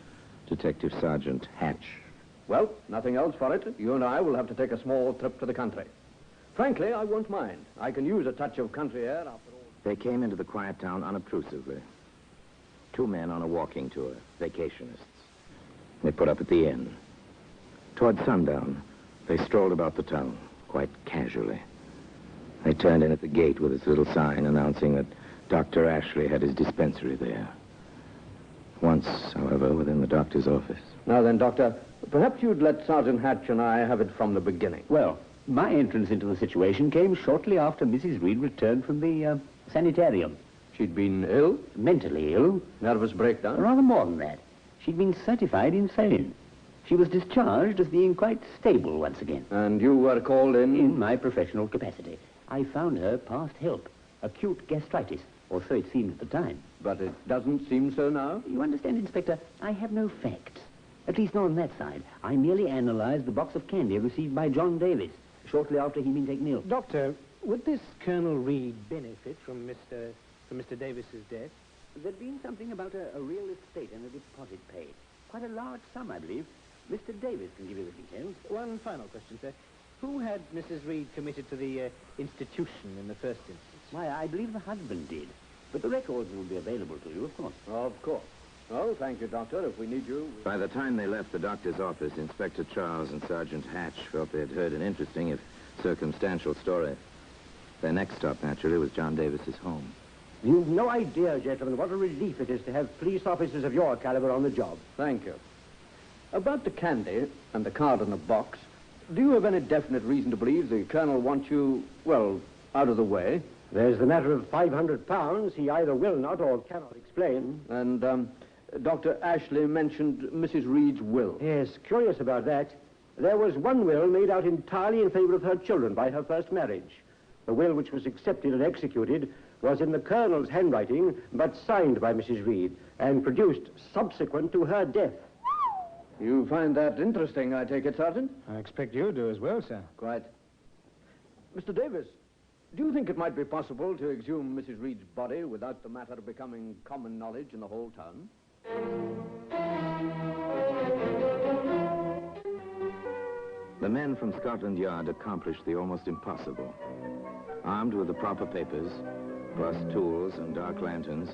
Detective Sergeant Hatch. Well, nothing else for it. You and I will have to take a small trip to the country. Frankly, I won't mind. I can use a touch of country air after all. They came into the quiet town unobtrusively. Two men on a walking tour, vacationists. They put up at the inn. Toward sundown, They strolled about the town, quite casually. They turned in at the gate with its little sign announcing that Dr. Ashley had his dispensary there. Once, however, within the doctor's office. Now then, Doctor, perhaps you'd let Sergeant Hatch and I have it from the beginning. Well, my entrance into the situation came shortly after Mrs. Reed returned from the sanitarium. She'd been ill? Mentally ill. Nervous breakdown? Rather more than that. She'd been certified insane. She was discharged as being quite stable once again. And you were called in? In my professional capacity. I found her past help. Acute gastritis, or so it seemed at the time. But it doesn't seem so now? You understand, Inspector, I have no facts. At least not on that side. I merely analyzed the box of candy received by John Davis shortly after he'd been taken ill. Doctor, would this Colonel Reed benefit from Mr. Davis's death? There'd been something about a real estate and a deposit paid. Quite a large sum, I believe. Mr. Davis can give you the details. One final question, sir. Who had Mrs. Reed committed to the institution in the first instance? Why, I believe the husband did. But the records will be available to you, of course. Of course. Oh, thank you, Doctor. If we need you... By the time they left the doctor's office, Inspector Charles and Sergeant Hatch felt they had heard an interesting, if circumstantial, story. Their next stop, naturally, was John Davis's home. You've no idea, gentlemen, what a relief it is to have police officers of your caliber on the job. Thank you. About the candy and the card in the box, do you have any definite reason to believe the Colonel wants you, well, out of the way? There's the matter of £500 he either will not or cannot explain. And, Dr. Ashley mentioned Mrs. Reed's will. Yes, curious about that. There was one will made out entirely in favor of her children by her first marriage. The will which was accepted and executed was in the Colonel's handwriting, but signed by Mrs. Reed, and produced subsequent to her death. You find that interesting, I take it, Sergeant? I expect you do as well, sir. Quite. Mr. Davis, do you think it might be possible to exhume Mrs. Reed's body without the matter becoming common knowledge in the whole town? The men from Scotland Yard accomplished the almost impossible. Armed with the proper papers, plus tools and dark lanterns,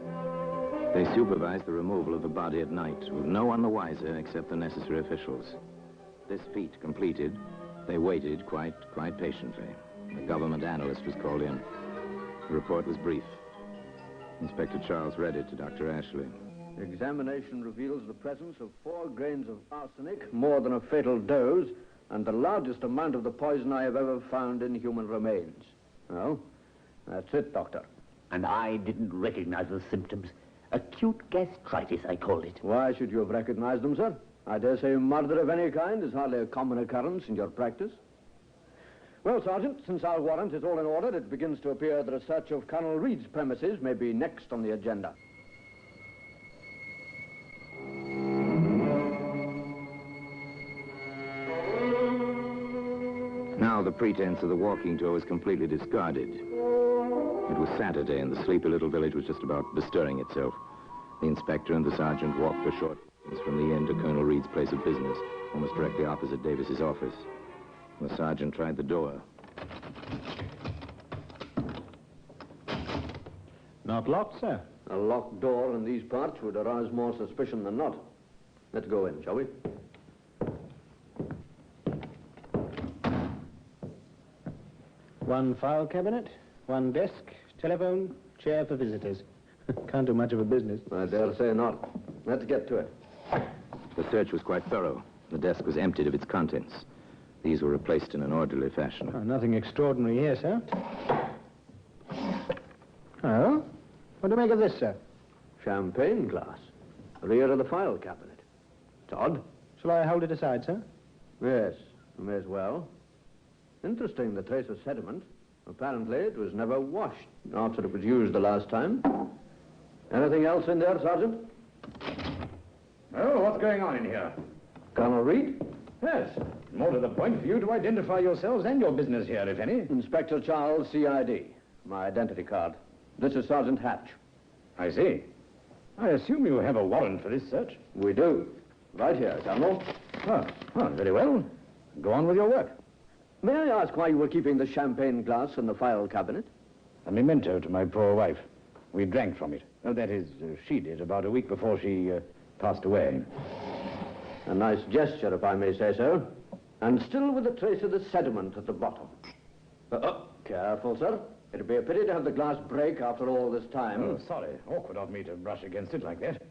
they supervised the removal of the body at night, with no one the wiser except the necessary officials. This feat completed, they waited quite patiently. The government analyst was called in. The report was brief. Inspector Charles read it to Dr. Ashley. Examination reveals the presence of 4 grains of arsenic, more than a fatal dose, and the largest amount of the poison I have ever found in human remains. Well, that's it, Doctor. And I didn't recognize the symptoms. Acute gastritis, I called it. Why should you have recognized them, sir? I dare say murder of any kind is hardly a common occurrence in your practice. Well, Sergeant, since our warrant is all in order, it begins to appear that a search of Colonel Reed's premises may be next on the agenda. Now the pretense of the walking tour was completely discarded. It was Saturday, and the sleepy little village was just about bestirring itself. The inspector and the sergeant walked for short distance from the inn to Colonel Reed's place of business, almost directly opposite Davis's office. The sergeant tried the door. Not locked, sir. A locked door in these parts would arouse more suspicion than not. Let's go in, shall we? One file cabinet, one desk, telephone, chair for visitors. Can't do much of a business. I dare say not. Let's get to it. The search was quite thorough. The desk was emptied of its contents. These were replaced in an orderly fashion. Oh, nothing extraordinary here, sir. Oh? What do you make of this, sir? Champagne glass. Rear of the file cabinet. It's odd. Shall I hold it aside, sir? Yes, you may as well. Interesting, the trace of sediment. Apparently it was never washed. Not that it was used the last time. Anything else in there, Sergeant? Oh, what's going on in here? Colonel Reed? Yes. More to the point for you to identify yourselves and your business here, if any. Inspector Charles, CID. My identity card. This is Sergeant Hatch. I see. I assume you have a warrant for this search? We do. Right here, Colonel. Oh, very well. Go on with your work. May I ask why you were keeping the champagne glass in the file cabinet? A memento to my poor wife. We drank from it. Oh, that is, she did, about a week before she passed away. A nice gesture, if I may say so. And still with a trace of the sediment at the bottom. Careful, sir. It'd be a pity to have the glass break after all this time. Oh, sorry. Awkward of me to brush against it like that.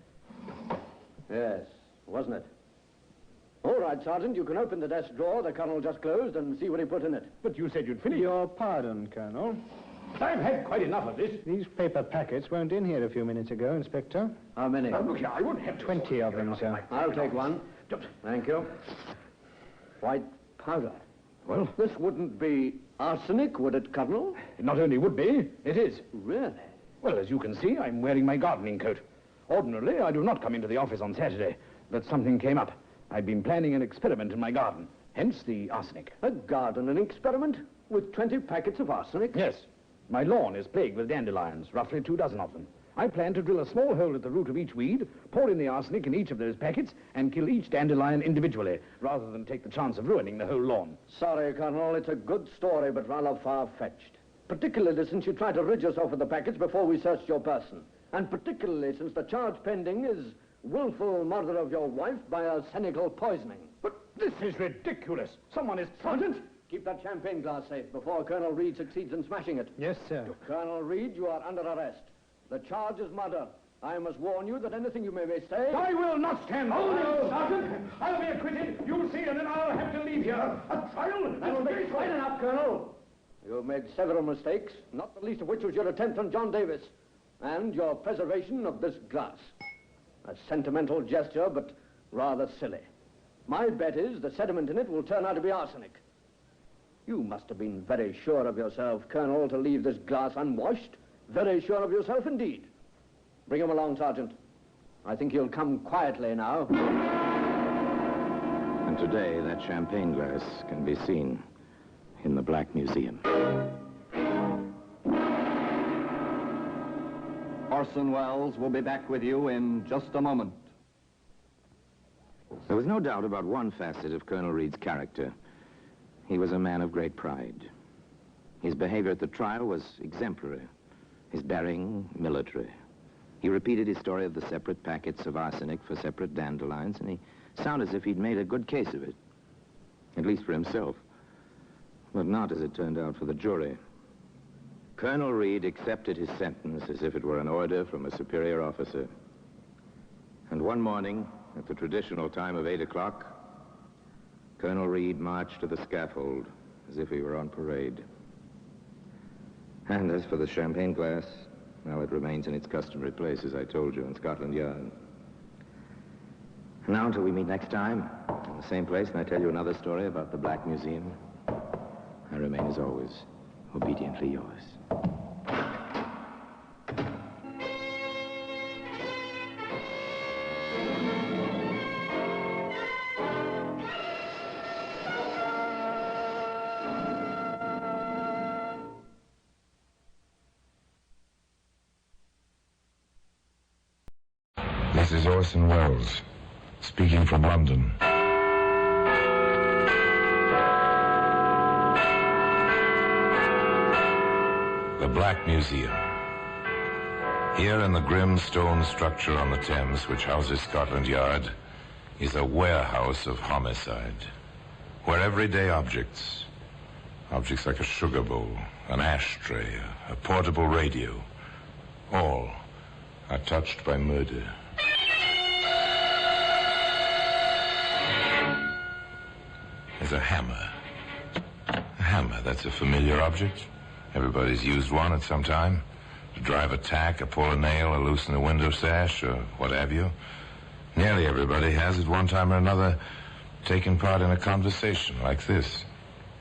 Yes, wasn't it? All right, Sergeant, you can open the desk drawer the Colonel just closed and see what he put in it. But you said you'd finish. Your pardon, Colonel. I've had quite enough of this. These paper packets weren't in here a few minutes ago, Inspector. How many? Look here, I wouldn't have 20 of them, sir. I'll take one. Thank you. White powder. Well? This wouldn't be arsenic, would it, Colonel? It not only would be, it is. Really? Well, as you can see, I'm wearing my gardening coat. Ordinarily, I do not come into the office on Saturday, but something came up. I've been planning an experiment in my garden, hence the arsenic. A gardening experiment? With 20 packets of arsenic? Yes. My lawn is plagued with dandelions, roughly 24 of them. I plan to drill a small hole at the root of each weed, pour in the arsenic in each of those packets, and kill each dandelion individually, rather than take the chance of ruining the whole lawn. Sorry, Colonel, it's a good story, but rather far-fetched. Particularly since you tried to rid yourself of the packets before we searched your person. And particularly since the charge pending is willful murder of your wife by arsenical poisoning. But this is ridiculous. Someone is... Sergeant! Keep that champagne glass safe before Colonel Reed succeeds in smashing it. Yes, sir. Colonel Reed, you are under arrest. The charge is murder. I must warn you that anything you may say... I will not stand. Oh, no, Sergeant. I'll be acquitted. You'll see, and then I'll have to leave here. A trial? That will be quite enough, Colonel. You've made several mistakes, not the least of which was your attempt on John Davis, and your preservation of this glass. A sentimental gesture, but rather silly. My bet is the sediment in it will turn out to be arsenic. You must have been very sure of yourself, Colonel, to leave this glass unwashed. Very sure of yourself indeed. Bring him along, Sergeant. I think he'll come quietly now. And today, that champagne glass can be seen in the Black Museum. Orson Welles will be back with you in just a moment. There was no doubt about one facet of Colonel Reed's character. He was a man of great pride. His behavior at the trial was exemplary. His bearing, military. He repeated his story of the separate packets of arsenic for separate dandelions, and he sounded as if he'd made a good case of it. At least for himself. But not, as it turned out, for the jury. Colonel Reed accepted his sentence as if it were an order from a superior officer. And one morning, at the traditional time of 8 o'clock, Colonel Reed marched to the scaffold as if he were on parade. And as for the champagne glass, well, it remains in its customary place, as I told you, in Scotland Yard. Now, until we meet next time, in the same place, and I tell you another story about the Black Museum, I remain, as always, obediently yours. This is Orson Welles, speaking from London. The Black Museum. Here in the grim stone structure on the Thames, which houses Scotland Yard, is a warehouse of homicide, where everyday objects like a sugar bowl, an ashtray, a portable radio, all are touched by murder. There's a hammer. A hammer, that's a familiar object. Everybody's used one at some time. To drive a tack, or pull a nail, or loosen a window sash, or what have you. Nearly everybody has, at one time or another, taken part in a conversation like this.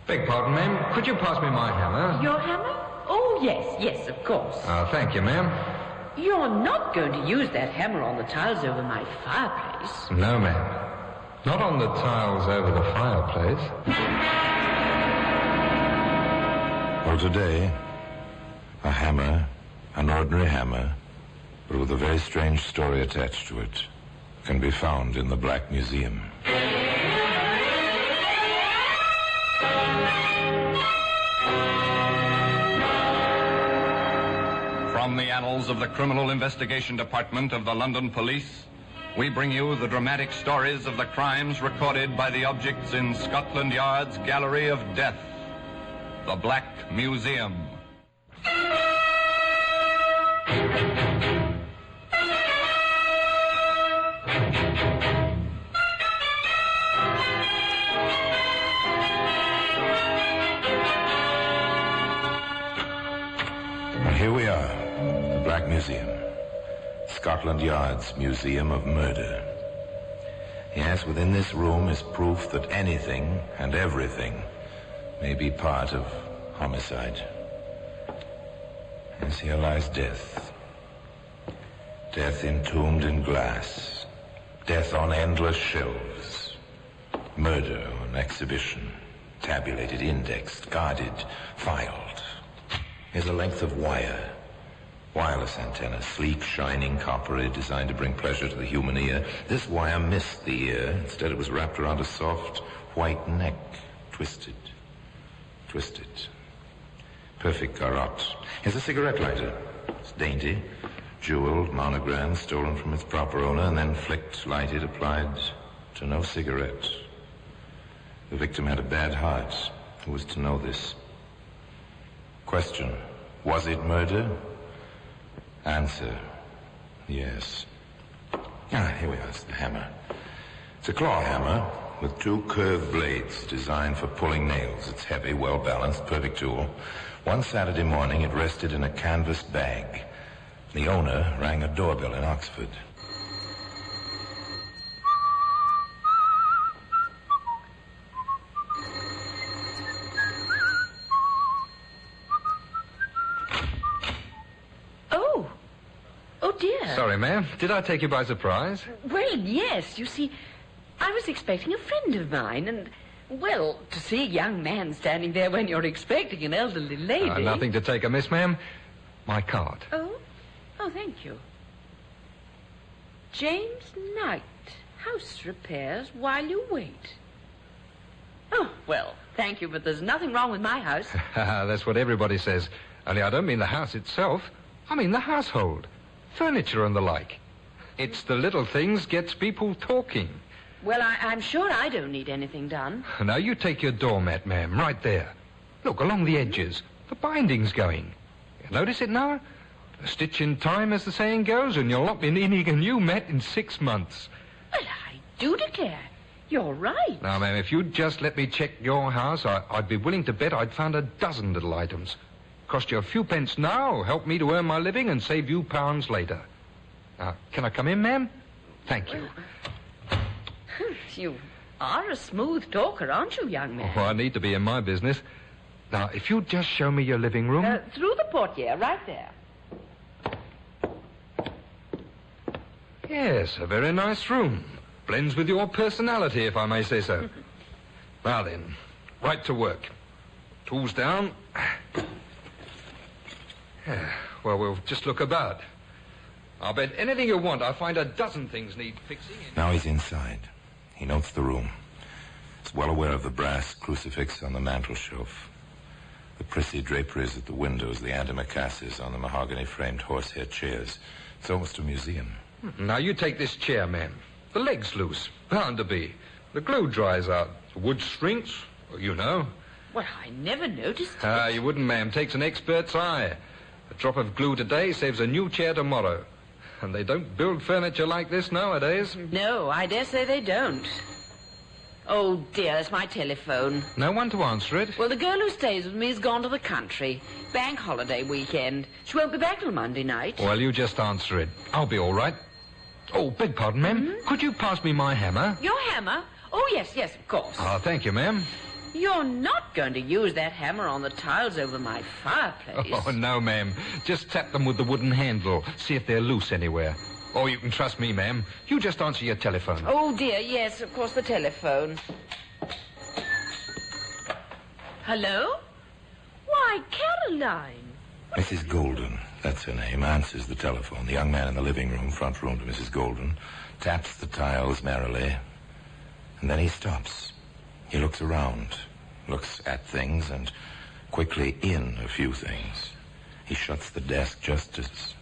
Beg pardon, ma'am. Could you pass me my hammer? Your hammer? Oh, yes, of course. Thank you, ma'am. You're not going to use that hammer on the tiles over my fireplace. No, ma'am. Not on the tiles over the fireplace. Well, today, a hammer, an ordinary hammer, but with a very strange story attached to it, can be found in the Black Museum. From the annals of the Criminal Investigation Department of the London Police, we bring you the dramatic stories of the crimes recorded by the objects in Scotland Yard's Gallery of Death, the Black Museum. Here we are, the Black Museum. Scotland Yard's Museum of Murder. Yes, within this room is proof that anything and everything may be part of homicide. Yes, here lies death. Death entombed in glass. Death on endless shelves. Murder on exhibition. Tabulated, indexed, guarded, filed. Here's a length of wire. Wireless antenna, sleek, shining, coppery, designed to bring pleasure to the human ear. This wire missed the ear. Instead, it was wrapped around a soft, white neck. Twisted. Twisted. Perfect garrote. Here's a cigarette lighter. It's dainty, jeweled, monogrammed, stolen from its proper owner, and then flicked, lighted, applied to no cigarette. The victim had a bad heart. Who was to know this? Question. Was it murder? Answer. Yes. Here we are. It's the hammer. It's a claw hammer with two curved blades designed for pulling nails. It's heavy, well-balanced, perfect tool. One Saturday morning, it rested in a canvas bag. The owner rang a doorbell in Oxford. Sorry, ma'am. Did I take you by surprise? Well, yes. You see, I was expecting a friend of mine, and, well, to see a young man standing there when you're expecting an elderly lady... Nothing to take amiss, ma'am. My card. Oh? Oh, thank you. James Knight, house repairs while you wait. Oh, well, thank you, but there's nothing wrong with my house. That's what everybody says. Only I don't mean the house itself. I mean the household. Furniture and the like. It's the little things gets people talking. Well, I'm sure I don't need anything done. Now, you take your doormat, ma'am, right there. Look, along the edges. The binding's going. You notice it now? A stitch in time, as the saying goes, and you'll not be needing a new mat in 6 months. Well, I do declare. You're right. Now, ma'am, if you'd just let me check your house, I'd be willing to bet I'd found a dozen little items. Cost you a few pence now, help me to earn my living and save you pounds later. Now, can I come in, ma'am? Thank you. You are a smooth talker, aren't you, young man? Oh, I need to be in my business. Now, if you'd just show me your living room... through the portiere, right there. Yes, a very nice room. Blends with your personality, if I may say so. Now then, right to work. Tools down. Well, we'll just look about. I'll bet anything you want, I'll find a dozen things need fixing. Now he's inside. He notes the room. He's well aware of the brass crucifix on the mantel shelf, the prissy draperies at the windows, the antimacassars on the mahogany-framed horsehair chairs. It's almost a museum. Now, you take this chair, ma'am. The leg's loose. Bound to be. The glue dries out. The wood shrinks. Well, you know. Well, I never noticed it. You wouldn't, ma'am. Takes an expert's eye. A drop of glue today saves a new chair tomorrow. And they don't build furniture like this nowadays. No, I dare say they don't. Oh, dear, it's my telephone. No one to answer it? Well, the girl who stays with me has gone to the country. Bank holiday weekend. She won't be back till Monday night. Well, you just answer it. I'll be all right. Oh, beg pardon, ma'am. Mm-hmm. Could you pass me my hammer? Your hammer? Oh, yes, of course. Oh, thank you, ma'am. You're not going to use that hammer on the tiles over my fireplace. Oh, no, ma'am. Just tap them with the wooden handle. See if they're loose anywhere. Oh, you can trust me, ma'am. You just answer your telephone. Oh, dear, yes, of course, the telephone. Hello? Why, Caroline. Mrs. Golden, that's her name, answers the telephone. The young man in the living room, front room to Mrs. Golden, taps the tiles merrily, and then he stops. He looks around, looks at things, and quickly in a few things. He shuts the desk just as...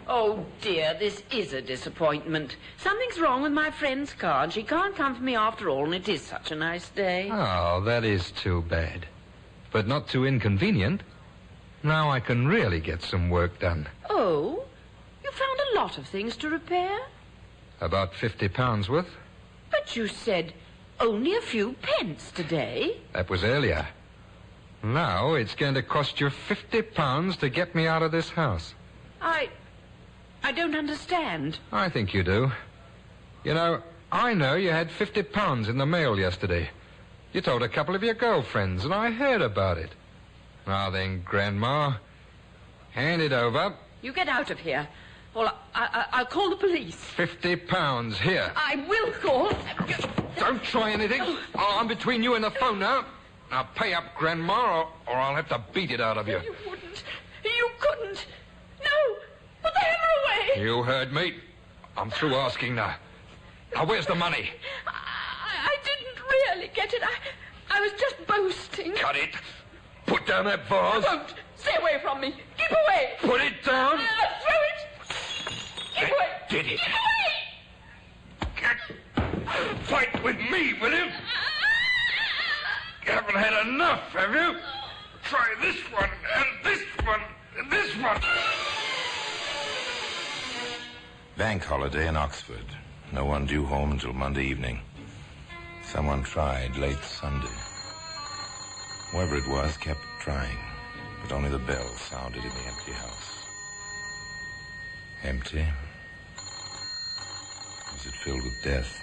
Oh, dear, this is a disappointment. Something's wrong with my friend's car, and she can't come for me after all, and it is such a nice day. Oh, that is too bad. But not too inconvenient. Now I can really get some work done. Oh? You found a lot of things to repair? About £50 worth. But you said only a few pence today. That was earlier. Now it's going to cost you £50 to get me out of this house. I don't understand. I think you do. You know you had £50 in the mail yesterday. You told a couple of your girlfriends, and I heard about it. Now then, Grandma, hand it over. You get out of here. Well, I'll call the police. £50, here. I will call. Don't try anything. Oh, I'm between you and the phone now. Now pay up, Grandma, or I'll have to beat it out of you. You wouldn't. You couldn't. No. Put the hammer away. You heard me. I'm through asking now. Now, where's the money? I didn't really get it. I was just boasting. Cut it. Put down that vase. I won't. Stay away from me. Keep away. Put it down. Throw it. Keep away. Did it. Keep away. Fight with me, will you? You haven't had enough, have you? Try this one, and this one, and this one. Bank holiday in Oxford. No one due home until Monday evening. Someone tried late Sunday. Whoever it was kept trying, but only the bell sounded in the empty house. Empty? Was it filled with death?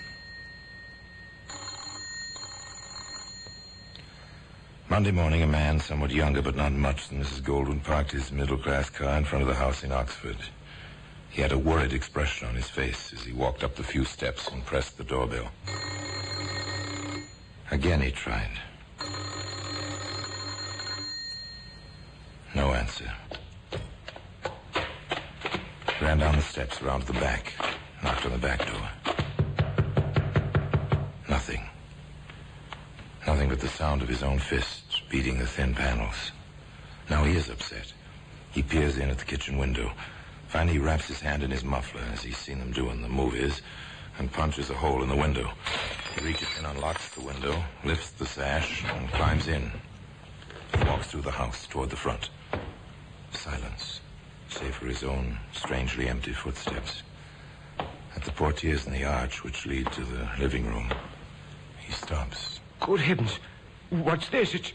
Monday morning, a man somewhat younger but not much than Mrs. Goldwyn parked his middle-class car in front of the house in Oxford. He had a worried expression on his face as he walked up the few steps and pressed the doorbell. Again he tried. No answer. Ran down the steps, around to the back, knocked on the back door. Nothing. Nothing but the sound of his own fists beating the thin panels. Now he is upset. He peers in at the kitchen window. Finally, he wraps his hand in his muffler, as he's seen them do in the movies, and punches a hole in the window. He reaches in, unlocks the window, lifts the sash, and climbs in. He walks through the house toward the front. Silence, save for his own strangely empty footsteps. At the portieres in the arch which lead to the living room, he stops. Good heavens. What's this? It's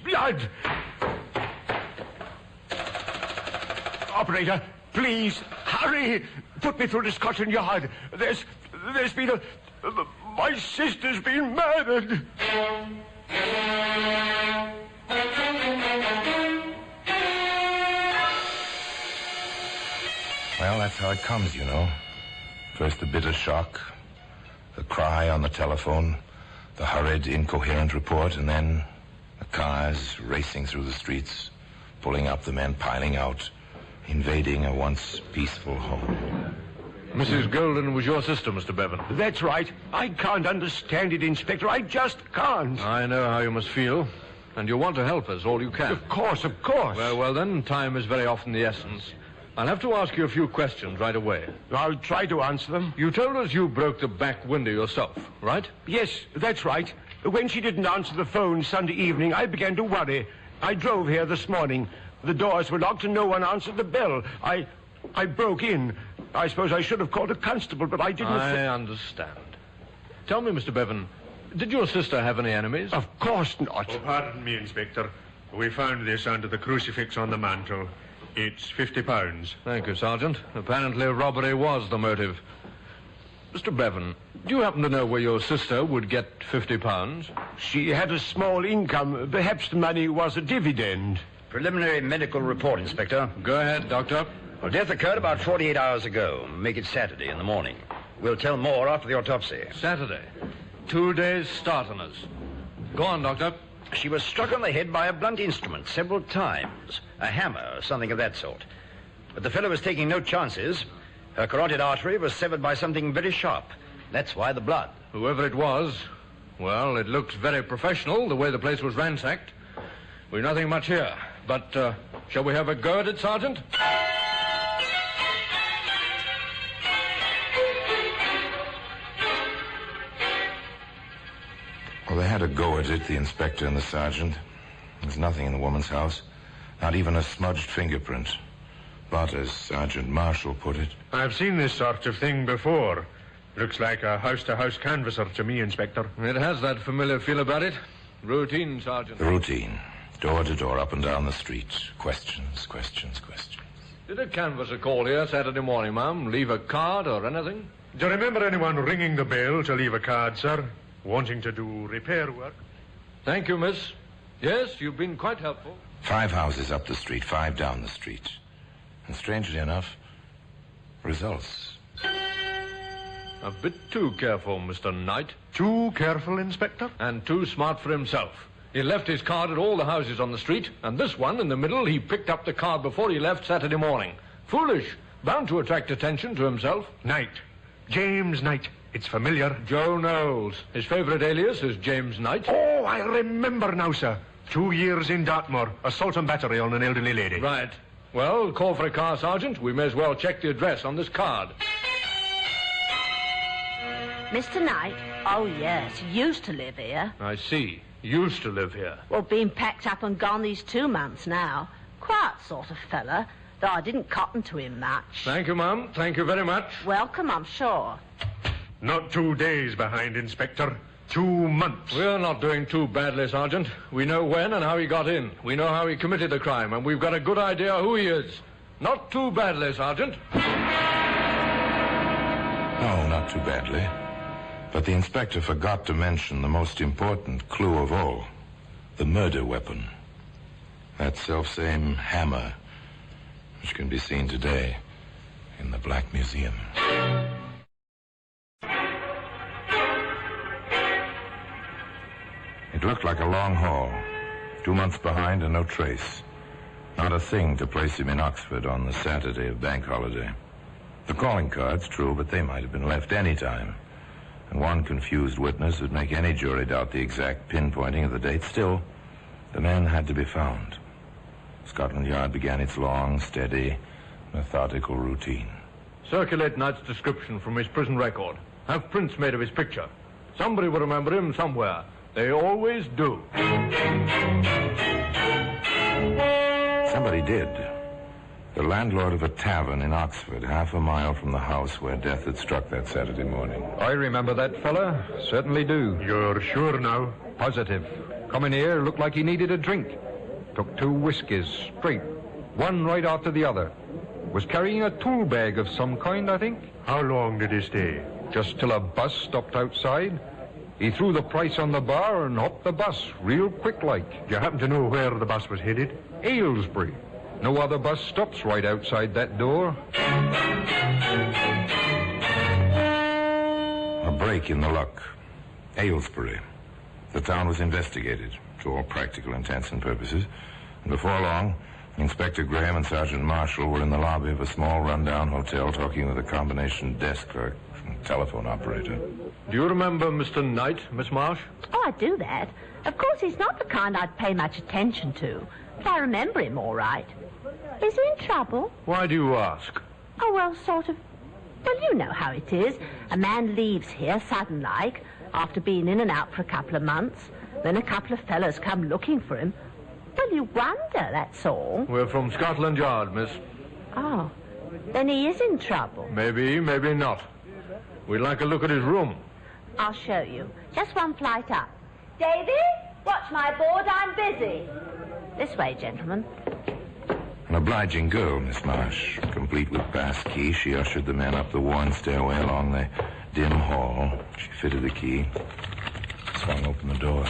blood. Operator, please, hurry. Put me through to Scotland Yard. There's been my sister's been murdered. Well, that's how it comes, you know. First the bitter shock, the cry on the telephone, the hurried, incoherent report, and then the cars racing through the streets, pulling up, the men piling out, invading a once peaceful home. Mrs. Golden was your sister, Mr. Bevan. That's right. I can't understand it, Inspector. I just can't. I know how you must feel, and you want to help us all you can. Of course, of course. Well, then, time is very often the essence. I'll have to ask you a few questions right away. I'll try to answer them. You told us you broke the back window yourself, right? Yes, that's right. When she didn't answer the phone Sunday evening, I began to worry. I drove here this morning. The doors were locked and no one answered the bell. I broke in. I suppose I should have called a constable, but I didn't... I understand. Tell me, Mr. Bevan, did your sister have any enemies? Of course not. Oh, pardon me, Inspector. We found this under the crucifix on the mantel. It's £50. Thank you, Sergeant. Apparently robbery was the motive. Mr. Bevan, do you happen to know where your sister would get £50? She had a small income. Perhaps the money was a dividend. Preliminary medical report, Inspector. Go ahead, Doctor. Well, death occurred about 48 hours ago. Make it Saturday in the morning. We'll tell more after the autopsy. Saturday. 2 days start on us. Go on, Doctor. She was struck on the head by a blunt instrument several times. A hammer or something of that sort. But the fellow was taking no chances. Her carotid artery was severed by something very sharp. That's why the blood. Whoever it was, well, it looks very professional, the way the place was ransacked. We've nothing much here. But, shall we have a go at it, Sergeant? Well, they had a go at it, the inspector and the sergeant. There's nothing in the woman's house. Not even a smudged fingerprint. But, as Sergeant Marshall put it... I've seen this sort of thing before. Looks like a house-to-house canvasser to me, Inspector. It has that familiar feel about it. Routine, Sergeant. Routine. Door to door, up and down the street. Questions, questions, questions. Did a canvasser call here Saturday morning, ma'am? Leave a card or anything? Do you remember anyone ringing the bell to leave a card, sir? Wanting to do repair work? Thank you, miss. Yes, you've been quite helpful. 5 houses up the street, 5 down the street. And strangely enough, results. A bit too careful, Mr. Knight. Too careful, Inspector? And too smart for himself. He left his card at all the houses on the street, and this one in the middle, he picked up the card before he left Saturday morning. Foolish. Bound to attract attention to himself. Knight. James Knight. It's familiar. Joe Knowles. His favorite alias is James Knight. Oh, I remember now, sir. 2 years in Dartmoor. Assault and battery on an elderly lady. Right. Well, call for a car, Sergeant. We may as well check the address on this card. Mr. Knight? Oh, yes. He used to live here. I see. Used to live here. Well, been packed up and gone these 2 months now. Quiet sort of fella, though I didn't cotton to him much. Thank you, ma'am. Thank you very much. Welcome, I'm sure. Not 2 days behind, Inspector. 2 months. We're not doing too badly, Sergeant. We know when and how he got in. We know how he committed the crime, and we've got a good idea who he is. Not too badly, Sergeant. No, not too badly. But the inspector forgot to mention the most important clue of all. The murder weapon. That selfsame hammer, which can be seen today in the Black Museum. It looked like a long haul. 2 months behind and no trace. Not a thing to place him in Oxford on the Saturday of bank holiday. The calling cards, true, but they might have been left any time. And one confused witness would make any jury doubt the exact pinpointing of the date. Still, the man had to be found. Scotland Yard began its long, steady, methodical routine. Circulate Knight's description from his prison record. Have prints made of his picture. Somebody will remember him somewhere. They always do. Somebody did. The landlord of a tavern in Oxford, half a mile from the house where death had struck that Saturday morning. I remember that fella. Certainly do. You're sure now? Positive. Come in here, looked like he needed a drink. Took 2 whiskies, straight. One right after the other. Was carrying a tool bag of some kind, I think. How long did he stay? Just till a bus stopped outside. He threw the price on the bar and hopped the bus, real quick-like. Do you happen to know where the bus was headed? Aylesbury. No other bus stops right outside that door. A break in the luck. Aylesbury. The town was investigated, to all practical intents and purposes. And before long, Inspector Graham and Sergeant Marshall were in the lobby of a small rundown hotel talking with a combination desk clerk and telephone operator. Do you remember Mr. Knight, Miss Marsh? Oh, I do that. Of course, he's not the kind I'd pay much attention to, but I remember him all right. Is he in trouble? Why do you ask? Oh, well, sort of. Well, you know how it is. A man leaves here sudden-like, after being in and out for a couple of months. Then a couple of fellas come looking for him. Well, you wonder, that's all. We're from Scotland Yard, miss. Oh, then he is in trouble. Maybe, maybe not. We'd like a look at his room. I'll show you. Just 1 flight up. Davy, watch my board, I'm busy. This way, gentlemen. An obliging girl, Miss Marsh. Complete with pass key, she ushered the men up the worn stairway along the dim hall. She fitted the key, swung open the door.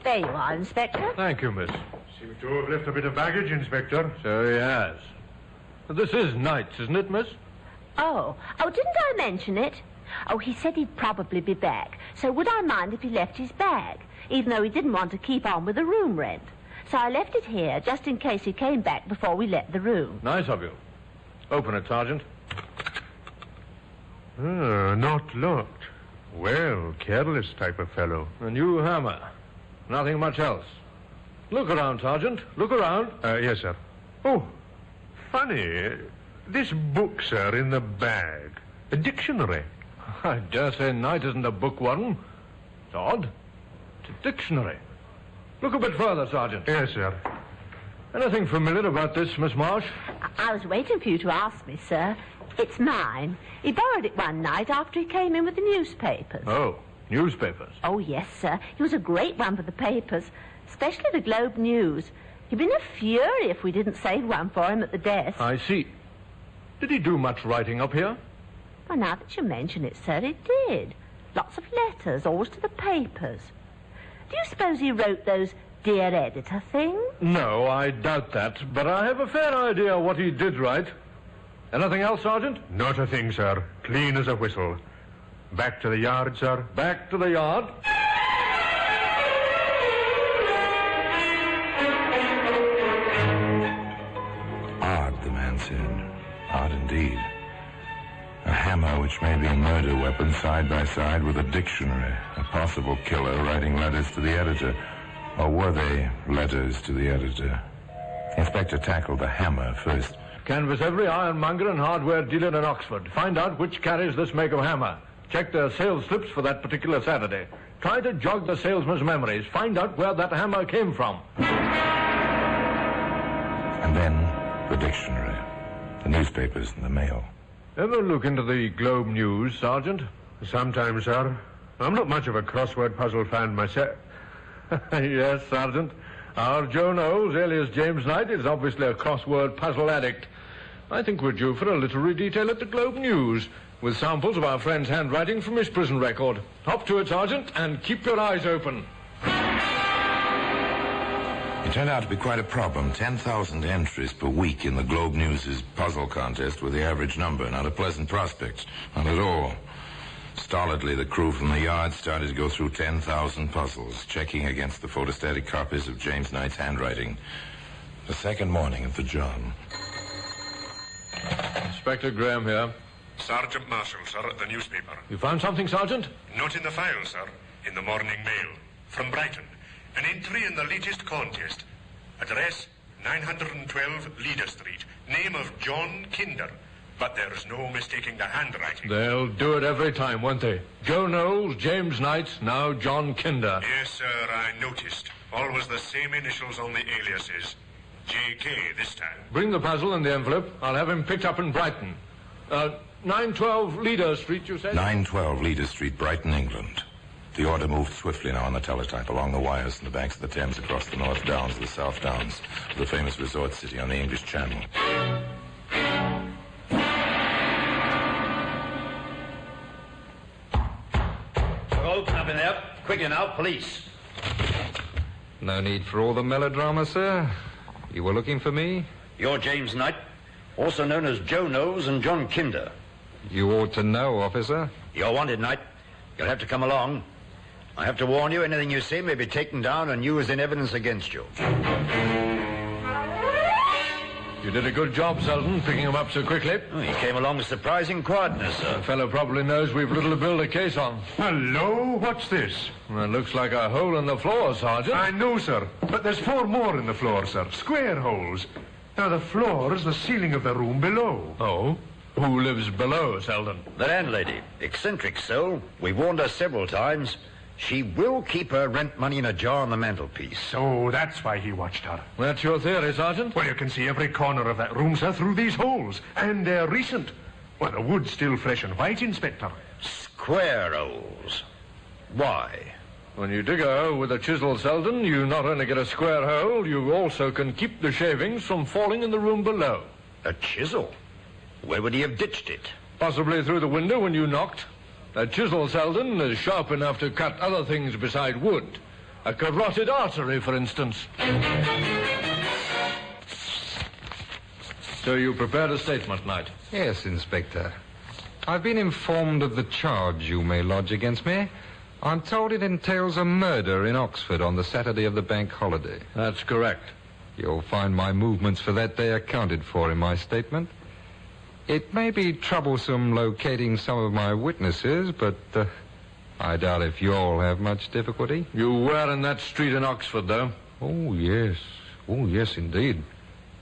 There you are, Inspector. Thank you, miss. Seems to have left a bit of baggage, Inspector. So he has. This is Knight's, isn't it, miss? Oh, didn't I mention it? Oh, he said he'd probably be back. So would I mind if he left his bag, even though he didn't want to keep on with the room rent? So I left it here just in case he came back before we let the room. Nice of you. Open it, Sergeant. Not locked. Well, careless type of fellow. A new hammer. Nothing much else. Look around, Sergeant. Look around. Yes, sir. Oh, funny. This book, sir, in the bag. A dictionary. I dare say Knight isn't a bookworm. It's odd. It's a dictionary. Look a bit further, Sergeant. Yes, sir. Anything familiar about this, Miss Marsh? I was waiting for you to ask me, sir. It's mine. He borrowed it one night after he came in with the newspapers. Oh, newspapers. Oh, yes, sir. He was a great one for the papers, especially the Globe News. He'd been a fury if we didn't save one for him at the desk. I see. Did he do much writing up here? Well, now that you mention it, sir, he did. Lots of letters, always to the papers. Do you suppose he wrote those Dear Editor things? No, I doubt that, but I have a fair idea what he did write. Anything else, Sergeant? Not a thing, sir. Clean as a whistle. Back to the yard, sir. Back to the yard. Odd, the man said. Odd indeed. A hammer, which may be a murder weapon, side by side with a dictionary. A possible killer writing letters to the editor. Or were they letters to the editor? The inspector tackled the hammer first. Canvass every ironmonger and hardware dealer in Oxford. Find out which carries this make of hammer. Check their sales slips for that particular Saturday. Try to jog the salesman's memories. Find out where that hammer came from. And then the dictionary, the newspapers and the mail. Ever look into the Globe News, Sergeant? Sometimes, sir. I'm not much of a crossword puzzle fan myself. Yes, Sergeant. Our Joe Knowles, alias James Knight, is obviously a crossword puzzle addict. I think we're due for a literary detail at the Globe News, with samples of our friend's handwriting from his prison record. Hop to it, Sergeant, and keep your eyes open. It turned out to be quite a problem. 10,000 entries per week in the Globe News' puzzle contest were the average number. Not a pleasant prospect. Not at all. Stolidly, the crew from the yard started to go through 10,000 puzzles, checking against the photostatic copies of James Knight's handwriting. The second morning at the John. Inspector Graham here. Sergeant Marshall, sir, at the newspaper. You found something, Sergeant? Not in the file, sir. In the morning mail. From Brighton. An entry in the latest contest. Address, 912 Leader Street. Name of John Kinder. But there's no mistaking the handwriting. They'll do it every time, won't they? Joe Knowles, James Knight, now John Kinder. Yes, sir, I noticed. Always the same initials on the aliases. J.K. this time. Bring the puzzle in the envelope. I'll have him picked up in Brighton. 912 Leader Street, you said? 912 Leader Street, Brighton, England. The order moved swiftly now on the teletype along the wires from the banks of the Thames across the North Downs to the South Downs, the famous resort city on the English Channel. Open up in there. Quickly now, police. No need for all the melodrama, sir. You were looking for me? You're James Knight, also known as Joe Knowles and John Kinder. You ought to know, officer. You're wanted, Knight. You'll have to come along. I have to warn you, anything you say may be taken down and used in evidence against you. You did a good job, Selden, picking him up so quickly. Oh, he came along with surprising quietness, sir. The fellow probably knows we've little to build a case on. Hello, what's this? Well, it looks like a hole in the floor, Sergeant. I know, sir, but there's 4 more in the floor, sir. Square holes. Now, the floor is the ceiling of the room below. Oh? Who lives below, Selden? The landlady. Eccentric soul. We've warned her several times. She will keep her rent money in a jar on the mantelpiece. So that's why he watched her. That's your theory, Sergeant? Well, you can see every corner of that room, sir, through these holes. And they're recent. Well, the wood's still fresh and white, Inspector. Square holes. Why? When you dig a hole with a chisel, Selden, you not only get a square hole, you also can keep the shavings from falling in the room below. A chisel? Where would he have ditched it? Possibly through the window when you knocked. A chisel, Selden, is sharp enough to cut other things beside wood. A carotid artery, for instance. So you prepared a statement, Knight? Yes, Inspector. I've been informed of the charge you may lodge against me. I'm told it entails a murder in Oxford on the Saturday of the bank holiday. That's correct. You'll find my movements for that day accounted for in my statement. It may be troublesome locating some of my witnesses, but I doubt if you'll have much difficulty. You were in that street in Oxford, though? Oh, yes. Oh, yes, indeed.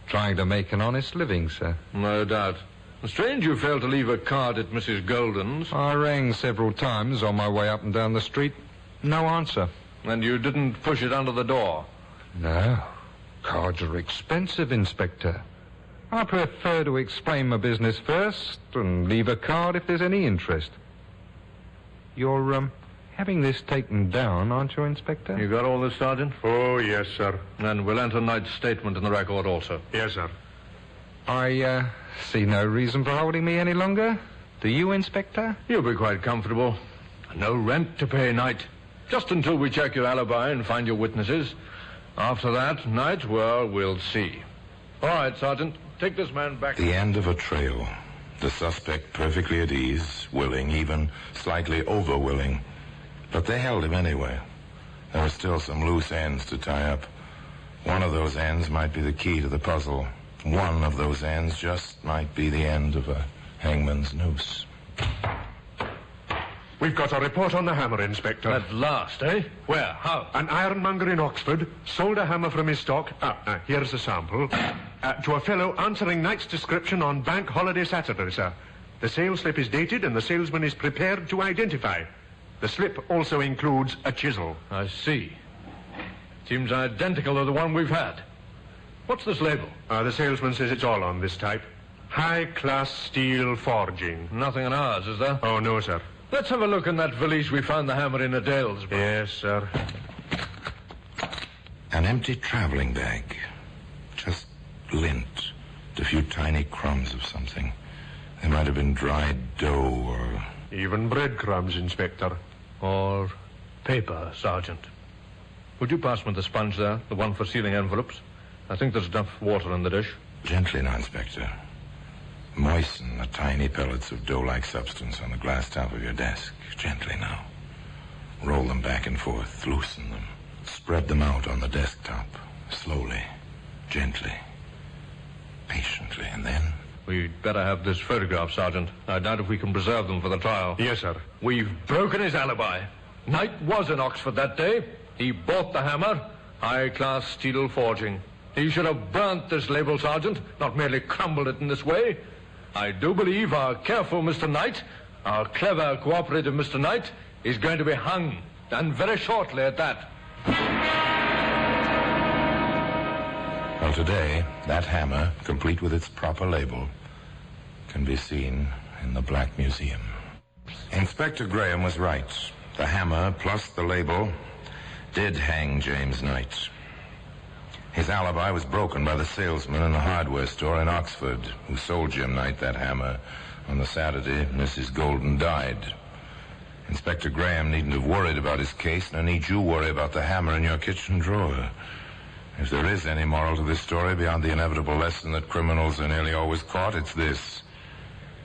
Trying to make an honest living, sir. No doubt. Strange you failed to leave a card at Mrs. Golden's. I rang several times on my way up and down the street. No answer. And you didn't push it under the door? No. Cards are expensive, Inspector. I prefer to explain my business first and leave a card if there's any interest. You're, having this taken down, aren't you, Inspector? You got all this, Sergeant? Oh, yes, sir. And we'll enter Knight's statement in the record also. Yes, sir. I, see no reason for holding me any longer. Do you, Inspector? You'll be quite comfortable. No rent to pay, Knight. Just until we check your alibi and find your witnesses. After that, Knight, well, we'll see. All right, Sergeant. Take this man back. The end of a trail. The suspect perfectly at ease, willing, even slightly over-willing. But they held him anyway. There were still some loose ends to tie up. One of those ends might be the key to the puzzle. One of those ends just might be the end of a hangman's noose. We've got a report on the hammer, Inspector. At last, eh? Where? How? An ironmonger in Oxford sold a hammer from his stock. Here's a sample. To a fellow answering Knight's description on Bank Holiday Saturday, sir. The sales slip is dated and the salesman is prepared to identify. The slip also includes a chisel. I see. Seems identical to the one we've had. What's this label? The salesman says it's all on this type. High-class steel forging. Nothing on ours, is there? Oh, no, sir. Let's have a look in that valise we found the hammer in at Aylesbury. Yes, sir. An empty traveling bag. Just lint. A few tiny crumbs of something. They might have been dried dough or... Even breadcrumbs, Inspector. Or paper, Sergeant. Would you pass me the sponge there, the one for sealing envelopes? I think there's enough water in the dish. Gently now, Inspector. Moisten the tiny pellets of dough-like substance on the glass top of your desk. Gently now. Roll them back and forth. Loosen them. Spread them out on the desktop. Slowly. Gently. Patiently. And then... We'd better have this photograph, Sergeant. I doubt if we can preserve them for the trial. Yes, sir. We've broken his alibi. Knight was in Oxford that day. He bought the hammer. High-class steel forging. He should have burnt this label, Sergeant, not merely crumbled it in this way. I do believe our careful Mr. Knight, our clever, cooperative Mr. Knight, is going to be hung, and very shortly at that. Well, today, that hammer, complete with its proper label, can be seen in the Black Museum. Inspector Graham was right. The hammer, plus the label, did hang James Knight. His alibi was broken by the salesman in the hardware store in Oxford who sold Jim Knight that hammer on the Saturday Mrs. Golden died. Inspector Graham needn't have worried about his case, nor need you worry about the hammer in your kitchen drawer. If there is any moral to this story beyond the inevitable lesson that criminals are nearly always caught, it's this.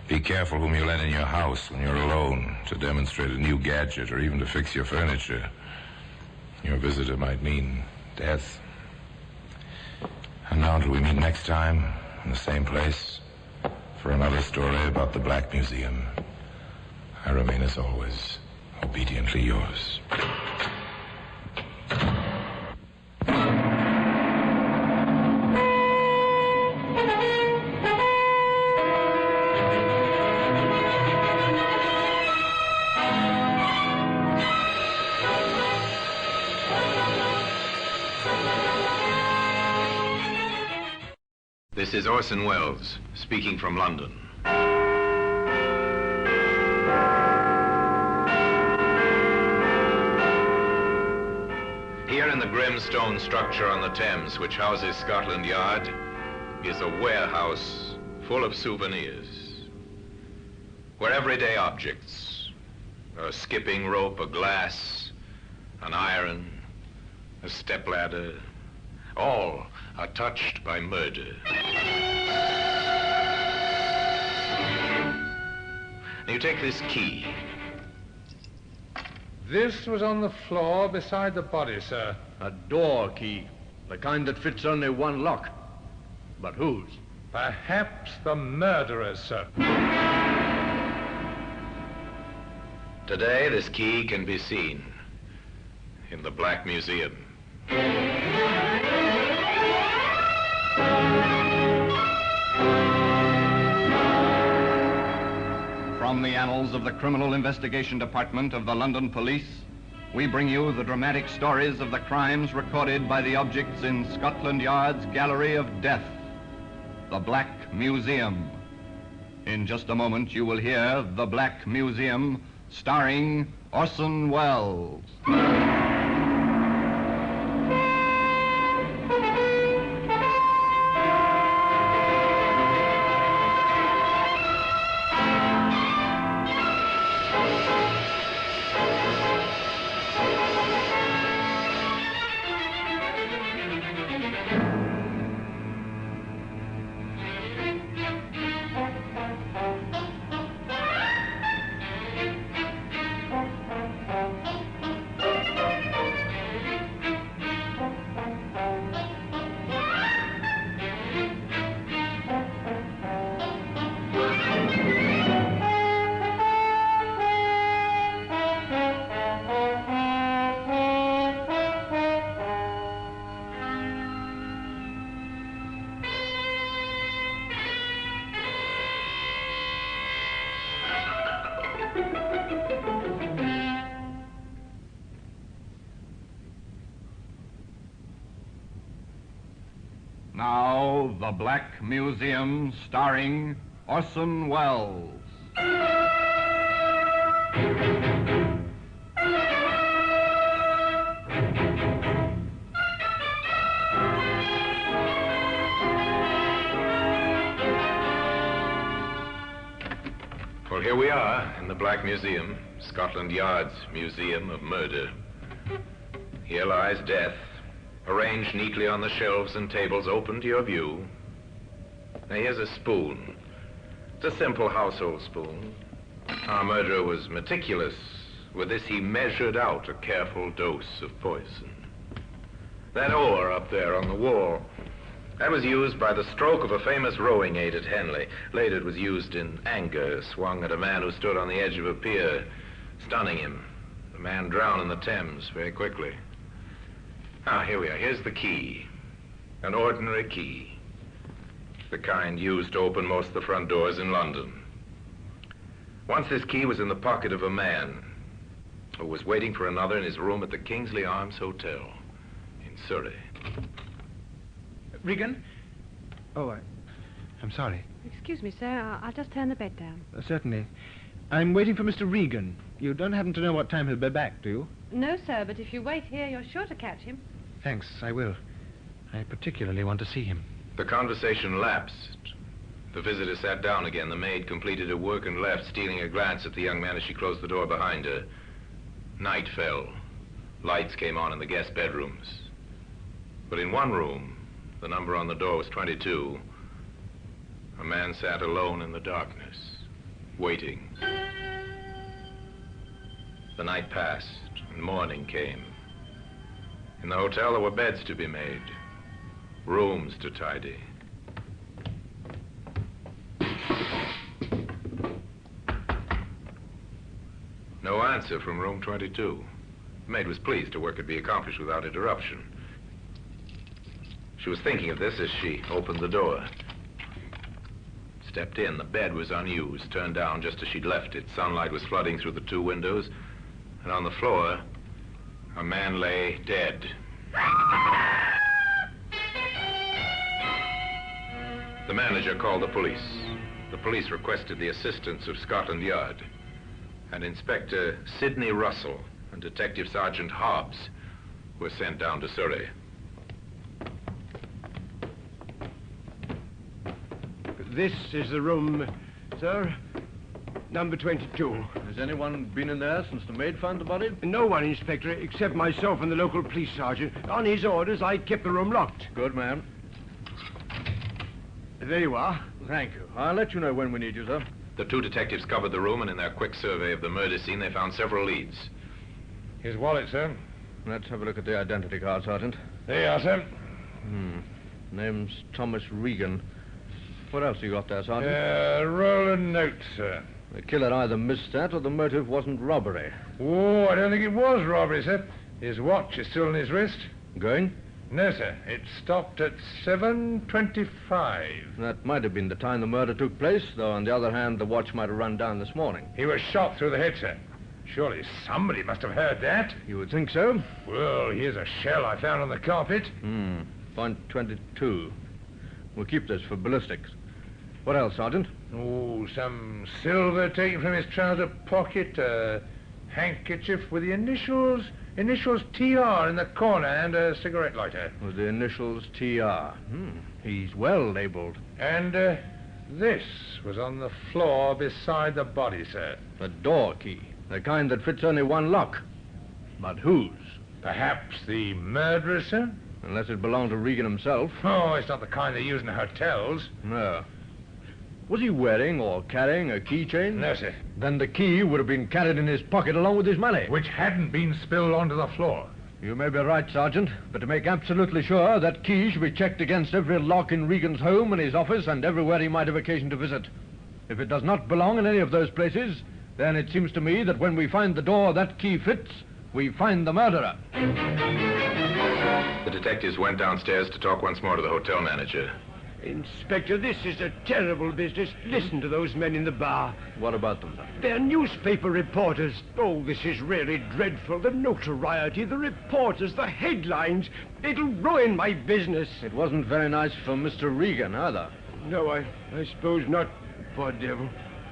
Be careful whom you let in your house when you're alone to demonstrate a new gadget or even to fix your furniture. Your visitor might mean death. And now until we meet next time in the same place for another story about the Black Museum, I remain as always obediently yours. This is Orson Welles, speaking from London. Here in the grim stone structure on the Thames, which houses Scotland Yard, is a warehouse full of souvenirs. Where everyday objects, a skipping rope, a glass, an iron, a stepladder, all are touched by murder. You take this key. This was on the floor beside the body, sir. A door key, the kind that fits only one lock. But whose? Perhaps the murderer's, sir. Today, this key can be seen in the Black Museum. From the annals of the Criminal Investigation Department of the London Police, we bring you the dramatic stories of the crimes recorded by the objects in Scotland Yard's Gallery of Death, the Black Museum. In just a moment, you will hear The Black Museum, starring Orson Welles. Now, The Black Museum, starring Orson Welles. Well, here we are in the Black Museum, Scotland Yard's Museum of Murder. Here lies death, arranged neatly on the shelves and tables open to your view. Now, here's a spoon. It's a simple household spoon. Our murderer was meticulous. With this, he measured out a careful dose of poison. That oar up there on the wall, that was used by the stroke of a famous rowing aid at Henley. Later, it was used in anger, swung at a man who stood on the edge of a pier, stunning him. The man drowned in the Thames very quickly. Ah, here we are. Here's the key. An ordinary key. The kind used to open most of the front doors in London. Once this key was in the pocket of a man who was waiting for another in his room at the Kingsley Arms Hotel in Surrey. Regan? Oh, I'm sorry. Excuse me, sir. I'll just turn the bed down. Certainly. I'm waiting for Mr. Regan. You don't happen to know what time he'll be back, do you? No, sir, but if you wait here, you're sure to catch him. Thanks, I will. I particularly want to see him. The conversation lapsed. The visitor sat down again. The maid completed her work and left, stealing a glance at the young man as she closed the door behind her. Night fell. Lights came on in the guest bedrooms. But in one room, the number on the door was 22. A man sat alone in the darkness, waiting. The night passed, and morning came. In the hotel, there were beds to be made, rooms to tidy. No answer from room 22. The maid was pleased her work could be accomplished without interruption. She was thinking of this as she opened the door. Stepped in. The bed was unused, turned down just as she'd left it. Sunlight was flooding through the two windows, and on the floor, a man lay dead. The manager called the police. The police requested the assistance of Scotland Yard, and Inspector Sidney Russell and Detective Sergeant Hobbs were sent down to Surrey. This is the room, sir. Number 22. Has anyone been in there since the maid found the body? No one, Inspector, except myself and the local police sergeant. On his orders, I kept the room locked. Good, ma'am. There you are. Thank you. I'll let you know when we need you, sir. The two detectives covered the room, and in their quick survey of the murder scene, they found several leads. His wallet, sir. Let's have a look at the identity card, Sergeant. There you are, sir. Name's Thomas Regan. What else you got there, Sergeant? Roll a note, sir. The killer either missed that or the motive wasn't robbery. Oh, I don't think it was robbery, sir. His watch is still on his wrist. Going? No, sir. It stopped at 7:25. That might have been the time the murder took place, though on the other hand, the watch might have run down this morning. He was shot through the head, sir. Surely somebody must have heard that. You would think so? Well, here's a shell I found on the carpet. .22. We'll keep this for ballistics. What else, Sergeant? Oh, some silver taken from his trouser pocket, a handkerchief with the initials TR in the corner, and a cigarette lighter. With the initials TR. He's well labelled. And this was on the floor beside the body, sir. A door key. The kind that fits only one lock. But whose? Perhaps the murderer, sir? Unless it belonged to Regan himself. Oh, it's not the kind they use in hotels. No. Was he wearing or carrying a keychain? No, sir. Then the key would have been carried in his pocket along with his money. Which hadn't been spilled onto the floor. You may be right, Sergeant, but to make absolutely sure, that key should be checked against every lock in Regan's home and his office and everywhere he might have occasion to visit. If it does not belong in any of those places, then it seems to me that when we find the door that key fits, we find the murderer. The detectives went downstairs to talk once more to the hotel manager. Inspector, this is a terrible business. Listen to those men in the bar. What about them, sir? They're newspaper reporters. Oh, this is really dreadful. The notoriety, the reporters, the headlines. It'll ruin my business. It wasn't very nice for Mr. Regan, either. No, I suppose not. Poor devil.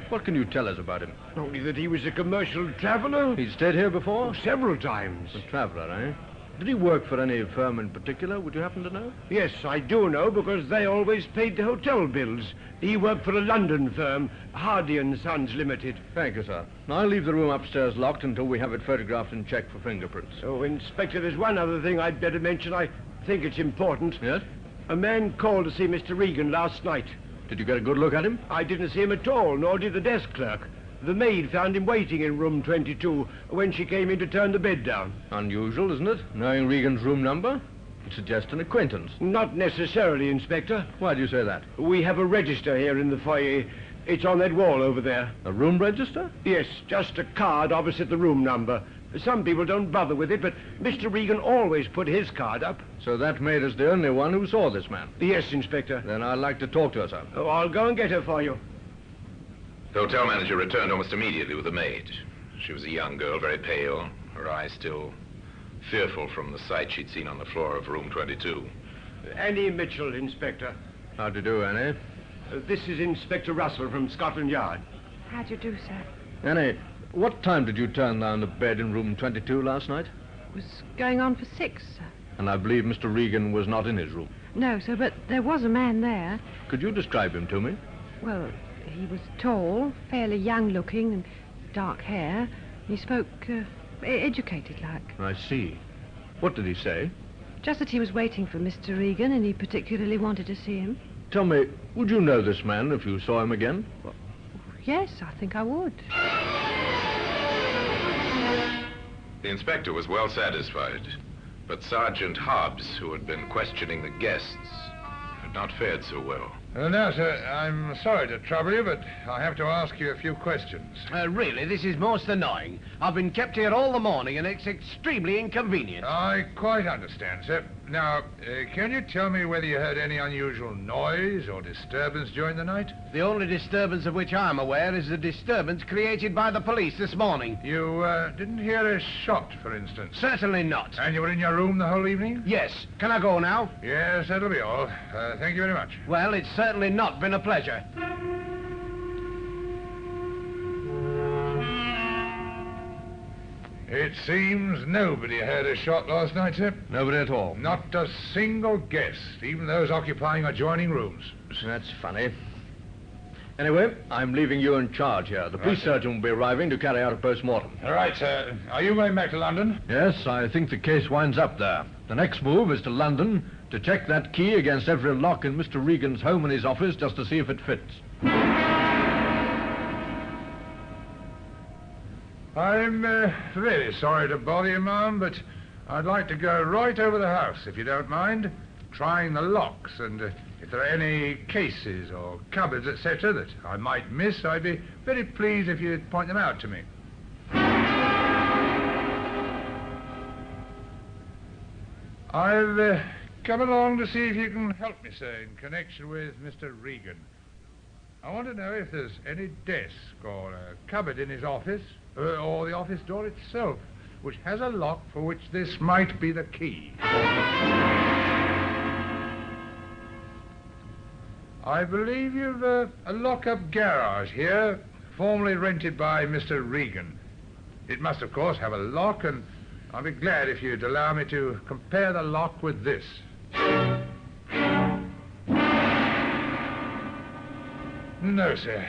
What can you tell us about him? Only that he was a commercial traveler. He'd stayed here before? Oh, several times. A traveler, eh? Did he work for any firm in particular? Would you happen to know? Yes, I do know, because they always paid the hotel bills. He worked for a London firm, Hardy & Sons Limited. Thank you, sir. I'll leave the room upstairs locked until we have it photographed and checked for fingerprints. Oh, Inspector, there's one other thing I'd better mention. I think it's important. Yes? A man called to see Mr. Regan last night. Did you get a good look at him? I didn't see him at all, nor did the desk clerk. The maid found him waiting in room 22 when she came in to turn the bed down. Unusual, isn't it? Knowing Regan's room number? It suggests an acquaintance. Not necessarily, Inspector. Why do you say that? We have a register here in the foyer. It's on that wall over there. A room register? Yes, just a card opposite the room number. Some people don't bother with it, but Mr. Regan always put his card up. So that maid is the only one who saw this man? Yes, Inspector. Then I'd like to talk to her, sir. Oh, I'll go and get her for you. The hotel manager returned almost immediately with the maid. She was a young girl, very pale, her eyes still fearful from the sight she'd seen on the floor of room 22. Annie Mitchell, Inspector. How do you do, Annie? This is Inspector Russell from Scotland Yard. How do you do, sir? Annie, what time did you turn down the bed in room 22 last night? It was going on for 6, sir. And I believe Mr. Regan was not in his room. No, sir, but there was a man there. Could you describe him to me? Well, he was tall, fairly young-looking, and dark hair. He spoke educated-like. I see. What did he say? Just that he was waiting for Mr. Regan, and he particularly wanted to see him. Tell me, would you know this man if you saw him again? Well, yes, I think I would. The inspector was well satisfied, but Sergeant Hobbs, who had been questioning the guests, had not fared so well. Now, sir, I'm sorry to trouble you, but I have to ask you a few questions. Really, this is most annoying. I've been kept here all the morning, and it's extremely inconvenient. I quite understand, sir. Now, can you tell me whether you heard any unusual noise or disturbance during the night? The only disturbance of which I'm aware is the disturbance created by the police this morning. You didn't hear a shot, for instance? Certainly not. And you were in your room the whole evening? Yes. Can I go now? Yes, that'll be all. Thank you very much. Well, it's certainly not been a pleasure. It seems nobody heard a shot last night, sir. Nobody at all? Not a single guest, even those occupying adjoining rooms. That's funny. Anyway, I'm leaving you in charge here. The police surgeon will be arriving to carry out a post-mortem. All right, sir. Are you going back to London? Yes, I think the case winds up there. The next move is to London to check that key against every lock in Mr. Regan's home and his office just to see if it fits. I'm very sorry to bother you, ma'am, but I'd like to go right over the house, if you don't mind, trying the locks, and if there are any cases or cupboards, etc., that I might miss, I'd be very pleased if you'd point them out to me. I've come along to see if you can help me, sir, in connection with Mr. Regan. I want to know if there's any desk or a cupboard in his office or the office door itself, which has a lock for which this might be the key. I believe you've a lock-up garage here, formerly rented by Mr. Regan. It must, of course, have a lock, and I'll be glad if you'd allow me to compare the lock with this. No, sir.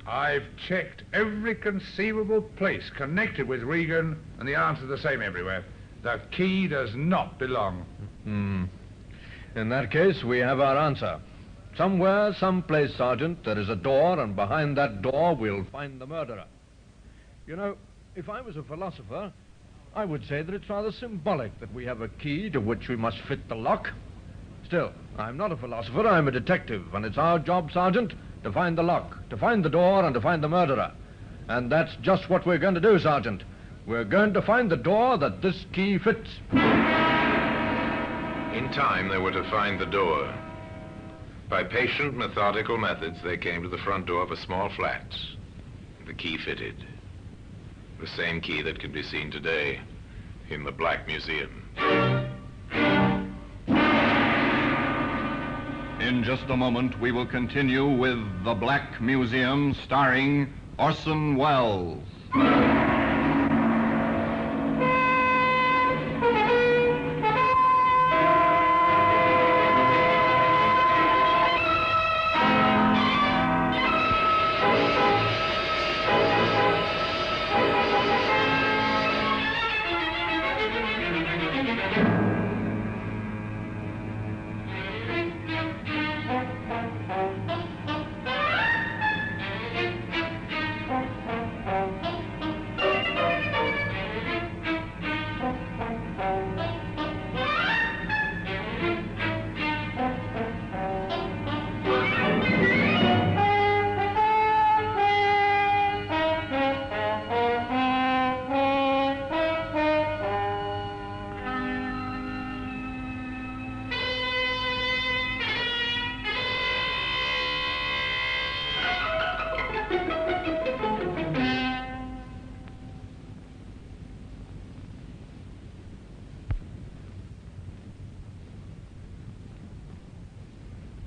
I've checked every conceivable place connected with Regan, and the answer's the same everywhere. The key does not belong. In that case, we have our answer. Somewhere, someplace, Sergeant, there is a door, and behind that door we'll find the murderer. You know, if I was a philosopher, I would say that it's rather symbolic that we have a key to which we must fit the lock. Still, I'm not a philosopher, I'm a detective, and it's our job, Sergeant, to find the lock, to find the door, and to find the murderer. And that's just what we're going to do, Sergeant. We're going to find the door that this key fits. In time, they were to find the door. By patient, methodical methods, they came to the front door of a small flat. The key fitted. The same key that can be seen today in the Black Museum. In just a moment, we will continue with The Black Museum, starring Orson Welles.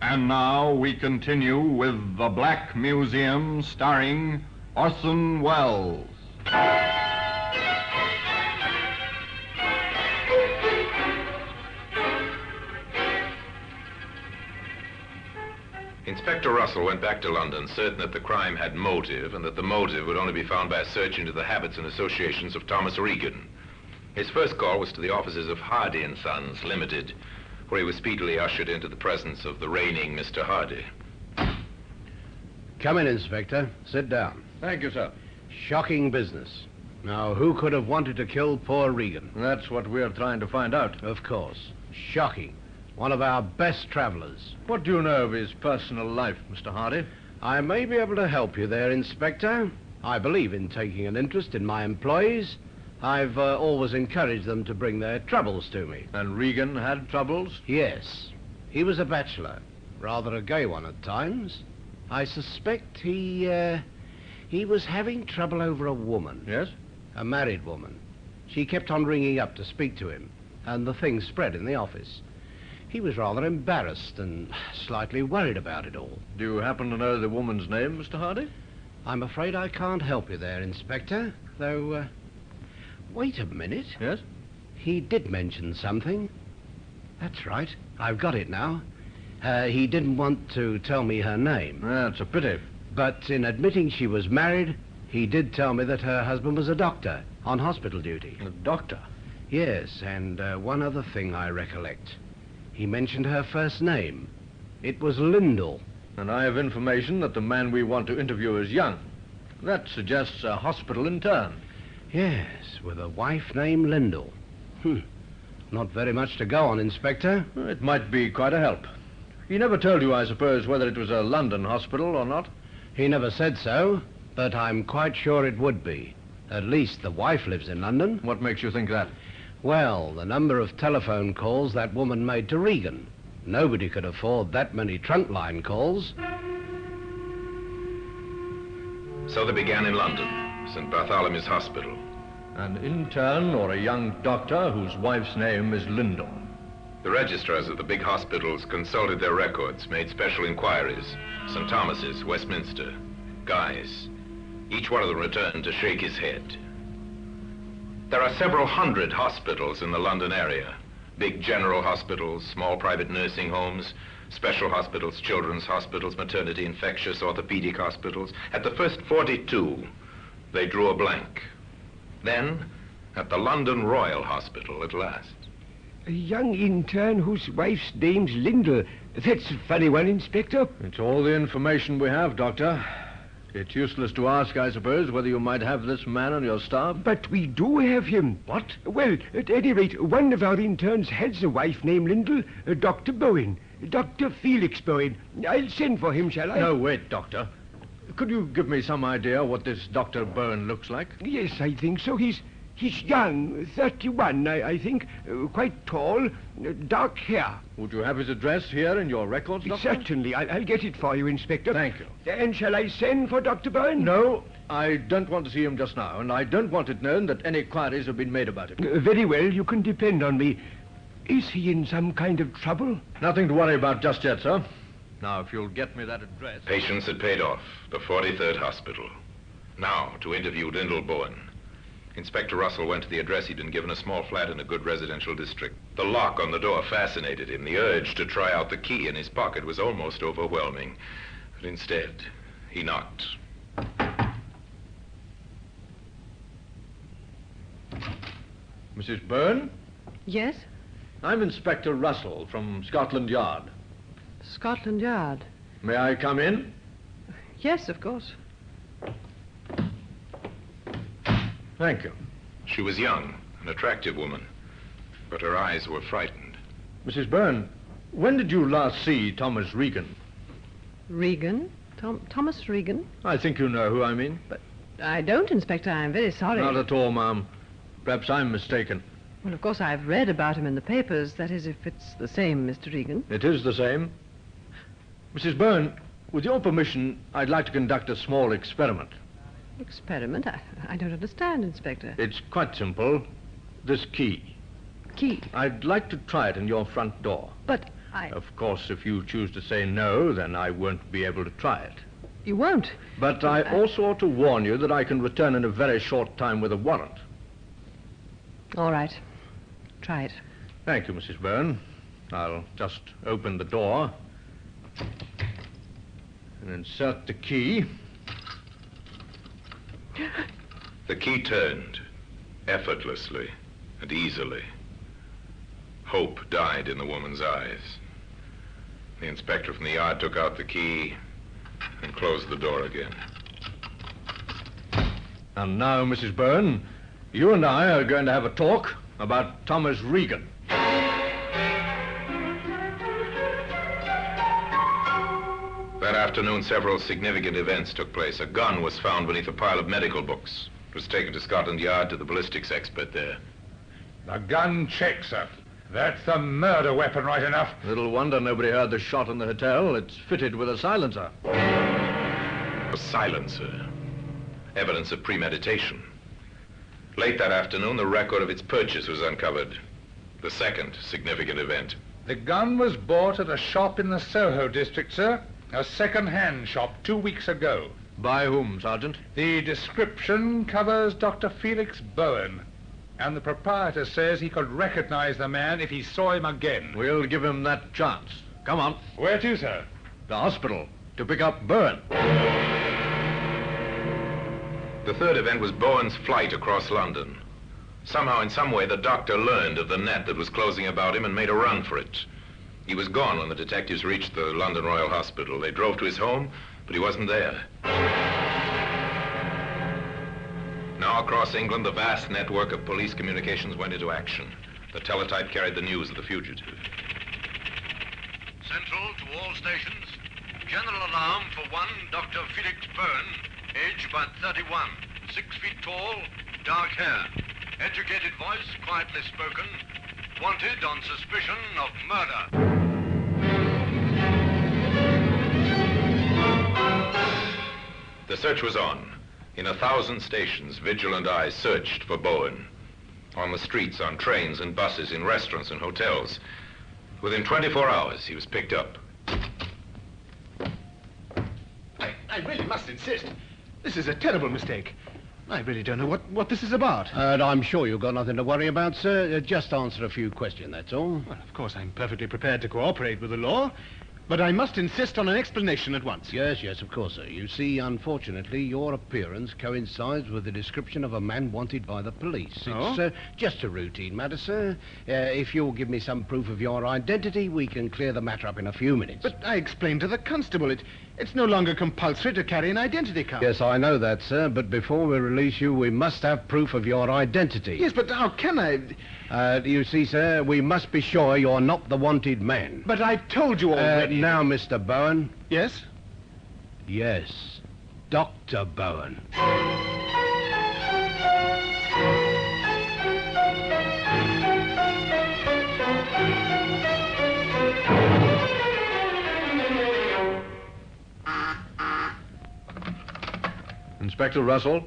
And now we continue with The Black Museum, starring Orson Welles. Inspector Russell went back to London, certain that the crime had motive, and that the motive would only be found by a search into the habits and associations of Thomas Regan. His first call was to the offices of Hardy & Sons, Limited, where he was speedily ushered into the presence of the reigning Mr. Hardy. Come in, Inspector. Sit down. Thank you, sir. Shocking business. Now, who could have wanted to kill poor Regan? That's what we're trying to find out. Of course. Shocking. One of our best travelers. What do you know of his personal life, Mr. Hardy? I may be able to help you there, Inspector. I believe in taking an interest in my employees. I've always encouraged them to bring their troubles to me. And Regan had troubles? Yes. He was a bachelor. Rather a gay one at times. I suspect he was having trouble over a woman. Yes? A married woman. She kept on ringing up to speak to him, and the thing spread in the office. He was rather embarrassed and slightly worried about it all. Do you happen to know the woman's name, Mr. Hardy? I'm afraid I can't help you there, Inspector, though... Wait a minute. Yes? He did mention something. That's right. I've got it now. He didn't want to tell me her name. That's a pity. But in admitting she was married, he did tell me that her husband was a doctor on hospital duty. A doctor? Yes, and one other thing I recollect. He mentioned her first name. It was Lyndall. And I have information that the man we want to interview is young. That suggests a hospital intern. Yes, with a wife named Lyndall. Not very much to go on, Inspector. It might be quite a help. He never told you, I suppose, whether it was a London hospital or not? He never said so, but I'm quite sure it would be. At least the wife lives in London. What makes you think that? Well, the number of telephone calls that woman made to Regan. Nobody could afford that many trunk line calls. So they began in London, St. Bartholomew's Hospital. An intern or a young doctor whose wife's name is Lindell. The registrars of the big hospitals consulted their records, made special inquiries. St. Thomas's, Westminster, Guy's. Each one of them returned to shake his head. There are several hundred hospitals in the London area. Big general hospitals, small private nursing homes, special hospitals, children's hospitals, maternity, infectious, orthopedic hospitals. At the first 42, they drew a blank. Then, at the London Royal Hospital at last. A young intern whose wife's name's Lindell. That's a funny one, Inspector. It's all the information we have, Doctor. It's useless to ask, I suppose, whether you might have this man on your staff. But we do have him. What? Well, at any rate, one of our interns has a wife named Lindell, Dr. Bowen. Dr. Felix Bowen. I'll send for him, shall I? No, wait, Doctor. Could you give me some idea what this Dr. Bowen looks like? Yes, I think so. He's young, 31, I think. Quite tall, dark hair. Would you have his address here in your records, Doctor? Certainly. I'll get it for you, Inspector. Thank you. And shall I send for Dr. Bowen? No, I don't want to see him just now, and I don't want it known that any inquiries have been made about him. Very well, you can depend on me. Is he in some kind of trouble? Nothing to worry about just yet, sir. Now, if you'll get me that address... Patients had paid off, the 43rd Hospital. Now, to interview Lindell Bowen. Inspector Russell went to the address he'd been given, a small flat in a good residential district. The lock on the door fascinated him. The urge to try out the key in his pocket was almost overwhelming. But instead, he knocked. Mrs. Byrne? Yes? I'm Inspector Russell from Scotland Yard. Scotland Yard? May I come in? Yes, of course. Thank you. She was young, an attractive woman, but her eyes were frightened. Mrs. Byrne, when did you last see Thomas Regan? Regan? Thomas Regan? I think you know who I mean. But I don't, Inspector. I'm very sorry. Not at all, ma'am. Perhaps I'm mistaken. Well, of course, I've read about him in the papers. That is, if it's the same, Mr. Regan. It is the same. Mrs. Byrne, with your permission, I'd like to conduct a small experiment. Experiment? I don't understand, Inspector. It's quite simple. This key. Key? I'd like to try it in your front door. But Of course, if you choose to say no, then I won't be able to try it. You won't? But I also ought to warn you that I can return in a very short time with a warrant. All right. Try it. Thank you, Mrs. Byrne. I'll just open the door and insert the key. The key turned, effortlessly and easily. Hope died in the woman's eyes. The inspector from the yard took out the key and closed the door again. And now, Mrs. Byrne, you and I are going to have a talk about Thomas Regan. That afternoon, several significant events took place. A gun was found beneath a pile of medical books. It was taken to Scotland Yard to the ballistics expert there. The gun checks, sir. That's the murder weapon right enough. Little wonder nobody heard the shot in the hotel. It's fitted with a silencer. A silencer. Evidence of premeditation. Late that afternoon, the record of its purchase was uncovered. The second significant event. The gun was bought at a shop in the Soho district, sir. A second-hand shop 2 weeks ago. By whom, Sergeant? The description covers Dr. Felix Bowen. And the proprietor says he could recognize the man if he saw him again. We'll give him that chance. Come on. Where to, sir? The hospital, to pick up Bowen. The third event was Bowen's flight across London. Somehow, in some way, the doctor learned of the net that was closing about him and made a run for it. He was gone when the detectives reached the London Royal Hospital. They drove to his home, but he wasn't there. Now, across England, the vast network of police communications went into action. The teletype carried the news of the fugitive. Central to all stations. General alarm for one Dr. Felix Bowen, age about 31, 6 feet tall, dark hair. Educated voice, quietly spoken. Wanted on suspicion of murder. The search was on. In 1,000 stations, vigilant eyes searched for Bowen. On the streets, on trains and buses, in restaurants and hotels. Within 24 hours, he was picked up. I really must insist. This is a terrible mistake. I really don't know what this is about. And I'm sure you've got nothing to worry about, sir. Just answer a few questions, that's all. Well, of course, I'm perfectly prepared to cooperate with the law, but I must insist on an explanation at once. Yes, of course, sir. You see, unfortunately, your appearance coincides with the description of a man wanted by the police. Oh? It's just a routine matter, sir. If you'll give me some proof of your identity, we can clear the matter up in a few minutes. But I explained to the constable it's no longer compulsory to carry an identity card. Yes, I know that, sir, but before we release you, we must have proof of your identity. Yes, but how can I... You see, sir, we must be sure you're not the wanted man. But I told you already. Now, Mr. Bowen. Yes? Yes, Dr. Bowen. Inspector Russell?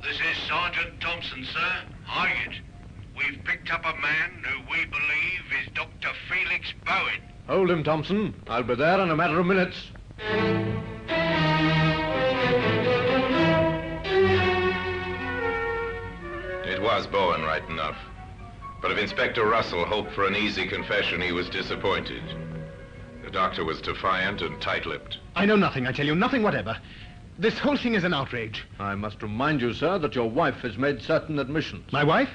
This is Sergeant Thompson, sir. Hired. We've picked up a man who we believe is Dr. Felix Bowen. Hold him, Thompson. I'll be there in a matter of minutes. It was Bowen, right enough. But if Inspector Russell hoped for an easy confession, he was disappointed. The doctor was defiant and tight-lipped. I know nothing, I tell you, nothing whatever. This whole thing is an outrage. I must remind you, sir, that your wife has made certain admissions. My wife?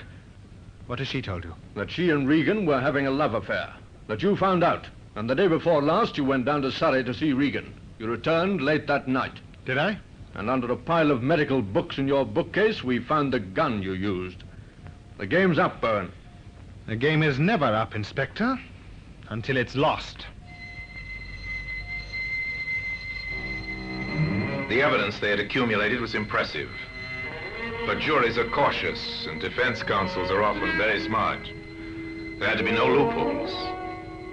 What has she told you? That she and Regan were having a love affair. That you found out. And the day before last, you went down to Surrey to see Regan. You returned late that night. Did I? And under a pile of medical books in your bookcase, we found the gun you used. The game's up, Bowen. The game is never up, Inspector, until it's lost. The evidence they had accumulated was impressive. But juries are cautious, and defense counsels are often very smart. There had to be no loopholes.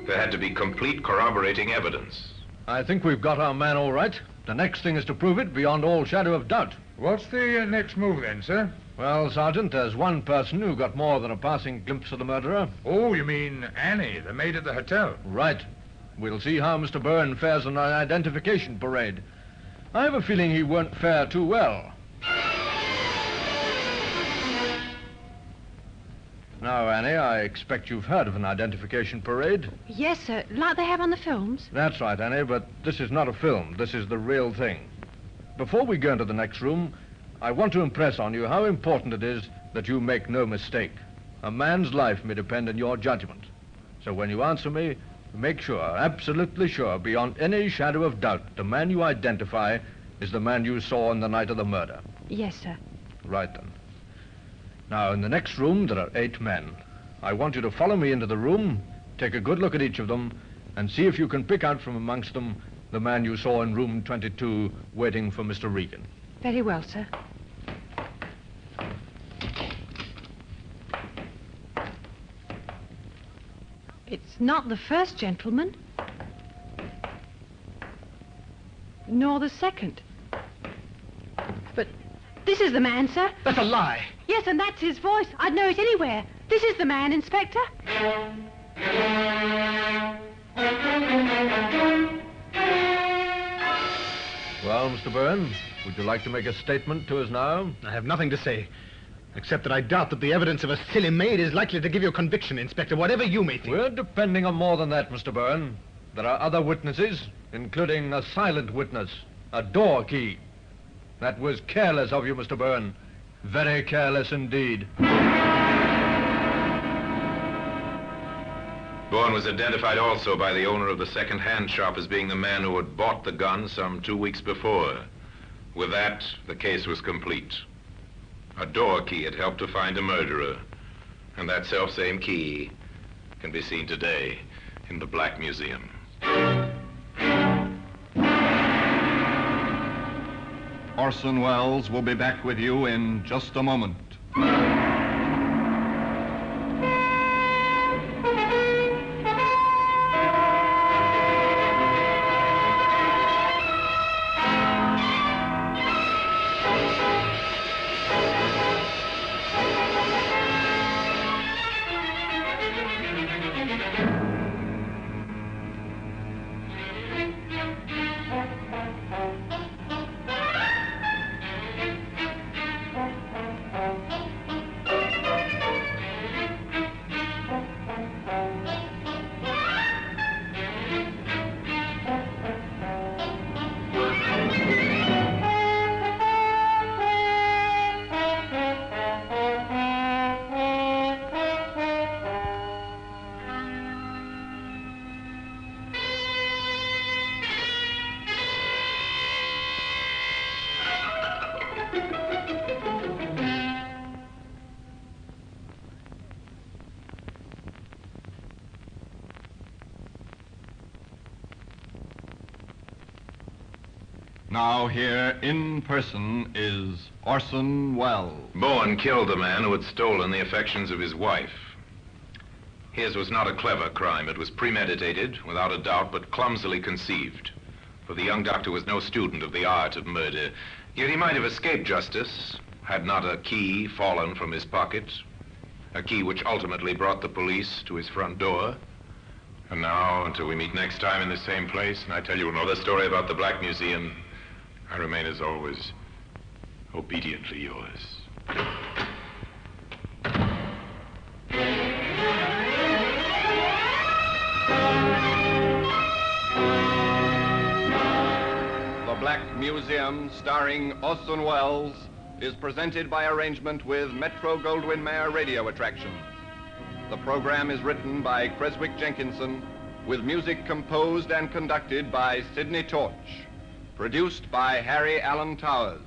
There had to be complete corroborating evidence. I think we've got our man all right. The next thing is to prove it beyond all shadow of doubt. What's the next move then, sir? Well, Sergeant, there's one person who got more than a passing glimpse of the murderer. Oh, you mean Annie, the maid at the hotel? Right. We'll see how Mr. Bowen fares on an identification parade. I have a feeling he won't fare too well. Now, Annie, I expect you've heard of an identification parade. Yes, sir, like they have on the films. That's right, Annie, but this is not a film. This is the real thing. Before we go into the next room, I want to impress on you how important it is that you make no mistake. A man's life may depend on your judgment. So when you answer me, make sure, absolutely sure, beyond any shadow of doubt, the man you identify is the man you saw on the night of the murder. Yes, sir. Right then. Now, in the next room, there are 8 men. I want you to follow me into the room, take a good look at each of them, and see if you can pick out from amongst them the man you saw in room 22 waiting for Mr. Regan. Very well, sir. It's not the first gentleman. Nor the second. But this is the man, sir. That's a lie. Yes, and that's his voice. I'd know it anywhere. This is the man, Inspector. Well, Mr. Bowen, would you like to make a statement to us now? I have nothing to say, except that I doubt that the evidence of a silly maid is likely to give you a conviction, Inspector, whatever you may think. We're depending on more than that, Mr. Bowen. There are other witnesses, including a silent witness, a door key. That was careless of you, Mr. Bowen. Very careless indeed. Bowen was identified also by the owner of the second-hand shop as being the man who had bought the gun some 2 weeks before. With that, the case was complete. A door key had helped to find a murderer. And that self-same key can be seen today in the Black Museum. Orson Welles will be back with you in just a moment. Now here in person is Orson Welles. Bowen killed the man who had stolen the affections of his wife. His was not a clever crime. It was premeditated, without a doubt, but clumsily conceived. For the young doctor was no student of the art of murder. Yet he might have escaped justice had not a key fallen from his pocket, a key which ultimately brought the police to his front door. And now, until we meet next time in the same place, and I tell you another story about the Black Museum, I remain, as always, obediently yours. The Black Museum, starring Orson Welles, is presented by arrangement with Metro-Goldwyn-Mayer Radio Attractions. The program is written by Creswick Jenkinson, with music composed and conducted by Sidney Torch. Produced by Harry Allen Towers.